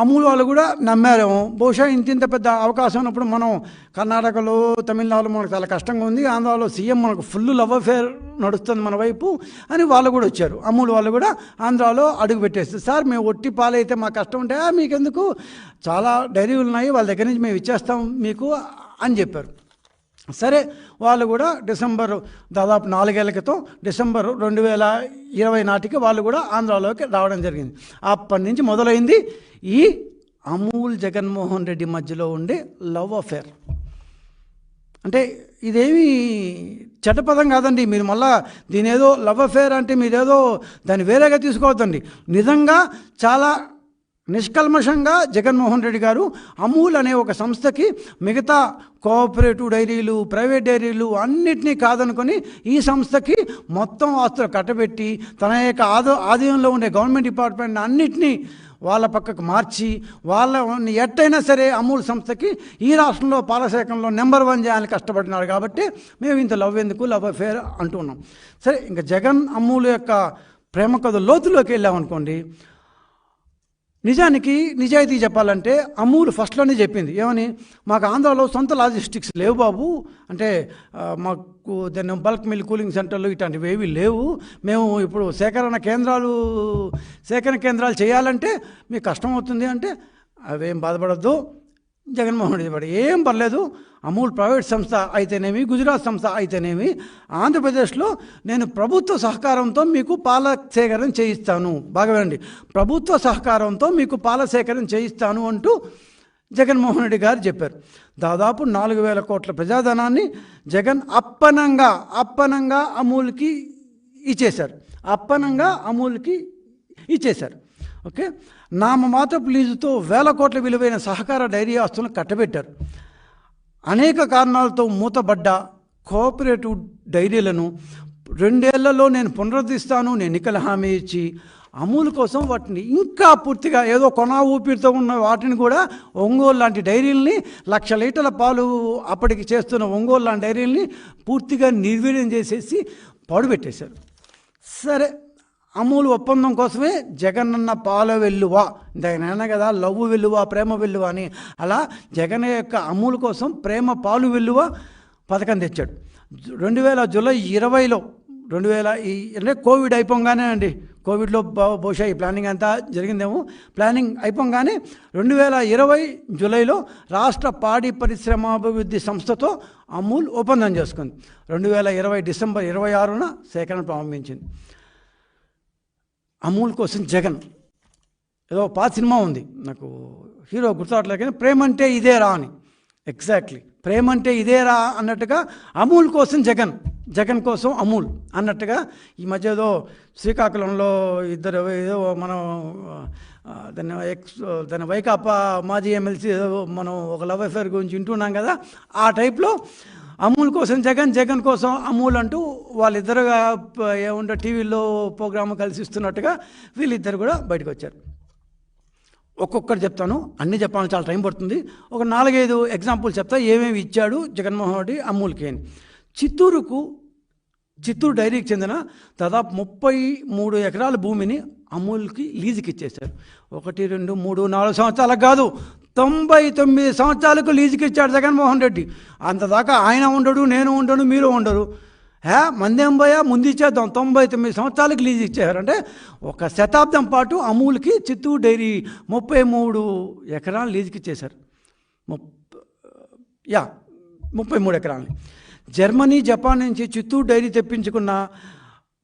అమూల్ వాళ్ళు కూడా నమ్మారేమో. బహుశా ఇంత పెద్ద అవకాశం ఉన్నప్పుడు మనం కర్ణాటకలో, తమిళనాడులో మనకు చాలా కష్టంగా ఉంది, ఆంధ్రాలో సీఎం మనకు ఫుల్ లవ్ అఫేర్ నడుస్తుంది మన వైపు అని వాళ్ళు కూడా వచ్చారు. అమూల్ వాళ్ళు కూడా ఆంధ్రాలో అడుగు పెట్టేస్తారు. సార్, మేము ఒట్టి పాలైతే మా కష్టం ఉంటే మీకెందుకు, చాలా డైరీలు ఉన్నాయి, వాళ్ళ దగ్గర నుంచి మేము ఇచ్చేస్తాం మీకు అని చెప్పారు. సరే, వాళ్ళు కూడా దాదాపు 4 ఏళ్ల క్రితం డిసెంబర్ 2020 నాటికి వాళ్ళు కూడా ఆంధ్రాలోకి రావడం జరిగింది. అప్పటి నుంచి మొదలైంది ఈ అమూల్ జగన్మోహన్ రెడ్డి మధ్యలో ఉండే లవ్ అఫేర్. అంటే ఇదేమీ చెడ్డపదం కాదండి. మీరు మళ్ళా దీని ఏదో లవ్ అఫేర్ అంటే మీరేదో దాన్ని వేరేగా తీసుకోవద్దండి. నిజంగా చాలా నిష్కల్మషంగా జగన్మోహన్ రెడ్డి గారు అమూల్ అనే ఒక సంస్థకి మిగతా కోఆపరేటివ్ డైరీలు, ప్రైవేట్ డైరీలు అన్నిటినీ కాదనుకొని ఈ సంస్థకి మొత్తం ఆస్తులు కట్టబెట్టి తన యొక్క ఆధీనంలో ఉండే గవర్నమెంట్ డిపార్ట్మెంట్ అన్నిటినీ వాళ్ళ పక్కకు మార్చి వాళ్ళని ఎట్టయినా సరే అమూల్ సంస్థకి ఈ రాష్ట్రంలో పాలశాఖంలో నెంబర్ 1 చేయాలని కష్టపడినారు. కాబట్టి మేము ఇంత లవ్ ఎందుకు, లవ్ అఫేర్ అంటున్నాం. సరే, ఇంకా జగన్ అమూల్ యొక్క ప్రేమ కథ లోతులోకి వెళ్ళామనుకోండి, నిజానికి నిజాయితీ చెప్పాలంటే అమూల్ ఫస్ట్లోనే చెప్పింది ఏమని, మాకు ఆంధ్రాలో సొంత లాజిస్టిక్స్ లేవు బాబు, అంటే మాకు దాన్ని బల్క్ మిల్ కూలింగ్ సెంటర్లు ఇట్లాంటివి ఏవి లేవు, మేము ఇప్పుడు సేకరణ కేంద్రాలు చేయాలంటే మీకు కష్టం అవుతుంది అంటే, అవేం బాధపడద్దు జగన్మోహన్ రెడ్డి ఏం పర్లేదు, అమూల్ ప్రైవేట్ సంస్థ అయితేనేమి, గుజరాత్ సంస్థ అయితేనేమి, ఆంధ్రప్రదేశ్లో నేను ప్రభుత్వ సహకారంతో మీకు పాల సేకరణ చేయిస్తాను. బాగా వినండి, ప్రభుత్వ సహకారంతో మీకు పాల సేకరణ చేయిస్తాను అంటూ జగన్మోహన్ రెడ్డి గారు చెప్పారు. దాదాపు 4,000 కోట్ల ప్రజాధనాన్ని జగన్ అప్పనంగా అమూల్కి ఇచ్చేశారు. ఓకే, నామమాత్రపు లీజుతో 1,000 కోట్ల విలువైన సహకార డైరీ ఆస్తులను కట్టబెట్టారు. అనేక కారణాలతో మూతబడ్డ కోఆపరేటివ్ డైరీలను 2 ఏళ్లలో నేను పునరుద్ధరిస్తాను నేను ఎన్నికల హామీ ఇచ్చి అమూల్ కోసం వాటిని ఇంకా పూర్తిగా ఏదో కొనా ఊపిరితో ఉన్న వాటిని కూడా ఒంగోలు లాంటి డైరీలని 1,00,000 లీటర్ల పాలు అప్పటికి చేస్తున్న ఒంగోలు లాంటి డైరీలని పూర్తిగా నిర్వీర్యం చేసేసి పాడుపెట్టేశారు. సరే, అమూల్ ఒప్పందం కోసమే జగన్ అన్న పాల వెల్లువ, ఇంతకైనా కదా లవ్ వెల్లువ, ప్రేమ వెల్లువ అని, అలా జగన్ యొక్క అమూల్ కోసం ప్రేమ పాలు వెల్లువ పథకం తెచ్చాడు. జూలై 2020లో అంటే కోవిడ్ అయిపోగానే అండి, కోవిడ్లో బహుశా ఈ ప్లానింగ్ అంతా జరిగిందేమో, ప్లానింగ్ అయిపోగానే 2020 జూలైలో రాష్ట్ర పాడి పరిశ్రమాభివృద్ధి సంస్థతో అమూల్ ఒప్పందం చేసుకుంది. 2020 డిసెంబర్ 26న సేకరణ ప్రారంభించింది. అమూల్ కోసం జగన్ ఏదో పాత సినిమా ఉంది, నాకు హీరో గుర్తురావట్లేదు కానీ, ప్రేమంటే ఇదేరా అని, ఎగ్జాక్ట్లీ ప్రేమంటే ఇదేరా అన్నట్టుగా అమూల్ కోసం జగన్ కోసం అమూల్ అన్నట్టుగా ఈ మధ్య ఏదో శ్రీకాకుళంలో ఇద్దరు ఏదో మనం దాన్ని వైకాపా మాజీ ఎమ్మెల్సీ మనం ఒక లవ్ అఫేర్ గురించి వింటున్నాం కదా, ఆ టైప్లో అమూల్ కోసం జగన్ కోసం అమూల్ అంటూ వాళ్ళిద్దరుగా ఏముంటే టీవీలో ప్రోగ్రామ్ కలిసి ఇస్తున్నట్టుగా వీళ్ళిద్దరు కూడా బయటకు వచ్చారు. ఒక్కొక్కటి చెప్తాను, అన్నీ చెప్పాలని చాలా టైం పడుతుంది. ఒక 4-5 ఎగ్జాంపుల్ చెప్తా ఏమేమి ఇచ్చాడు జగన్మోహన్ రెడ్డి అమూల్కి అని. చిత్తూరు డైరీకి చెందిన దాదాపు 33 ఎకరాల భూమిని అమూల్కి లీజుకి ఇచ్చేశారు. 1, 2, 3, 4 సంవత్సరాలకు కాదు, 99 సంవత్సరాలకు లీజుకి ఇచ్చాడు జగన్మోహన్ రెడ్డి. అంతదాకా ఆయన ఉండడు, నేను ఉండను, మీరు ఉండరు, మందేం పోయా ముందు ఇచ్చేద్దాం. 99 సంవత్సరాలకు లీజు ఇచ్చారు. అంటే 1 శతాబ్దం పాటు అమూల్కి చిత్తూరు డైరీ 33 ఎకరాలు లీజుకి ఇచ్చేశారు. 33 ఎకరాలని. జర్మనీ, జపాన్ నుంచి చిత్తూరు డైరీ తెప్పించుకున్న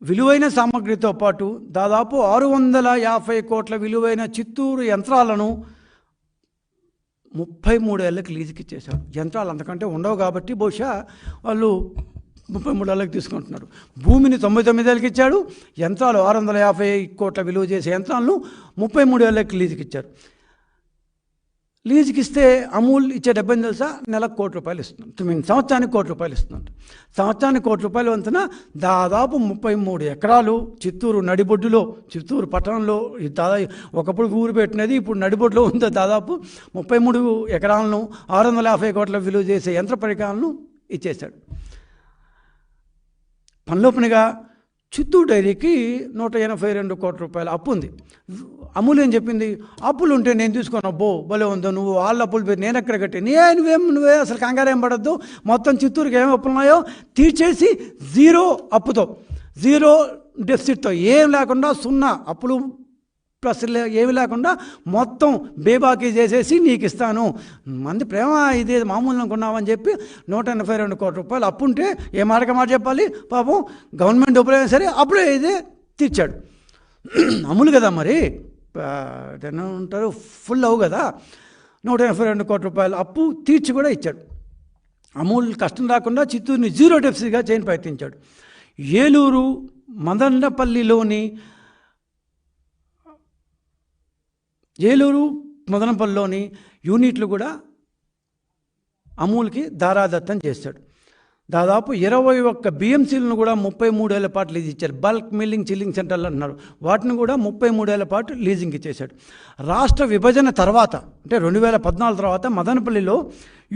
విలువైన సామగ్రితో పాటు దాదాపు 650 కోట్ల విలువైన చిత్తూరు యంత్రాలను 33 ఏళ్ళకి లీజుకి ఇచ్చేశారు. యంత్రాలు అంతకంటే ఉండవు కాబట్టి బహుశా వాళ్ళు 33 ఏళ్ళకి తీసుకుంటున్నారు. భూమిని 99 ఏళ్ళకి ఇచ్చాడు. యంత్రాలు 650 కోట్ల విలువ చేసే యంత్రాలను 33 ఏళ్ళకి లీజుకి ఇచ్చారు. లీజుకి ఇస్తే అమూల్ ఇచ్చే డబ్బని తెలుసా? నెలకు ₹1 ఇస్తుంది. సంవత్సరానికి ₹1 ఇస్తుంది. సంవత్సరానికి ₹1 వంతున దాదాపు 33 ఎకరాలు చిత్తూరు నడిబొడ్డులో, చిత్తూరు పట్టణంలో ఒకప్పుడు ఊరు పెట్టినది ఇప్పుడు నడిబొడ్డులో ఉంది. దాదాపు 33 ఎకరాలను 650 కోట్ల విలువ చేసే యంత్ర పరికరాలను ఇచ్చేశాడు. పనిలోపనిగా చిత్తూరు డైరీకి ₹182 కోట్ల అప్పు ఉంది. అమూల్ ఏం చెప్పింది? అప్పులు ఉంటే నేను తీసుకొని అబ్బో భలే ఉందో, నువ్వు వాళ్ళ అప్పులు పెట్టి నేను ఎక్కడ కట్టి నువ్వే అసలు కంగారేం పడద్దు, మొత్తం చిత్తూరుకి ఏమి అప్పులు ఉన్నాయో తీర్చేసి జీరో అప్పుతో, జీరో డెఫిసిట్తో, ఏం లేకుండా 0 అప్పులు ప్లస్ ఏమి లేకుండా మొత్తం బేబాకీ చేసేసి నీకు ఇస్తాను. మంది ప్రేమ ఇదే మామూలు అనుకున్నామని చెప్పి ₹182 కోట్ల అప్పు ఉంటే ఏ మాట చెప్పాలి పాపం. గవర్నమెంట్ డబ్బులైనా సరే అప్పుడే ఇదే తీర్చాడు. అమూలు కదా మరి ఉంటారు, ఫుల్ అవు కదా. ₹182 కోట్ల అప్పు తీర్చి కూడా ఇచ్చాడు. అమూల్ కష్టం రాకుండా చిత్తూరుని జీరో డెఫిసిట్గా చేయని ప్రయత్నించాడు. ఏలూరు మదనపల్లిలోని యూనిట్లు కూడా అమూల్కి దారాదత్తం చేశాడు. దాదాపు 21 BMCలను కూడా 33 ఏళ్ల పాటు లీజ్ ఇచ్చారు. బల్క్ మిల్లింగ్ చిల్లింగ్ సెంటర్లు అంటున్నారు, వాటిని కూడా 33 ఏళ్ల పాటు లీజింగ్ ఇచ్చేశాడు. రాష్ట్ర విభజన తర్వాత అంటే 2014 తర్వాత మదనపల్లిలో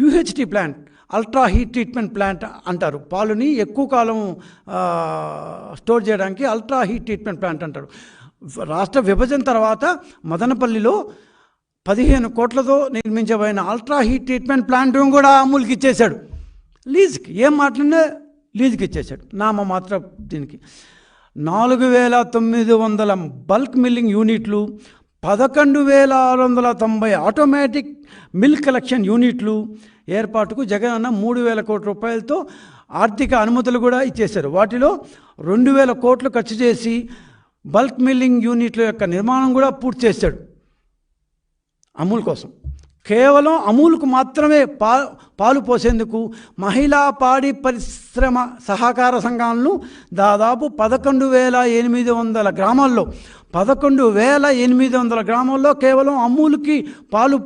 UHT plant, ultra heat treatment plant అంటారు. పాలుని ఎక్కువ కాలం స్టోర్ చేయడానికి అల్ట్రా హీట్ ట్రీట్మెంట్ ప్లాంట్ అంటారు. రాష్ట్ర విభజన తర్వాత మదనపల్లిలో 15 కోట్లతో నిర్మించబడిన అల్ట్రా హీట్ ట్రీట్మెంట్ ప్లాంట్ కూడా అమూల్కి ఇచ్చేశాడు. లీజ్కి ఏం మాట్లాడినా లీజ్కి ఇచ్చేశాడు. నామమాత్రం దీనికి 4900 బల్క్ మిల్లింగ్ యూనిట్లు, 11,690 ఆటోమేటిక్ మిల్క్ కలెక్షన్ యూనిట్లు ఏర్పాటుకు జగన్ అన్న 3,000 కోట్ల రూపాయలతో ఆర్థిక అనుమతులు కూడా ఇచ్చేశారు. వాటిలో 2,000 కోట్లు ఖర్చు చేసి బల్క్ మిల్లింగ్ యూనిట్ల యొక్క నిర్మాణం కూడా పూర్తి చేశాడు అమూల్ కోసం. కేవలం అమూల్కు మాత్రమే పాలు పోసేందుకు మహిళా పాడి పరిశ్రమ సహకార సంఘాలను దాదాపు 11,800 గ్రామాల్లో 11,800 గ్రామాల్లో కేవలం అమూల్కి పాలు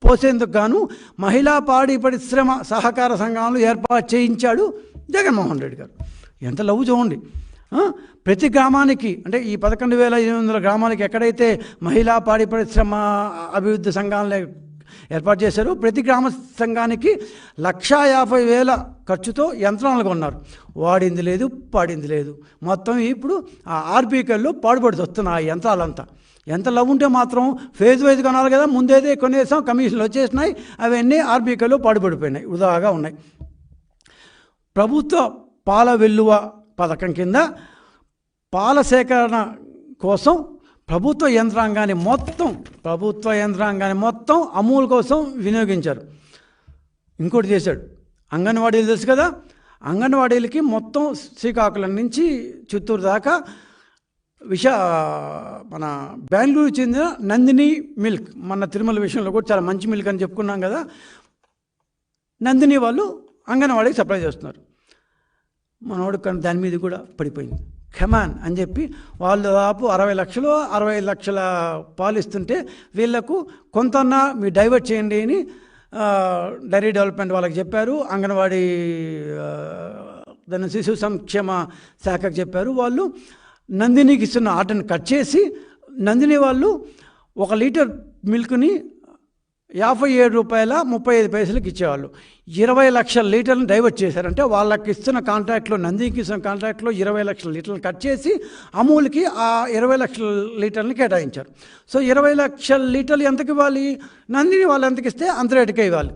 పోసేందుకు గాను మహిళా పాడి పరిశ్రమ సహకార సంఘాలను ఏర్పాటు చేయించాడు జగన్మోహన్ రెడ్డి గారు. ఎంత లవ్ చూడండి. ప్రతి గ్రామానికి అంటే ఈ 11,800 గ్రామాలకి ఎక్కడైతే మహిళా పాడి పరిశ్రమ అభివృద్ధి సంఘాలను ఏర్పాటు చేశారు, ప్రతి గ్రామ సంఘానికి 1,50,000 ఖర్చుతో యంత్రాలు కొన్నారు. వాడింది లేదు, పాడింది లేదు. మొత్తం ఇప్పుడు ఆ ఆర్బీకల్లో పాడుబడి వస్తున్నాయి ఆ యంత్రాలంతా. ఎంత లవ్ ఉంటే మాత్రం ఫేజ్ వైజ్ కొనాలి కదా, ముందేదే కొనేసాం, కమిషన్లు వచ్చేసినాయి, అవన్నీ ఆర్బీకల్లో పాడుబడిపోయినాయి, వృధాగా ఉన్నాయి. ప్రభుత్వ పాల వెల్లువ పథకం కింద పాల సేకరణ కోసం ప్రభుత్వ యంత్రాంగాన్ని మొత్తం అమూల్ కోసం వినియోగించారు. ఇంకోటి చేశాడు, అంగన్వాడీలు తెలుసు కదా, అంగన్వాడీలకి మొత్తం శ్రీకాకుళం నుంచి చిత్తూరు దాకా మన బెంగళూరు చెందిన నందిని మిల్క్, మన తిరుమల విషయంలో కూడా చాలా మంచి మిల్క్ అని చెప్పుకున్నాం కదా, నందిని వాళ్ళు అంగన్వాడీకి సప్లై చేస్తున్నారు. మనోడు కానీ దాని మీద కూడా పడిపోయింది. ఖమాన్ అని చెప్పి వాళ్ళు దాదాపు 60 లక్షల పాలు ఇస్తుంటే వీళ్లకు కొంతన్నా మీరు డైవర్ట్ చేయండి అని డైరీ డెవలప్మెంట్ వాళ్ళకి చెప్పారు. అంగన్వాడీ దాని శిశు సంక్షేమ శాఖకు చెప్పారు. వాళ్ళు నందినికి ఇస్తున్న ఆటను కట్ చేసి నందిని వాళ్ళు 1 లీటర్ మిల్క్ని ₹57.35 ఇచ్చేవాళ్ళు. 20 లక్షల లీటర్లను డైవర్ట్ చేశారంటే వాళ్ళకి ఇస్తున్న కాంట్రాక్ట్లో, నందికి ఇస్తున్న కాంట్రాక్ట్లో 20 లక్షల లీటర్లు కట్ చేసి అమూల్కి ఆ 20 లక్షల లీటర్లను కేటాయించారు. సో 20 లక్షల లీటర్లు ఎంతకి ఇవ్వాలి? నందిని వాళ్ళు ఎంతకి ఇస్తే అంత రేటుకే ఇవ్వాలి.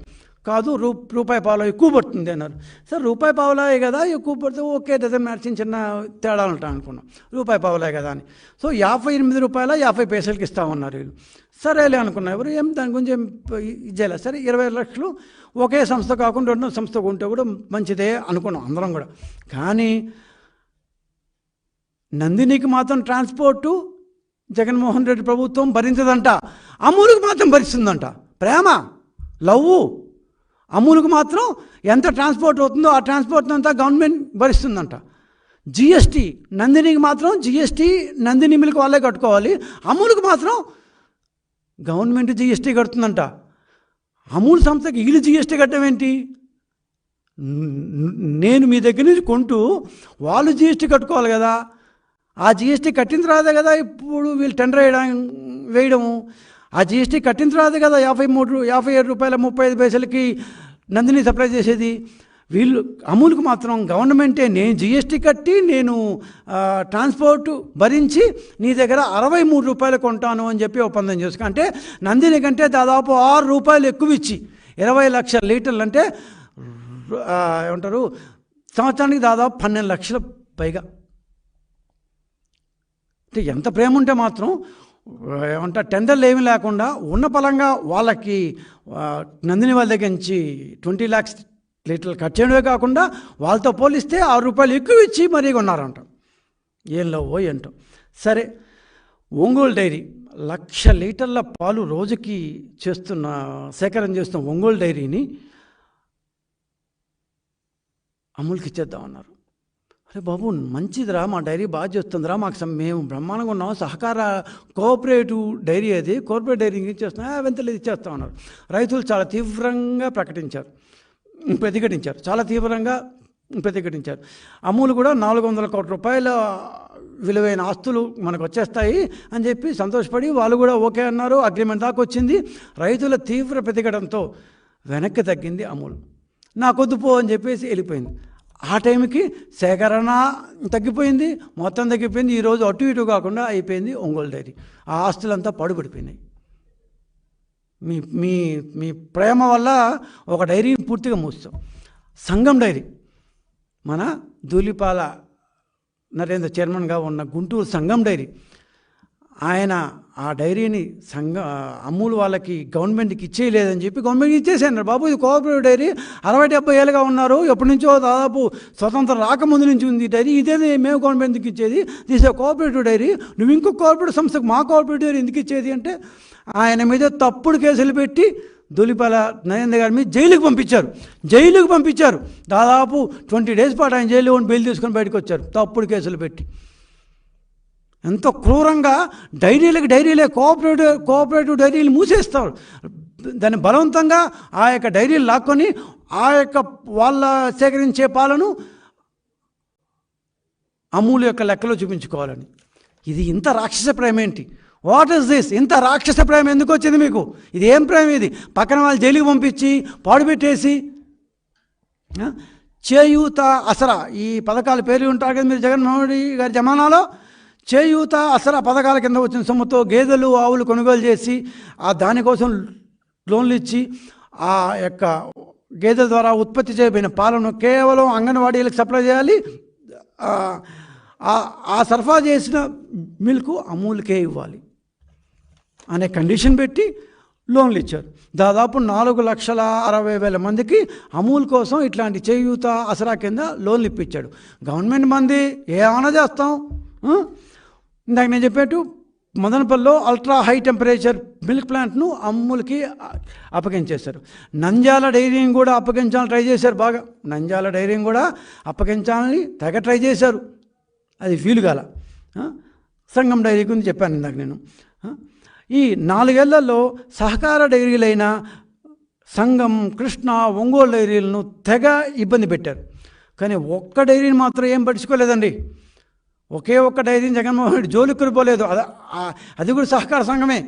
కాదు రూపాయి పావులా ఎక్కువ పడుతుంది అన్నారు. సార్ రూపాయి పావులాయే కదా ఎక్కువ పడితే ఓకే, డజన్ మ్యాచ్ చిన్న తేడాలు ఉంటాయి అనుకున్నాం. రూపాయి పావులాయే కదా అని. సో 58 రూపాయల 50 పైసలకి ఇస్తామన్నారు వీళ్ళు. సరేలే అనుకున్నా. ఎవరు ఏం దాని గురించి ఏం ఇచ్చేయాలి. సరే 20 లక్షలు ఒకే సంస్థ కాకుండా రెండు సంస్థకు ఉంటే కూడా మంచిదే అనుకున్నాం అందరం కూడా. కానీ నందినికి మాత్రం ట్రాన్స్పోర్టు జగన్మోహన్ రెడ్డి ప్రభుత్వం భరించదంట, అమూల్కి మాత్రం భరిస్తుందంట. ప్రేమ, లవ్వు. అమూల్కి మాత్రం ఎంత ట్రాన్స్పోర్ట్ అవుతుందో ఆ ట్రాన్స్పోర్ట్ అంతా గవర్నమెంట్ భరిస్తుందంట. జిఎస్టీ నందినికి మాత్రం జిఎస్టీ నందిని మిల్క్ వాళ్ళే కట్టుకోవాలి, అమూల్కి మాత్రం గవర్నమెంట్ జిఎస్టీ కడుతుందంట. అమూల్ సంస్థకి వీళ్ళు జిఎస్టీ కట్టడం ఏంటి? నేను మీ దగ్గర నుంచి కొంటూ వాళ్ళు జిఎస్టీ కట్టుకోవాలి కదా. ఆ జిఎస్టీ కట్టిన తర్వాతే కదా ఇప్పుడు వీళ్ళు టెండర్ వేయడము. ఆ జిఎస్టీ కట్టిన తర్వాతే కదా 57 రూపాయల 35 పైసలకి నందిని సప్లై చేసేది. వీళ్ళు అమూల్కి మాత్రం గవర్నమెంటే నేను జిఎస్టీ కట్టి నేను ట్రాన్స్పోర్ట్ భరించి నీ దగ్గర 63 రూపాయలు కొంటాను అని చెప్పి ఒప్పందం చేసుకో. అంటే నందిని కంటే దాదాపు 6 రూపాయలు ఎక్కువ ఇచ్చి 20 లక్షల లీటర్లు అంటే ఏమంటారు సంవత్సరానికి దాదాపు 12 లక్షల పైగా. అంటే ఎంత ప్రేమ ఉంటే మాత్రం ఏమంటా టెండర్లు ఏమీ లేకుండా ఉన్న పలంగా వాళ్ళకి నందిని వాళ్ళ దగ్గర నుంచి 20 lakhs లీటర్లు కట్ చేయడమే కాకుండా వాళ్ళతో పోలిస్తే 6 రూపాయలు ఎక్కువ ఇచ్చి మరీ కొన్నారంట. ఏం లవ్వో ఏంటో. సరే, ఒంగోలు డైరీ 1,00,000 లీటర్ల పాలు రోజుకి సేకరణ చేస్తున్న ఒంగోలు డైరీని అమూల్కి ఇచ్చేద్దామన్నారు. అరే బాబు మంచిదిరా, మా డైరీ బాగా చేస్తుందిరా, మేము బ్రహ్మాండంగా ఉన్నాం, సహకార కోఆపరేటివ్ డైరీ అది, కోఆపరేటివ్ డైరీ ఇచ్చేస్తున్నాం, వెంతలేదు ఇచ్చేస్తామన్నారు. రైతులు చాలా తీవ్రంగా ప్రతిఘటించారు, చాలా తీవ్రంగా ప్రతిఘటించారు. అమూల్ కూడా 400 కోట్ల రూపాయల విలువైన ఆస్తులు మనకు వచ్చేస్తాయి అని చెప్పి సంతోషపడి వాళ్ళు కూడా ఓకే అన్నారు. అగ్రిమెంట్ దాకా వచ్చింది. రైతుల తీవ్ర ప్రతిఘటనతో వెనక్కి తగ్గింది అమూల్. నాకొద్దు పో అని చెప్పేసి వెళ్ళిపోయింది. ఆ టైంకి సేకరణ తగ్గిపోయింది, మొత్తం తగ్గిపోయింది. ఈరోజు అటు ఇటు కాకుండా అయిపోయింది ఒంగోలు డైరీ. ఆ ఆస్తులంతా పడుబడిపోయినాయి. మీ మీ ప్రేమ వల్ల ఒక డైరీని పూర్తిగా మూస్తాం. సంఘం డైరీ మన ధూళిపాల నరేంద్ర చైర్మన్గా ఉన్న గుంటూరు సంఘం డైరీ, ఆయన ఆ డైరీని అమూల్ వాళ్ళకి గవర్నమెంట్కి ఇచ్చేయలేదని చెప్పి గవర్నమెంట్కి ఇచ్చేసాను. బాబు ఇది కోఆపరేటివ్ డైరీ 60-70 ఏళ్ళుగా ఉన్నారు, ఎప్పటి నుంచో దాదాపు స్వతంత్రం రాకముందు నుంచి ఉంది డైరీ, ఇదే మేము గవర్నమెంట్కి ఇచ్చేది, దిస్ ఏ కోఆపరేటివ్ డైరీ, నువ్వు ఇంకో కోఆపరేటివ్ సంస్థకు మా కోఆపరేటివ్ డైరీ ఎందుకు ఇచ్చేది అంటే ఆయన మీద తప్పుడు కేసులు పెట్టి ధూళిపాల నరేంద్ర గారి మీద జైలుకి పంపించారు. దాదాపు 20 days పాటు ఆయన జైలు బెయిల్ తీసుకొని బయటకు వచ్చారు తప్పుడు కేసులు పెట్టి. ఎంతో క్రూరంగా డైరీలే కోఆపరేటివ్ డైరీలు మూసేస్తారు. దాన్ని బలవంతంగా ఆ యొక్క డైరీలు లాక్కొని ఆ యొక్క వాళ్ళ సేకరించే పాలను అమూల్ యొక్క లెక్కలో చూపించుకోవాలని. ఇది ఇంత రాక్షస ప్రేమ ఏంటి? What is this? ఇంత రాక్షస ప్రేమ ఎందుకు వచ్చింది మీకు? ఇది ఏం ప్రేమ ఇది? పక్కన వాళ్ళు జైలుకి పంపించి పాడుపెట్టేసి చేయూత ఆసరా ఈ పథకాల పేర్లు ఉంటారు కదా మీరు జగన్మోహన్ రెడ్డి గారి జమానాలో. చేయూత ఆసరా పథకాల కింద వచ్చిన సొమ్ముతో గేదెలు ఆవులు కొనుగోలు చేసి దానికోసం లోన్లు ఇచ్చి ఆ యొక్క గేదెల ద్వారా ఉత్పత్తి చేయబడిన పాలను కేవలం అంగన్వాడీలకు సప్లై చేయాలి. ఆ సరఫరా చేసిన మిల్క్ అమూల్కే ఇవ్వాలి అనే కండిషన్ పెట్టి లోన్లు ఇచ్చారు. దాదాపు 4,60,000 మందికి అమూల్ కోసం ఇట్లాంటి చేయూత ఆసరా కింద లోన్లు ఇప్పించాడు. గవర్నమెంట్ మంది ఏమైనా చేస్తాం. ఇందాక నేను చెప్పేట్టు మదనపల్లిలో అల్ట్రా హై టెంపరేచర్ మిల్క్ ప్లాంట్ను అమూల్కి అప్పగించేశారు. నంద్యాల డైరీని కూడా అప్పగించాలని ట్రై చేశారు. బాగా నంద్యాల డైరీని కూడా అప్పగించాలని తెగ ట్రై చేశారు. అది వీలు కాల. సంఘం డైరీ గురించి చెప్పాను ఇందాక నేను. ఈ 4 ఏళ్లలో సహకార డైరీలైన సంఘం, కృష్ణ, ఒంగోలు డైరీలను తెగ ఇబ్బంది పెట్టారు. కానీ ఒక్క డైరీని మాత్రం ఏం పట్టించుకోలేదండి. ఒకే ఒక్క డైరీని జగన్మోహన్ రెడ్డి జోలికి పోలేదు. అది కూడా సహకార సంఘమే.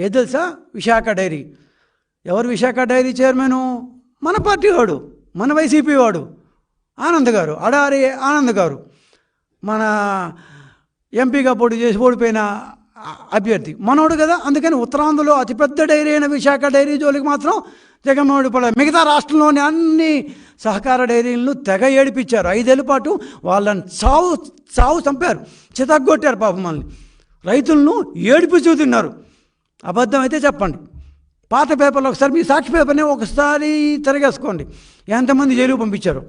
ఏది తెలుసా? విశాఖ డైరీ. ఎవరు విశాఖ డైరీ చైర్మను? మన పార్టీ వాడు, మన వైసీపీ వాడు, ఆనంద్ గారు, అడారి ఆనంద్ గారు. మన ఎంపీగా పోటీ చేసి ఓడిపోయిన అభ్యర్థి మనోడు కదా, అందుకని ఉత్తరాంధ్రలో అతిపెద్ద డైరీ అయిన విశాఖ డైరీ జోలికి మాత్రం జగన్మోహన్ రెడ్డి మిగతా రాష్ట్రంలోని అన్ని సహకార డైరీలను తెగ ఏడిపించారు. 5 ఏళ్ళ పాటు వాళ్ళని చావు చంపారు, చితగ్గొట్టారు పాపం. మనల్ని రైతులను ఏడిపించు తిన్నారు. అబద్ధం అయితే చెప్పండి. పాత పేపర్లో ఒకసారి మీ సాక్షి పేపర్ని ఒకసారి తిరగేసుకోండి ఎంతమంది జైలుకు పంపించారు.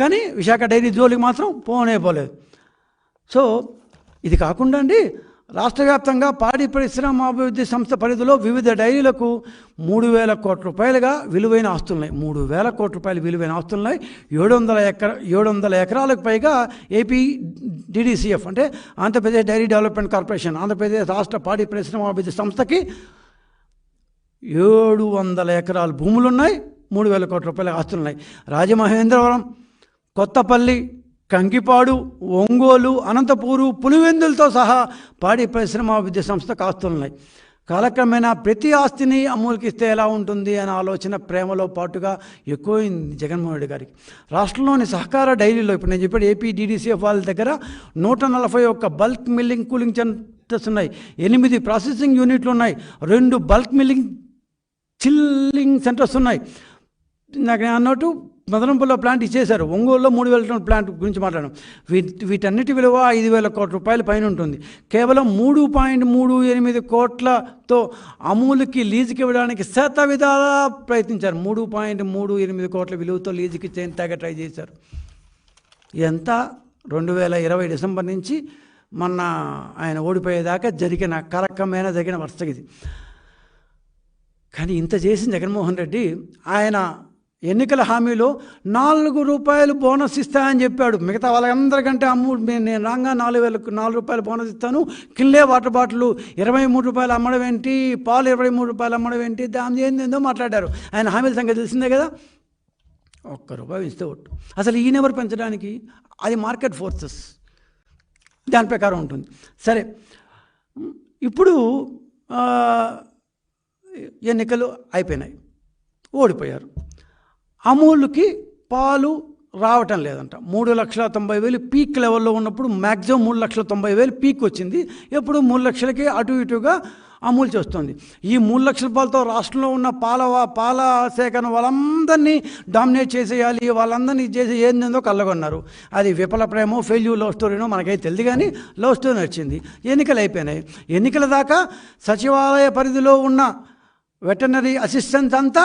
కానీ విశాఖ డైరీ జోలికి మాత్రం పోలేదు. సో ఇది కాకుండా అండి, రాష్ట్ర వ్యాప్తంగా పాడి పరిశ్రమ అభివృద్ధి సంస్థ పరిధిలో వివిధ డైరీలకు 3,000 కోట్ల రూపాయలుగా విలువైన ఆస్తులున్నాయి. 3,000 కోట్ల రూపాయలు విలువైన ఆస్తులున్నాయి. 700 ఎకరాలకు పైగా ఏపీ డిడిసిఎఫ్ అంటే Andhra Pradesh dairy development corporation, Andhra Pradesh రాష్ట్ర పాడి పరిశ్రమ అభివృద్ధి సంస్థకి 700 ఎకరాల భూములు ఉన్నాయి. 3,000 కోట్ల రూపాయల ఆస్తులున్నాయి. రాజమహేంద్రవరం, కొత్తపల్లి, కంకిపాడు, ఒంగోలు, అనంతపూరు, పులివెందులతో సహా పాడి పరిశ్రమ అభివృద్ధి సంస్థకు ఆస్తులున్నాయి. కాలక్రమేణా ప్రతి ఆస్తిని అమూల్కి ఇస్తే ఎలా ఉంటుంది అనే ఆలోచన ప్రేమలో పాటుగా ఎక్కువైంది జగన్మోహన్ రెడ్డి గారికి. రాష్ట్రంలోని సహకార డైరీలో ఇప్పుడు నేను చెప్పాడు ఏపీ డిడిసిఎఫ్ వాళ్ళ దగ్గర 141 బల్క్ మిల్లింగ్ కూలింగ్ సెంటర్స్ ఉన్నాయి, 8 ప్రాసెసింగ్ యూనిట్లు ఉన్నాయి, 2 బల్క్ మిల్లింగ్ చిల్లింగ్ సెంటర్స్ ఉన్నాయి. నాకు అన్నట్టు మదనంపల్లిలో ప్లాంట్ ఇచ్చేశారు. ఒంగోలులో 3,000 టన్నుల ప్లాంట్ గురించి మాట్లాడాం. వీటన్నిటి విలువ 5,000 కోట్ల రూపాయల పైన ఉంటుంది. కేవలం 3.38 కోట్లతో అమూల్కి లీజుకి ఇవ్వడానికి శతవిధాలా ప్రయత్నించారు. 3.38 కోట్ల విలువతో లీజుకి తెగ ట్రై చేశారు. ఎంత 2020 డిసెంబర్ నుంచి మొన్న ఆయన ఓడిపోయేదాకా జరిగిన కాలక్రమేణా జరిగిన వరుస ఇది. కానీ ఇంత చేసిన జగన్మోహన్ రెడ్డి ఆయన ఎన్నికల హామీలో 4 రూపాయలు బోనస్ ఇస్తానని చెప్పాడు. మిగతా వాళ్ళందరికంటే నేను రాగా 4 రూపాయలు బోనస్ ఇస్తాను, కిన్లే వాటర్ బాటిల్ 23 రూపాయలు అమ్మడం ఏంటి, పాలు 23 రూపాయలు అమ్మడం ఏంటి, దాని ఏందో మాట్లాడారు. ఆయన హామీల సంగతి తెలిసిందే కదా. 1 రూపాయి ఇస్తే ఒట్టు. అసలు ఈయన ఎవరు పెంచడానికి? అది మార్కెట్ ఫోర్సెస్ దాని ప్రకారం ఉంటుంది. సరే, ఇప్పుడు ఎన్నికలు అయిపోయినాయి, ఓడిపోయారు. అమూల్కి పాలు రావటం లేదంట. 3,90,000 పీక్ లెవెల్లో ఉన్నప్పుడు మ్యాక్సిమం 3,90,000 పీక్ వచ్చింది. ఎప్పుడు 3 లక్షలకి అటు ఇటుగా అమూల్ చేస్తుంది. ఈ 3 లక్షల పాలతో రాష్ట్రంలో ఉన్న పాల సేకరణ వాళ్ళందరినీ డామినేట్ చేసేయాలి, వాళ్ళందరినీ చేసి ఏందో కళ్ళగొన్నారు. అది విఫల ప్రేమో ఫెయిల్యూర్ లవ్ స్టోరీనో మనకైతే తెలియదు, కానీ లవ్ స్టోరీ వచ్చింది. ఎన్నికలు అయిపోయినాయి. ఎన్నికల దాకా సచివాలయ పరిధిలో ఉన్న వెటర్నరీ అసిస్టెంట్స్ అంతా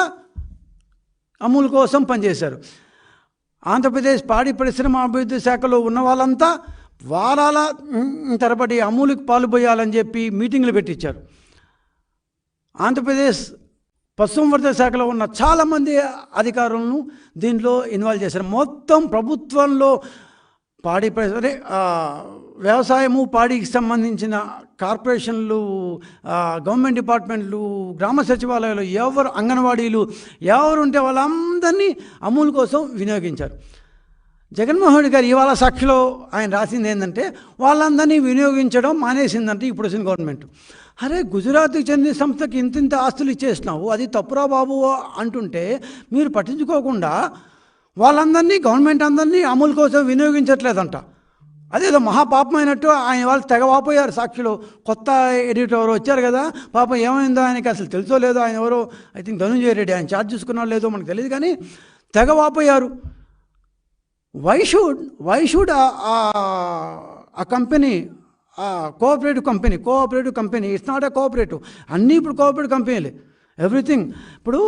అమూల్ కోసం పనిచేశారు. ఆంధ్రప్రదేశ్ పాడి పరిశ్రమ అభివృద్ధి శాఖలో ఉన్న వాళ్ళంతా వారాల తరబడి అమూల్కి పాలు పోయాలని చెప్పి మీటింగ్లు పెట్టించారు. ఆంధ్రప్రదేశ్ పశుసంవర్ధక శాఖలో ఉన్న చాలామంది అధికారులను దీంట్లో ఇన్వాల్వ్ చేశారు. మొత్తం ప్రభుత్వంలో పాడి పరిశ్రమ వ్యవసాయము పాడికి సంబంధించిన కార్పొరేషన్లు, గవర్నమెంట్ డిపార్ట్మెంట్లు, గ్రామ సచివాలయాలు, ఎవరు అంగన్వాడీలు ఎవరు ఉంటే వాళ్ళందరినీ అమూల్ కోసం వినియోగించారు. జగన్మోహన్ రెడ్డి గారు ఇవాళ సాక్షిలో ఆయన రాసింది ఏంటంటే వాళ్ళందరినీ వినియోగించడం మానేసిందంటే ఇప్పుడు వచ్చిన గవర్నమెంట్. అరే, గుజరాత్కి చెందిన సంస్థకి ఇంత ఆస్తులు ఇచ్చేసినావు, అది తప్పురా బాబు అంటుంటే మీరు పట్టించుకోకుండా వాళ్ళందరినీ గవర్నమెంట్ అందరినీ అమూల్ కోసం వినియోగించట్లేదంట. అదేదో మహాపాపమైనట్టు ఆయన వాళ్ళు తెగవాపోయారు. సాక్షిలో కొత్త ఎడిటర్ ఎవరో వచ్చారు కదా, పాపం ఏమైందో ఆయనకి అసలు తెలుసో లేదో, ఆయన ఎవరో ఐ థింక్ ధనుంజయ రెడ్డి, ఆయన ఛార్జ్ చేసుకున్నారో లేదో మనకు తెలియదు, కానీ తెగవాపోయారు. వై షుడ్ ఆ company cooperative company it's not a cooperative. అన్నీ ఇప్పుడు కోఆపరేటివ్ కంపెనీలే, ఎవ్రీథింగ్. ఇప్పుడు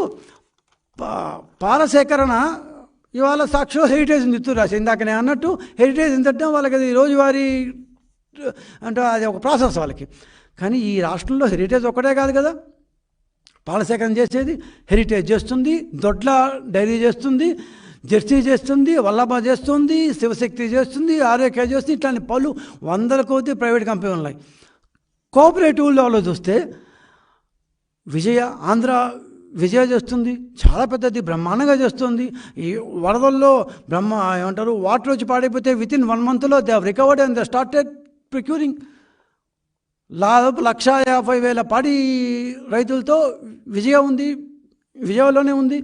పాల సేకరణ ఇవాళ సాక్షిలో హెరిటేజ్ నిత్తు రాసి ఇందాక నేను అన్నట్టు హెరిటేజ్ ఎంతంటే వాళ్ళకి అది రోజువారీ అంటే అది ఒక ప్రాసెస్ వాళ్ళకి. కానీ ఈ రాష్ట్రంలో హెరిటేజ్ ఒక్కటే కాదు కదా, పాల సేకరణ చేసేది హెరిటేజ్ చేస్తుంది, దొడ్ల డైరీ చేస్తుంది, జెర్సీ చేస్తుంది, వల్లభ చేస్తుంది, శివశక్తి చేస్తుంది, ఆరోగ్య చేస్తుంది. ఇట్లాంటి పలు 100 కొద్ది ప్రైవేట్ కంపెనీలు ఉన్నాయి. కోఆపరేటివ్లో చూస్తే విజయ చేస్తుంది, చాలా పెద్దది, బ్రహ్మాండంగా చేస్తుంది. ఈ వరదల్లో ఏమంటారు వాటర్ వచ్చి పాడైపోతే వితిన్ 1 monthలో they have recovered and they started procuring. దాదాపు 1,50,000 పాడి రైతులతో విజయలోనే ఉంది,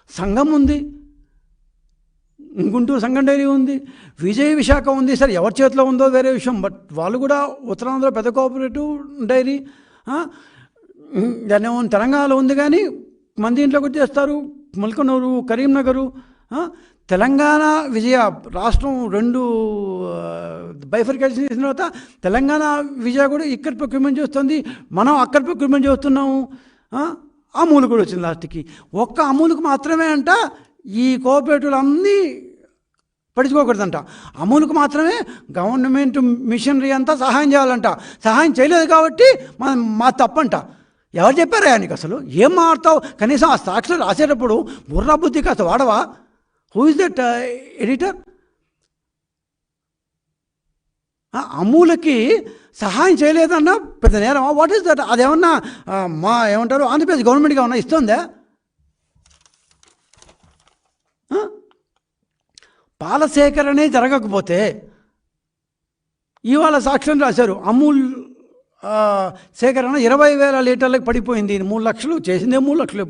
సంఘం ఉంది, గుంటూరు సంఘం డైరీ ఉంది, విజయ విశాఖ ఉంది. సరే ఎవరి చేతిలో ఉందో వేరే విషయం, బట్ వాళ్ళు కూడా ఉత్తరాంధ్ర పెద్ద కోఆపరేటివ్ డైరీ. దాన్ని ఏమో తెలంగాణలో ఉంది, కానీ మన దీంట్లోకి వచ్చేస్తారు. ముల్కనూరు, కరీంనగరు, తెలంగాణ విజయ రాష్ట్రం 2 బైఫర్కేషన్ చేసిన తర్వాత తెలంగాణ విజయ కూడా ఇక్కడ ప్రొక్యూర్మెంట్ చేస్తుంది, మనం అక్కడ ప్రొక్యూర్మెంట్ చేస్తున్నాము. అమూల్ కూడా వచ్చింది లాస్ట్కి. ఒక్క అమూల్కి మాత్రమే అంట ఈ కోఆపరేటివ్లు అన్నీ పడుచుకోకూడదంట. అమూల్కి మాత్రమే గవర్నమెంట్ మిషనరీ అంతా సహాయం చేయాలంట. సహాయం చేయలేదు కాబట్టి మా తప్పంట. ఎవరు చెప్పారా నీకు? అసలు ఏం మాట్లాడతావు? కనీసం ఆ సాక్షులు రాసేటప్పుడు బుర్రా బుద్ధి కాస్త వాడవా? Who is that editor? అమూలకి సహాయం చేయలేదన్నా పెద్ద నేరం. What is that? అదేమన్నా మా ఏమంటారు ఆంధ్రప్రదేశ్ గవర్నమెంట్గా ఏమన్నా ఇస్తుందా? పాల సేకరణే జరగకపోతే ఇవాళ సాక్ష్యం రాశారు, అమూల్ సేకరణ 20,000 లీటర్లకు పడిపోయింది. 3 లక్షలు చేసిందే 3 లక్షలు,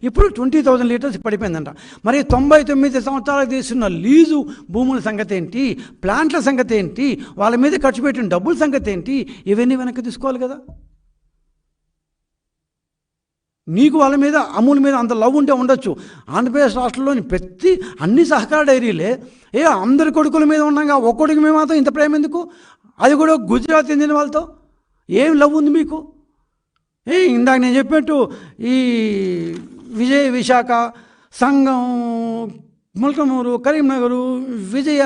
ఇప్పుడు 20,000 లీటర్స్ పడిపోయిందంట. మరి 99 సంవత్సరాలకు తీసుకున్న లీజు భూముల సంగతి ఏంటి? ప్లాంట్ల సంగతి ఏంటి? వాళ్ళ మీద ఖర్చు పెట్టిన డబ్బుల సంగతి ఏంటి? ఇవన్నీ వెనక్కి తీసుకోవాలి కదా. నీకు వాళ్ళ మీద అమూల్ మీద అంత లవ్ ఉంటే ఉండొచ్చు. ఆంధ్రప్రదేశ్ రాష్ట్రంలోని అన్ని సహకార డైరీలే అందరి కొడుకుల మీద ఉండగా ఒక్కొక్కడికి మేము మాత్రం ఇంత ప్రేమ ఎందుకు? అది కూడా గుజరాత్ చెందిన వాళ్ళతో ఏం లవ్ ఉంది మీకు? ఇందాక నేను చెప్పినట్టు ఈ విజయ విశాఖ, సంఘం, ముల్కనూరు, కరీంనగరు, విజయ,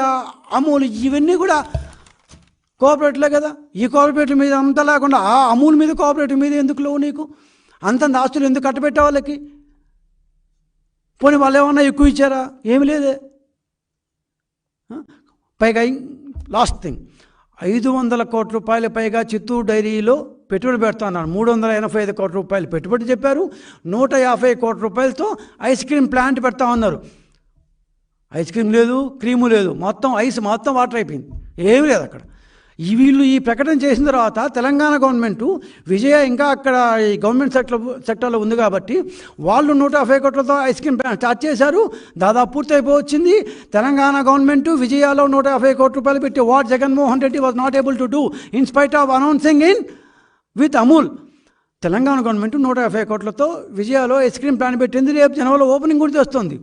అమూల్ ఇవన్నీ కూడా కోఆపరేటివ్లే కదా. ఈ కోఆపరేటివ్ మీద అంతా లేకుండా ఆ అమూల్ మీద కోఆపరేటివ్ మీద ఎందుకు లవ్ నీకు? అంతంత ఆస్తులు ఎందుకు కట్టబెట్టా వాళ్ళకి? పోనీ వాళ్ళు ఏమన్నా ఎక్కువ ఇచ్చారా? ఏమి లేదే. పైగా లాస్ట్ థింగ్, 500 కోట్ల రూపాయల పైగా చిత్తూరు డైరీలో పెట్టుబడి పెడతా అన్నారు. 385 కోట్ల రూపాయలు పెట్టుబడి చెప్పారు. 150 కోట్ల రూపాయలతో ఐస్ క్రీమ్ ప్లాంట్ పెడతా ఉన్నారు. ఐస్ క్రీమ్ లేదు, క్రీము లేదు, మొత్తం ఐస్, మొత్తం వాటర్ అయిపోయింది, ఏమీ లేదు అక్కడ. వీళ్ళు ఈ ప్రకటన చేసిన తర్వాత తెలంగాణ గవర్నమెంటు విజయ ఇంకా అక్కడ ఈ గవర్నమెంట్ సెక్టర్లో ఉంది కాబట్టి వాళ్ళు 150 కోట్లతో ఐస్ క్రీమ్ స్టార్ట్ చేశారు. దాదాపు పూర్తయిపోవచ్చింది. తెలంగాణ గవర్నమెంటు విజయాలో 150 కోట్ల రూపాయలు పెట్టి what Jaganmohan Reddy was not able to do in spite of announcing in with Amul. Telangana government 150 కోట్లతో విజయాలో ఐస్ క్రీమ్ ప్లాంట్ పెట్టింది. రేపు జనవరిలో ఓపెనింగ్ కూడా చేస్తుంది.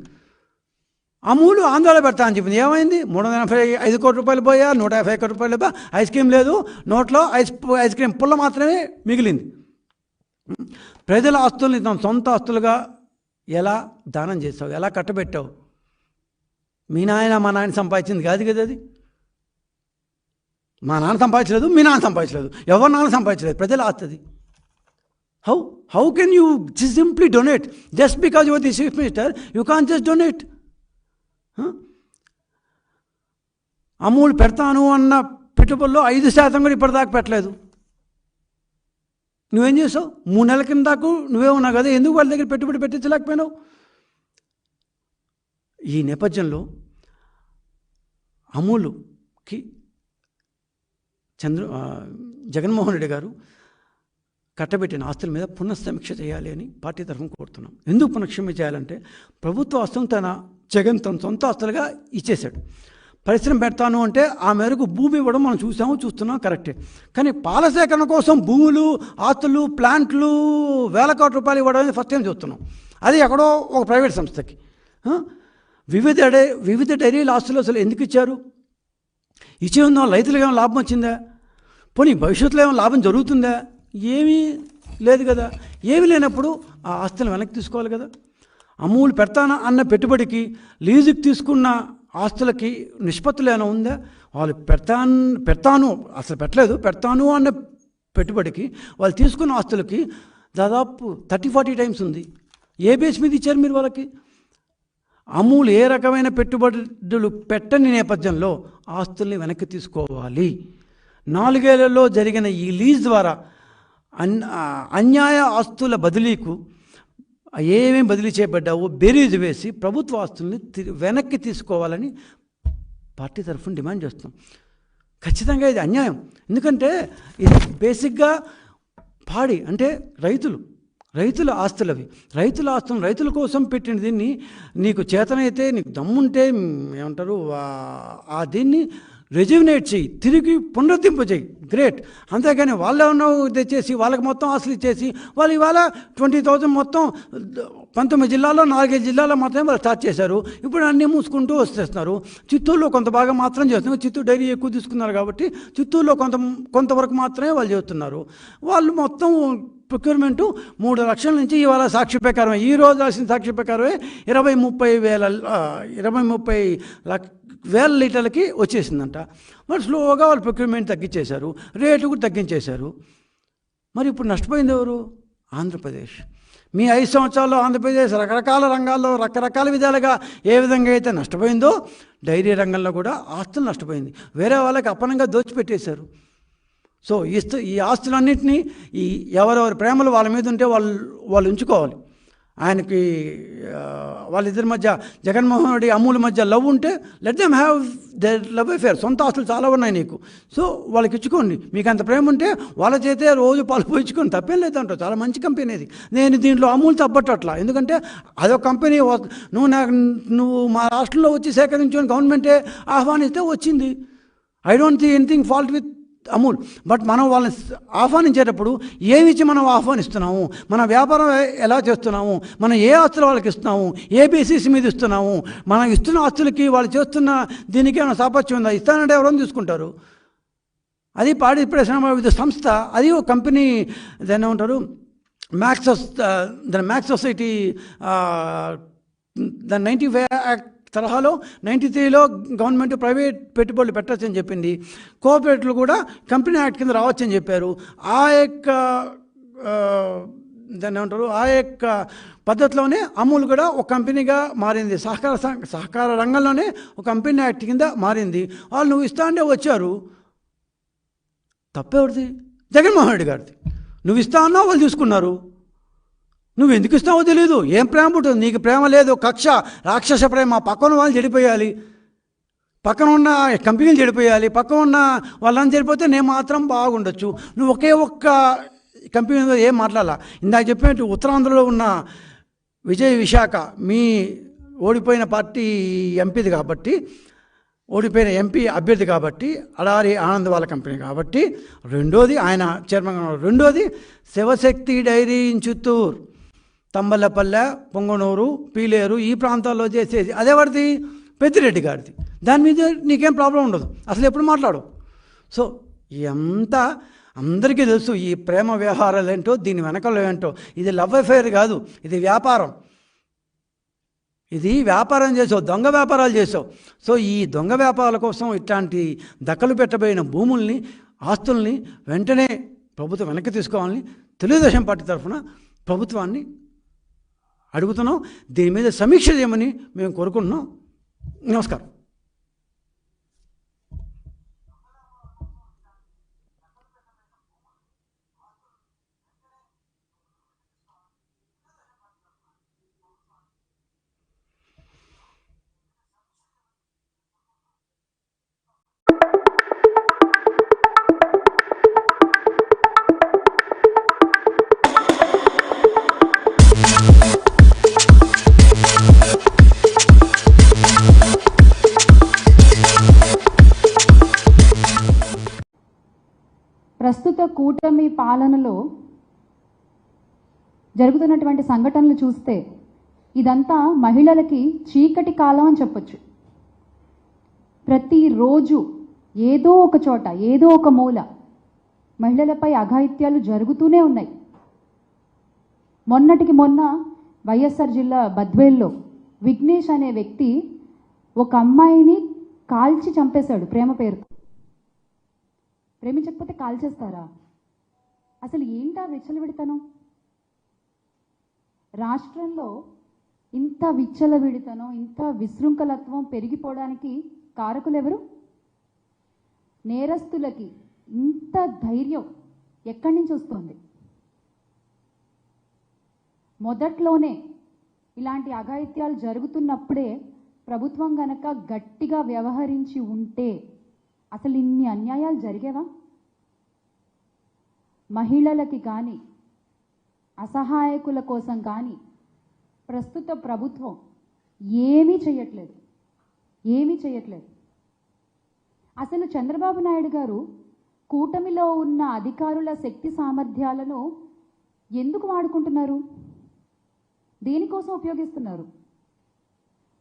అమూల్ ఆంధ్రాలో పెడతా అని చెప్పింది. ఏమైంది? 385 కోట్ల రూపాయలు పోయా, 150 కోట్ల రూపాయలు ఐస్ క్రీమ్ లేదు, నోట్లో ఐస్ క్రీమ్ పుల్ల మాత్రమే మిగిలింది. ప్రజల ఆస్తుల్ని తమ సొంత ఆస్తులుగా ఎలా దానం చేస్తావు? ఎలా కట్టబెట్టావు? మీ నాయన మా నాయన సంపాదించింది కాదు కదా అది. మా నాన్న సంపాదించలేదు, మీ నాన్న సంపాదించలేదు, ఎవరు నాన్న సంపాదించలేదు, ప్రజల ఆస్తుంది. How can you simply donate just because your the chief minister? You can't just donate. Amul పెడతాను అన్న పెట్టుబడిలో 5% కూడా ఇప్పటిదాకా పెట్టలేదు. నువ్వేం చేసావు? 3 నెలల కింద దాకా నువ్వే ఉన్నావు కదా, ఎందుకు వాళ్ళ దగ్గర పెట్టుబడి పెట్టించలేకపోయినావు? ఈ నేపథ్యంలో అమూల్కి జగన్మోహన్ రెడ్డి గారు కట్టబెట్టిన ఆస్తుల మీద పునఃసమీక్ష చేయాలి అని పార్టీ తరఫున కోరుతున్నాం. ఎందుకు పునఃసమీక్ష చేయాలంటే ప్రభుత్వ ఆస్తులను జగన్ తన సొంత ఆస్తులుగా ఇచ్చేశాడు. పరిశ్రమ పెడతాను అంటే ఆ మేరకు భూమి ఇవ్వడం మనం చూస్తున్నాం, కరెక్టే. కానీ పాల సేకరణ కోసం భూములు, ఆస్తులు, ప్లాంట్లు 1,000 కోట్ల రూపాయలు ఇవ్వడం అనేది ఫస్ట్ టైం చూస్తున్నాం. అది ఎక్కడో ఒక ప్రైవేట్ సంస్థకి. వివిధ డైరీల ఆస్తులు అసలు ఎందుకు ఇచ్చారు? ఇచ్చే ఉందా? రైతులకు ఏమైనా లాభం వచ్చిందా? పోనీ భవిష్యత్తులో ఏమైనా లాభం జరుగుతుందా? ఏమీ లేదు కదా. ఏమీ లేనప్పుడు ఆ ఆస్తులు వెనక్కి తీసుకోవాలి కదా. అమూల్ పెడతాను అన్న పెట్టుబడికి లీజుకి తీసుకున్న ఆస్తులకి నిష్పత్తులు ఏమైనా ఉందా? వాళ్ళు పెడతాను అసలు పెట్టలేదు, పెడతాను అన్న పెట్టుబడికి వాళ్ళు తీసుకున్న ఆస్తులకి దాదాపు 30-40 టైమ్స్ ఉంది. ఏ బేస్ మీద ఇచ్చారు మీరు వాళ్ళకి? అమూల్ ఏ రకమైన పెట్టుబడులు పెట్టని నేపథ్యంలో ఆస్తుల్ని వెనక్కి తీసుకోవాలి. 4 ఏళ్లలో జరిగిన ఈ లీజ్ ద్వారా అన్యాయ ఆస్తుల బదిలీకు ఏమేమి బదిలీ చేయబడ్డావో బేరీజు వేసి ప్రభుత్వ ఆస్తుల్ని వెనక్కి తీసుకోవాలని పార్టీ తరఫున డిమాండ్ చేస్తాం. ఖచ్చితంగా ఇది అన్యాయం. ఎందుకంటే ఇది బేసిక్గా పాడి అంటే రైతులు, రైతుల ఆస్తులవి. రైతుల ఆస్తులు రైతుల కోసం పెట్టిన దీన్ని నీకు చేతనైతే, నీకు దమ్ముంటే ఏమంటారు ఆ దీన్ని రెజ్యూనేట్ చేయి, తిరిగి పునరుద్ధరింప చేయి, గ్రేట్. అంతేగాని వాళ్ళు ఏమన్నా తెచ్చేసి వాళ్ళకి మొత్తం ఆస్తులు ఇచ్చేసి వాళ్ళు ఇవాళ 20,000 మొత్తం 19 జిల్లాల్లో 4-5 జిల్లాల్లో మాత్రమే వాళ్ళు స్టార్ట్ చేశారు. ఇప్పుడు అన్నీ మూసుకుంటూ వస్తేస్తున్నారు. చిత్తూరులో కొంత భాగం మాత్రం చేస్తున్నారు. చిత్తూరు డైరీ ఎక్కువ తీసుకున్నారు కాబట్టి చిత్తూరులో కొంతవరకు మాత్రమే వాళ్ళు చేస్తున్నారు. వాళ్ళు మొత్తం ప్రొక్యూర్మెంటు 3 లక్షల నుంచి ఇవాళ సాక్షి ప్రకారమే, ఈ రోజు రాసిన సాక్షి ప్రకారమే 20-30 వేల లీటర్లకి వచ్చేసిందంట. మరి స్లోగా వాళ్ళు ప్రొక్యూర్మెంట్ తగ్గించేశారు, రేటు కూడా తగ్గించేశారు. మరి ఇప్పుడు నష్టపోయింది ఎవరు? ఆంధ్రప్రదేశ్. మీ 5 సంవత్సరాల్లో ఆంధ్రప్రదేశ్ రకరకాల రంగాల్లో రకరకాల విధాలుగా ఏ విధంగా అయితే నష్టపోయిందో డైరీ రంగంలో కూడా ఆస్తులు నష్టపోయింది. వేరే వాళ్ళకి అప్పనంగా దోచిపెట్టేశారు. సో ఈ ఆస్తులన్నింటినీ ఎవరెవరి ప్రేమలు వాళ్ళ మీద ఉంటే వాళ్ళు ఉంచుకోవాలి. ఆయనకి వాళ్ళిద్దరి మధ్య జగన్మోహన్ రెడ్డి అమూల్ మధ్య లవ్ ఉంటే let them have their love affair. సొంత ఆస్తులు చాలా ఉన్నాయి నీకు, సో వాళ్ళకి ఇచ్చుకోండి. మీకు అంత ప్రేమ ఉంటే వాళ్ళ చేతే రోజు పాలు పోయించుకోండి, తప్పేం లేదంటావు. చాలా మంచి కంపెనీ అది. నేను దీంట్లో అమూల్ తప్పట్లా, ఎందుకంటే అదొక కంపెనీ. నువ్వు మా రాష్ట్రంలో వచ్చి సేకరించుకొని గవర్నమెంటే ఆహ్వానిస్తే వచ్చింది. I don't see anything fault with Amul. But మనం వాళ్ళని ఆహ్వానించేటప్పుడు ఏమిచ్చి మనం ఆహ్వానిస్తున్నాము, మన వ్యాపారం ఎలా చేస్తున్నాము, మనం ఏ ఆస్తులు వాళ్ళకి ఇస్తున్నాము, ఏ బేసిస్ మీద ఇస్తున్నాము, మనం ఇస్తున్న ఆస్తులకి వాళ్ళు చేస్తున్న దీనికి ఏమైనా సాపత్యం ఉందా? ఇస్తానంటే ఎవరైనా తీసుకుంటారు. అది పాడి పరిశ్రమ సంస్థ, అది ఒక కంపెనీ. దాన్ని ఏమంటారు, మ్యాక్స్ సొసైటీ దాని 95 యాక్ట్ తరహాలో 93లో గవర్నమెంట్ ప్రైవేట్ పెట్టుబడులు పెట్టచ్చని చెప్పింది. కోఆపరేటివ్లు కూడా కంపెనీ యాక్ట్ కింద రావచ్చని చెప్పారు. ఆ యొక్క దాన్ని ఏమంటారు, ఆ యొక్క పద్ధతిలోనే అమూల్ కూడా ఒక కంపెనీగా మారింది. సహకార రంగంలోనే ఒక కంపెనీ యాక్ట్ కింద మారింది. వాళ్ళు నువ్వు ఇస్తా అంటే వచ్చారు. తప్పేవాడిది? జగన్మోహన్ రెడ్డి గారిది. నువ్వు ఇస్తా అన్నావు, వాళ్ళు తీసుకున్నారు. నువ్వు ఎందుకు ఇస్తావో తెలియదు. ఏం ప్రేమ ఉంటుంది నీకు? ప్రేమ లేదు, కక్ష, రాక్షస ప్రేమ. పక్కన వాళ్ళు చెడిపోయాలి, పక్కన ఉన్న కంపెనీలు చెడిపోయాలి, పక్కన ఉన్న వాళ్ళని చెడిపోతే నేను మాత్రం బాగుండొచ్చు. నువ్వు ఒక్క కంపెనీ మీద ఏం మాట్లాడాల. ఇందాక చెప్పినట్టు ఉత్తరాంధ్రలో ఉన్న విశాఖ మీ ఓడిపోయిన పార్టీ ఎంపీది కాబట్టి, ఓడిపోయిన ఎంపీ అభ్యర్థి కాబట్టి, అడారి ఆనంద్ వాళ్ళ కంపెనీ కాబట్టి. రెండోది ఆయన చైర్మన్. రెండోది శివశక్తి డైరీ ఇన్ చిత్తూరు, తంబలపల్లె, పొంగనూరు, పీలేరు ఈ ప్రాంతాల్లో చేసేది అదే వాడిది, పెద్దిరెడ్డి గారిది. దాని మీద నీకేం ప్రాబ్లం ఉండదు, అసలు ఎప్పుడు మాట్లాడు. సో ఎంత అందరికీ తెలుసు ఈ ప్రేమ వ్యవహారాలు ఏంటో, దీని వెనకలో ఏంటో. ఇది లవ్ అఫేర్ కాదు, ఇది వ్యాపారం. ఇది వ్యాపారం చేసావు, దొంగ వ్యాపారాలు చేసావు. సో ఈ దొంగ వ్యాపారాల కోసం ఇట్లాంటి దక్కలు పెట్టబోయిన భూముల్ని, ఆస్తుల్ని వెంటనే ప్రభుత్వం వెనక్కి తీసుకోవాలని తెలుగుదేశం పార్టీ తరఫున ప్రభుత్వాన్ని అడుగుతున్నాం. దీని మీద సమీక్ష చేయమని మేము కోరుకుంటున్నాం. నమస్కారం. ప్రస్తుత కూటమి పాలనలో జరుగుతున్నటువంటి సంఘటనలు చూస్తే ఇదంతా మహిళలకి చీకటి కాలం అని చెప్పొచ్చు. ప్రతిరోజు ఏదో ఒక చోట, ఏదో ఒక మూల మహిళలపై అఘాయిత్యాలు జరుగుతూనే ఉన్నాయి. మొన్నటికి మొన్న వైఎస్ఆర్ జిల్లా బద్వేల్లో విఘ్నేష్ అనే వ్యక్తి ఒక అమ్మాయిని కాల్చి చంపేశాడు ప్రేమ పేరుతో. ప్రేమించకపోతే కాల్చేస్తారా? అసలు ఏంటా విచ్చలవిడితనం? రాష్ట్రంలో ఇంత విచ్చలవిడితనం, ఇంత విశృంఖలత్వం పెరిగిపోవడానికి కారకులు ఎవరు? నేరస్తులకి ఇంత ధైర్యం ఎక్కడి నుంచి వస్తుంది? మొదట్లోనే ఇలాంటి అఘాయిత్యాలు జరుగుతున్నప్పుడే ప్రభుత్వం గనక గట్టిగా వ్యవహరించి ఉంటే అసలు ఇన్ని అన్యాయాలు జరిగేవా? మహిళలకి కానీ, అసహాయకుల కోసం కానీ ప్రస్తుత ప్రభుత్వం ఏమీ చేయట్లేదు. అసలు చంద్రబాబు నాయుడు గారు కూటమిలో ఉన్న అధికారుల శక్తి సామర్థ్యాలను ఎందుకు వాడుకుంటున్నారు? దేనికోసం ఉపయోగిస్తున్నారు?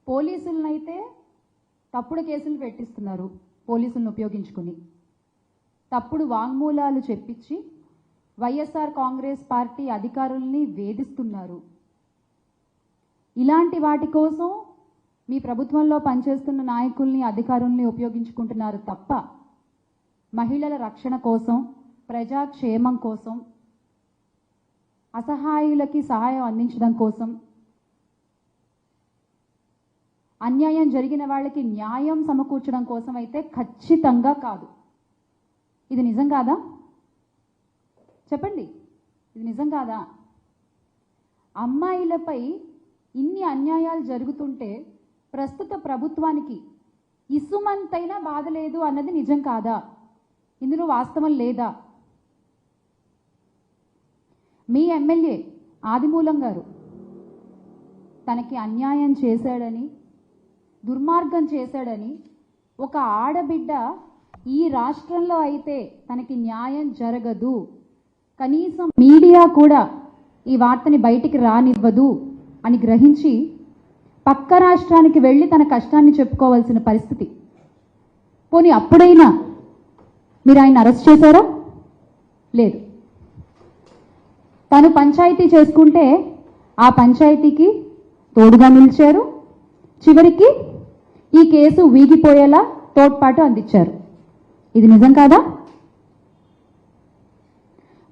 పోలీసులనైతే తప్పుడు కేసులు పెట్టిస్తున్నారు, పోలీసులను ఉపయోగించుకుని తప్పుడు వాంగ్మూలాలు చెప్పించి వైఎస్ఆర్ కాంగ్రెస్ పార్టీ అధికారుల్ని వేధిస్తున్నారు. ఇలాంటి వాటి కోసం మీ ప్రభుత్వంలో పనిచేస్తున్న నాయకుల్ని అధికారుల్ని ఉపయోగించుకుంటున్నారు తప్ప మహిళల రక్షణ కోసం, ప్రజాక్షేమం కోసం, అసహాయులకి సహాయం అందించడం కోసం, అన్యాయం జరిగిన వాళ్ళకి న్యాయం సమకూర్చడం కోసం అయితే ఖచ్చితంగా కాదు. ఇది నిజం కాదా? చెప్పండి, ఇది నిజం కాదా? అమ్మాయిలపై ఇన్ని అన్యాయాలు జరుగుతుంటే ప్రస్తుత ప్రభుత్వానికి ఇసుమంతైనా బాధ లేదు అన్నది నిజం కాదా? ఇందులో వాస్తవం లేదా? మీ ఎమ్మెల్యే ఆదిమూలం గారు తనకి అన్యాయం చేశాడని, దుర్మార్గం చేశాడని ఒక ఆడబిడ్డ ఈ రాష్ట్రంలో అయితే తనకి న్యాయం జరగదు, కనీసం మీడియా కూడా ఈ వార్తని బయటికి రానివ్వదు అని గ్రహించి పక్క రాష్ట్రానికి వెళ్ళి తన కష్టాన్ని చెప్పుకోవాల్సిన పరిస్థితి. పోనీ అప్పుడైనా మీరు ఆయన అరెస్ట్ చేశారా? లేదు. తను పంచాయతీ చేసుకుంటే ఆ పంచాయతీకి తోడుగా నిలిచారు, చివరికి ఈ కేసు వీగిపోయేలా తోడ్పాటు అందించారు. ఇది నిజం కాదా?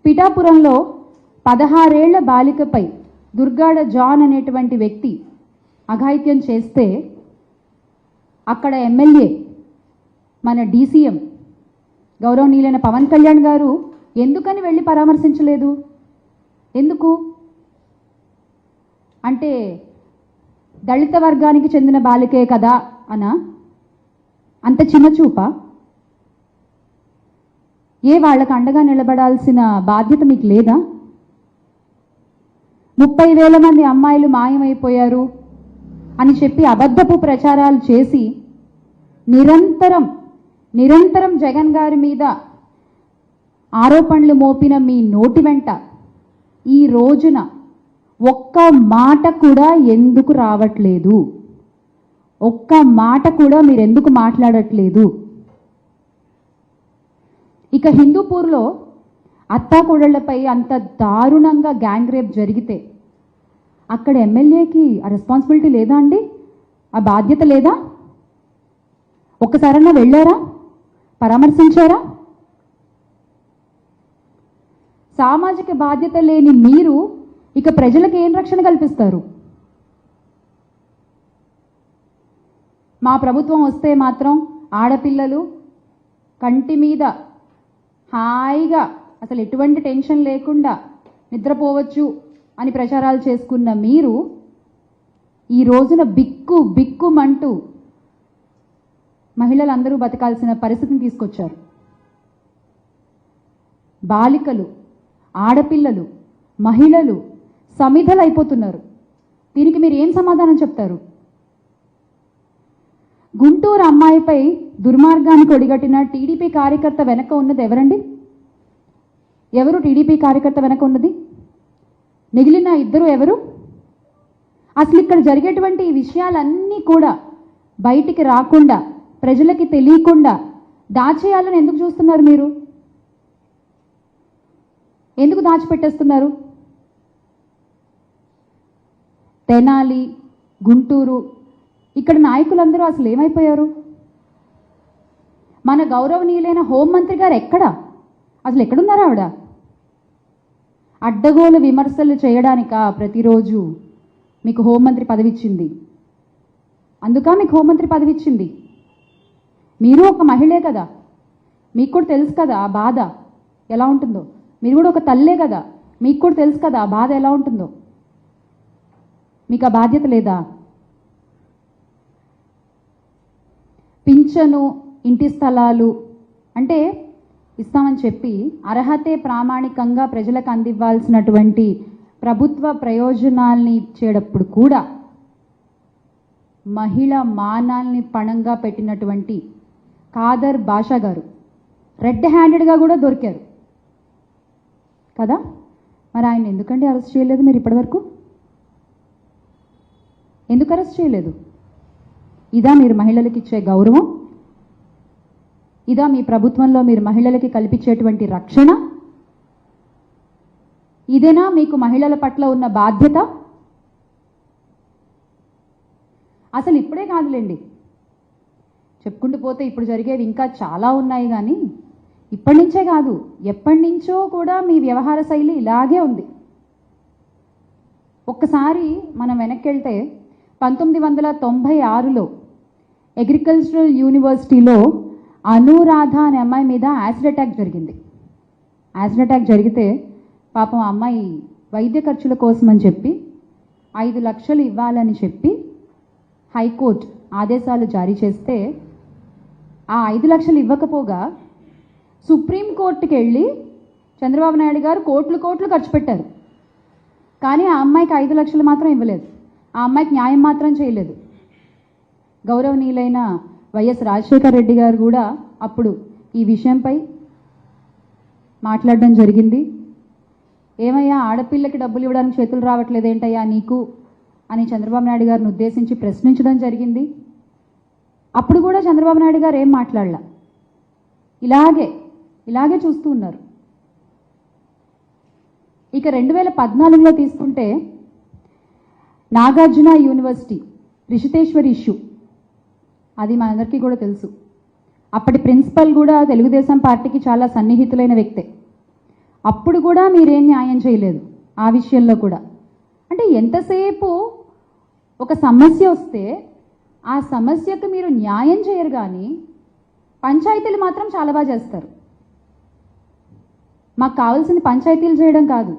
పిఠాపురంలో 16 ఏళ్ల బాలికపై దుర్గాడ జాన్ అనేటువంటి వ్యక్తి అఘాయిత్యం చేస్తే అక్కడ ఎమ్మెల్యే మన డీసీఎం గౌరవనీయులైన పవన్ కళ్యాణ్ గారు ఎందుకని వెళ్ళి పరామర్శించలేదు? ఎందుకు అంటే దళిత వర్గానికి చెందిన బాలికే కదా అనా? అంత చిన్న చూపా? వాళ్ళకు అండగా నిలబడాల్సిన బాధ్యత మీకు లేదా? 30,000 మంది అమ్మాయిలు మాయమైపోయారు అని చెప్పి అబద్ధపు ప్రచారాలు చేసి నిరంతరం జగన్ గారి మీద ఆరోపణలు మోపిన మీ నోటి వెంట ఈ రోజున ఒక్క మాట కూడా ఎందుకు రావట్లేదు? ఒక్క మాట కూడా మీరు ఎందుకు మాట్లాడట్లేదు? ఇక హిందూపూర్లో అత్తాకోడళ్లపై అంత దారుణంగా గ్యాంగ్ రేప్ జరిగితే అక్కడ ఎమ్మెల్యేకి ఆ రెస్పాన్సిబిలిటీ లేదా అండి? ఆ బాధ్యత లేదా? ఒక్కసారన్నా వెళ్ళారా? పరామర్శించారా? సామాజిక బాధ్యత లేని మీరు ఇక ప్రజలకు ఏం రక్షణ కల్పిస్తారు? మా ప్రభుత్వం వస్తే మాత్రం ఆడపిల్లలు కంటి మీద హాయిగా అసలు ఎటువంటి టెన్షన్ లేకుండా నిద్రపోవచ్చు అని ప్రచారాలు చేసుకున్న మీరు ఈ రోజున బిక్కుమంటూ మహిళలందరూ బతకాల్సిన పరిస్థితిని తీసుకొచ్చారు. బాలికలు, ఆడపిల్లలు, మహిళలు సమిధలైపోతున్నారు. దీనికి మీరు ఏం సమాధానం చెప్తారు? గుంటూరు అమ్మాయిపై దుర్మార్గానికి ఒడిగట్టిన టీడీపీ కార్యకర్త వెనక ఉన్నది ఎవరండి? ఎవరు టీడీపీ కార్యకర్త వెనక ఉన్నది? మిగిలిన ఇద్దరు ఎవరు? అసలు ఇక్కడ జరిగేటువంటి ఈ విషయాలన్నీ కూడా బయటికి రాకుండా, ప్రజలకి తెలియకుండా దాచేయాలని ఎందుకు చూస్తున్నారు? మీరు ఎందుకు దాచిపెట్టేస్తున్నారు? తెనాలి, గుంటూరు ఇక్కడ నాయకులందరూ అసలు ఏమైపోయారు? మన గౌరవనీయులైన హోంమంత్రి గారు ఎక్కడా? అసలు ఎక్కడున్నారు ఆవిడ? అడ్డగోలు విమర్శలు చేయడానికా ప్రతిరోజు మీకు హోంమంత్రి పదవి ఇచ్చింది? అందుక మీకు హోంమంత్రి పదవి ఇచ్చింది? మీరు ఒక మహిళే కదా, మీకు కూడా తెలుసు కదా ఆ బాధ ఎలా ఉంటుందో. మీరు కూడా ఒక తల్లే కదా, మీకు కూడా తెలుసు కదా ఆ బాధ ఎలా ఉంటుందో. మీకు ఆ బాధ్యత లేదా? పింఛను, ఇంటి స్థలాలు అంటే ఇస్తామని చెప్పి అర్హతే ప్రామాణికంగా ప్రజలకు అందివ్వాల్సినటువంటి ప్రభుత్వ ప్రయోజనాల్ని ఇచ్చేటప్పుడు కూడా మహిళ మానాల్ని పణంగా పెట్టినటువంటి ఖాదర్ బాషా గారు రెడ్ హ్యాండెడ్గా కూడా దొరికారు కదా. మరి ఆయన ఎందుకండి అరెస్ట్ చేయలేదు మీరు ఇప్పటివరకు? ఎందుకు అరెస్ట్ చేయలేదు? ఇదా మీరు మహిళలకు ఇచ్చే గౌరవం? ఇదా మీ ప్రభుత్వంలో మీరు మహిళలకి కల్పించేటువంటి రక్షణ? ఇదేనా మీకు మహిళల పట్ల ఉన్న బాధ్యత? అసలు ఇప్పుడే కాదులేండి, చెప్పుకుంటూ పోతే ఇప్పుడు జరిగేవి ఇంకా చాలా ఉన్నాయి. కానీ ఇప్పటి నుంచే కాదు, ఎప్పటి నుంచో కూడా మీ వ్యవహార శైలి ఇలాగే ఉంది. ఒక్కసారి మనం వెనక్కి వెళ్తే 1996లో అగ్రికల్చరల్ యూనివర్సిటీలో అనురాధ అనే అమ్మాయి మీద యాసిడ్ అటాక్ జరిగింది. యాసిడ్ అటాక్ జరిగితే పాపం అమ్మాయి వైద్య ఖర్చుల కోసం అని చెప్పి 5 లక్షలు ఇవ్వాలని చెప్పి హైకోర్టు ఆదేశాలు జారీ చేస్తే ఆ 5 లక్షలు ఇవ్వకపోగా సుప్రీంకోర్టుకి వెళ్ళి చంద్రబాబు నాయుడు గారు కోట్లు ఖర్చు పెట్టారు. కానీ ఆ అమ్మాయికి 5 లక్షలు మాత్రం ఇవ్వలేదు. ఆ అమ్మాయికి న్యాయం మాత్రం చేయలేదు. గౌరవనీయులైన వైఎస్ రాజశేఖర్ రెడ్డి గారు కూడా అప్పుడు ఈ విషయంపై మాట్లాడడం జరిగింది. ఏమయ్యా, ఆడపిల్లకి డబ్బులు ఇవ్వడానికి చేతులు రావట్లేదేంటయ్యా నీకు అని చంద్రబాబు నాయుడు గారిని ఉద్దేశించి ప్రశ్నించడం జరిగింది. అప్పుడు కూడా చంద్రబాబు నాయుడు గారు ఏం మాట్లాడలా, ఇలాగే చూస్తూ ఉన్నారు. ఇక 2014లో తీసుకుంటే నాగార్జున యూనివర్సిటీ రిషితేశ్వర్ ఇష్యూ, అది మనందరికీ కూడా తెలుసు. అప్పటి ప్రిన్సిపల్ కూడా తెలుగుదేశం పార్టీకి చాలా సన్నిహితులైన వ్యక్తే. అప్పుడు కూడా మీరేం న్యాయం చేయలేదు ఆ విషయంలో కూడా. అంటే ఎంతసేపు ఒక సమస్య వస్తే ఆ సమస్యకు మీరు న్యాయం చేయరు, కానీ పంచాయతీలు మాత్రం చాలా బాగా చేస్తారు. మాకు కావాల్సింది పంచాయతీలు చేయడం కాదు,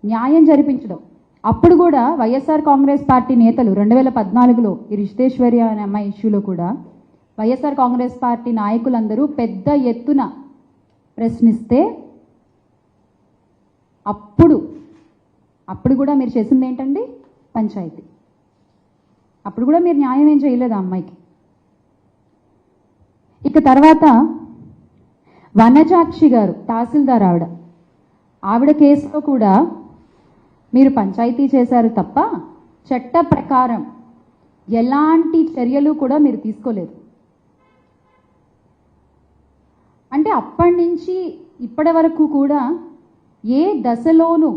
న్యాయం జరిపించడం. అప్పుడు కూడా వైఎస్ఆర్ కాంగ్రెస్ పార్టీ నేతలు 2014లో ఈ రిషితేశ్వరి అనే అమ్మాయి ఇష్యూలో కూడా వైఎస్ఆర్ కాంగ్రెస్ పార్టీ నాయకులందరూ పెద్ద ఎత్తున ప్రశ్నిస్తే అప్పుడు కూడా మీరు చేసింది ఏంటండి? పంచాయతీ. అప్పుడు కూడా మీరు న్యాయం ఏం చేయలేదు ఆ అమ్మాయికి. ఇక తర్వాత వనజాక్షి గారు తహసీల్దార్, ఆవిడ కేసులో కూడా మీరు పంచాయతీ చేశారు తప్ప చట్ట ప్రకారం ఎలాంటి చర్యలు కూడా మీరు తీసుకోలేదు. అంటే అప్పటి నుంచి ఇప్పటి వరకు కూడా ఏ దశలోనూ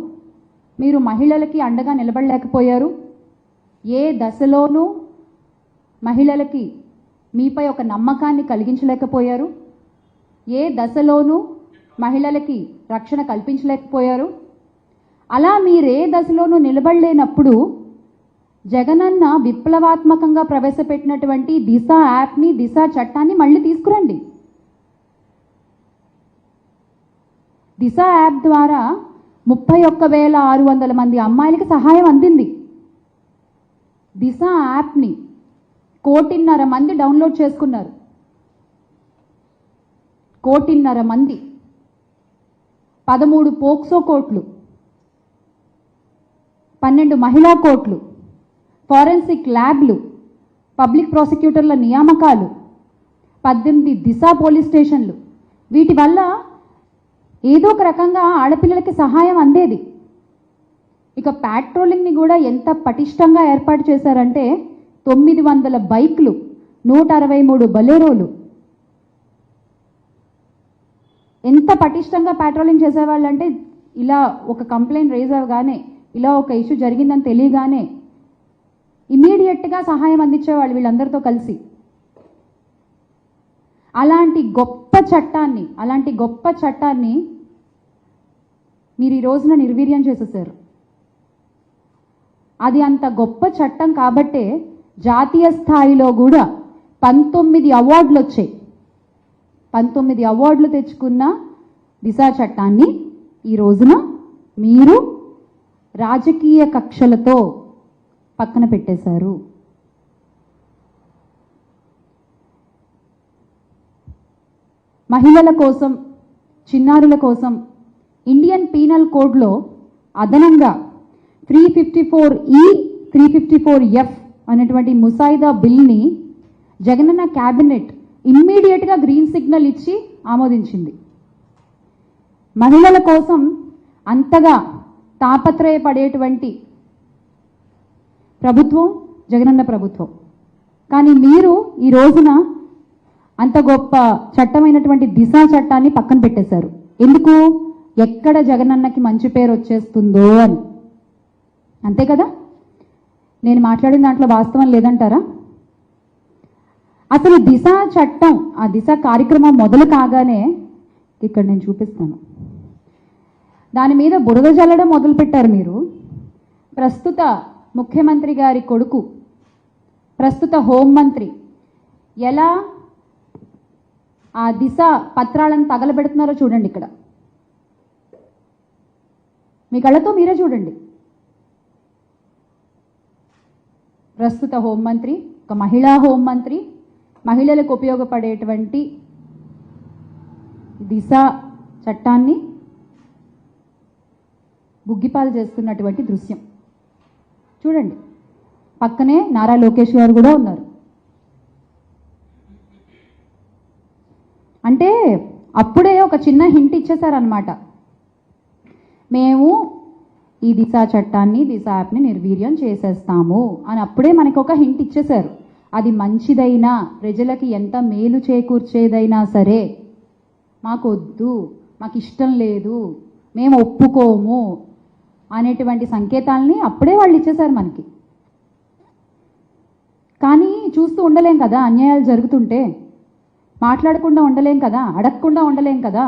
మీరు మహిళలకి అండగా నిలబడలేకపోయారు. ఏ దశలోనూ మహిళలకి మీపై ఒక నమ్మకాన్ని కలిగించలేకపోయారు. ఏ దశలోనూ మహిళలకి రక్షణ కల్పించలేకపోయారు. అలా మీరే దశలోనూ నిలబడలేనప్పుడు జగనన్న విప్లవాత్మకంగా ప్రవేశపెట్టినటువంటి దిశ యాప్ని, దిశ చట్టాన్ని మళ్ళీ తీసుకురండి. దిశ యాప్ ద్వారా 31,600 మంది అమ్మాయిలకి సహాయం అందింది. దిశ యాప్ని 1,500,000 మంది డౌన్లోడ్ చేసుకున్నారు. 1,500,000 మంది, 13 పోక్సో కోర్టులు, 12 మహిళా కోర్టులు, ఫారెన్సిక్ ల్యాబ్లు, పబ్లిక్ ప్రాసిక్యూటర్ల నియామకాలు, 18 దిశ పోలీస్ స్టేషన్లు. వీటి వల్ల ఏదో ఒక రకంగా ఆడపిల్లలకి సహాయం అందేది. ఇక ప్యాట్రోలింగ్ని కూడా ఎంత పటిష్టంగా ఏర్పాటు చేశారంటే 900 బైక్లు, 163 బలేరోలు. ఎంత పటిష్టంగా ప్యాట్రోలింగ్ చేసేవాళ్ళు అంటే, ఇలా ఒక కంప్లైంట్ రేజ్ అవ్వగానే, ఇలా ఒక ఇష్యూ జరిగిందని తెలియగానే ఇమీడియట్గా సహాయం అందించేవాళ్ళు వీళ్ళందరితో కలిసి. అలాంటి గొప్ప చట్టాన్ని మీరు ఈ రోజున నిర్వీర్యం చేసేసారు. అది అంత గొప్ప చట్టం కాబట్టే జాతీయ స్థాయిలో కూడా 19 అవార్డులు వచ్చాయి. 19 అవార్డులు తెచ్చుకున్న దిశ చట్టాన్ని ఈ రోజున మీరు రాజకీయ కక్షలతో పక్కన పెట్టేశారు. మహిళల కోసం, చిన్నారుల కోసం ఇండియన్ పీనల్ కోడ్లో అదనంగా 354E 354F అనేటువంటి ముసాయిదా బిల్ని జగనన్న క్యాబినెట్ ఇమ్మీడియట్గా గ్రీన్ సిగ్నల్ ఇచ్చి ఆమోదించింది. మహిళల కోసం అంతగా తాపత్రయపడేటువంటి ప్రభుత్వం జగనన్న ప్రభుత్వం. కానీ మీరు ఈ రోజున అంత గొప్ప చట్టమైనటువంటి దిశ చట్టాన్ని పక్కన పెట్టేశారు. ఎందుకు? ఎక్కడ జగనన్నకి మంచి పేరు వచ్చేస్తుందో అని. అంతే కదా? నేను మాట్లాడిన దాంట్లో వాస్తవం లేదంటారా? అసలు దిశ చట్టం, ఆ దిశ కార్యక్రమం మొదలు కాగానే ఇక్కడ నేను చూపిస్తాను, దాని మీద బురద జల్లడం మొదలుపెట్టారు మీరు. ప్రస్తుత ముఖ్యమంత్రి గారి కొడుకు, ప్రస్తుత హోంమంత్రి ఎలా ఆ దిశ పత్రాలను తగలబెడుతున్నారో చూడండి. ఇక్కడ మీ కళ్ళతో మీరే చూడండి. ప్రస్తుత హోంమంత్రి, ఒక మహిళా హోంమంత్రి, మహిళలకు ఉపయోగపడేటువంటి దిశ చట్టాన్ని బుగ్గిపాలు చేస్తున్నటువంటి దృశ్యం చూడండి. పక్కనే నారా లోకేష్ గారు కూడా ఉన్నారు. అంటే అప్పుడే ఒక చిన్న హింట్ ఇచ్చేశారనమాట, మేము ఈ దిశ చట్టాన్ని, దిశ యాప్ని నిర్వీర్యం చేసేస్తాము అని అప్పుడే మనకు ఒక హింట్ ఇచ్చేశారు. అది మంచిదైనా, ప్రజలకి ఎంత మేలు చేకూర్చేదైనా సరే మాకు వద్దు, మాకు ఇష్టం లేదు, మేము ఒప్పుకోము అనేటువంటి సంకేతాలని అప్పుడే వాళ్ళు ఇచ్చేశారు మనకి. కానీ చూస్తూ ఉండలేం కదా అన్యాయాలు జరుగుతుంటే, మాట్లాడకుండా ఉండలేం కదా, అడగకుండా ఉండలేం కదా.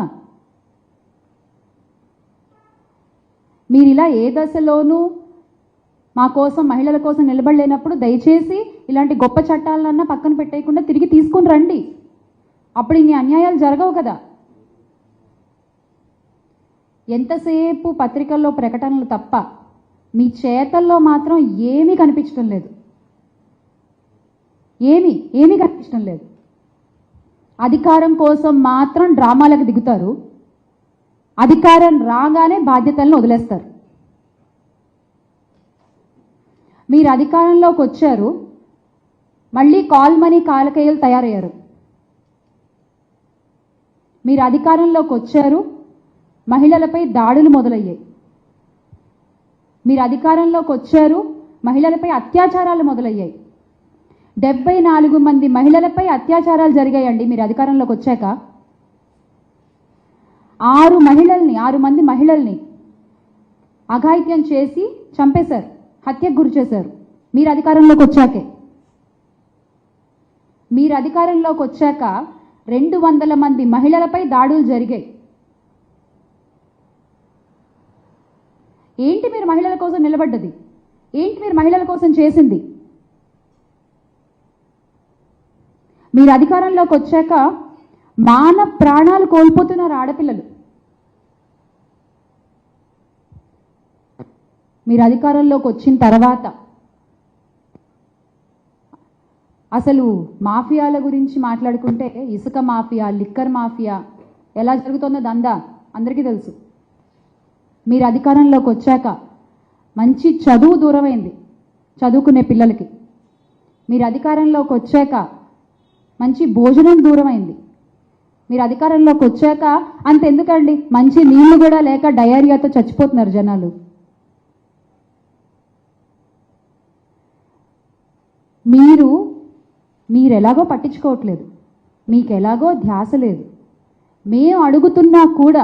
మీరు ఇలా ఏ దశలోనూ మా కోసం, మహిళల కోసం నిలబడలేనప్పుడు దయచేసి ఇలాంటి గొప్ప చట్టాలన్నా పక్కన పెట్టేయకుండా తిరిగి తీసుకుని రండి. అప్పుడు ఇన్ని అన్యాయాలు జరగవు కదా. ఎంతసేపు పత్రికల్లో ప్రకటనలు తప్ప మీ చేతల్లో మాత్రం ఏమీ కనిపించడం లేదు. ఏమీ కనిపించడం లేదు. అధికారం కోసం మాత్రం డ్రామాలకు దిగుతారు, అధికారం రాగానే బాధ్యతలను వదిలేస్తారు. మీరు అధికారంలోకి వచ్చారు, మళ్ళీ కాల్ మనీ కాలకేయులు తయారయ్యారు. మీరు అధికారంలోకి వచ్చారు, మహిళలపై దాడులు మొదలయ్యాయి. మీరు అధికారంలోకి వచ్చారు, మహిళలపై అత్యాచారాలు మొదలయ్యాయి. 74 మంది మహిళలపై అత్యాచారాలు జరిగాయండి మీరు అధికారంలోకి వచ్చాక. 6 మంది మహిళల్ని అఘాయిత్యం చేసి చంపేశారు, హత్యకు గురి చేశారు మీరు అధికారంలోకి వచ్చాకే. మీరు అధికారంలోకి వచ్చాక 200 మంది మహిళలపై దాడులు జరిగాయి. ఏంటి మీరు మహిళల కోసం నిలబడ్డది? ఏంటి మీరు మహిళల కోసం చేసింది? మీరు అధికారంలోకి వచ్చాక ప్రాణాలు కోల్పోతున్నారు ఆడపిల్లలు. మీరు అధికారంలోకి వచ్చిన తర్వాత అసలు మాఫియాల గురించి మాట్లాడుకుంటే, ఇసుక మాఫియా, లిక్కర్ మాఫియా ఎలా జరుగుతుందో దందా అందరికీ తెలుసు. మీరు అధికారంలోకి వచ్చాక మంచి చదువు దూరమైంది చదువుకునే పిల్లలకి. మీరు అధికారంలోకి వచ్చాక మంచి భోజనం దూరమైంది. మీరు అధికారంలోకి వచ్చాక అంతెందుకండి, మంచి నీళ్లు కూడా లేక డయేరియాతో చచ్చిపోతున్నారు జనాలు. మీరు ఎలాగో పట్టించుకోవట్లేదు, మీకు ఎలాగో ధ్యాస లేదు. మేము అడుగుతున్నా కూడా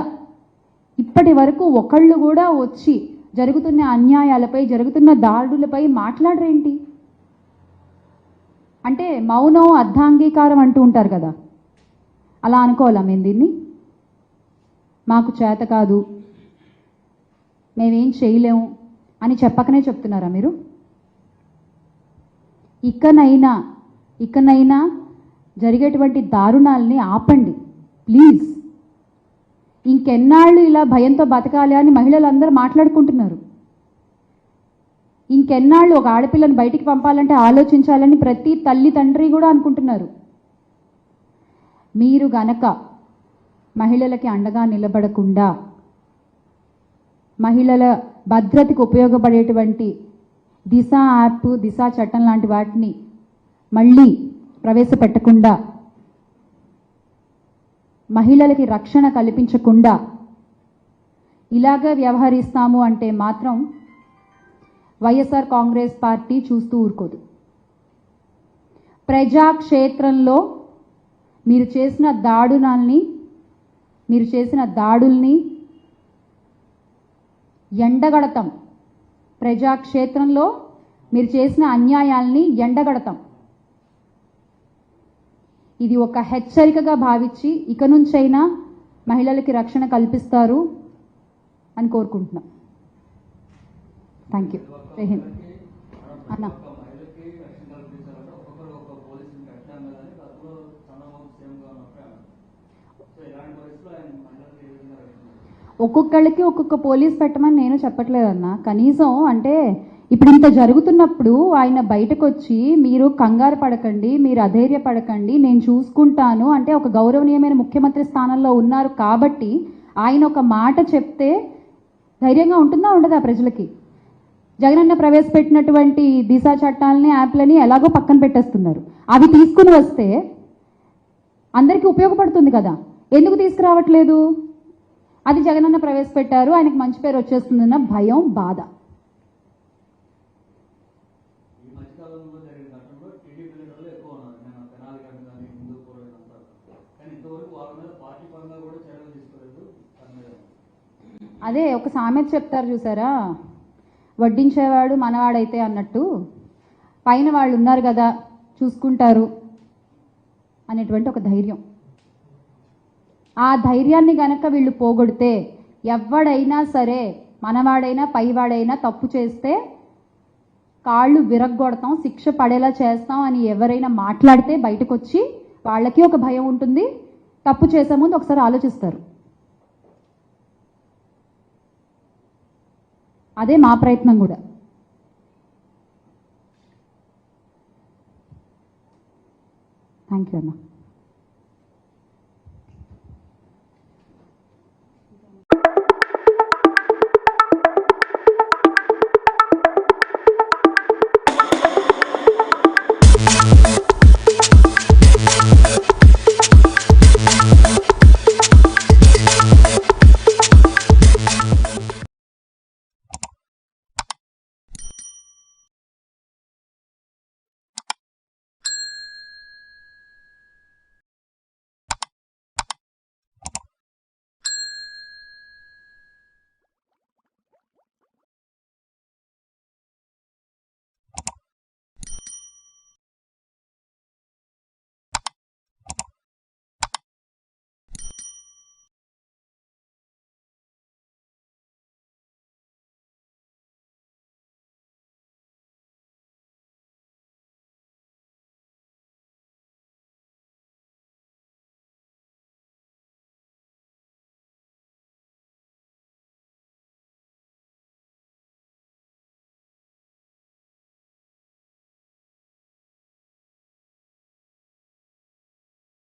ఇప్పటి వరకు ఒకళ్ళు కూడా వచ్చి జరుగుతున్న అన్యాయాలపై, జరుగుతున్న దాడులపై మాట్లాడరేంటి? అంటే మౌనం అర్ధాంగీకారం అంటూ ఉంటారు కదా, అలా అనుకోవాలా మేము దీన్ని? మాకు చేత కాదు, మేమేం చేయలేము అని చెప్పకనే చెప్తున్నారా మీరు? ఇకనైనా జరిగేటువంటి దారుణాలని ఆపండి ప్లీజ్. ఇంకెన్నాళ్ళు ఇలా భయంతో బతకాలి అని మహిళలందరూ మాట్లాడుకుంటున్నారు. ఇంకెన్నాళ్ళు ఒక ఆడపిల్లని బయటికి పంపాలంటే ఆలోచించాలని ప్రతి తల్లి తండ్రి కూడా అనుకుంటున్నారు. మీరు గనక మహిళలకి అండగా నిలబడకుండా, మహిళల భద్రతకు ఉపయోగపడేటువంటి దిశ యాప్, దిశ చట్టం లాంటి వాటిని మళ్ళీ ప్రవేశపెట్టకుండా, మహిళలకి రక్షణ కల్పించకుండా ఇలాగే వ్యవహరిస్తాము అంటే మాత్రం వైఎస్ఆర్ కాంగ్రెస్ పార్టీ చూస్తూ ఊరుకోదు. ప్రజాక్షేత్రంలో మీరు చేసిన దాడుల్ని ఎండగడతాం. ప్రజాక్షేత్రంలో మీరు చేసిన అన్యాయాల్ని ఎండగడతాం. ఇది ఒక హెచ్చరికగా భావించి ఇక నుంచైనా మహిళలకి రక్షణ కల్పిస్తారు అని కోరుకుంటున్నాం. Thank you. జై హింద్. అన్న ఒక్కొక్కళ్ళకి ఒక్కొక్క పోలీస్ పెట్టమని నేను చెప్పట్లేదన్నా. కనీసం అంటే ఇప్పుడు ఇంత జరుగుతున్నప్పుడు ఆయన బయటకు వచ్చి మీరు కంగారు పడకండి, మీరు అధైర్యపడకండి, నేను చూసుకుంటాను అంటే ఒక గౌరవనీయమైన ముఖ్యమంత్రి స్థానంలో ఉన్నారు కాబట్టి ఆయన ఒక మాట చెప్తే ధైర్యంగా ఉంటుందా ఉండదా ప్రజలకి? జగనన్న ప్రవేశపెట్టినటువంటి దిశ చట్టాలని, యాప్లని ఎలాగో పక్కన పెట్టేస్తున్నారు. అవి తీసుకుని వస్తే అందరికీ ఉపయోగపడుతుంది కదా, ఎందుకు తీసుకురావట్లేదు? అది జగనన్న ప్రవేశపెట్టారు, ఆయనకు మంచి పేరు వచ్చేస్తుందన్న భయం, బాధ. అదే ఒక సామెత చెప్తారు చూసారా, వడ్డించేవాడు మనవాడైతే అన్నట్టు, పైన వాళ్ళు ఉన్నారు కదా చూసుకుంటారు అనేటువంటి ఒక ధైర్యం. ఆ ధైర్యాన్ని గనక వీళ్ళు పోగొడితే ఎవడైనా సరే, మనవాడైనా పైవాడైనా తప్పు చేస్తే కాళ్ళు విరగ్గొడతాం, శిక్ష పడేలా చేస్తాం అని ఎవరైనా మాట్లాడితే బయటకు వచ్చి వాళ్ళకి ఒక భయం ఉంటుంది, తప్పు చేసే ముందు ఒకసారి ఆలోచిస్తారు. అదే మా ప్రయత్నం కూడా. థ్యాంక్ యూ అన్న.